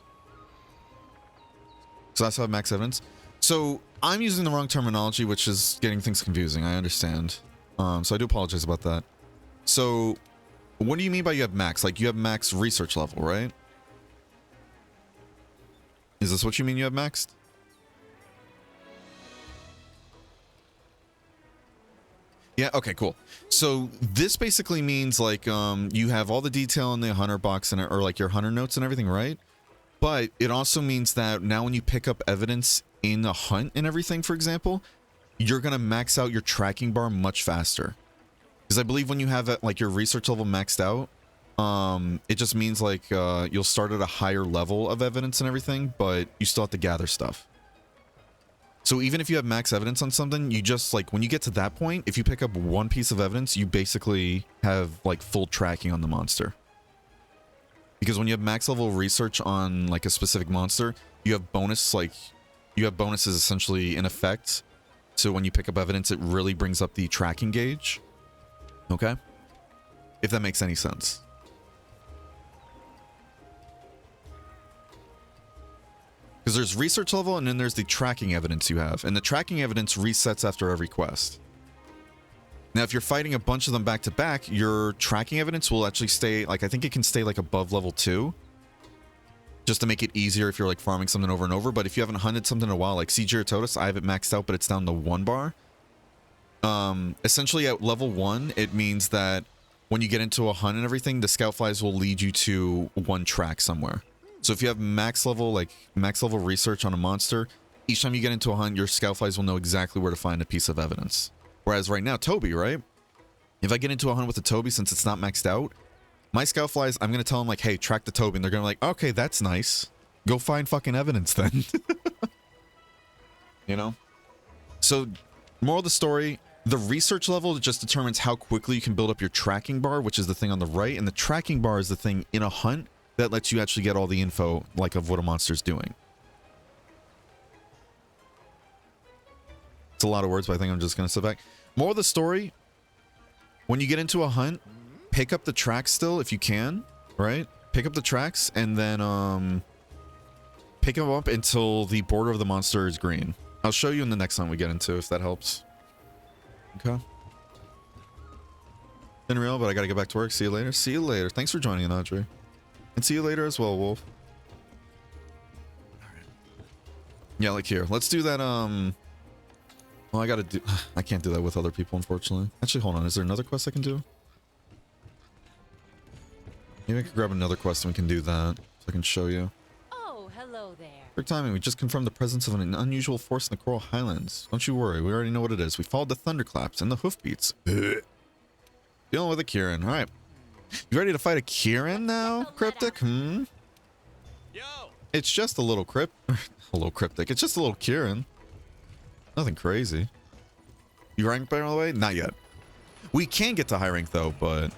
So that's how max evidence. So I'm using the wrong terminology, which is getting things confusing. I understand. So I do apologize about that. So what do you mean by you have max? Like you have max research level, right? Is this what you mean you have maxed? Yeah, okay, cool. So this basically means like you have all the detail in the hunter box and or like your hunter notes and everything, right? But it also means that now when you pick up evidence in a hunt and everything, for example, you're going to max out your tracking bar much faster. Because I believe when you have like your research level maxed out, it just means like you'll start at a higher level of evidence and everything, but you still have to gather stuff. So even if you have max evidence on something, you just like when you get to that point, if you pick up one piece of evidence, you basically have like full tracking on the monster. Because when you have max level research on like a specific monster, you have bonus, like you have bonuses essentially in effect. So when you pick up evidence, it really brings up the tracking gauge. Okay? If that makes any sense. Because there's research level and then there's the tracking evidence you have. And the tracking evidence resets after every quest. Now, if you're fighting a bunch of them back to back, your tracking evidence will actually stay, like, I think it can stay like above level 2. Just to make it easier if you're like farming something over and over. But if you haven't hunted something in a while, like Seagiratotus, I have it maxed out, but it's down to 1 bar. Essentially at level 1, it means that when you get into a hunt and everything, the scout flies will lead you to one track somewhere. So if you have max level research on a monster, each time you get into a hunt, your scout flies will know exactly where to find a piece of evidence. Whereas right now, Toby, right? If I get into a hunt with a Toby, since it's not maxed out, my scout flies, I'm going to tell them like, hey, track the Toby. And they're going to be like, okay, that's nice. Go find fucking evidence then. You know? So, moral of the story, the research level just determines how quickly you can build up your tracking bar, which is the thing on the right. And the tracking bar is the thing in a hunt that lets you actually get all the info, like, of what a monster's doing. It's a lot of words, but I think I'm just going to sit back. More of the story, when you get into a hunt, pick up the tracks still if you can, right? Pick up the tracks and then pick them up until the border of the monster is green. I'll show you in the next hunt we get into, if that helps. Okay. Been real, but I gotta get back to work. See you later. See you later. Thanks for joining in, Audrey. And see you later as well, Wolf. Yeah, like here. Let's do that, well, I gotta do... I can't do that with other people, unfortunately. Actually, hold on. Is there another quest I can do? Maybe I could grab another quest and we can do that. So I can show you. Oh, hello there. Quick timing. We just confirmed the presence of an unusual force in the Coral Highlands. Don't you worry. We already know what it is. We followed the thunderclaps and the hoofbeats. Dealing with a Kieran. Alright. You ready to fight a Kieran now, Cryptic? Hmm? Yo! It's just a little a little Cryptic. It's just a little Kieran. Nothing crazy. You rank by the way? Not yet. We can get to high rank though, but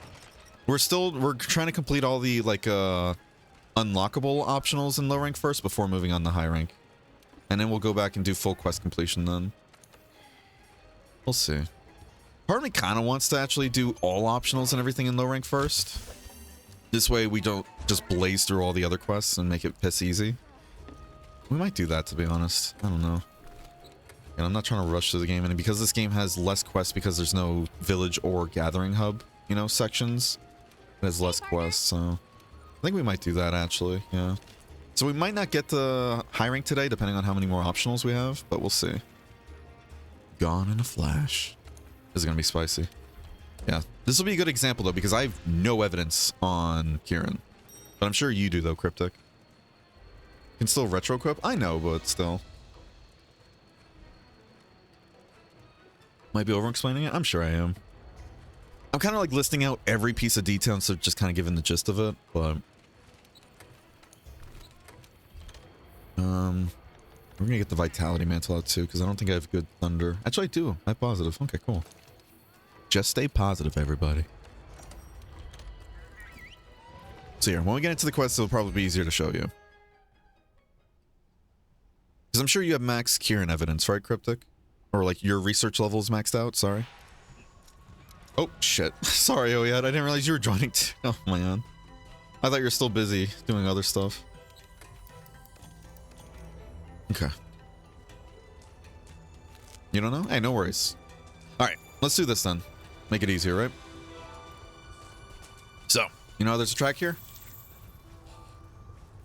we're trying to complete all the like unlockable optionals in low rank first before moving on to high rank. And then we'll go back and do full quest completion then. We'll see. Part of me kind of wants to actually do all optionals and everything in low rank first. This way we don't just blaze through all the other quests and make it piss easy. We might do that, to be honest. I don't know. And I'm not trying to rush through the game, and because this game has less quests because there's no village or gathering hub, you know, sections, it has less quests, so I think we might do that actually, yeah. So we might not get to high rank today, depending on how many more optionals we have, but we'll see. Gone in a flash. This is gonna be spicy. Yeah, this will be a good example though, because I have no evidence on Kieran, but I'm sure you do though, Cryptic. Can still retro equip? I know, but still. Might be over explaining it? I'm sure I am. I'm kind of like listing out every piece of detail instead of just kind of giving the gist of it, but we're gonna get the Vitality Mantle out too, because I don't think I have good Thunder. Actually I do. I have positive. Okay, cool. Just stay positive, everybody. So here, when we get into the quest, it'll probably be easier to show you. Because I'm sure you have max Kieran evidence, right, Cryptic? Or like your research level is maxed out, sorry. Oh, shit. Sorry, Oyad, I didn't realize you were joining too. Oh, man. I thought you were still busy doing other stuff. Okay. You don't know? Hey, no worries. Alright, let's do this then. Make it easier, right? So, you know how there's a track here?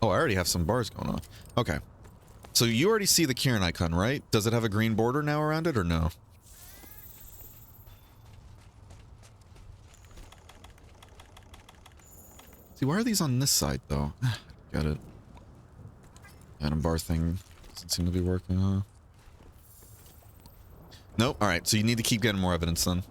Oh, I already have some bars going on. Okay. So you already see the Kieran icon, right? Does it have a green border now around it or no? See, why are these on this side though? Got it. Atom bar thing doesn't seem to be working, huh? Nope. Alright, so you need to keep getting more evidence then.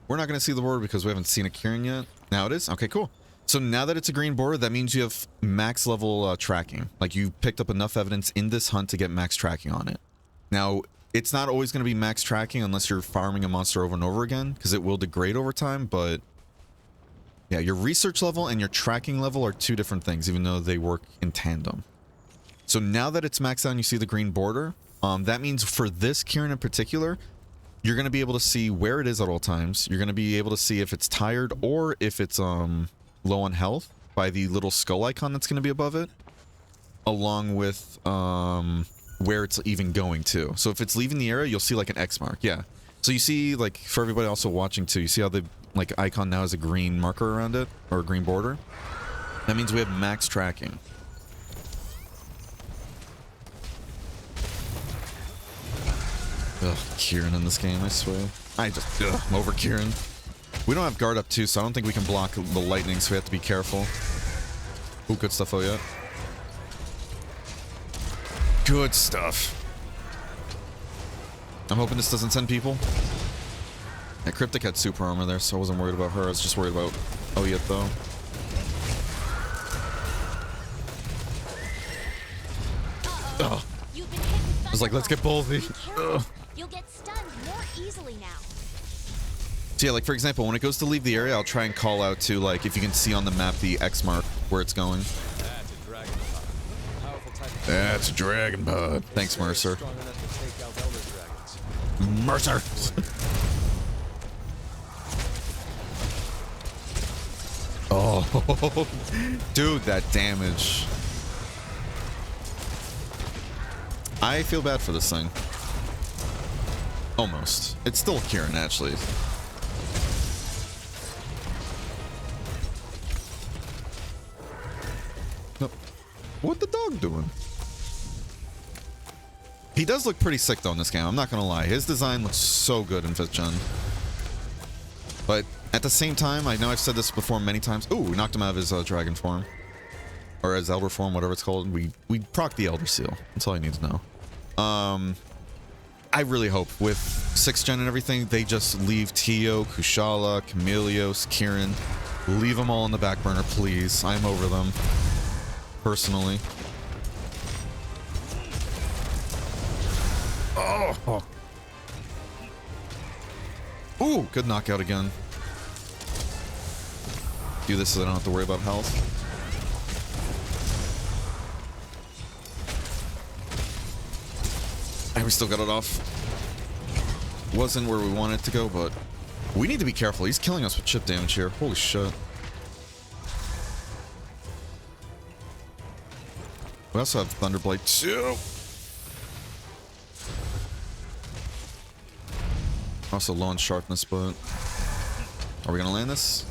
We're not going to see the border because we haven't seen a Kieran yet. Now it is? Okay, cool. So now that it's a green border, that means you have max level tracking. Like you picked up enough evidence in this hunt to get max tracking on it. Now, it's not always going to be max tracking unless you're farming a monster over and over again, because it will degrade over time, but yeah, your research level and your tracking level are two different things, even though they work in tandem. So now that it's maxed out and you see the green border, that means for this Kieran in particular, you're going to be able to see where it is at all times. You're going to be able to see if it's tired or if it's low on health by the little skull icon that's going to be above it, along with where it's even going to. So if it's leaving the area, you'll see like an X mark. Yeah. So you see, like, for everybody also watching too, you see how the like icon now has a green marker around it, or a green border? That means we have max tracking. Ugh, Kieran in this game, I swear. I'm over Kieran. We don't have guard up too, so I don't think we can block the lightning, so we have to be careful. Ooh, good stuff, oh yeah. Good stuff. I'm hoping this doesn't send people. Yeah, Cryptic had super armor there, so I wasn't worried about her. I was just worried about Oyet, though. Ugh. I was like, let's get ballsy. Ugh. You'll get stunned more easily now. So yeah, like for example, when it goes to leave the area, I'll try and call out to, like, if you can see on the map the X mark where it's going. That's a dragon pod. Thanks, Mercer. Mercer! Oh, dude, that damage. I feel bad for this thing. Almost. It's still Kieran, actually. Nope. What the dog doing? He does look pretty sick, though, in this game. I'm not gonna lie. His design looks so good in 5th gen. But at the same time, I know I've said this before many times. Ooh, we knocked him out of his dragon form. Or his elder form, whatever it's called. We proc the elder seal. That's all I need to know. I really hope with 6th gen and everything, they just leave Tio, Kushala, Camelios, Kieran. Leave them all in the back burner, please. I'm over them. Personally. Oh. Ooh, good knockout again. Do this so I don't have to worry about health. And we still got it off. Wasn't where we wanted it to go, but we need to be careful. He's killing us with chip damage here. Holy shit. We also have Thunderblade too. Also low on sharpness, but are we gonna land this?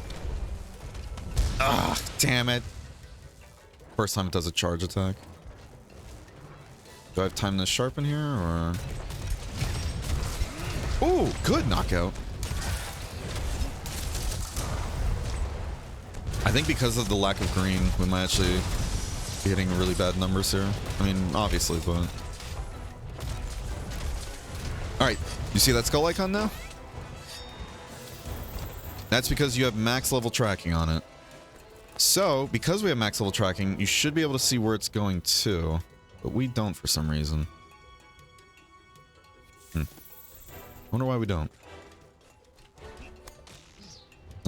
Ah, damn it. First time it does a charge attack. Do I have time to sharpen here, or? Ooh, good knockout. I think because of the lack of green, we might actually be hitting really bad numbers here. I mean, obviously, but... Alright, you see that skull icon now? That's because you have max level tracking on it. So, because we have max level tracking, you should be able to see where it's going to. But we don't for some reason. Wonder why we don't.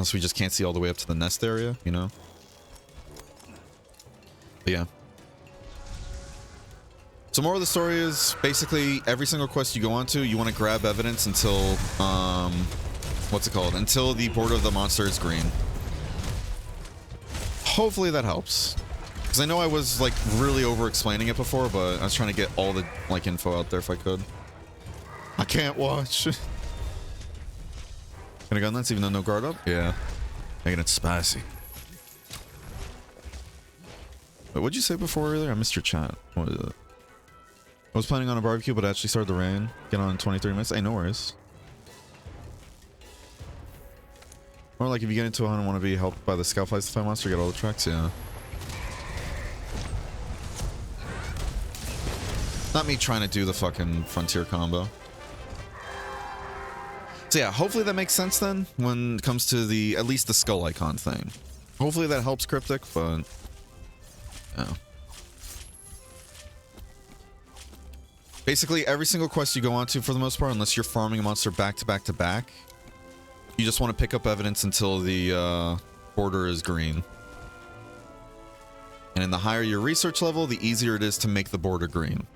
Unless we just can't see all the way up to the nest area, you know? But yeah. So more of the story is basically every single quest you go onto, you want to grab evidence until, what's it called? Until the border of the monster is green. Hopefully that helps. Because I know I was like really over explaining it before, but I was trying to get all the like info out there if I could. I can't watch. Can I go on that even though no guard up? Yeah. Making it spicy. Wait, what'd you say before earlier? I missed your chat. What is it? I was planning on a barbecue, but it actually started to rain. Get on in 23 minutes. Hey, no worries. Or like if you get into a hunt and want to be helped by the scout flies to find monster, get all the tracks, yeah. Not me trying to do the fucking frontier combo. So yeah, hopefully that makes sense then when it comes to the at least the skull icon thing. Hopefully that helps Cryptic, but yeah. Basically, every single quest you go onto, for the most part, unless you're farming a monster back to back to back, you just want to pick up evidence until the border is green. And in the higher your research level, the easier it is to make the border green.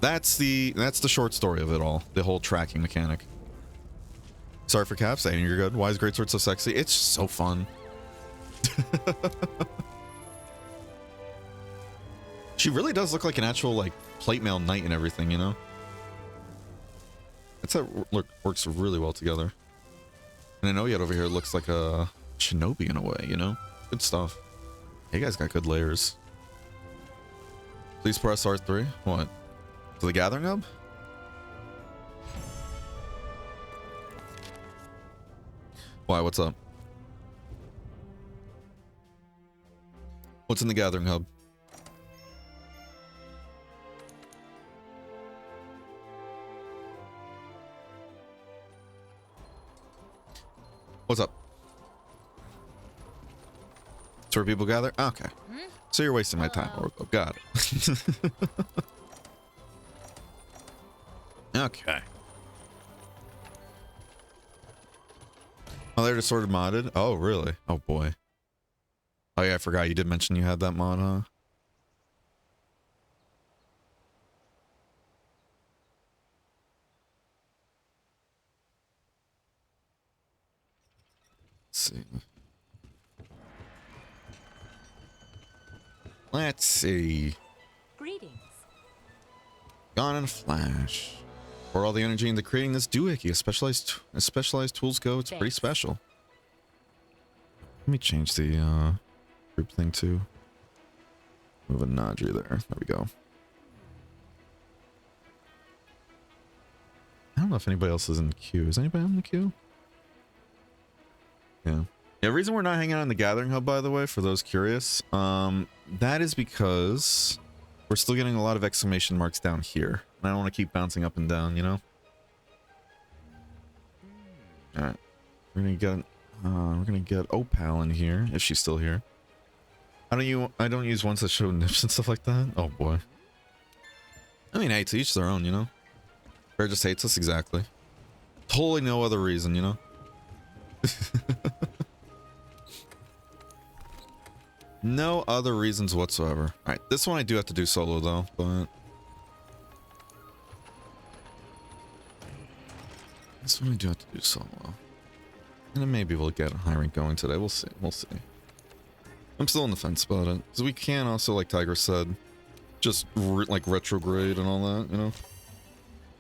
That's the short story of it all, the whole tracking mechanic. Sorry for caps, saying you're good. Why is Greatsword so sexy? It's so fun. She really does look like an actual like plate mail knight and everything, you know? That's how it works really well together. And I know yet over here looks like a shinobi in a way, you know? Good stuff. Hey, you guys got good layers. Please press R3. What? To the gathering hub? Why? What's up? What's in the gathering hub? What's up? It's where people gather? Okay. So you're wasting my time, Oracle. Got it. Okay. Oh, they're just sort of modded? Oh, really? Oh, boy. Oh, yeah, I forgot. You did mention you had that mod, huh? Let's see. Let's see. Greetings. Gone in a flash. For all the energy into creating this doohickey, as specialized tools go, it's pretty special. Let me change the group thing too. Move a Nadri there. There we go. I don't know if anybody else is in the queue. Is anybody in the queue? Yeah. Yeah, the reason we're not hanging out in the gathering hub, by the way, for those curious, that is because we're still getting a lot of exclamation marks down here. And I don't want to keep bouncing up and down, you know? Alright. We're gonna get Opal in here, if she's still here. I don't use ones that show nips and stuff like that. Oh boy. I mean, hey, to each their own, you know? Bear just hates us, exactly. Totally no other reason, you know? No other reasons whatsoever. Alright, this one I do have to do solo though, but this one I do have to do solo. And then maybe we'll get a high rank going today. We'll see. We'll see. I'm still on the fence about it. Because we can also, like Tiger said, just like retrograde and all that, you know?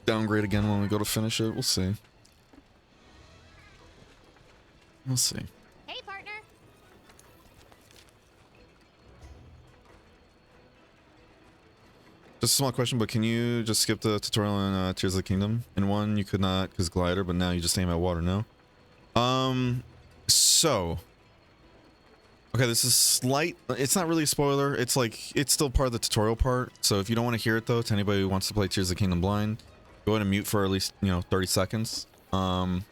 Downgrade again when we go to finish it. We'll see. We'll see. Hey, partner. Just a small question, but can you just skip the tutorial in Tears of the Kingdom? In one, you could not because glider, but now you just aim at water now. So... Okay, this is slight... It's not really a spoiler. It's like... It's still part of the tutorial part. So if you don't want to hear it, though, to anybody who wants to play Tears of the Kingdom blind, go ahead and mute for at least, you know, 30 seconds. Alright.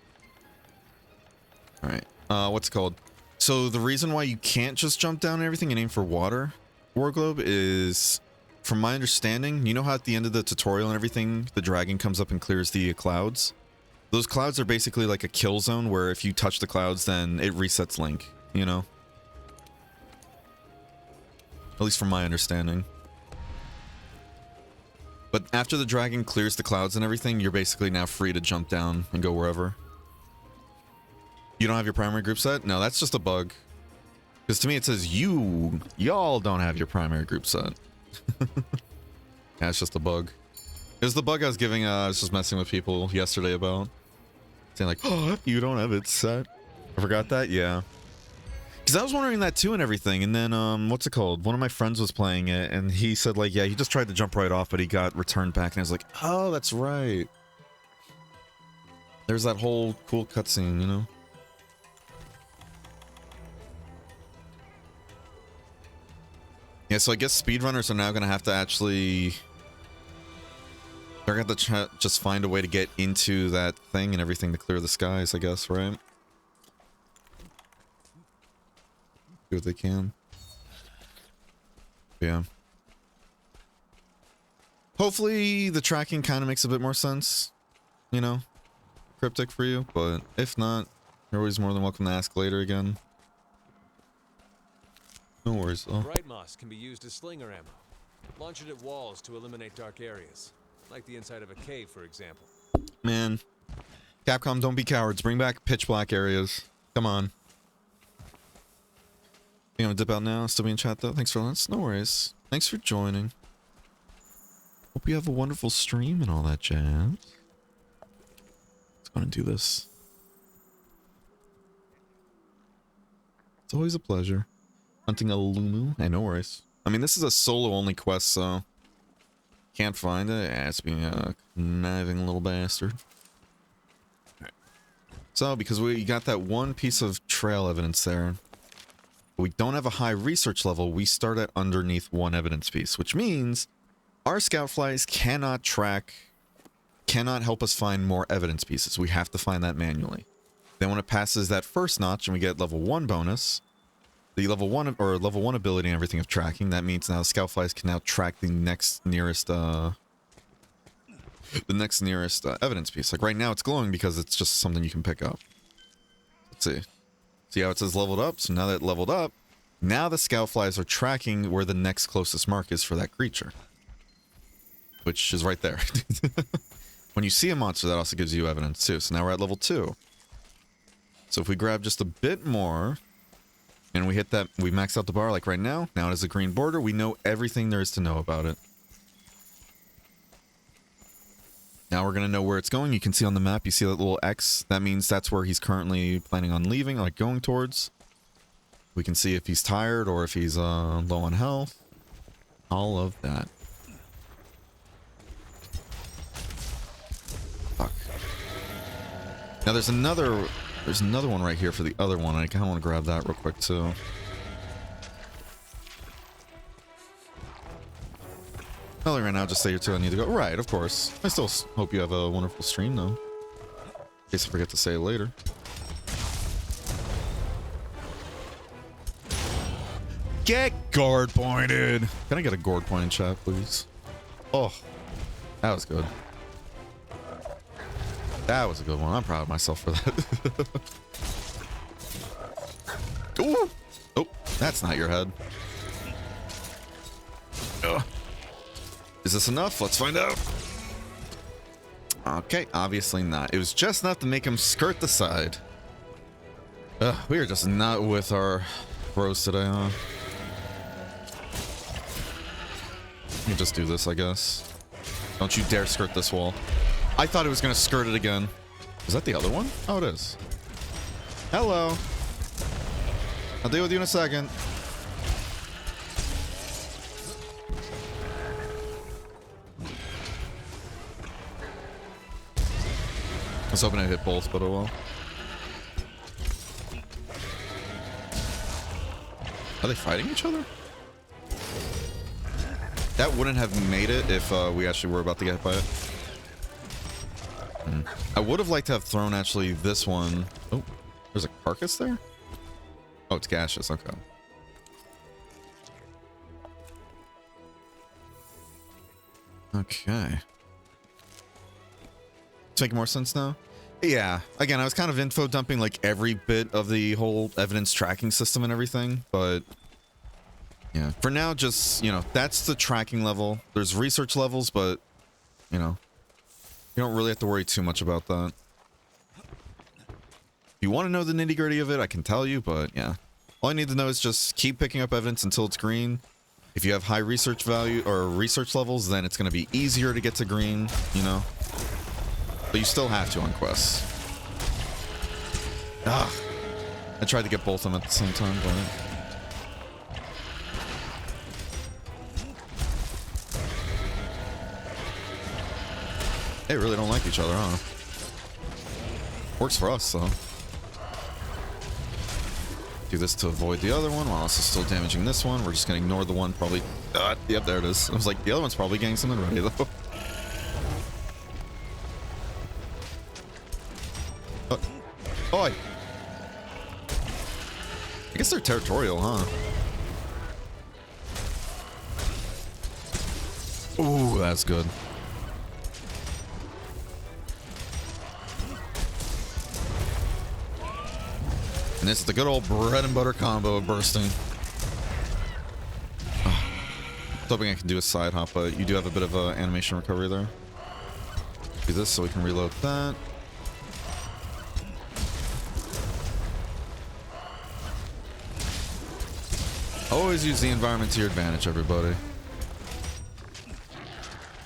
What's it called? So the reason why you can't just jump down and everything and aim for water, Warglobe, is... From my understanding, you know how at the end of the tutorial and everything, the dragon comes up and clears the clouds? Those clouds are basically like a kill zone where if you touch the clouds, then it resets Link, you know? At least from my understanding. But after the dragon clears the clouds and everything, you're basically now free to jump down and go wherever. You don't have your primary group set? No, that's just a bug. Because to me it says y'all don't have your primary group set. Yeah, it's just a bug. It was the bug I was giving, I was just messing with people yesterday about. Saying like, oh, you don't have it set. I forgot that? Yeah. Because I was wondering that too and everything. And then, what's it called? One of my friends was playing it and he said like, yeah, he just tried to jump right off, but he got returned back. And I was like, oh, that's right. There's that whole cool cutscene, you know? Yeah, so I guess speedrunners are now going to have to actually... They're going to have to just find a way to get into that thing and everything to clear the skies, I guess, right? Do what they can. Yeah. Hopefully the tracking kind of makes a bit more sense. You know? Cryptic for you, but if not, you're always more than welcome to ask later again. No worries, though. Bright moss can be used as slinger ammo. Launch it at walls to eliminate dark areas. Like the inside of a cave, for example. Man. Capcom, don't be cowards. Bring back pitch black areas. Come on. You gonna dip out now? Still be in chat, though? Thanks for that. No worries. Thanks for joining. Hope you have a wonderful stream and all that jazz. Let's go and do this. It's always a pleasure. Hunting a Lumu? Hey, no worries. I mean, this is a solo-only quest, so... Can't find it? Yeah, it's being a conniving little bastard. Right. So, because we got that one piece of trail evidence there, we don't have a high research level, we start at underneath one evidence piece, which means our scout flies cannot help us find more evidence pieces. We have to find that manually. Then when it passes that first notch and we get level 1 bonus, the level 1 ability and everything of tracking, that means now the scout flies can now track the next nearest evidence piece. Like right now it's glowing because it's just something you can pick up. Let's see. See how it says leveled up? So now that it leveled up, now the scout flies are tracking where the next closest mark is for that creature. Which is right there. When you see a monster, that also gives you evidence too. So now we're at level 2. So if we grab just a bit more, and we hit that, we max out the bar like right now. Now it has a green border. We know everything there is to know about it. Now we're going to know where it's going. You can see on the map, you see that little X. That means that's where he's currently planning on leaving, like going towards. We can see if he's tired or if he's low on health. All of that. Fuck. Now there's another one right here for the other one. I kind of want to grab that real quick too. Well, right now, just say you're too. I need to go. Right, of course. I still hope you have a wonderful stream, though. In case I forget to say it later. Get guard pointed! Can I get a gourd point in chat, please? Oh, that was good. That was a good one. I'm proud of myself for that. Ooh! Oh, that's not your head. Ugh. Is this enough? Let's find out. Okay, obviously not. It was just enough to make him skirt the side. We are just not with our bros today, huh? Let me just do this, I guess. Don't you dare skirt this wall. I thought it was going to skirt it again. Is that the other one? Oh, it is. Hello. I'll deal with you in a second. I was hoping I hit both, but oh well. Are they fighting each other? That wouldn't have made it if we actually were about to get hit by it. I would have liked to have thrown actually this one. Oh, there's a carcass there? Oh, it's gaseous. Okay. Okay. It's making more sense now? Yeah, again, I was kind of info dumping like every bit of the whole evidence tracking system and everything, but yeah, for now, just, you know, that's the tracking level. There's research levels, but, you know, you don't really have to worry too much about that. If you want to know the nitty gritty of it, I can tell you, but yeah. All I need to know is just keep picking up evidence until it's green. If you have high research value or research levels, then it's going to be easier to get to green, you know. But you still have to on quests. Ah, I tried to get both of them at the same time, but... They really don't like each other, huh? Works for us, though. Do this to avoid the other one while also still damaging this one. We're just gonna ignore the one probably... yep, there it is. I was like, the other one's probably getting something ready, though. Oi! I guess they're territorial, huh? Ooh, that's good. And it's the good old bread and butter combo of bursting. Oh, hoping I can do a side hop, but you do have a bit of animation recovery there. Do this so we can reload that. Always use the environment to your advantage, everybody.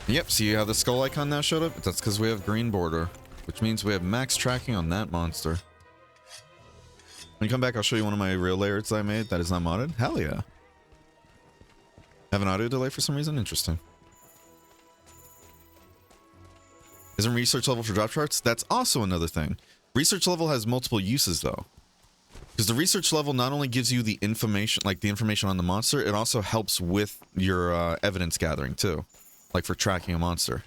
Yep, see how the skull icon now showed up? That's because we have green border, which means we have max tracking on that monster. When you come back, I'll show you one of my real layers I made that is not modded. Hell yeah. Have an audio delay for some reason? Interesting. Isn't research level for drop charts? That's also another thing. Research level has multiple uses, though. Because the research level not only gives you the information, like the information on the monster, it also helps with your evidence gathering, too. Like for tracking a monster.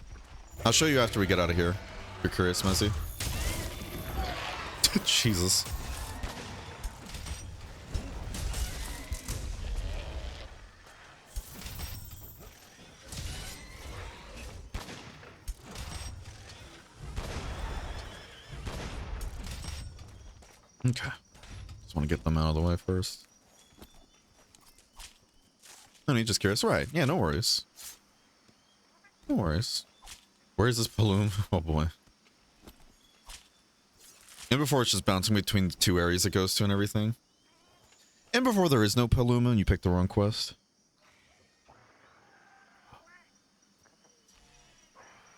I'll show you after we get out of here. If you're curious, Messi. Jesus. Okay. Just want to get them out of the way first. No need, just curious. Right. Yeah, no worries. No worries. Where is this balloon? Oh boy. And before it's just bouncing between the two areas it goes to and everything. And before there is no Paluma and you pick the wrong quest.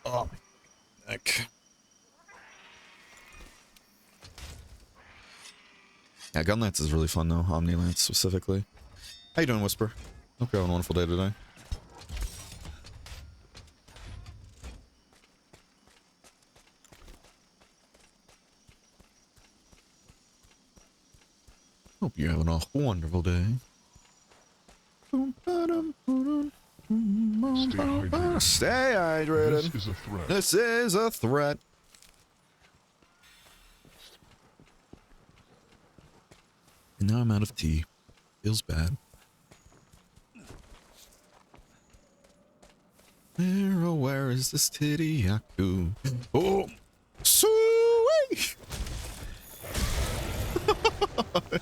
Oh, my neck. Yeah, Gunlance is really fun though, Omni-Lance specifically. How you doing, Whisper? Hope you're having a wonderful day today. Hope you're having a wonderful day. Stay hydrated. This is a threat. This is a threat. And now I'm out of tea. Feels bad. Where is this titty yaku? Oh, sweet!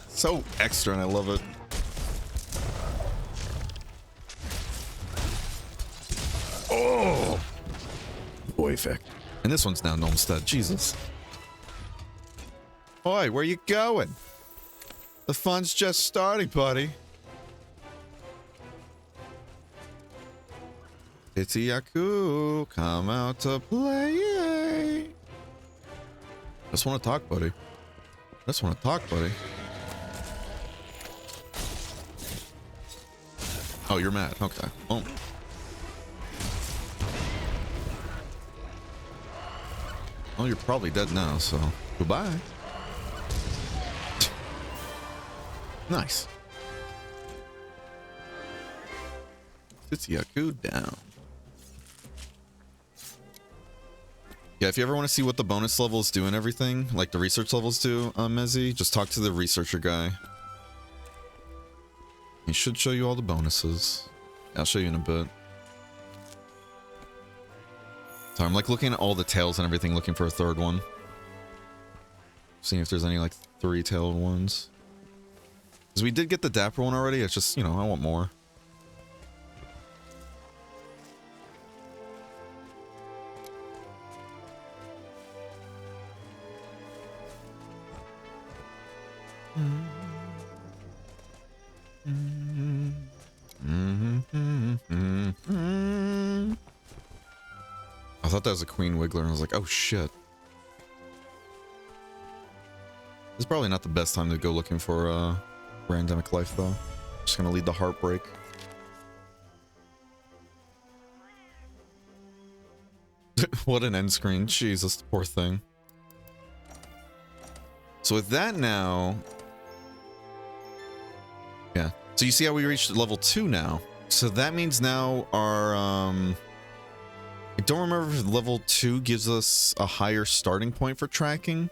So extra, and I love it. Oh, boy effect. And this one's now Gnomestead. Jesus. Oi, where you going? The fun's just starting, buddy. Yaku, come out to play. Just want to talk, buddy. Just want to talk, buddy. Oh, you're mad. Okay. Oh. Well, you're probably dead now, so goodbye. Nice. Yaku down. Yeah, if you ever want to see what the bonus levels do and everything, like the research levels do, Mezzy, just talk to the researcher guy. He should show you all the bonuses. I'll show you in a bit. So I'm like looking at all the tails and everything, looking for a third one. Seeing if there's any like three-tailed ones. Because we did get the dapper one already. It's just, you know, I want more. I thought that was a queen wiggler and I was like, oh shit. It's probably not the best time to go looking for Randemic Life though. Just gonna lead the heartbreak. What an end screen. Jesus, poor thing. So with that now... Yeah. So you see how we reached level 2 now? So that means now our... I don't remember if level 2 gives us a higher starting point for tracking.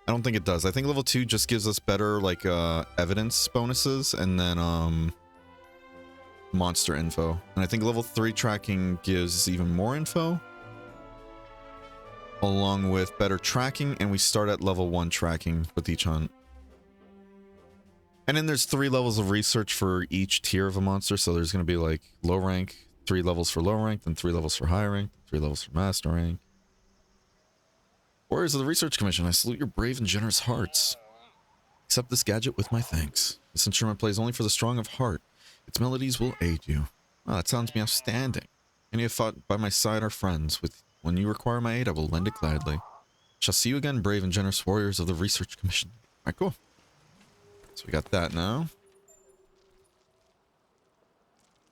I don't think it does. I think level 2 just gives us better, like, evidence bonuses and then, monster info. And I think level 3 tracking gives even more info. Along with better tracking, and we start at level 1 tracking with each hunt. And then there's 3 levels of research for each tier of a monster, so there's going to be like low rank, 3 levels for low rank, then 3 levels for high rank, 3 levels for master rank. Warriors of the Research Commission, I salute your brave and generous hearts. Accept this gadget with my thanks. This instrument plays only for the strong of heart. Its melodies will aid you. Oh, that sounds me outstanding. Any who have fought by my side are friends. When you require my aid, I will lend it gladly. Shall see you again, brave and generous warriors of the Research Commission. Alright, cool. So we got that now.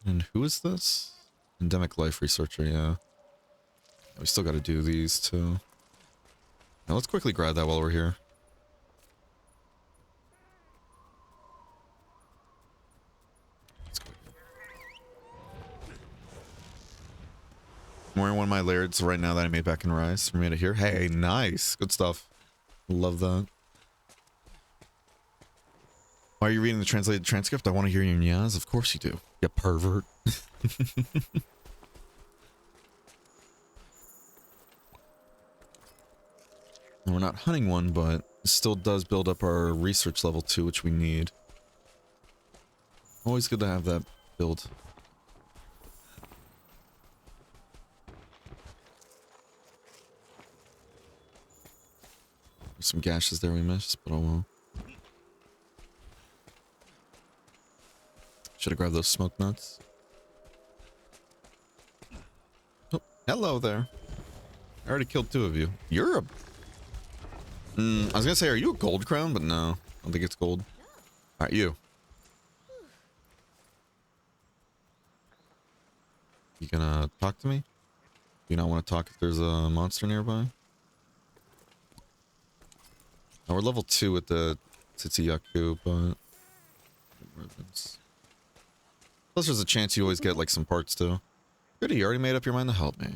And who is this? Endemic Life Researcher, yeah. We still gotta do these too. Now let's quickly grab that while we're here. I'm wearing one of my Lairds right now that I made back in Rise. We made it here. Hey, nice. Good stuff. Love that. Why are you reading the translated transcript? I want to hear your nyas. Of course you do. You pervert. And we're not hunting one, but it still does build up our research level 2, which we need. Always good to have that build. There's some gashes there we missed, but oh well. Should have grabbed those smoke nuts. Oh, hello there. I already killed 2 of you. You're a... I was gonna say, are you a gold crown? But no. I don't think it's gold. Alright, you. You gonna talk to me? Do you not want to talk if there's a monster nearby? Now we're level 2 with the Tsitsiyaku, but... Plus there's a chance you always get like some parts too. Goody, you already made up your mind to help me.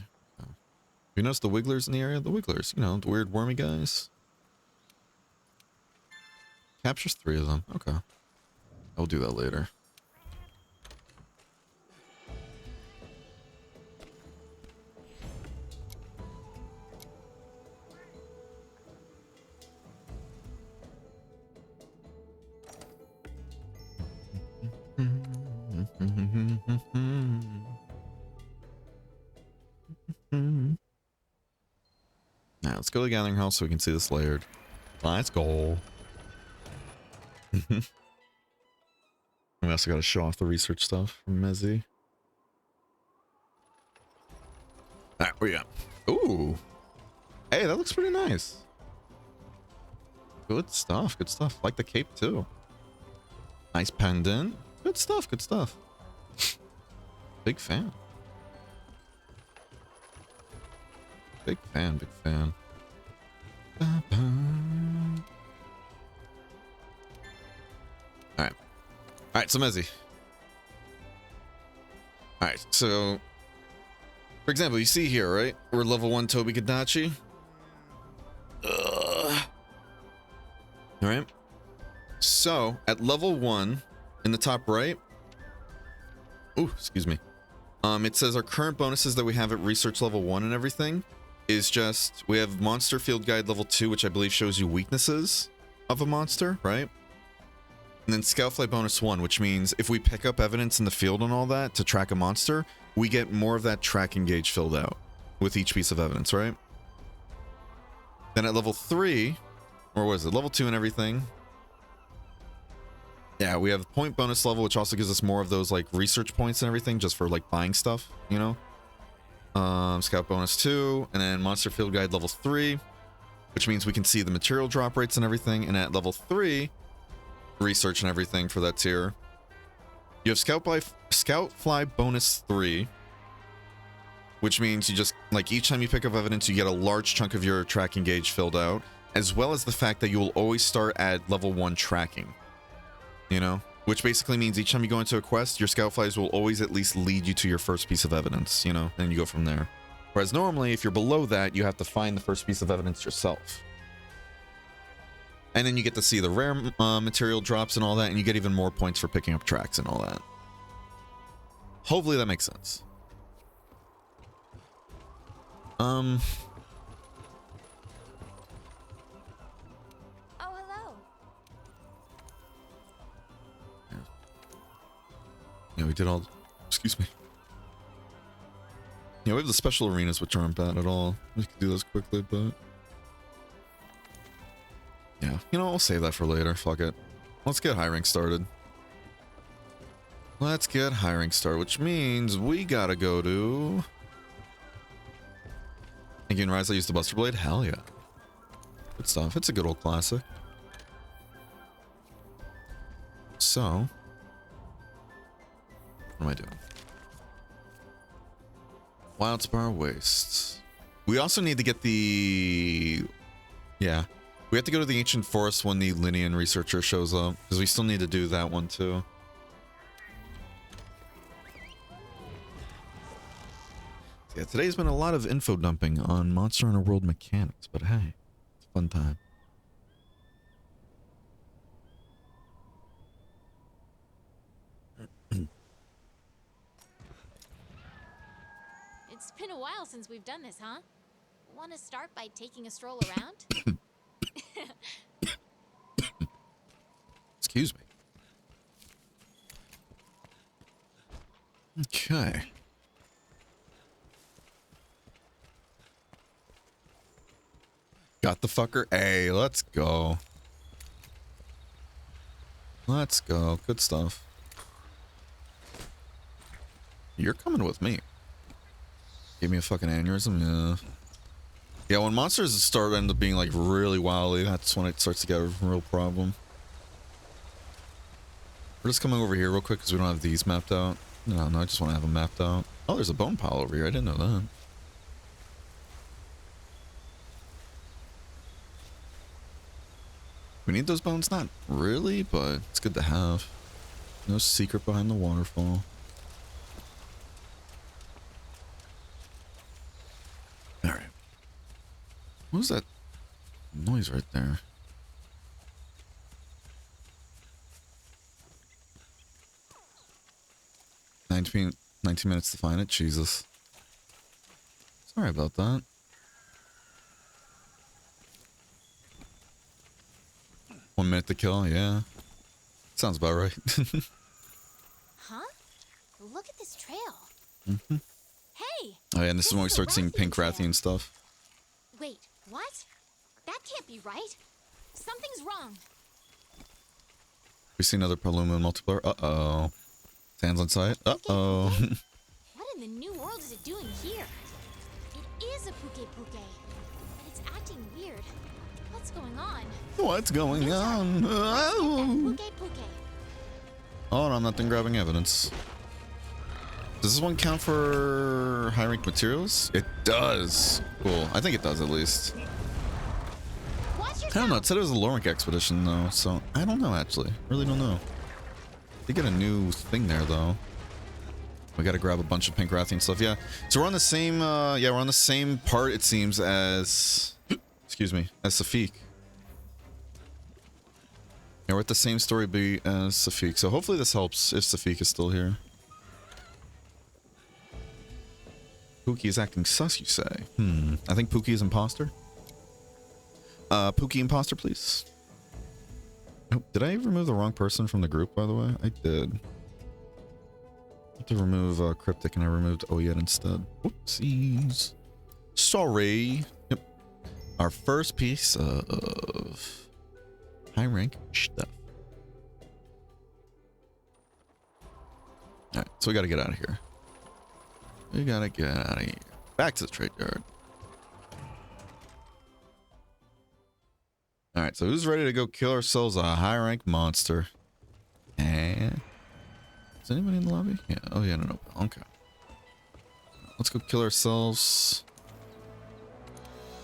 You notice the wigglers in the area? The wigglers, you know, the weird wormy guys. Captures 3 of them. Okay. I'll do that later. Now let's go to the gathering house so we can see this layered. Let's go. We also got to show off the research stuff from Mezzy. Alright, what we got? Ooh. Hey, that looks pretty nice. Good stuff, good stuff. Like the cape too. Nice pendant. Good stuff, good stuff. Big fan. Big fan, big fan. Alright. Alright, so Mezzy. Alright, so... For example, you see here, right? We're level 1 Tobi Kadachi. Alright. So, at level 1, in the top right... Ooh, excuse me. It says our current bonuses that we have at research level 1 and everything. is just, we have Monster Field Guide level 2, which I believe shows you weaknesses of a monster, right? And then Scoutfly bonus 1, which means if we pick up evidence in the field and all that to track a monster, we get more of that tracking gauge filled out with each piece of evidence, right? Then at level 3, or was it level 2 and everything? Yeah, we have point bonus level, which also gives us more of those like research points and everything just for like buying stuff, you know? Scout bonus 2, and then Monster Field Guide level 3, which means we can see the material drop rates and everything. And at level 3, research and everything for that tier. You have Scout Fly bonus 3, which means you just, like, each time you pick up evidence, you get a large chunk of your tracking gauge filled out, as well as the fact that you will always start at level 1 tracking, you know? Which basically means each time you go into a quest, your Scout Flies will always at least lead you to your first piece of evidence, you know? And you go from there. Whereas normally, if you're below that, you have to find the first piece of evidence yourself. And then you get to see the rare material drops and all that, and you get even more points for picking up tracks and all that. Hopefully that makes sense. Oh, hello. Yeah, we did all... Excuse me. Yeah, we have the special arenas, which aren't bad at all. We can do those quickly, but... Yeah, you know, we'll save that for later. Fuck it. Let's get hiring started. Let's get hiring started, which means we gotta go to... Thank you, and Rise, I used the Buster Blade? Hell yeah. Good stuff. It's a good old classic. So... What am I doing? Wildspire Wastes. We also need to get the... Yeah. We have to go to the Ancient Forest when the Linean Researcher shows up, because we still need to do that one too. Yeah, today's been a lot of info dumping on Monster Hunter World mechanics, but hey, it's a fun time. It's been a while since we've done this, huh? Want to start by taking a stroll around? Excuse me. Okay. Got the fucker. Hey, let's go. Let's go. Good stuff. You're coming with me. Give me a fucking aneurysm, yeah. Yeah, when monsters start end up being like really wily, that's when it starts to get a real problem. We're just coming over here real quick because we don't have these mapped out. No, I just want to have them mapped out. Oh, there's a bone pile over here. I didn't know that. We need those bones? Not really, but it's good to have. No secret behind the waterfall. Alright. What was that noise right there? $19 minutes to find it? Jesus. Sorry about that. One minute to kill, yeah. Sounds about right. Huh? Look at this trail. Mm-hmm. Hey! Oh yeah, and this is when we start seeing pink Rathian stuff. Wait, what? That can't be right. Something's wrong. We see another Paluma multiplayer. Uh-oh. Stands on site. Uh-oh. What in the new world is it doing here? It is a Puke Puke. But it's acting weird. What's going on? What's going on? Oh. Puke Puke. Oh, no, I'm not done grabbing evidence. Does this one count for high rank materials? It does. Cool. I think it does at least. I don't know. It said it was a low rank expedition though, so I don't know actually. Really don't know. They get a new thing there though. We gotta grab a bunch of pink Rathian stuff. Yeah. So we're on the same yeah, we're on the same part it seems as excuse me, as Safik. Yeah, we're at the same story beat as Safik. So hopefully this helps if Safik is still here. Pookie is acting sus, you say? I think Pookie is imposter. Pookie imposter, please. Oh, did I remove the wrong person from the group, by the way? I did. I have to remove Cryptic, and I removed Oyed instead. Whoopsies. Sorry. Yep. Our first piece of high rank stuff. Alright, so we gotta get out of here. We gotta get out of here. Back to the trade yard. Alright, so who's ready to go kill ourselves a high rank monster? And is anybody in the lobby? Yeah. Oh yeah, no. Okay. Let's go kill ourselves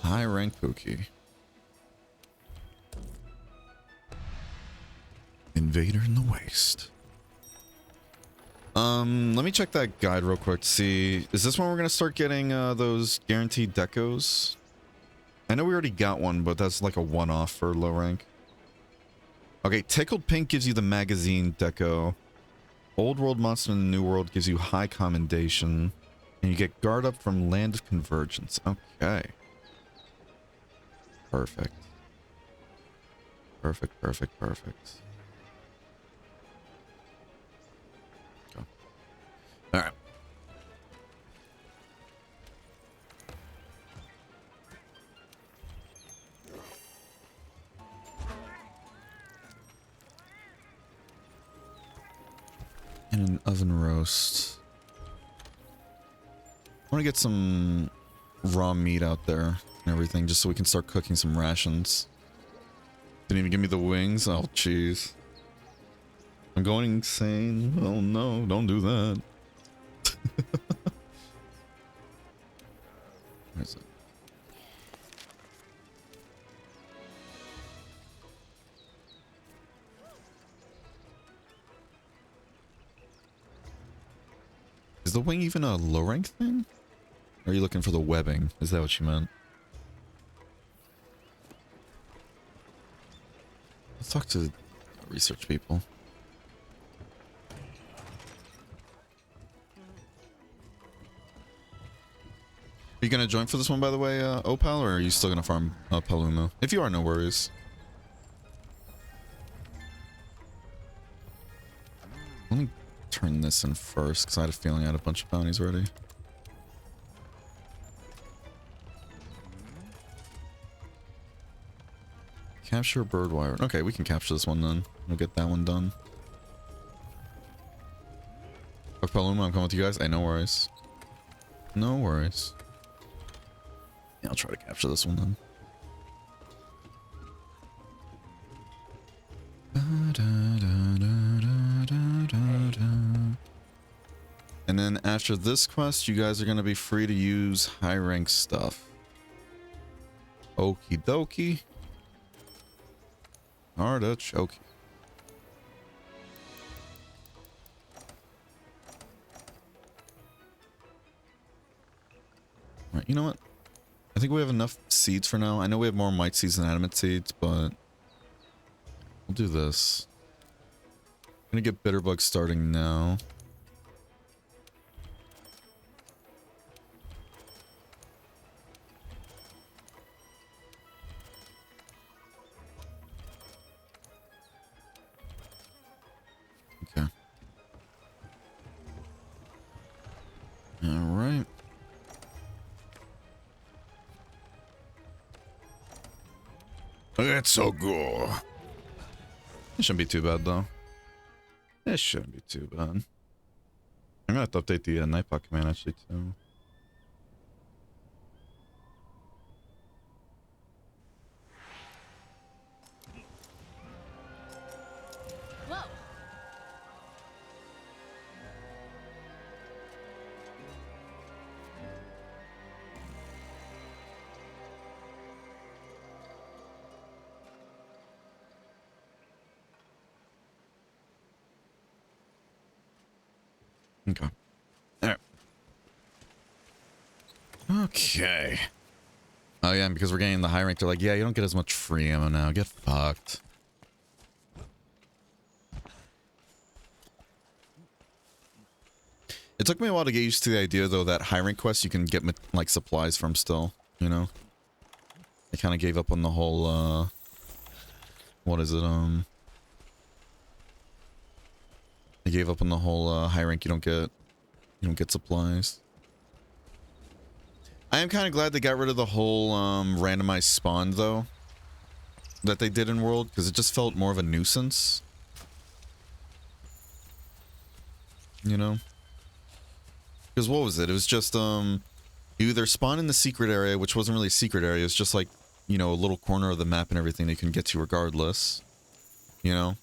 high rank Pookie. Invader in the Waste. Let me check that guide real quick to see. Is this when we're gonna start getting those guaranteed decos? I know we already got one, but that's like a one-off for low rank. Okay, Tickled Pink gives you the magazine deco. Old World Monster in the New World gives you high commendation. And you get Guard Up from Land of Convergence. Okay. Perfect. Perfect, perfect, perfect. Go. Alright. And an oven roast. I want to get some raw meat out there and everything, just so we can start cooking some rations. Didn't even give me the wings. Oh, jeez. I'm going insane. Oh no, don't do that. Where is it? Is the wing even a low rank thing? Or are you looking for the webbing? Is that what you meant? Let's talk to research people. Are you gonna join for this one, by the way, Opal, or are you still gonna farm Paluma? If you are, no worries. Let me turn this in first, because I had a feeling I had a bunch of bounties already. Capture bird wire. Okay, we can capture this one then. We'll get that one done. Fuck Paluma, I'm coming with you guys. Hey, no worries. No worries. Yeah, I'll try to capture this one then. And then after this quest, you guys are going to be free to use high rank stuff. Okie dokie. Artichoke. Right, you know what? I think we have enough seeds for now. I know we have more might seeds than adamant seeds, but we'll do this. I'm gonna get bitterbug starting now. Okay. All right. That's so good. It shouldn't be too bad, though. It shouldn't be too bad. I'm gonna have to update the Nightbot command, actually, too. Whoa. Okay. All right. Okay. Oh yeah, and because we're getting the high rank, they're like, yeah, you don't get as much free ammo now. Get fucked. It took me a while to get used to the idea, though, that high rank quests you can get, like, supplies from still, you know? I kind of gave up on the whole, what is it, I gave up on the whole, high rank you don't get supplies. I am kind of glad they got rid of the whole, randomized spawn, though, that they did in World, because it just felt more of a nuisance. You know? Because what was it? It was just, you either spawn in the secret area, which wasn't really a secret area. It was just like, you know, a little corner of the map and everything they can get to regardless. You know?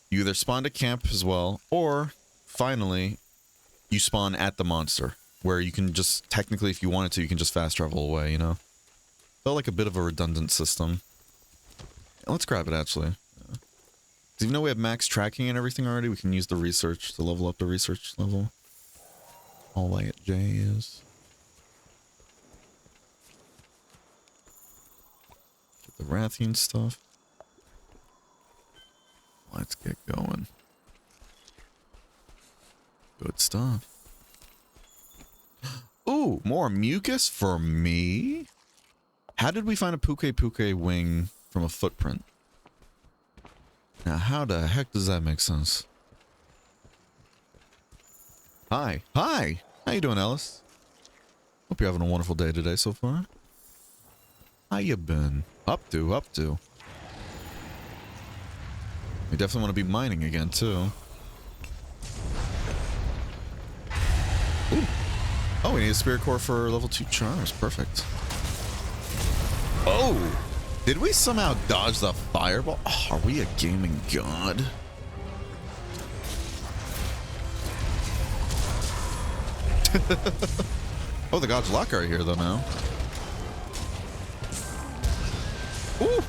You either spawn to camp as well, or, finally, you spawn at the monster. Where you can just, technically, if you wanted to, you can just fast travel away, you know? Felt like a bit of a redundant system. Let's grab it, actually. Even though we have max tracking and everything already, we can use the research to level up the research level. All that jazz. Get the Rathian stuff. Let's get going. Good stuff. Ooh, more mucus for me? How did we find a Puke wing from a footprint? Now, how the heck does that make sense? Hi. Hi! How you doing, Alice? Hope you're having a wonderful day today so far. How you been? Up to. We definitely want to be mining again, too. Ooh. Oh, we need a spirit core for level 2 charms. Perfect. Oh! Did we somehow dodge the fireball? Oh, are we a gaming god? Oh, the God's Lock are here, though, now. Ooh!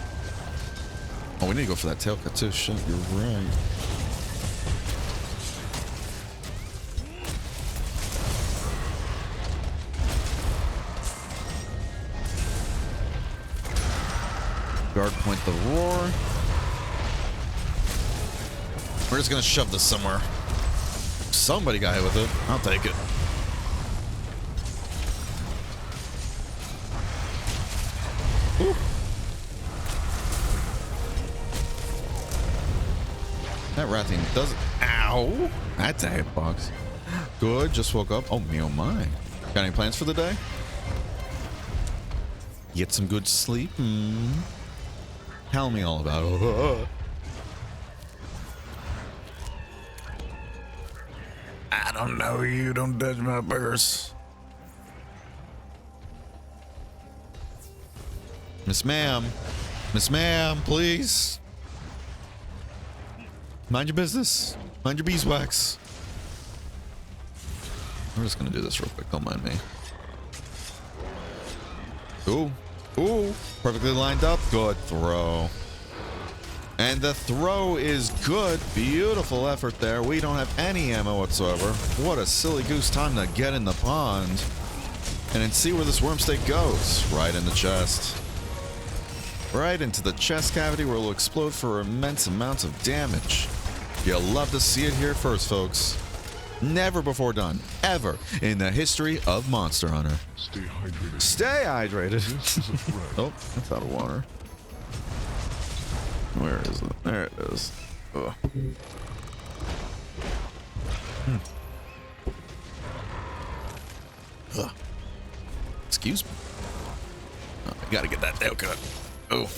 Oh, we need to go for that tail cut, too. Shit, you're right. Guard point the roar. We're just gonna shove this somewhere. Somebody got hit with it. I'll take it. Ooh. That Rathian does it. Ow! That's a hitbox. Good, just woke up. Oh, me, oh my. Got any plans for the day? Get some good sleep? Tell me all about it. I don't know you. Don't judge my purse. Miss Ma'am. Miss Ma'am, please. Mind your business. Mind your beeswax. I'm just gonna do this real quick. Don't mind me. Ooh. Ooh. Perfectly lined up. Good throw. And the throw is good. Beautiful effort there. We don't have any ammo whatsoever. What a silly goose time to get in the pond. And then see where this worm steak goes. Right in the chest. Right into the chest cavity where it'll explode for immense amounts of damage. You'll love to see it here first, folks. Never before done, ever, in the history of Monster Hunter. Stay hydrated. Stay hydrated. Oh, that's out of water. Where is it? There it is. Ugh. Ugh. Excuse me. Oh, I gotta get that tail cut. Oh.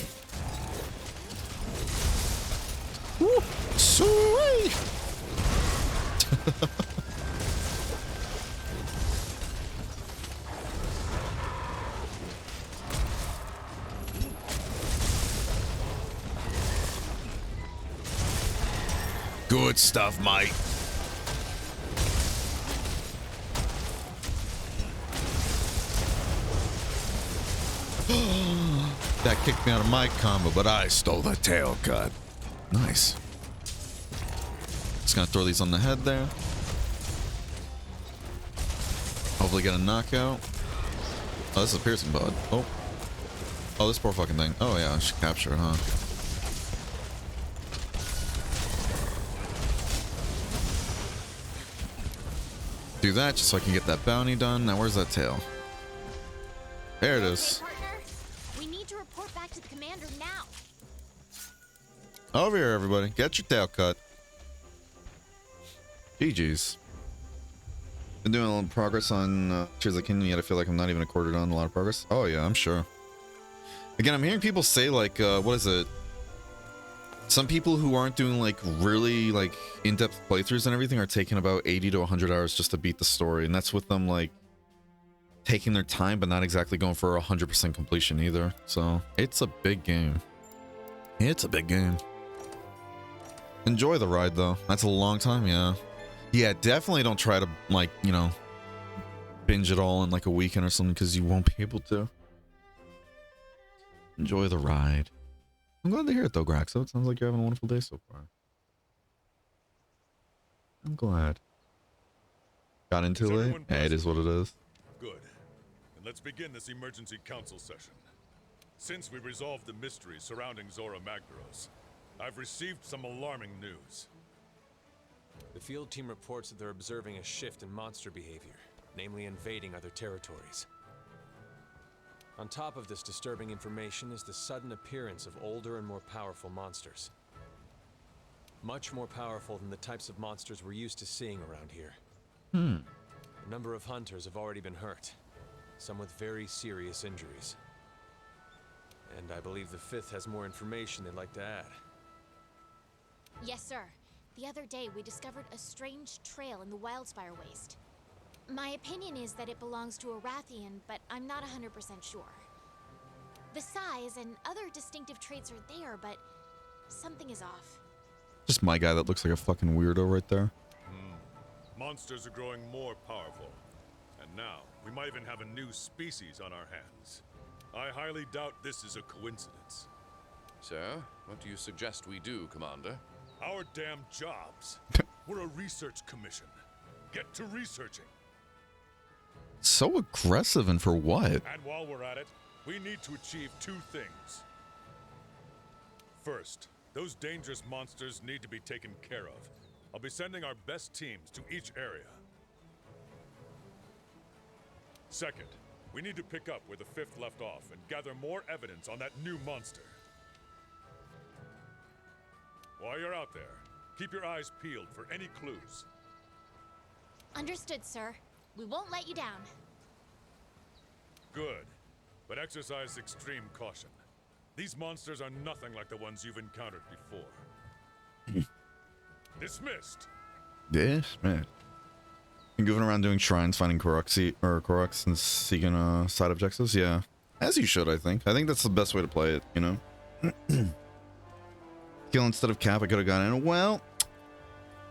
Woo! Sweet! Good stuff, mate. That kicked me out of my combo, but I stole the tail cut. Nice. Just gonna throw these on the head there. Hopefully get a knockout. Oh, this is a piercing bud. Oh. Oh, this poor fucking thing. Oh yeah, I should capture it, huh? Do that just so I can get that bounty done. Now, where's that tail? There it is. Okay, partner. We need to report back to the commander now. Over here, everybody. Get your tail cut. GG's. Been doing a little progress on Tears of the Kingdom, yet I feel like I'm not even a quarter done. A lot of progress. Oh, yeah, I'm sure. Again, I'm hearing people say, like, what is it? Some people who aren't doing, like, really, like, in-depth playthroughs and everything are taking about 80 to 100 hours just to beat the story. And that's with them, like, taking their time, but not exactly going for 100% completion either. So, it's a big game. It's a big game. Enjoy the ride, though. That's a long time, yeah. Yeah, definitely don't try to, like, you know, binge it all in, like, a weekend or something, because you won't be able to. Enjoy the ride. I'm glad to hear it, though, Graxo. It sounds like you're having a wonderful day so far. I'm glad. Got in too late? Hey, it is what it is. Good. And let's begin this emergency council session. Since we resolved the mystery surrounding Zora Magdaros, I've received some alarming news. The field team reports that they're observing a shift in monster behavior, namely invading other territories. On top of this disturbing information is the sudden appearance of older and more powerful monsters. Much more powerful than the types of monsters we're used to seeing around here. A number of hunters have already been hurt, some with very serious injuries. And I believe the 5th has more information they'd like to add. Yes, sir. The other day, we discovered a strange trail in the Wildspire Waste. My opinion is that it belongs to a Rathian, but I'm not 100% sure. The size and other distinctive traits are there, but something is off. Just my guy that looks like a fucking weirdo right there. Monsters are growing more powerful. And now, we might even have a new species on our hands. I highly doubt this is a coincidence. So, what do you suggest we do, Commander? Our damn jobs. We're a research commission. Get to researching. So aggressive, and for what? And while we're at it, we need to achieve 2 things. First, those dangerous monsters need to be taken care of. I'll be sending our best teams to each area. Second, we need to pick up where the 5th left off and gather more evidence on that new monster. While you're out there, keep your eyes peeled for any clues. Understood, sir. We won't let you down. Good, but exercise extreme caution. These monsters are nothing like the ones you've encountered before. Dismissed. Yes, man. And goofing around doing shrines, finding Koroks and seeking side objectives. Yeah, as you should. I think that's the best way to play it. You know. Kill instead of cap. I could have gotten in. Well,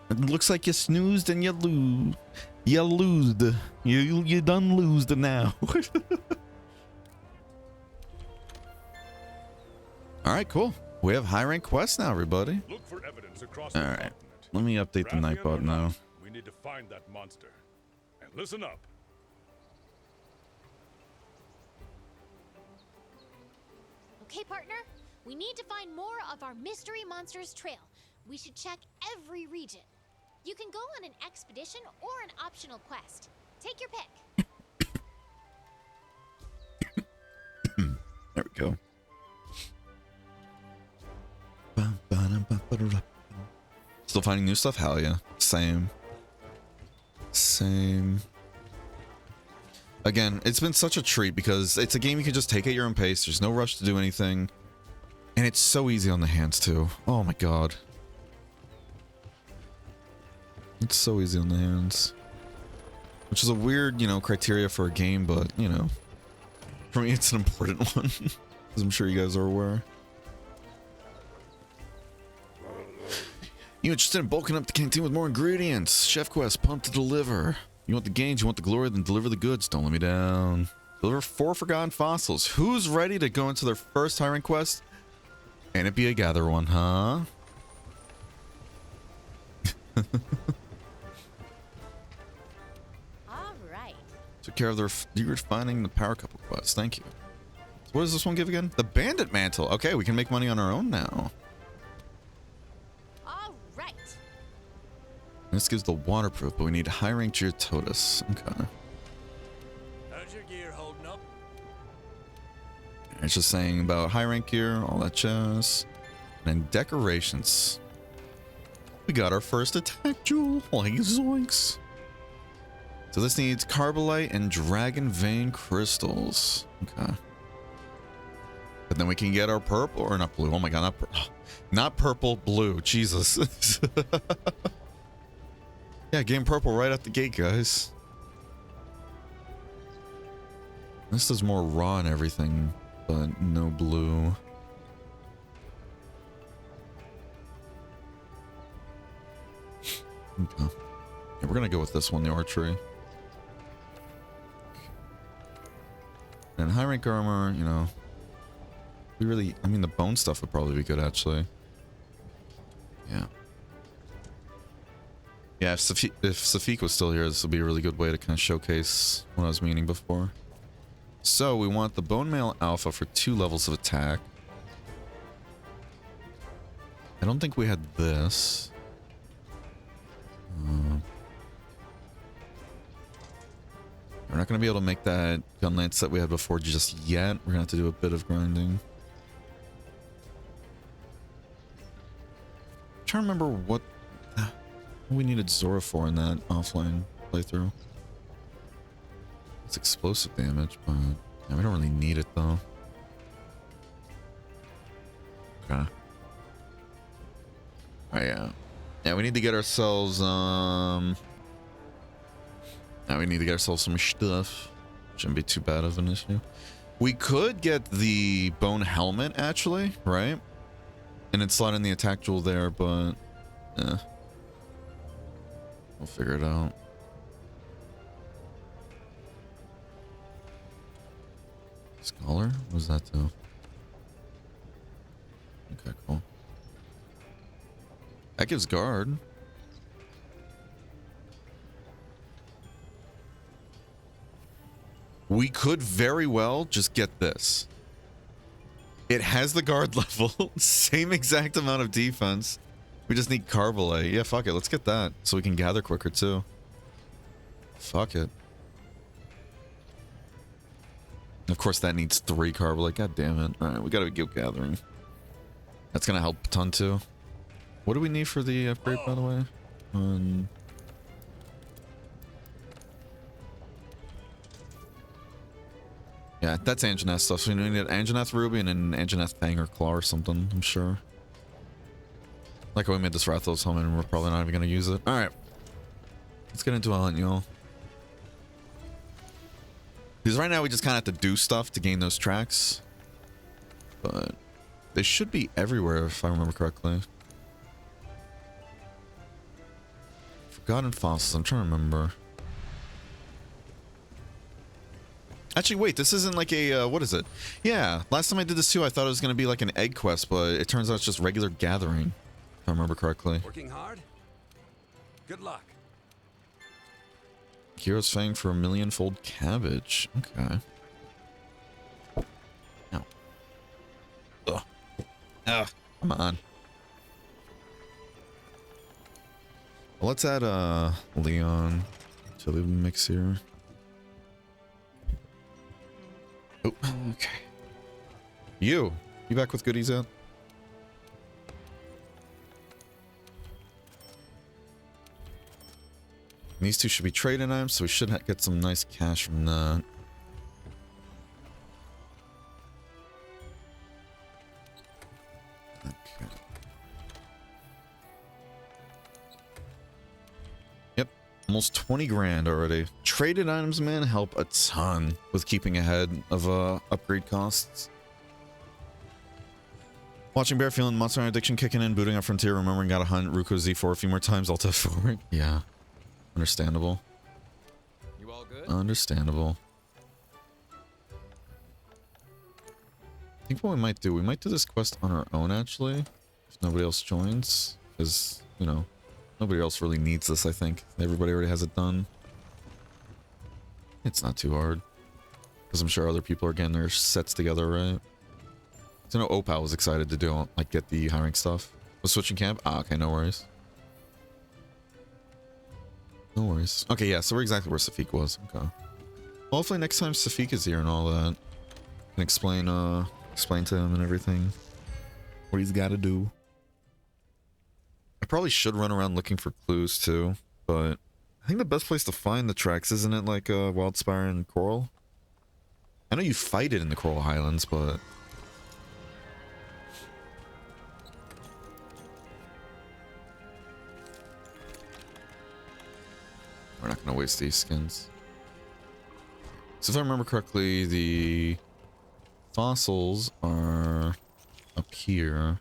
it looks like you snoozed and you lose. You losed. You done losed now. All right, cool. We have high rank quests now, everybody. Look for evidence across All right. Let me update the Nightbot now. We need to find that monster. And listen up. Okay, partner? We need to find more of our mystery monsters trail. We should check every region. You can go on an expedition or an optional quest. Take your pick. There we go. Still finding new stuff? Hell yeah. Same. Again, it's been such a treat because it's a game you can just take at your own pace. There's no rush to do anything. And it's so easy on the hands too. Oh my god. It's so easy on the hands. Which is a weird, you know, criteria for a game, but, you know, for me it's an important one. As I'm sure you guys are aware. You interested in bulking up the canteen with more ingredients? Chef Quest, pumped to deliver. You want the gains, you want the glory, then deliver the goods. Don't let me down. Deliver 4 forgotten fossils. Who's ready to go into their first high rank quest? And it be a gather one, huh? All right. Took care of their you're finding the power couple quest. Thank you. So what does this one give again? The bandit mantle. Okay, we can make money on our own now. All right. This gives the waterproof, but we need high rank gear Totus. Okay. How's your gear holding up? It's just saying about high rank gear, all that jazz. And then decorations. We got our first attack jewel. Like zoinks. So this needs Carbolite and Dragon Vein crystals. Okay. But then we can get our purple, or not blue. Oh my god, not purple, blue. Jesus. Yeah, game purple right out the gate, guys. This does more raw and everything, but no blue. Okay. Yeah, we're gonna go with this one, the archery. And high rank armor, you know. We really, I mean, the bone stuff would probably be good, actually. Yeah. Yeah, if Safik was still here, this would be a really good way to kind of showcase what I was meaning before. So, we want the Bone Mail Alpha for 2 levels of attack. I don't think we had this. We're not going to be able to make that gun lance that we had before just yet. We're going to have to do a bit of grinding. I'm trying to remember what we needed Zora for in that offline playthrough. It's explosive damage, but yeah, we don't really need it though. Okay. Oh yeah. Yeah, we need to get ourselves now we need to get ourselves some stuff. Shouldn't be too bad of an issue. We could get the bone helmet actually, right? And then slot in the attack jewel there, but we'll figure it out. Scholar? What does that do? Okay, cool. That gives guard. We could very well just get this. It has the guard level, same exact amount of defense. We just need Carbolite. Yeah, fuck it. Let's get that so we can gather quicker too. Fuck it. Of course, that needs 3 Carbolite. God damn it. All right, we gotta go gathering. That's gonna help a ton too. What do we need for the upgrade, by the way? Yeah, that's Anjanath stuff. So we need an Anjanath Ruby and an Anjanath Fang or Claw or something, I'm sure. Like how we made this Rathalos helmet and we're probably not even going to use it. Alright. Let's get into a hunt, y'all. Because right now we just kind of have to do stuff to gain those tracks. But they should be everywhere if I remember correctly. Forgotten fossils, I'm trying to remember. Actually, wait, this isn't like a, what is it? Yeah, last time I did this too, I thought it was going to be like an egg quest, but it turns out it's just regular gathering, if I remember correctly. Working hard? Good luck. Hero's Fang for 1,000,000-fold cabbage. Okay. No. Ugh. Ugh. Come on. Well, let's add Leon to the mix here. Oh, okay. You back with goodies out? These two should be trading items, so we should get some nice cash from that. Okay. Yep, almost 20 grand already. Traded items, man, help a ton with keeping ahead of upgrade costs. Watching Bear, feeling Monster Hunter addiction kicking in, booting up Frontier, remembering gotta hunt Ruko Z4 a few more times, Alt F4. Yeah. Understandable. You all good? Understandable. I think what we might do this quest on our own, actually, if nobody else joins, because, you know, nobody else really needs this, I think. Everybody already has it done. It's not too hard, because I'm sure other people are getting their sets together, right? So I know Opal was excited to do, like, get the high rank stuff. Was switching camp? Ah, okay, no worries. No worries. Okay, yeah, so we're exactly where Safik was. Okay. Well, hopefully next time Safik is here and all that, can explain to him and everything what he's got to do. I probably should run around looking for clues too, but I think the best place to find the tracks, isn't it like Wildspire and Coral? I know you fight it in the Coral Highlands, but we're not going to waste these skins. So if I remember correctly, the fossils are up here.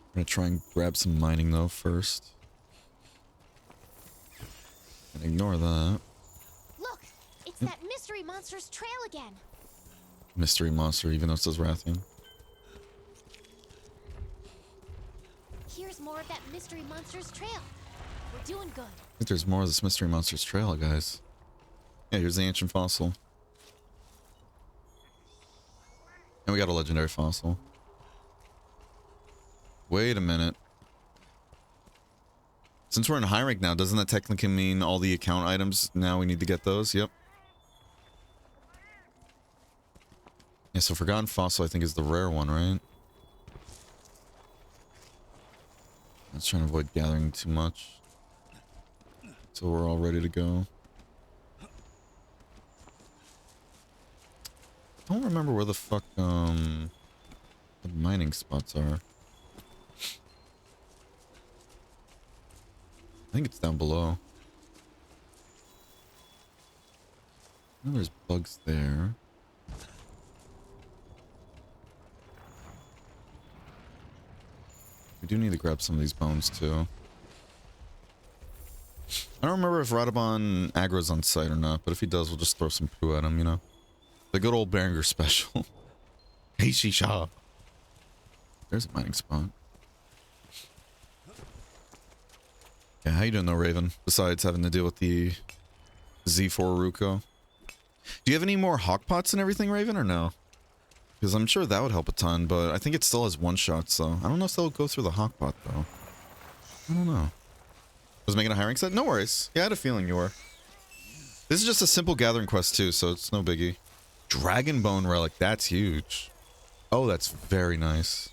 I'm going to try and grab some mining though first. And ignore that. Look! It's that mystery monster's trail again! Mystery monster, even though it says Rathian. Here's more of that mystery monster's trail. We're doing good. I think there's more of this mystery monster's trail, guys. Yeah, here's the ancient fossil. And we got a legendary fossil. Wait a minute. Since we're in high rank now, doesn't that technically mean all the account items, now we need to get those? Yep. Yeah, so Forgotten Fossil I think is the rare one, right? Let's try and avoid gathering too much. So we're all ready to go. I don't remember where the fuck, the mining spots are. I think it's down below. I know there's bugs there. We do need to grab some of these bones too. I don't remember if Radabon aggro's on site or not, but if he does, we'll just throw some poo at him, you know? The good old Berenger special. Hey, Shisha. There's a mining spot. Yeah, how you doing though, Raven? Besides having to deal with the Z4 Ruko. Do you have any more hawk pots and everything, Raven, or no? Because I'm sure that would help a ton, but I think it still has one-shots, so I don't know if they'll go through the hawk pot, though. I don't know. Was making a hiring set? No worries. Yeah, I had a feeling you were. This is just a simple gathering quest, too, so it's no biggie. Dragon Bone Relic, that's huge. Oh, that's very nice.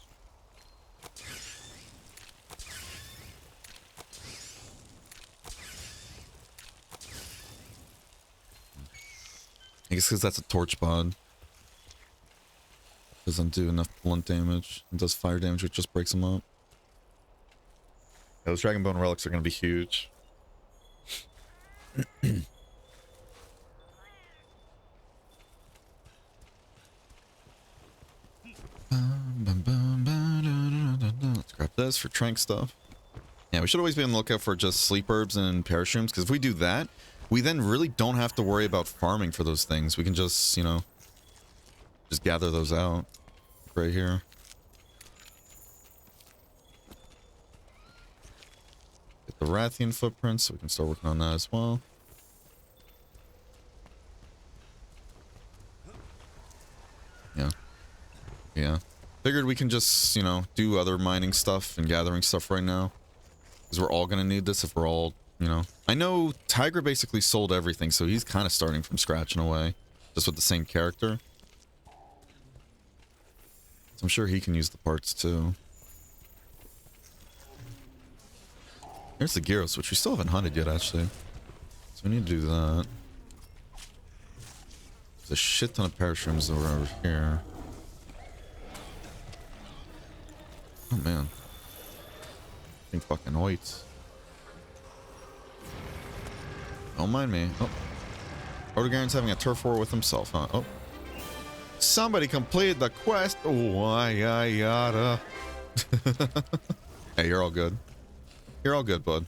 I guess because that's a torch pod. Doesn't do enough blunt damage. It does fire damage, which just breaks them up. Yeah, those Dragon Bone Relics are going to be huge. Let's grab this for trank stuff. Yeah, we should always be on the lookout for just sleep herbs and parashrooms, because if we do that, we then really don't have to worry about farming for those things. We can just, you know, just gather those out right here. Get the Rathian footprints so we can start working on that as well. Yeah. Yeah. Figured we can just, you know, do other mining stuff and gathering stuff right now. Because we're all going to need this if we're all, you know. I know Tiger basically sold everything, so he's kind of starting from scratch in a way. Just with the same character. So I'm sure he can use the parts too. There's the Gyros, which we still haven't hunted yet, actually. So we need to do that. There's a shit ton of parashrooms over here. Oh man. I think fucking Hoyts. Don't mind me. Oh. Odegaard's having a turf war with himself, huh? Oh. Somebody completed the quest. Oh, I yada. Hey, you're all good. You're all good, bud.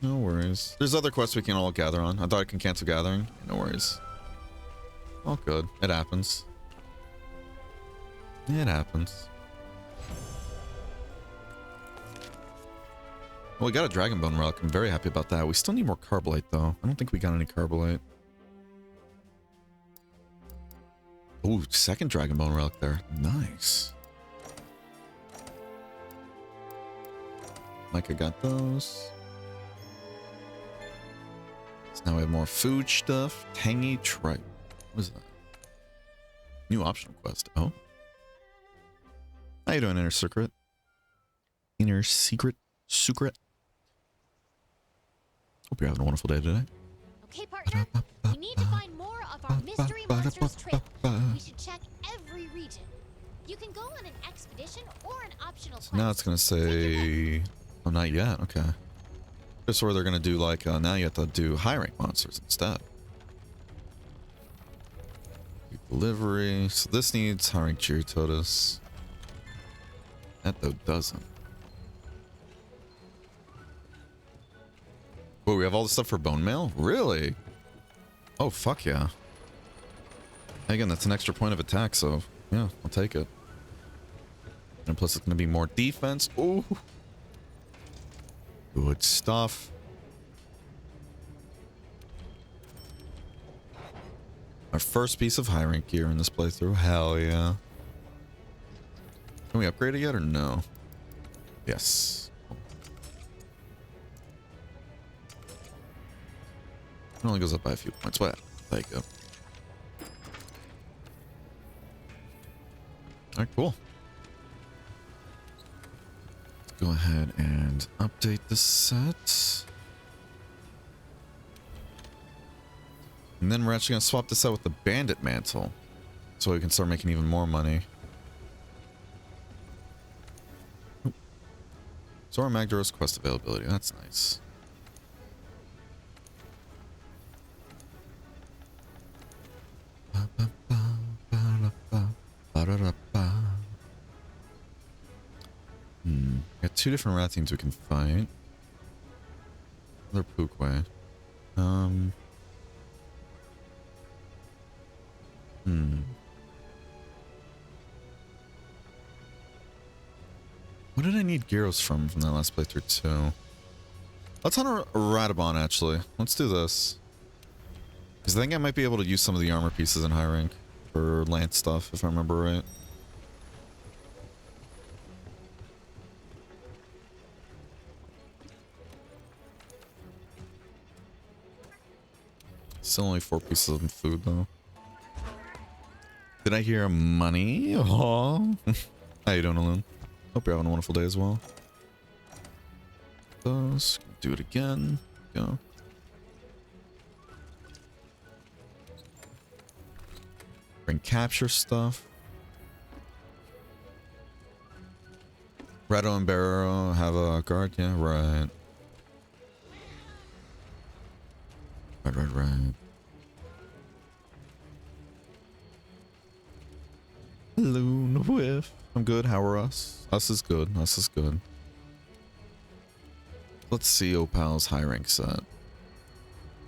No worries. There's other quests we can all gather on. I thought I can cancel gathering. No worries. All good. It happens. It happens. Well, we got a Dragon Bone Relic. I'm very happy about that. We still need more Carbolite, though. I don't think we got any Carbolite. Oh, second dragon bone relic there. Nice. Micah got those. So now we have more food stuff. Tangy tripe. What is that? New optional quest. Oh. How you doing, Inner Secret? Inner Secret? Secret? Hope you're having a wonderful day today. Okay, partner. We need to find more of our mystery monsters trail. We should check every region. You can go on an expedition or an optional quest. So now it's going to say... Oh, not yet. Okay. Just where they're going to do like... now you have to do high rank monsters instead. Delivery. So this needs high rank Cheertotus. That though doesn't. Oh, we have all this stuff for bone mail? Really? Oh, fuck yeah. Again, that's an extra point of attack, so yeah, I'll take it. And plus it's going to be more defense. Ooh. Good stuff. Our first piece of high rank gear in this playthrough. Hell yeah. Can we upgrade it yet or no? Yes. It only goes up by a few points, but there you go. Alright, cool. Let's go ahead and update the set. And then we're actually going to swap this out with the Bandit Mantle. So we can start making even more money. Zora Magdaros quest availability. That's nice. Got two different Rathians we can fight. Another Pookway. What did I need Gyros from that last playthrough too? Let's hunt a Radabon actually. Let's do this. Because I think I might be able to use some of the armor pieces in high rank for lance stuff, if I remember right. Still only 4 pieces of food though. Did I hear money? Oh. How you doing, Alun? Hope you're having a wonderful day as well. Those. Do it again. Go. Bring capture stuff. Redo and Barrow have a guard, yeah, right. Right. Loon whiff. I'm good. How are us? Us is good. Us is good. Let's see Opal's high rank set.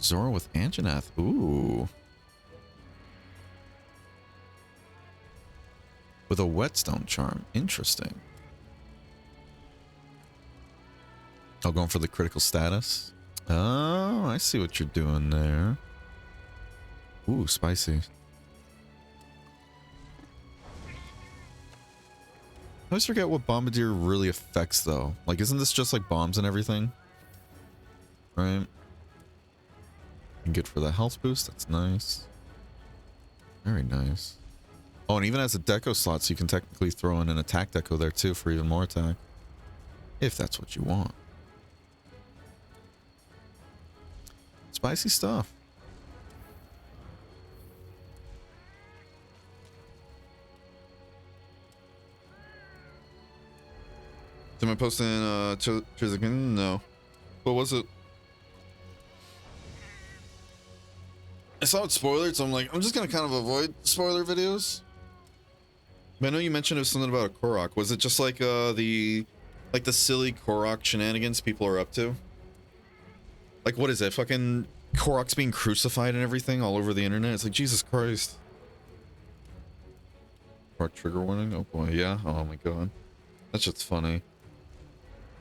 Zora with Anjanath. Ooh. With a whetstone charm. Interesting. Oh, going for the critical status. Oh, I see what you're doing there. Ooh, spicy. I always forget what Bombardier really affects, though. Like, isn't this just like bombs and everything? Right? And good for the health boost. That's nice. Very nice. Oh, and even as a deco slot, so you can technically throw in an attack deco there, too, for even more attack. If that's what you want. Spicy stuff. Am I posting Chizikin? No. What was it? I saw it spoiled, so I'm like, I'm just gonna kind of avoid spoiler videos. But I know you mentioned it was something about a Korok. Was it just like the silly Korok shenanigans people are up to? Like, what is it? Fucking Korok's being crucified and everything all over the internet. It's like, Jesus Christ. Korok trigger warning? Oh boy, yeah. Oh my god. That's just funny.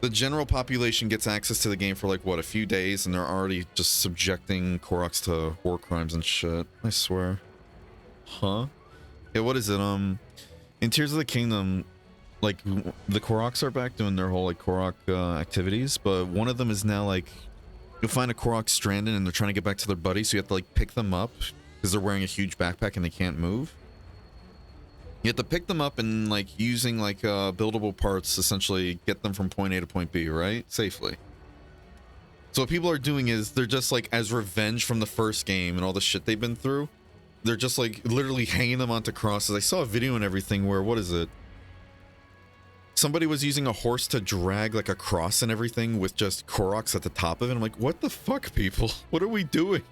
The general population gets access to the game for like, what, a few days, and they're already just subjecting Koroks to war crimes and shit. I swear. Huh? Yeah, what is it? In Tears of the Kingdom, like the Koroks are back doing their whole like Korok activities, but one of them is now like you'll find a Korok stranded and they're trying to get back to their buddy, so you have to like pick them up because they're wearing a huge backpack and they can't move. You have to pick them up and like using like buildable parts, essentially get them from point A to point B, right? Safely. So what people are doing is they're just like, as revenge from the first game and all the shit they've been through, they're just like literally hanging them onto crosses. I saw a video and everything where, what is it? Somebody was using a horse to drag like a cross and everything with just Koroks at the top of it. I'm like, what the fuck, people? What are we doing?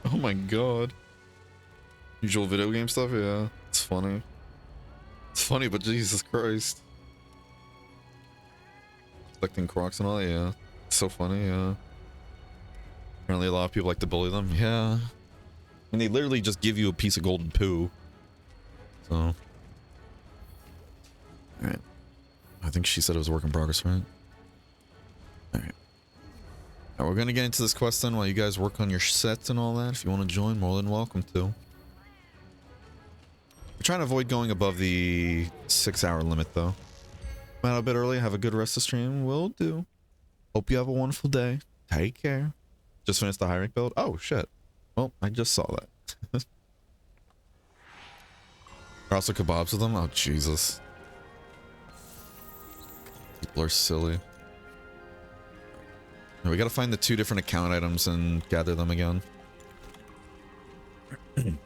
Oh my god. Usual video game stuff? Yeah, it's funny. It's funny, but Jesus Christ. Collecting Koroks and all, yeah. It's so funny, yeah. Apparently a lot of people like to bully them, yeah. And they literally just give you a piece of golden poo. So. Alright. I think she said it was a work in progress, right? Alright. Now we're gonna get into this quest then while you guys work on your sets and all that. If you want to join, more than welcome to. We're trying to avoid going above the 6-hour limit though. Went out a bit early, have a good rest of stream. Will do. Hope you have a wonderful day. Take care. Just finished the high rank build. Oh shit. Well, I just saw that. Are also kebabs with them? Oh Jesus. People are silly. Now we gotta find the 2 different account items and gather them again. I'm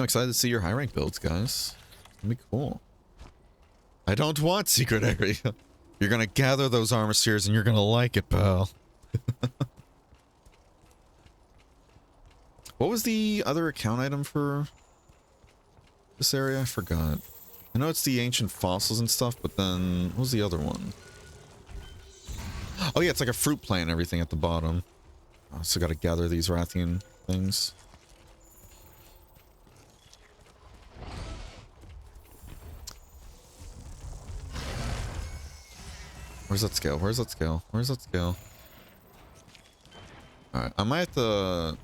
excited to see your high rank builds, guys. It's gonna be cool. I don't want secret area. You're gonna gather those armor spheres and you're gonna like it, pal. What was the other account item for this area? I forgot. I know it's the ancient fossils and stuff, but then what was the other one? Oh yeah, it's like a fruit plant and everything at the bottom. I also gotta gather these Rathian things. Where's that scale? Where's that scale? Where's that scale? Alright, I might go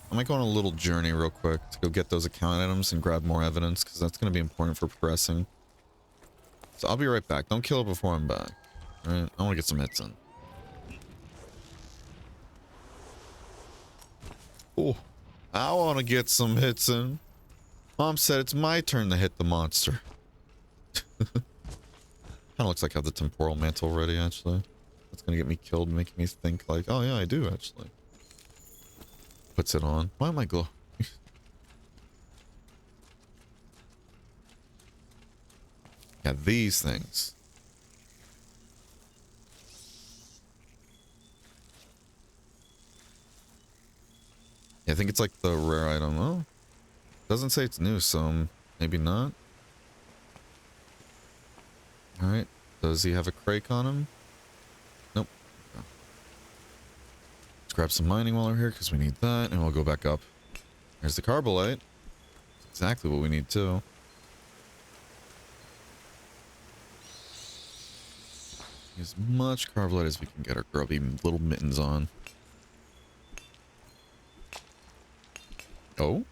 on a little journey real quick to go get those account items and grab more evidence, because that's going to be important for progressing. So I'll be right back. Don't kill it before I'm back. Alright, I want to get some hits in. Oh, I want to get some hits in. Mom said it's my turn to hit the monster. Kind of looks like I have the temporal mantle ready, actually. That's gonna get me killed, making me think like, oh yeah, I do, actually. Puts it on. Why am I glow? Yeah, these things. Yeah, I think it's like the rare item. Oh, doesn't say it's new, so maybe not. Alright, does he have a crake on him? Nope. Let's grab some mining while we're here, because we need that, and we'll go back up. There's the carbolite. Exactly what we need too. As much carbolite as we can get our grubby little mittens on. Oh?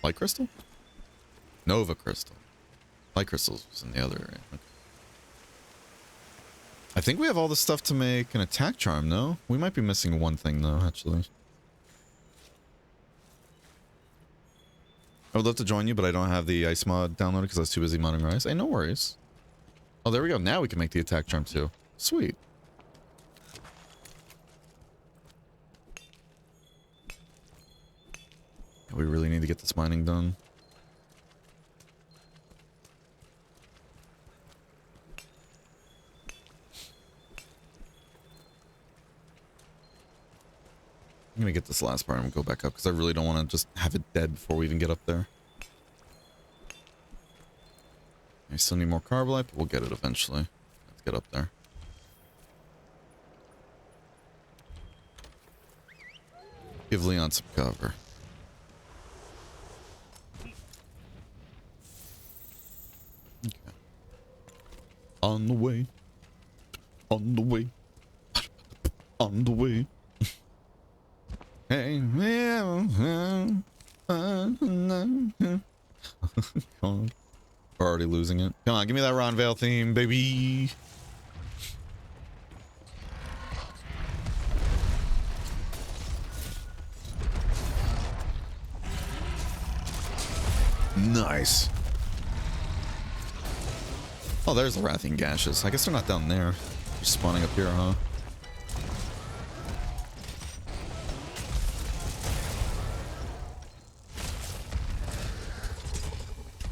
Light crystal? Nova crystal. Light crystals was in the other area. Okay. I think we have all the stuff to make an attack charm, no? We might be missing one thing, though, actually. I would love to join you, but I don't have the ice mod downloaded because I was too busy modding Rise. Hey, no worries. Oh, there we go. Now we can make the attack charm, too. Sweet. We really need to get this mining done. I'm gonna get this last part and go back up because I really don't want to just have it dead before we even get up there. I still need more carbolite, but we'll get it eventually. Let's get up there. Give Leon some cover. Okay. On the way. On the way. On the way. Hey, we're already losing it. Come on, give me that Ron Vale theme, baby. Nice. Oh, there's the Rathian Gashes. I guess they're not down there. They're spawning up here, huh?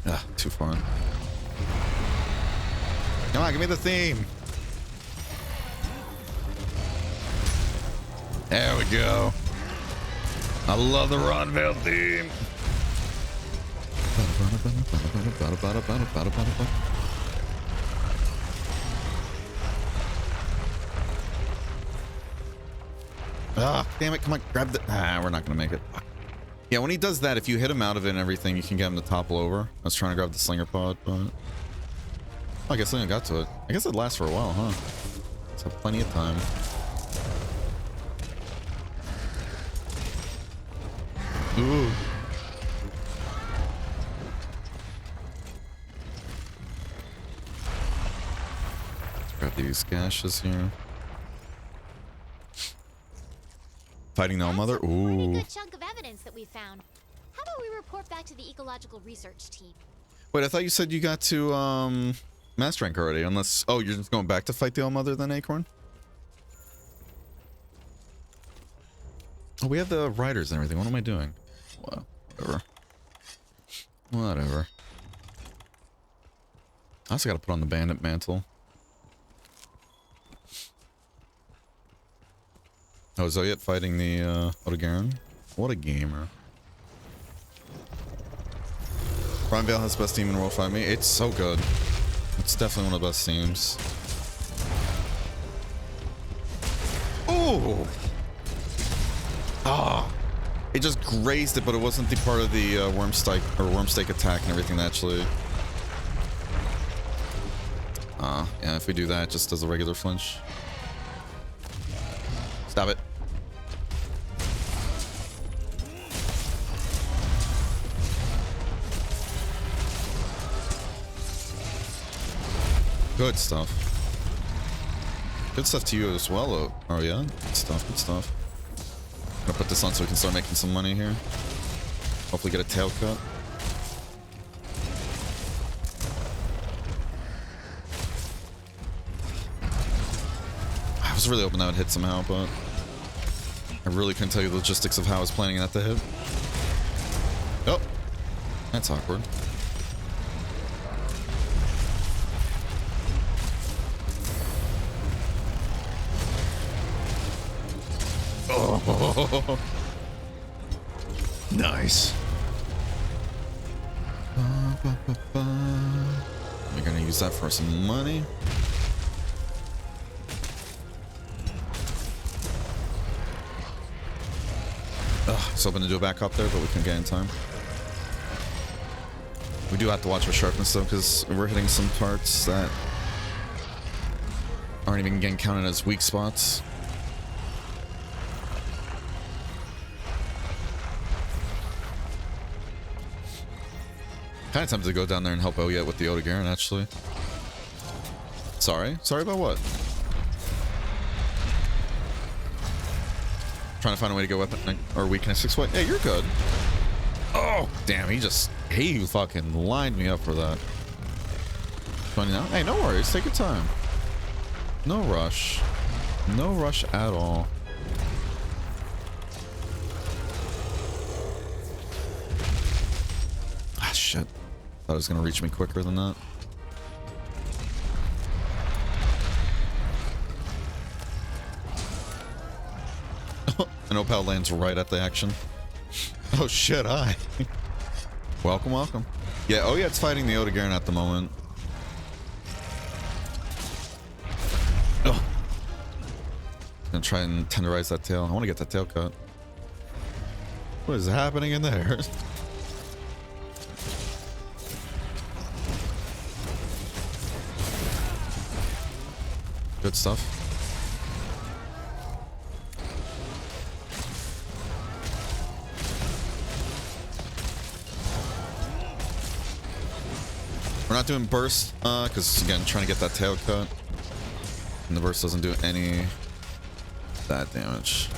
Ah, too far. Come on, give me the theme. There we go. I love the Ron Vale theme. Ah, damn it, come on, grab the... Ah, we're not gonna make it. Yeah, when he does that, if you hit him out of it and everything, you can get him to topple over. I was trying to grab the slinger pod, but... Oh, I guess I got to it. I guess it lasts for a while, huh? So plenty of time. Ooh. Let's grab these gashes here. Fighting the All-Mother? Ooh. Good chunk of evidence that we found. How about we report back to the ecological research team? Wait, I thought you said you got to master rank already. Unless, oh, you're just going back to fight the All-Mother then, Acorn? Oh, we have the riders and everything. What am I doing? Well, whatever. Whatever. I also got to put on the bandit mantle. Oh, is Zoyet fighting the Otogaron? What a gamer. Ron Vale has the best team in World 5 Me. It's so good. It's definitely one of the best teams. Oh! Ah! It just grazed it, but it wasn't the part of the wormstake attack and everything that actually... yeah, if we do that, it just does a regular flinch. Stop it. Good stuff. Good stuff to you as well, oh yeah? Good stuff, good stuff. Gonna put this on so we can start making some money here. Hopefully get a tail cut. I was really hoping that would hit somehow, but I really couldn't tell you the logistics of how I was planning that to hit. Oh, that's awkward. Oh, nice. We're gonna use that for some money. Ugh, was hoping to do a back up there, but we couldn't get in time. We do have to watch our sharpness though, because we're hitting some parts that aren't even getting counted as weak spots. Kind of tempted to go down there and help Oyet with the Otogaron, actually. Sorry? Sorry about what? Trying to find a way to go weapon or weakness 6 way. Yeah, you're good. Oh, damn, he fucking lined me up for that. 20 now? Hey, no worries. Take your time. No rush. No rush at all. Ah, shit. Thought it was going to reach me quicker than that. An Opal lands right at the action. Oh shit, hi. Welcome, welcome. Yeah, oh yeah, it's fighting the Otogaron at the moment. Oh. Gonna try and tenderize that tail. I want to get that tail cut. What is happening in there? Good stuff. We're not doing burst, because again, trying to get that tail cut. And the burst doesn't do any that damage.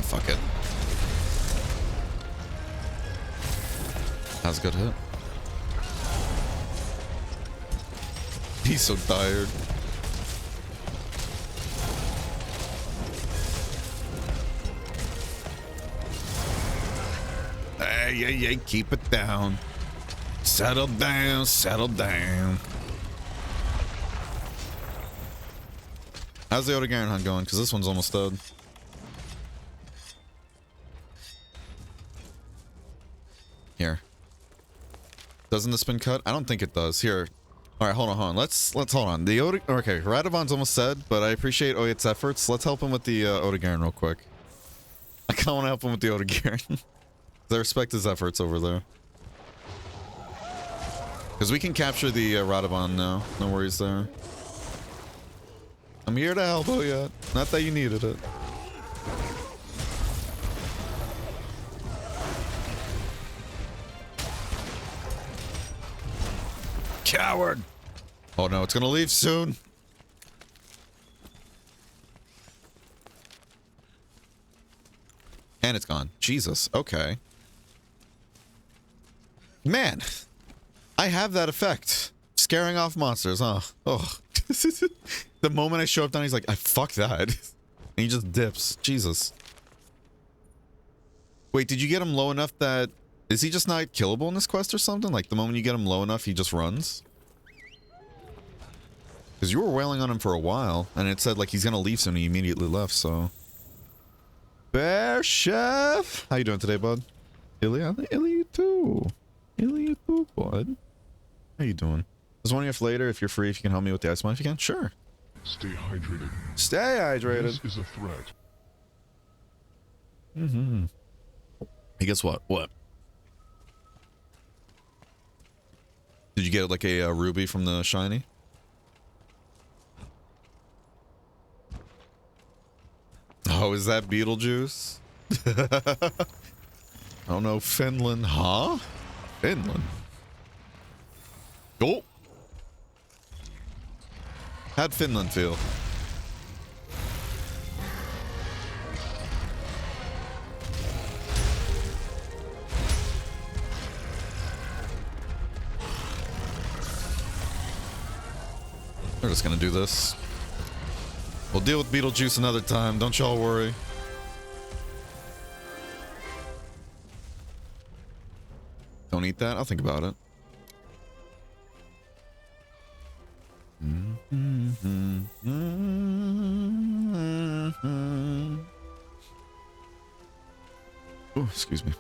Fuck it. That was a good hit. He's so tired. Hey, keep it down. Settle down, settle down. How's the Odegaard hunt going? Because this one's almost dead. Here. Doesn't this been cut? I don't think it does. Here. All right, hold on. Let's hold on. The okay, Radovon's almost dead, but I appreciate Oyet's efforts. Let's help him with the Odegaard real quick. I kind of want to help him with the Odegaard. I respect his efforts over there. Because we can capture the Radovon now. No worries there. I'm here to help Oyet. Not that you needed it. Coward! Oh no, it's gonna leave soon. And it's gone. Jesus. Okay. Man, I have that effect. Scaring off monsters, huh? Oh. The moment I show up down, he's like, fuck that. And he just dips. Jesus. Wait, did you get him low enough that... Is he just not killable in this quest or something? Like, the moment you get him low enough, he just runs? Because you were wailing on him for a while, and it said, like, he's gonna leave soon, and he immediately left, so... Bear Chef! How you doing today, bud? Ilya, you too. Ilya too, bud. How you doing? Just wondering if later, if you're free, if you can help me with the Iceborne if you can. Sure. Stay hydrated. Stay hydrated. This is a threat. Mm-hmm. Hey, guess what? What? Did you get like a ruby from the shiny? Oh, is that Beetlejuice? I don't know. Finland, huh? Finland. Oh. How'd Finland feel? We're just gonna do this. We'll deal with Beetlejuice another time. Don't y'all worry. Don't eat that. I'll think about it. Oh, excuse me.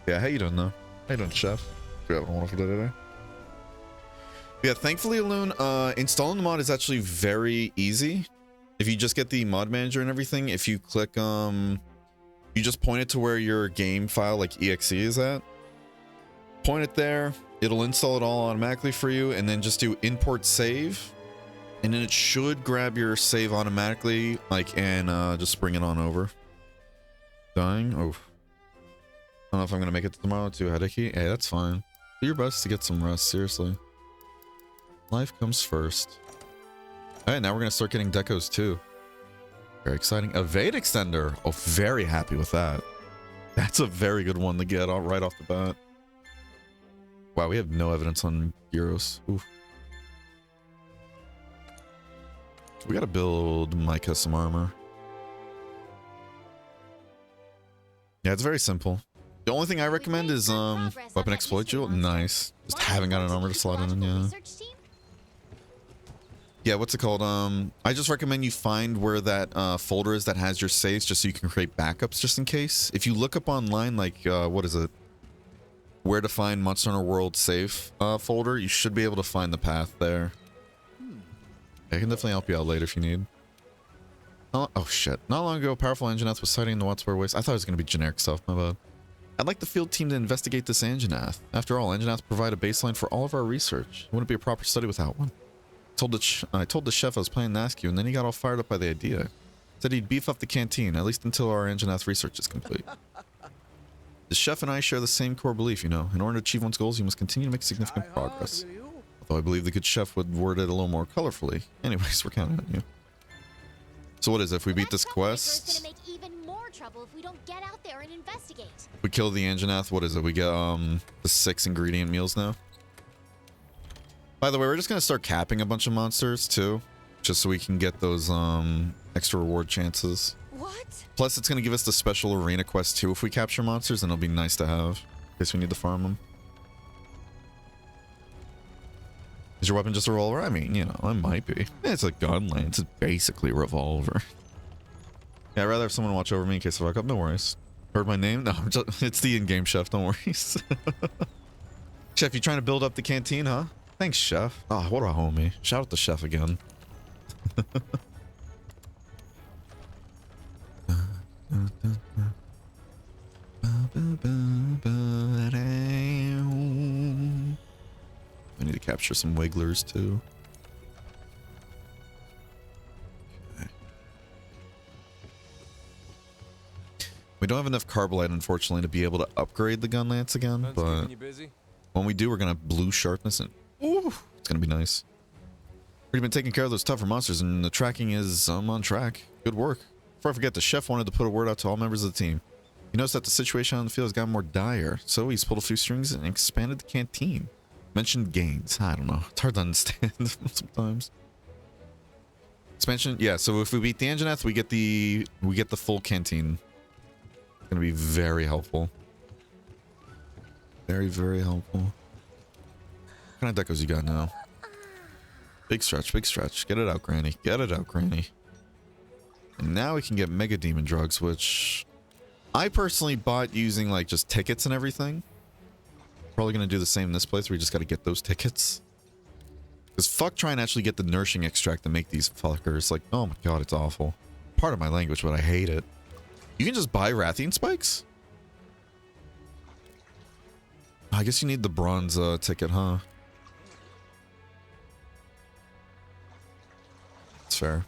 Yeah, how you doing, though? How you doing, Chef? You having a wonderful day today? Yeah, thankfully, Loon, installing the mod is actually very easy. If you just get the mod manager and everything, if you click, you just point it to where your game file, like exe, is at. Point it there. It'll install it all automatically for you, and then just do import save. And then it should grab your save automatically, like, and just bring it on over. Dying? Oh. I don't know if I'm going to make it tomorrow. Too headachy. Hey, that's fine. Do your best to get some rest, seriously. Life comes first. Alright, now we're going to start getting decos too. Very exciting. Evade extender. Oh, very happy with that. That's a very good one to get right off the bat. Wow, we have no evidence on Gyros. Oof. We got to build Micah some armor. Yeah, it's very simple. The only thing I recommend is weapon exploit jewel. Nice. Just haven't got an armor to slot in, yeah. Yeah, what's it called? I just recommend you find where that folder is that has your saves, just so you can create backups just in case. If you look up online, like, what is it? Where to find Monster Hunter World save folder, you should be able to find the path there. I can definitely help you out later if you need. Oh shit. Not long ago, powerful engine was sighting in the Watsburg Waste. I thought it was going to be generic stuff, my bad. I'd like the field team to investigate this Anjanath. After all, Anjanath provide a baseline for all of our research. It wouldn't be a proper study without one. I told the chef I was planning to ask you, and then he got all fired up by the idea. Said he'd beef up the canteen, at least until our Anjanath research is complete. The chef and I share the same core belief, you know. In order to achieve one's goals, you must continue to make significant progress. Although I believe the good chef would word it a little more colorfully. Anyways, we're counting on you. So what is it? If we beat this quest, Gonna make even more trouble if we don't get out there and investigate. if we kill the Anjanath, what is it? We get the 6 ingredient meals now. By the way, we're just gonna start capping a bunch of monsters too, just so we can get those extra reward chances. What? Plus, it's gonna give us the special arena quest too if we capture monsters, and it'll be nice to have in case we need to farm them. Is your weapon just a revolver? I mean, you know, it might be. It's a gun lance. It's basically a revolver. Yeah, I'd rather have someone watch over me in case I fuck up. No worries. Heard my name? No, it's the in-game chef. Don't worry. Chef, you trying to build up the canteen, huh? Thanks, chef. Oh, what a homie. Shout out the chef again. I need to capture some wigglers too. Okay. We don't have enough carbolite, unfortunately, to be able to upgrade the gun lance again, but when we do, we're gonna have blue sharpness, and ooh, it's gonna be nice. We've been taking care of those tougher monsters, and the tracking is on track. Good work. Before I forget, the chef wanted to put a word out to all members of the team. He noticed that the situation on the field has gotten more dire, so he's pulled a few strings and expanded the canteen. Mentioned gains. I don't know. It's hard to understand sometimes. Expansion. Yeah. So if we beat the Anjanath, we get the full canteen. It's gonna be very helpful. Very, very helpful. What kind of decos you got now? Big stretch. Big stretch. Get it out, Granny. Get it out, Granny. And now we can get Mega Demon drugs, which I personally bought using like just tickets and everything. Probably gonna do the same in this place where we just gotta get those tickets. Because fuck trying to actually get the nourishing extract to make these fuckers. Like, oh my god, it's awful. Part of my language, but I hate it. You can just buy Rathian spikes? I guess you need the bronze ticket, huh? That's fair.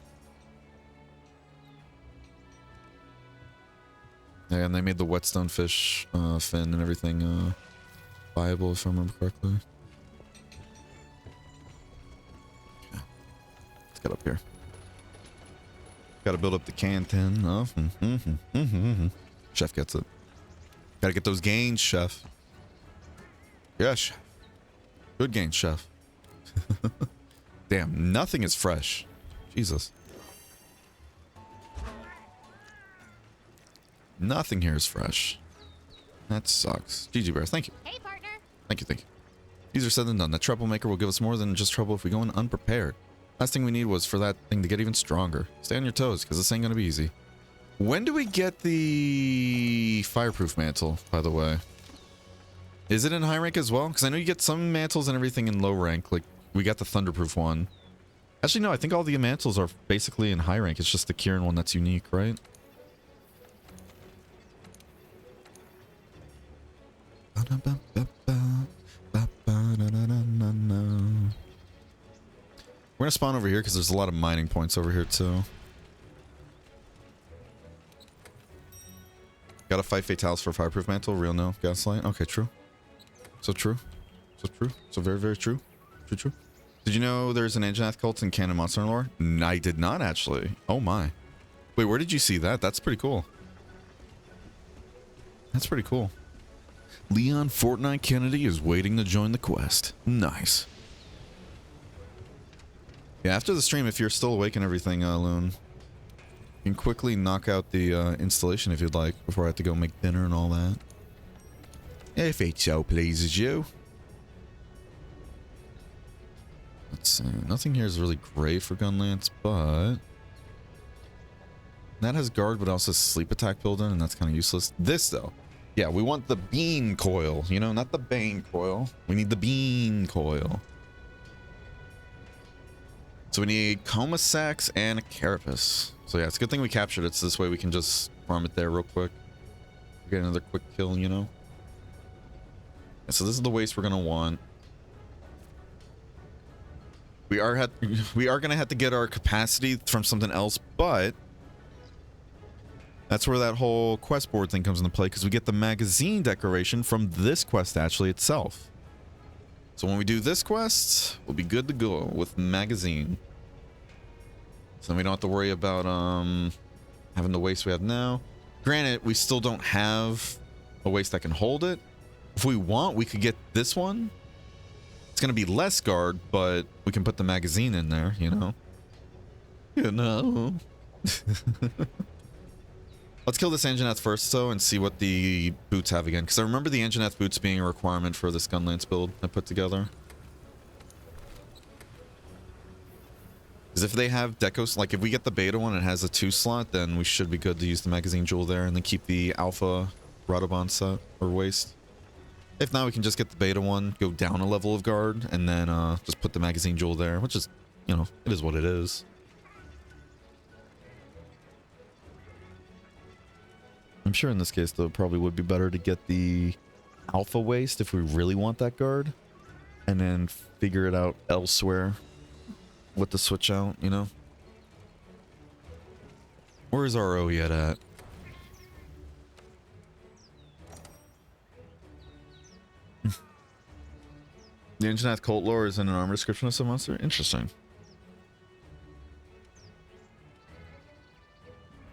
Yeah, and they made the whetstone fish fin and everything viable, if I remember correctly. Okay. Let's get up here. Gotta build up the canteen. Oh, Chef gets it. Gotta get those gains, chef. Yeah, chef. Good gains, chef. Damn, nothing is fresh. Jesus. Nothing here is fresh. That sucks. GG Bears, thank you. Hey, partner. Thank you, thank you. Easier said than done. That troublemaker will give us more than just trouble if we go in unprepared. Last thing we need was for that thing to get even stronger. Stay on your toes, because this ain't gonna be easy. When do we get the fireproof mantle, by the way? Is it in high rank as well? Because I know you get some mantles and everything in low rank. Like, we got the thunderproof one. Actually, no, I think all the mantles are basically in high rank. It's just the Kieran one that's unique, right? We're gonna spawn over here because there's a lot of mining points over here too. Gotta fight Fatalis for fireproof mantle. Real no. Gaslight. Okay, true. So true. So true. So very, very true. True, true. Did you know there's an Anjanath cult in canon monster lore? I did not actually. Oh my. Wait, where did you see that? That's pretty cool. That's pretty cool. Leon Fortnite Kennedy is waiting to join the quest. Nice. Yeah, after the stream, if you're still awake and everything, Loon, you can quickly knock out the installation if you'd like, before I have to go make dinner and all that. If it so pleases you. Let's see. Nothing here is really great for Gunlance, but that has guard, but also sleep attack built in, and that's kind of useless. This, though. Yeah, we want the bean coil, you know, not the bane coil. We need the bean coil. So we need coma sacks and a carapace. So yeah, it's a good thing we captured it, so this way we can just farm it there real quick. Get another quick kill, you know. So this is the waste we're gonna want. We are gonna have to get our capacity from something else, but that's where that whole quest board thing comes into play, because we get the magazine decoration from this quest actually itself. So when we do this quest, we'll be good to go with magazine. So we don't have to worry about having the waste we have now. Granted, we still don't have a waste that can hold it. If we want, we could get this one. It's going to be less guard, but we can put the magazine in there, you know? You know. Let's kill this Anjanath first, though, and see what the boots have again. Because I remember the Anjanath boots being a requirement for this Gunlance build I put together. Because if they have decos, like if we get the beta one and it has a 2 slot, then we should be good to use the magazine jewel there and then keep the alpha Radobon set or waist. If not, we can just get the beta one, go down a level of guard, and then just put the magazine jewel there, which is, you know, it is what it is. I'm sure in this case, though, it probably would be better to get the alpha waist if we really want that guard, and then figure it out elsewhere with the switch out, you know? Where is RO yet at? The Anjanath cult lore is in an armor description of some monster? Interesting.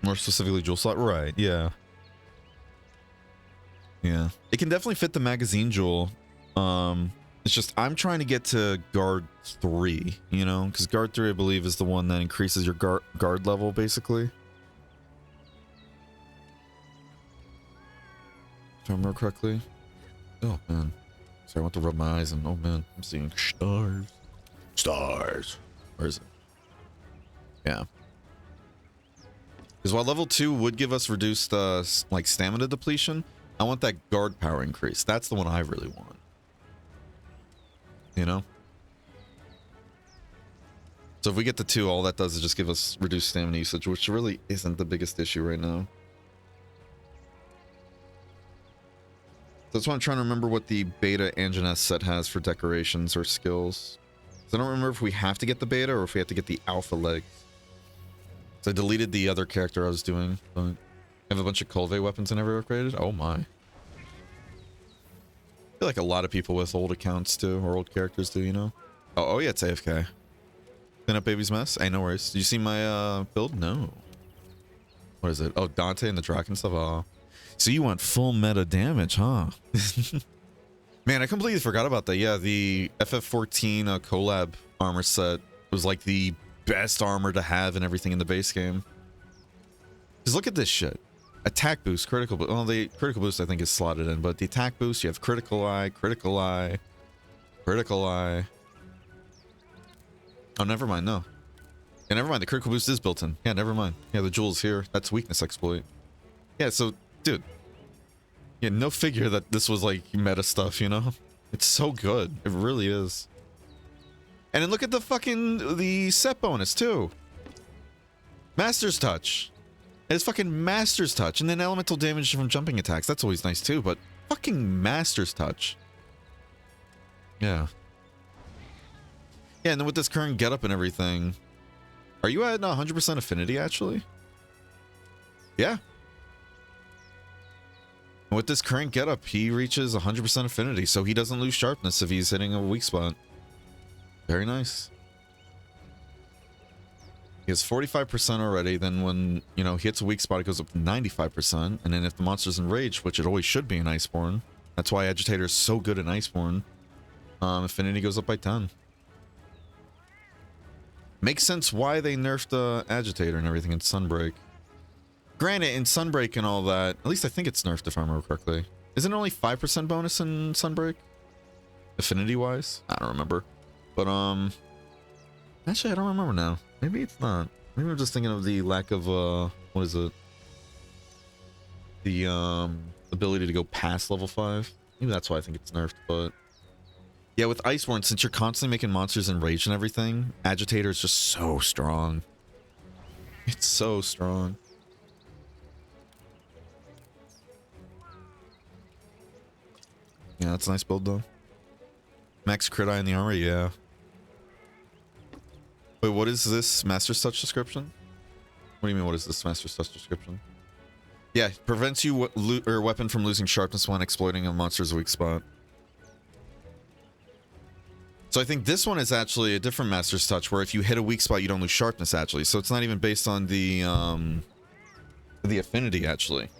More specifically, jewel slot? Right, yeah. Yeah. It can definitely fit the magazine jewel. It's just, I'm trying to get to guard 3, you know? Because guard 3, I believe, is the one that increases your guard level, basically. If I remember correctly. Oh, man. Sorry, I want to rub my eyes and, oh, man, I'm seeing stars. Stars. Where is it? Yeah. Because while level 2 would give us reduced, like, stamina depletion, I want that guard power increase. That's the one I really want. You know? So if we get the 2, all that does is just give us reduced stamina usage, which really isn't the biggest issue right now. So that's why I'm trying to remember what the beta Anjanath set has for decorations or skills. So I don't remember if we have to get the beta or if we have to get the alpha legs. So I deleted the other character I was doing, but I have a bunch of Colve weapons I never upgraded. Oh my. I feel like a lot of people with old accounts do, or old characters do, you know? Oh yeah, it's AFK. Clean up baby's mess? Hey, no worries. Did you see my build? No. What is it? Oh, Dante and the Draken stuff? Oh. So you want full meta damage, huh? Man, I completely forgot about that. Yeah, the FF14 collab armor set was like the best armor to have and everything in the base game. Because look at this shit. Attack boost, critical boost. Well, the critical boost I think is slotted in, but the attack boost, you have critical eye, critical eye, critical eye. Oh, never mind, no. Yeah, never mind, the critical boost is built in. Yeah, never mind. Yeah, the jewel's here. That's weakness exploit. Yeah, so, dude. Yeah, no figure that this was like meta stuff, you know? It's so good. It really is. And then look at the set bonus too. Master's Touch. It's fucking Master's Touch. And then elemental damage from jumping attacks. That's always nice too, but fucking Master's Touch. Yeah. Yeah, and then with this current getup and everything. Are you at 100% affinity actually? Yeah. With this current getup, he reaches 100% affinity, so he doesn't lose sharpness if he's hitting a weak spot. Very nice. He has 45% already, then when, you know, he hits a weak spot, it goes up to 95%, and then if the monster's enraged, which it always should be in Iceborne, that's why Agitator is so good in Iceborne, affinity goes up by 10. Makes sense why they nerfed Agitator and everything in Sunbreak. Granted, in Sunbreak and all that, at least I think it's nerfed if I remember correctly. Isn't it only 5% bonus in Sunbreak? Affinity-wise? I don't remember. But, actually, I don't remember now. Maybe it's not. Maybe I'm just thinking of the lack of, what is it? The, ability to go past level 5. Maybe that's why I think it's nerfed, but... Yeah, with Iceborne, since you're constantly making monsters enraged and everything, Agitator is just so strong. It's so strong. Yeah, that's a nice build though. Max crit eye in the armor, yeah. Wait, what is this Master's Touch description? What do you mean, what is this Master's Touch description? Yeah, prevents you or weapon from losing sharpness when exploiting a monster's weak spot. So I think this one is actually a different Master's Touch, where if you hit a weak spot, you don't lose sharpness, actually. So it's not even based on the affinity, actually.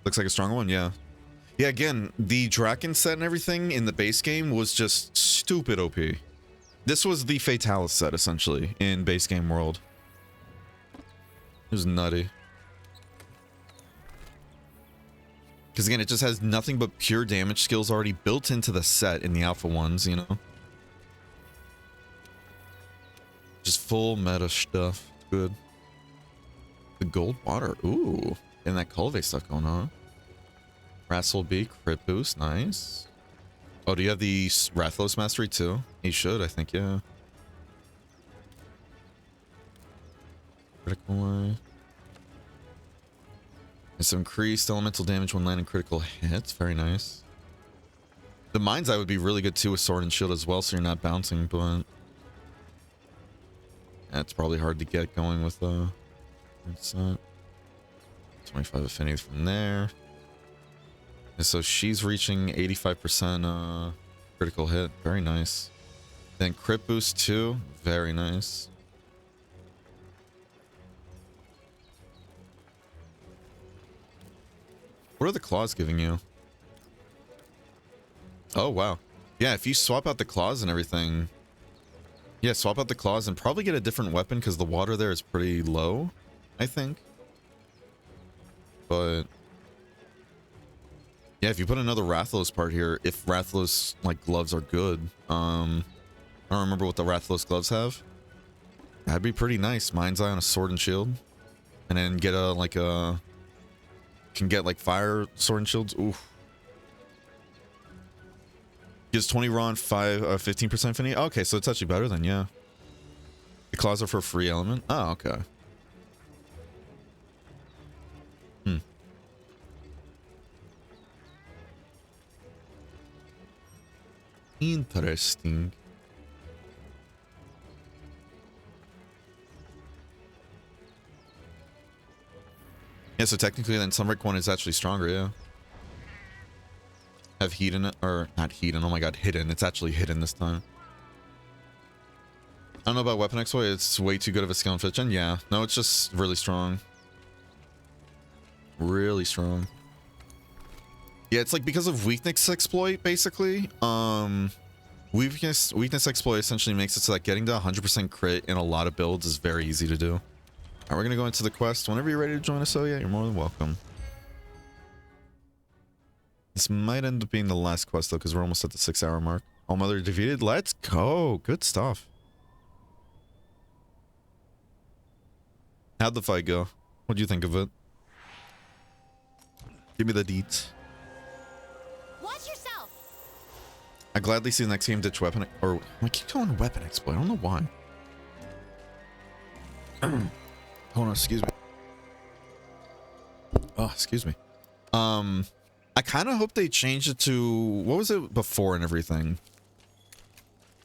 Looks like a stronger one, yeah. Yeah, again, the Draken set and everything in the base game was just stupid OP. This was the Fatalis set, essentially, in base game world. It was nutty. Because again, it just has nothing but pure damage skills already built into the set in the alpha ones, you know? Just full meta stuff. Good. The gold water. Ooh. And that Culve stuff going on. Wrestle B, crit boost, nice. Oh, do you have the Rathalos Mastery too? He should, I think, yeah. Critical eye. It's increased elemental damage when landing critical hits. Very nice. The Mind's Eye would be really good too with Sword and Shield as well, so you're not bouncing, but that's probably hard to get going with it's 25 affinity from there. And so she's reaching 85% critical hit. Very nice. Then crit boost too. Very nice. What are the claws giving you? Oh, wow. Yeah, if you swap out the claws and everything. Yeah, swap out the claws and probably get a different weapon because the water there is pretty low, I think. But yeah, if you put another Rathalos part here, if Rathalos like gloves are good, I don't remember what the Rathalos gloves have. That'd be pretty nice. Mind's Eye on a sword and shield, and then get a can get like fire sword and shields. Ooh, gives 20 raw and 15% affinity. Okay, so it's actually better than, yeah. The claws are for free element. Oh, okay. Interesting. Yeah, so technically then Sunbreak one is actually stronger, yeah. Have heat in it, or not heat in, oh my god, hidden. It's actually hidden this time. I don't know about weapon exploit, it's way too good of a skill in 5th gen. Yeah, no, it's just really strong. Really strong. Yeah, it's like because of weakness exploit, basically. Weakness exploit essentially makes it so that getting to 100% crit in a lot of builds is very easy to do. Alright, we're gonna go into the quest. Whenever you're ready to join us, oh yeah, you're more than welcome. This might end up being the last quest though, because we're almost at the 6-hour mark. All Mother defeated. Let's go. Good stuff. How'd the fight go? What'd you think of it? Give me the deets. Watch yourself. I gladly see the next game ditch weapon, or I keep calling it weapon exploit. I don't know why. Hold on, excuse me. Oh, excuse me. I kind of hope they change it to, what was it before and everything?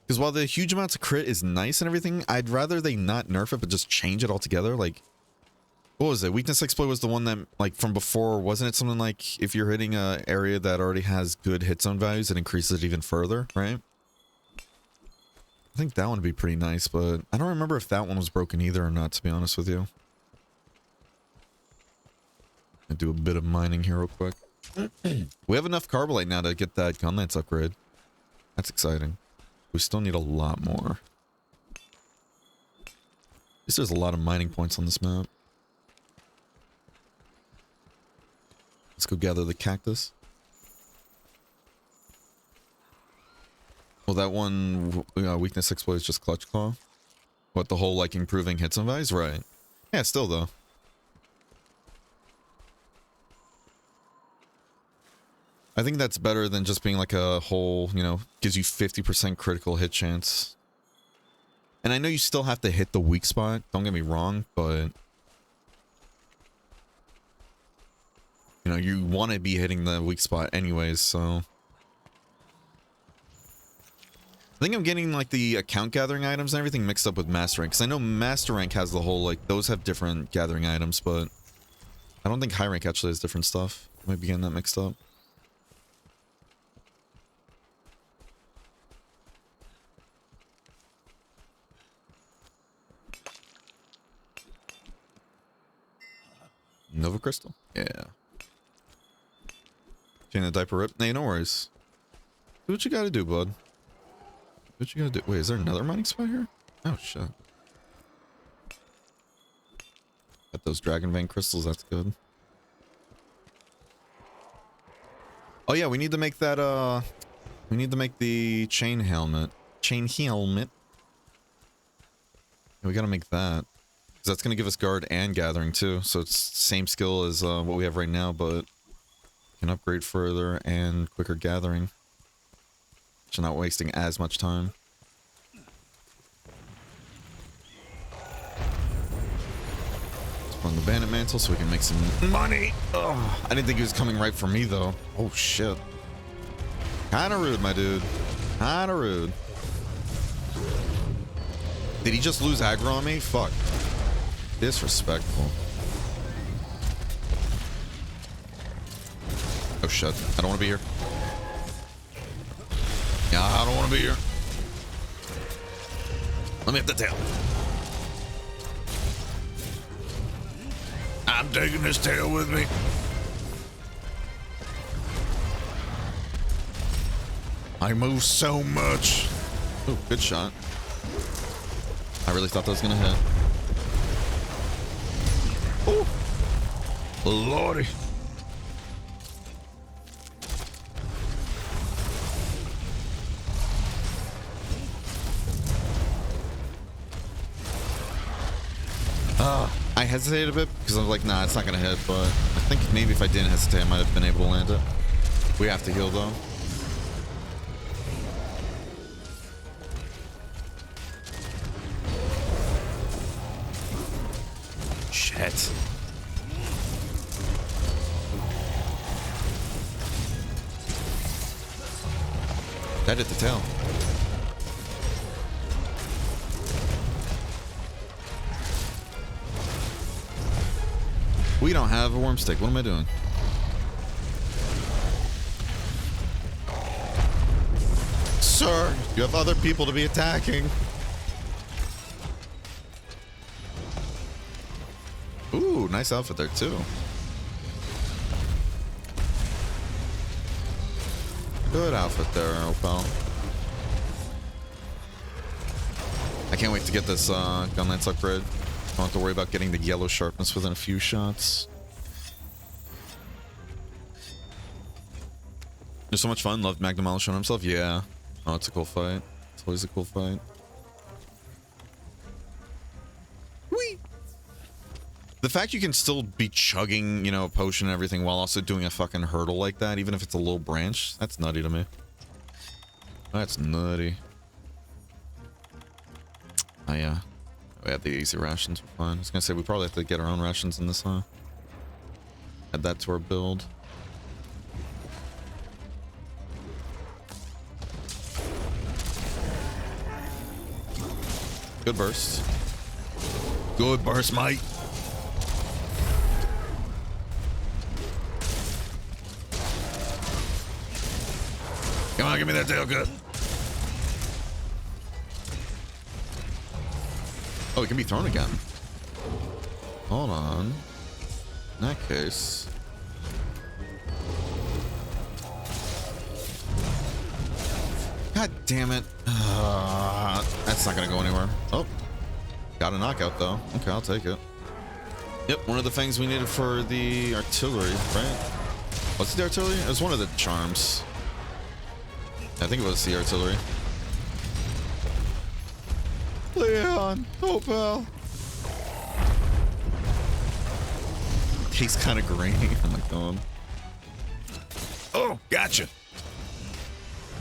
Because while the huge amounts of crit is nice and everything, I'd rather they not nerf it, but just change it altogether. Like, what was it? Weakness exploit was the one that, like, from before, wasn't it something like if you're hitting a area that already has good hit zone values, it increases it even further, right? I think that one would be pretty nice, but I don't remember if that one was broken either or not, to be honest with you. I'll do a bit of mining here real quick. We have enough Carbolite now to get that gun lance upgrade. That's exciting. We still need a lot more. At least there's a lot of mining points on this map. Let's go gather the cactus. Well, that one weakness exploit is just Clutch Claw. What, the whole, like, improving hits and values? Right. Yeah, still, though. I think that's better than just being like a whole, you know, gives you 50% critical hit chance. And I know you still have to hit the weak spot. Don't get me wrong, but you know, you want to be hitting the weak spot anyways, so I think I'm getting like the account gathering items and everything mixed up with master rank, because I know master rank has the whole, like, those have different gathering items, but I don't think high rank actually has different stuff. I might be getting that mixed up. Nova Crystal? Yeah. Chain the diaper rip? Nah, no worries. Do what you gotta do, bud. Do what you gotta do. Wait, is there another mining spot here? Oh, shit. Got those Dragon Vein crystals, that's good. Oh yeah, we need to make that, we need to make the chain helmet. Chain helmet. Yeah, we gotta make that. Because that's gonna give us guard and gathering too. So it's same skill as what we have right now, but can upgrade further and quicker gathering. So not wasting as much time. Let's put on the bandit mantle so we can make some money. Oh, I didn't think he was coming right for me though. Oh shit. Kinda rude, my dude. Kinda rude. Did he just lose aggro on me? Fuck. Disrespectful. Oh shit. I don't want to be here. Yeah, I don't want to be here. Let me hit the tail. I'm taking this tail with me. I move so much. Oh, good shot. I really thought that was gonna hit. Oh, lordy. I hesitated a bit because I was like, nah, it's not gonna hit, but I think maybe if I didn't hesitate, I might have been able to land it. We have to heal though. Shit. That hit the tail. We don't have a worm stick. What am I doing? Sir, you have other people to be attacking. Ooh, nice outfit there too. Good outfit there, Opal. I can't wait to get this gun lance upgrade. I don't have to worry about getting the yellow sharpness within a few shots. It's so much fun. Loved Mag Demolish showing himself. Yeah. Oh, it's a cool fight. It's always a cool fight. Whee! The fact you can still be chugging, you know, a potion and everything while also doing a fucking hurdle like that, even if it's a low branch, that's nutty to me. That's nutty. Oh, yeah. We had the easy rations, we're fine. I was gonna say we probably have to get our own rations in this, huh? Add that to our build. Good burst. Good burst, mate. Come on, give me that tail cut. Oh, it can be thrown again. Hold on. In that case. God damn it. That's not gonna go anywhere. Oh. Got a knockout though. Okay, I'll take it. Yep, one of the things we needed for the artillery, right? What's the artillery? It was one of the charms. I think it was the artillery. Leon, oh pal. He's kind of grainy. Oh my god. Oh, gotcha.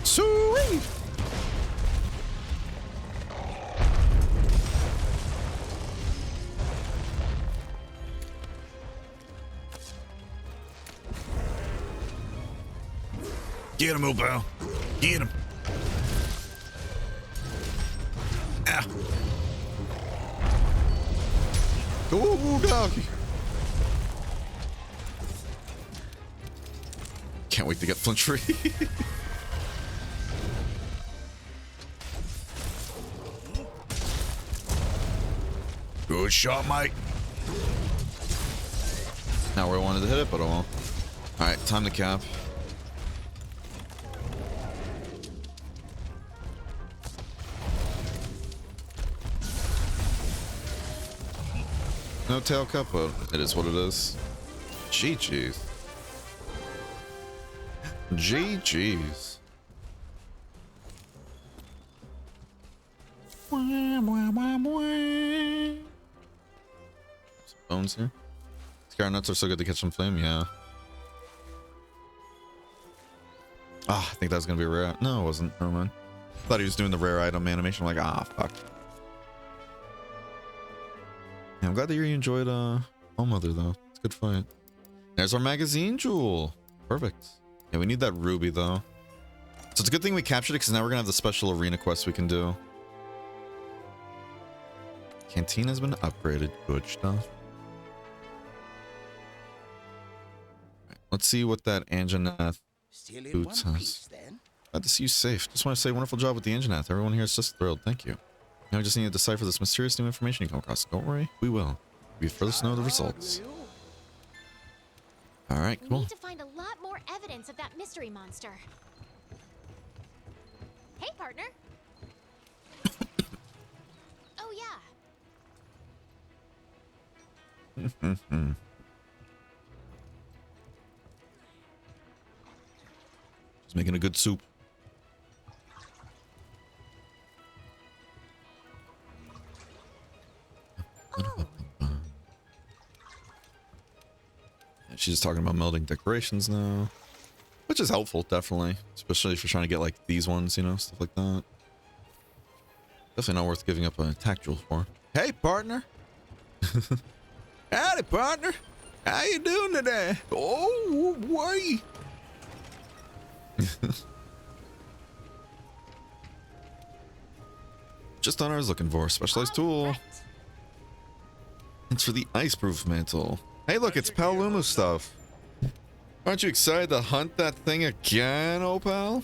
Sweet. Get him, Opal. Get him. Ah. Ooh, doggy. Can't wait to get Flint Tree. Good shot, mate. Not where I wanted to hit it, but I won't. Alright, time to cap. No tail cup, but it is what it is. GG's. GG's. Some bones here. Scar nuts are so good to catch some flame, yeah. Ah, I think that was gonna be rare. No, it wasn't. Never mind. Thought he was doing the rare item animation. I'm like, ah, fuck. Yeah, I'm glad that you enjoyed All Mother though. It's a good fight. There's our magazine jewel. Perfect. Yeah, we need that ruby though. So it's a good thing we captured it because now we're gonna have the special arena quest we can do. Canteen has been upgraded. Good stuff. Right, let's see what that Anjanath boots has. Glad to see you safe. Just want to say wonderful job with the Anjanath. Everyone here is just thrilled. Thank you. Now we just need to decipher this mysterious new information you come across. Don't worry, we will. We first know the results. All right, cool. We need to find a lot more evidence of that mystery monster. Hey, partner. Oh yeah. Just making a good soup. She's just talking about melding decorations now, which is helpful, definitely, especially if you're trying to get like these ones, you know, stuff like that. Definitely not worth giving up an attack jewel for. Hey, partner. Howdy, partner. How you doing today? Oh, boy. Just thought I was looking for a specialized tool. It's for the ice-proof mantle. Hey, look, it's Paolumu stuff. Aren't you excited to hunt that thing again, Opal?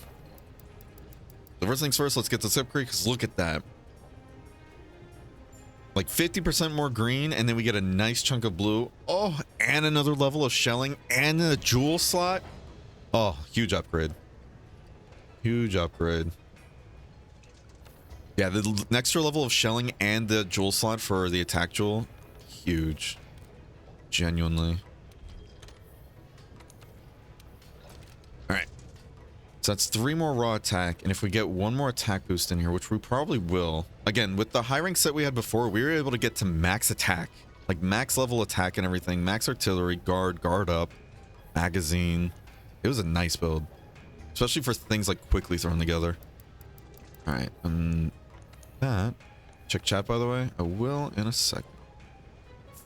The first things first, let's get to Sip Creek, because look at that. Like 50% more green, and then we get a nice chunk of blue. Oh, and another level of shelling, and a jewel slot. Oh, huge upgrade. Huge upgrade. Yeah, the extra level of shelling and the jewel slot for the attack jewel. Huge. Genuinely. Alright. So that's 3 more raw attack, and if we get 1 more attack boost in here, which we probably will. Again, with the high rank set we had before, we were able to get to max attack. Like max level attack and everything. Max artillery, guard up, magazine. It was a nice build. Especially for things like quickly thrown together. Alright, that. Check chat, by the way. I will in a second.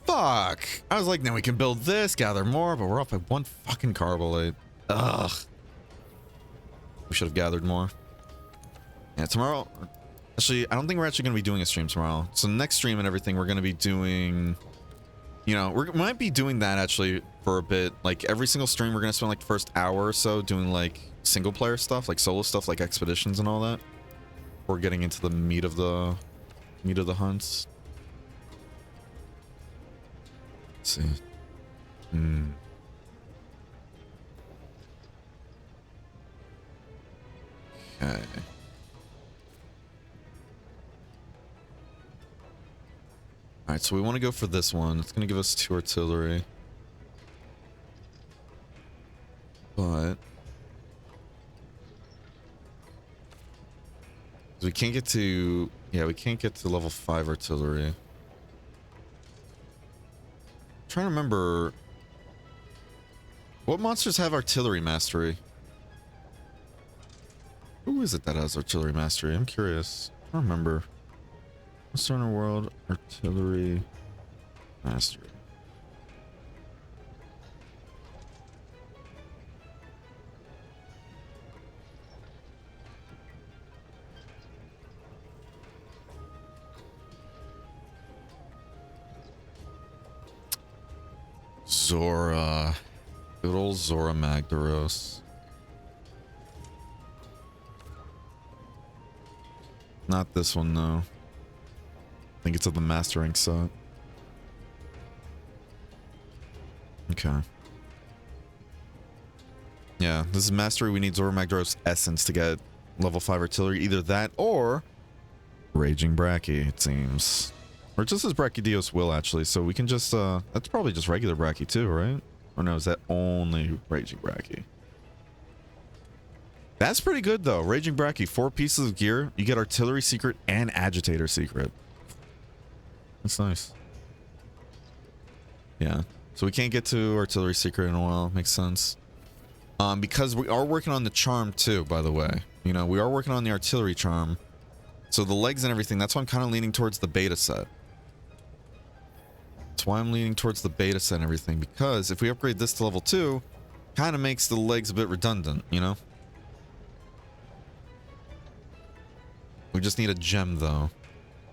Fuck! I was like, now we can build this, gather more, but we're off by 1 fucking carbolate. Ugh. We should have gathered more. Yeah, tomorrow... Actually, I don't think we're actually going to be doing a stream tomorrow. So next stream and everything, we're going to be doing... You know, we might be doing that actually for a bit. Like, every single stream, we're going to spend like the first hour or so doing like single-player stuff, like solo stuff, like expeditions and all that. We're getting into the meat of the hunts. Let's see. Okay. Alright, so we want to go for this one. It's going to give us 2 artillery. But... we can't get to... Yeah, we can't get to level 5 artillery. Trying to remember what monsters have artillery mastery. Who is it that has artillery mastery? I'm curious. I don't remember. Monster Hunter World artillery mastery. Zora. Good old Zora Magdaros. Not this one, though. I think it's of the Master Rank set. Okay. Yeah, this is Mastery. We need Zora Magdaros Essence to get level 5 artillery. Either that or Raging Bracky, it seems. Or just as Brachydios will, actually. So we can just, that's probably just regular Bracky too, right? Or no, is that only Raging Bracky? That's pretty good, though. Raging Bracky, 4 pieces of gear. You get Artillery Secret and Agitator Secret. That's nice. Yeah. So we can't get to Artillery Secret in a while. Makes sense. Because we are working on the charm, too, by the way. You know, we are working on the Artillery Charm. So the legs and everything, that's why I'm kind of leaning towards the beta set. That's why I'm leaning towards the beta set and everything. Because if we upgrade this to level 2, kind of makes the legs a bit redundant, you know? We just need a gem, though.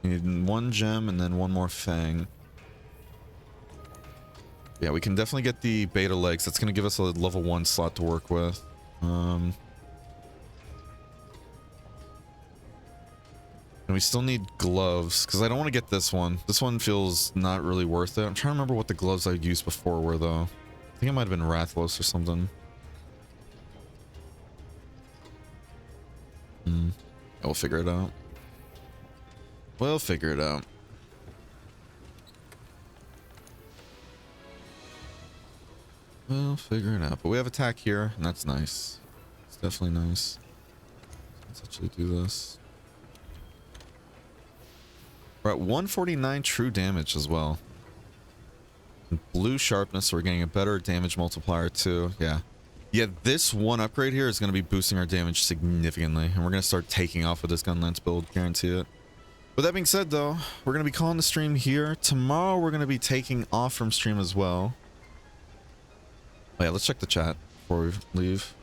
We need 1 gem and then 1 more fang. Yeah, we can definitely get the beta legs. That's going to give us a level 1 slot to work with. And we still need gloves, because I don't want to get this one. This one feels not really worth it. I'm trying to remember what the gloves I used before were, though. I think it might have been Rathlos or something. Yeah, we'll figure it out. We'll figure it out. We'll figure it out. But we have attack here, and that's nice. It's definitely nice. Let's actually do this. We're at 149 true damage as well. And blue sharpness, so we're getting a better damage multiplier too. Yeah. Yeah, this one upgrade here is going to be boosting our damage significantly. And we're going to start taking off with this gun lance build. Guarantee it. With that being said, though, we're going to be calling the stream here. Tomorrow, we're going to be taking off from stream as well. Oh, yeah, let's check the chat before we leave.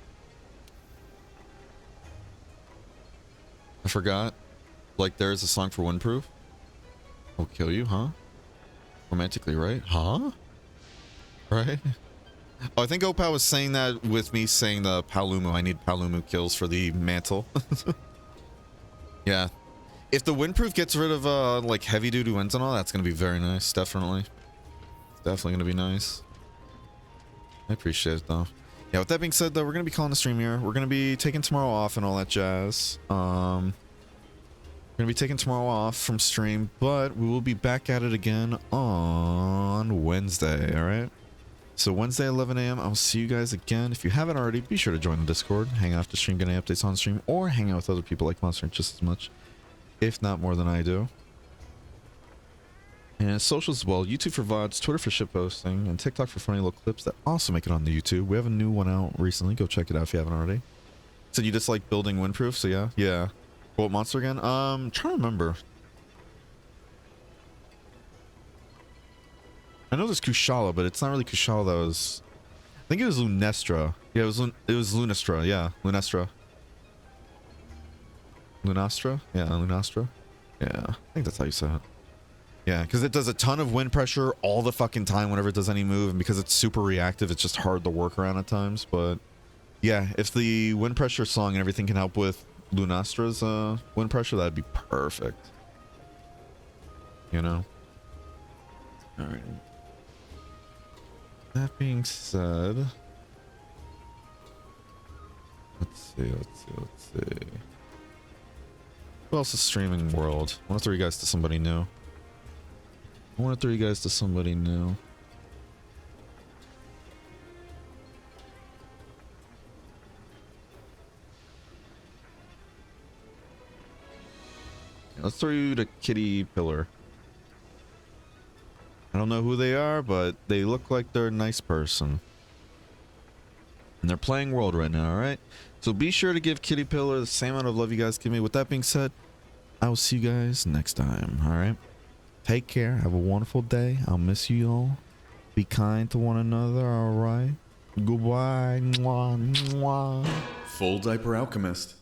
I forgot. Like, there's a song for Windproof. I'll kill you, huh? Romantically, right? Huh? Right? Oh, I think Opal was saying that with me saying the Palumu. I need Palumu kills for the mantle. Yeah. If the Windproof gets rid of, like, heavy-duty winds and all, that's going to be very nice. Definitely. It's definitely going to be nice. I appreciate it, though. Yeah, with that being said, though, we're going to be calling the stream here. We're going to be taking tomorrow off and all that jazz. We're going to be taking tomorrow off from stream, but we will be back at it again on Wednesday, all right? So Wednesday, 11 a.m., I'll see you guys again. If you haven't already, be sure to join the Discord, hang out after stream, get any updates on stream, or hang out with other people like Monster just as much, if not more than I do. And socials as well, YouTube for VODs, Twitter for shitposting, and TikTok for funny little clips that also make it on the YouTube. We have a new one out recently. Go check it out if you haven't already. Said you just like building Windproof, so yeah. Yeah. What monster again? Trying to remember. I know there's Kushala, but it's not really Kushala that was... I think it was Lunestra. Yeah, it was Lunastra. Yeah, Lunestra. Lunastra? Yeah, Lunastra. Yeah, I think that's how you say it. Yeah, because it does a ton of wind pressure all the fucking time whenever it does any move, and because it's super reactive, it's just hard to work around at times. But yeah, if the wind pressure song and everything can help with Lunastra's wind pressure, that'd be perfect. You know? Alright. That being said, let's see. Who else is streaming world? I want to throw you guys to somebody new. Let's throw you to Kitty Pillar. I don't know who they are, but they look like they're a nice person. And they're playing World right now, alright? So be sure to give Kitty Pillar the same amount of love you guys give me. With that being said, I will see you guys next time, alright? Take care. Have a wonderful day. I'll miss you all. Be kind to one another, alright? Goodbye. Mwah, mwah. Full Diaper Alchemist.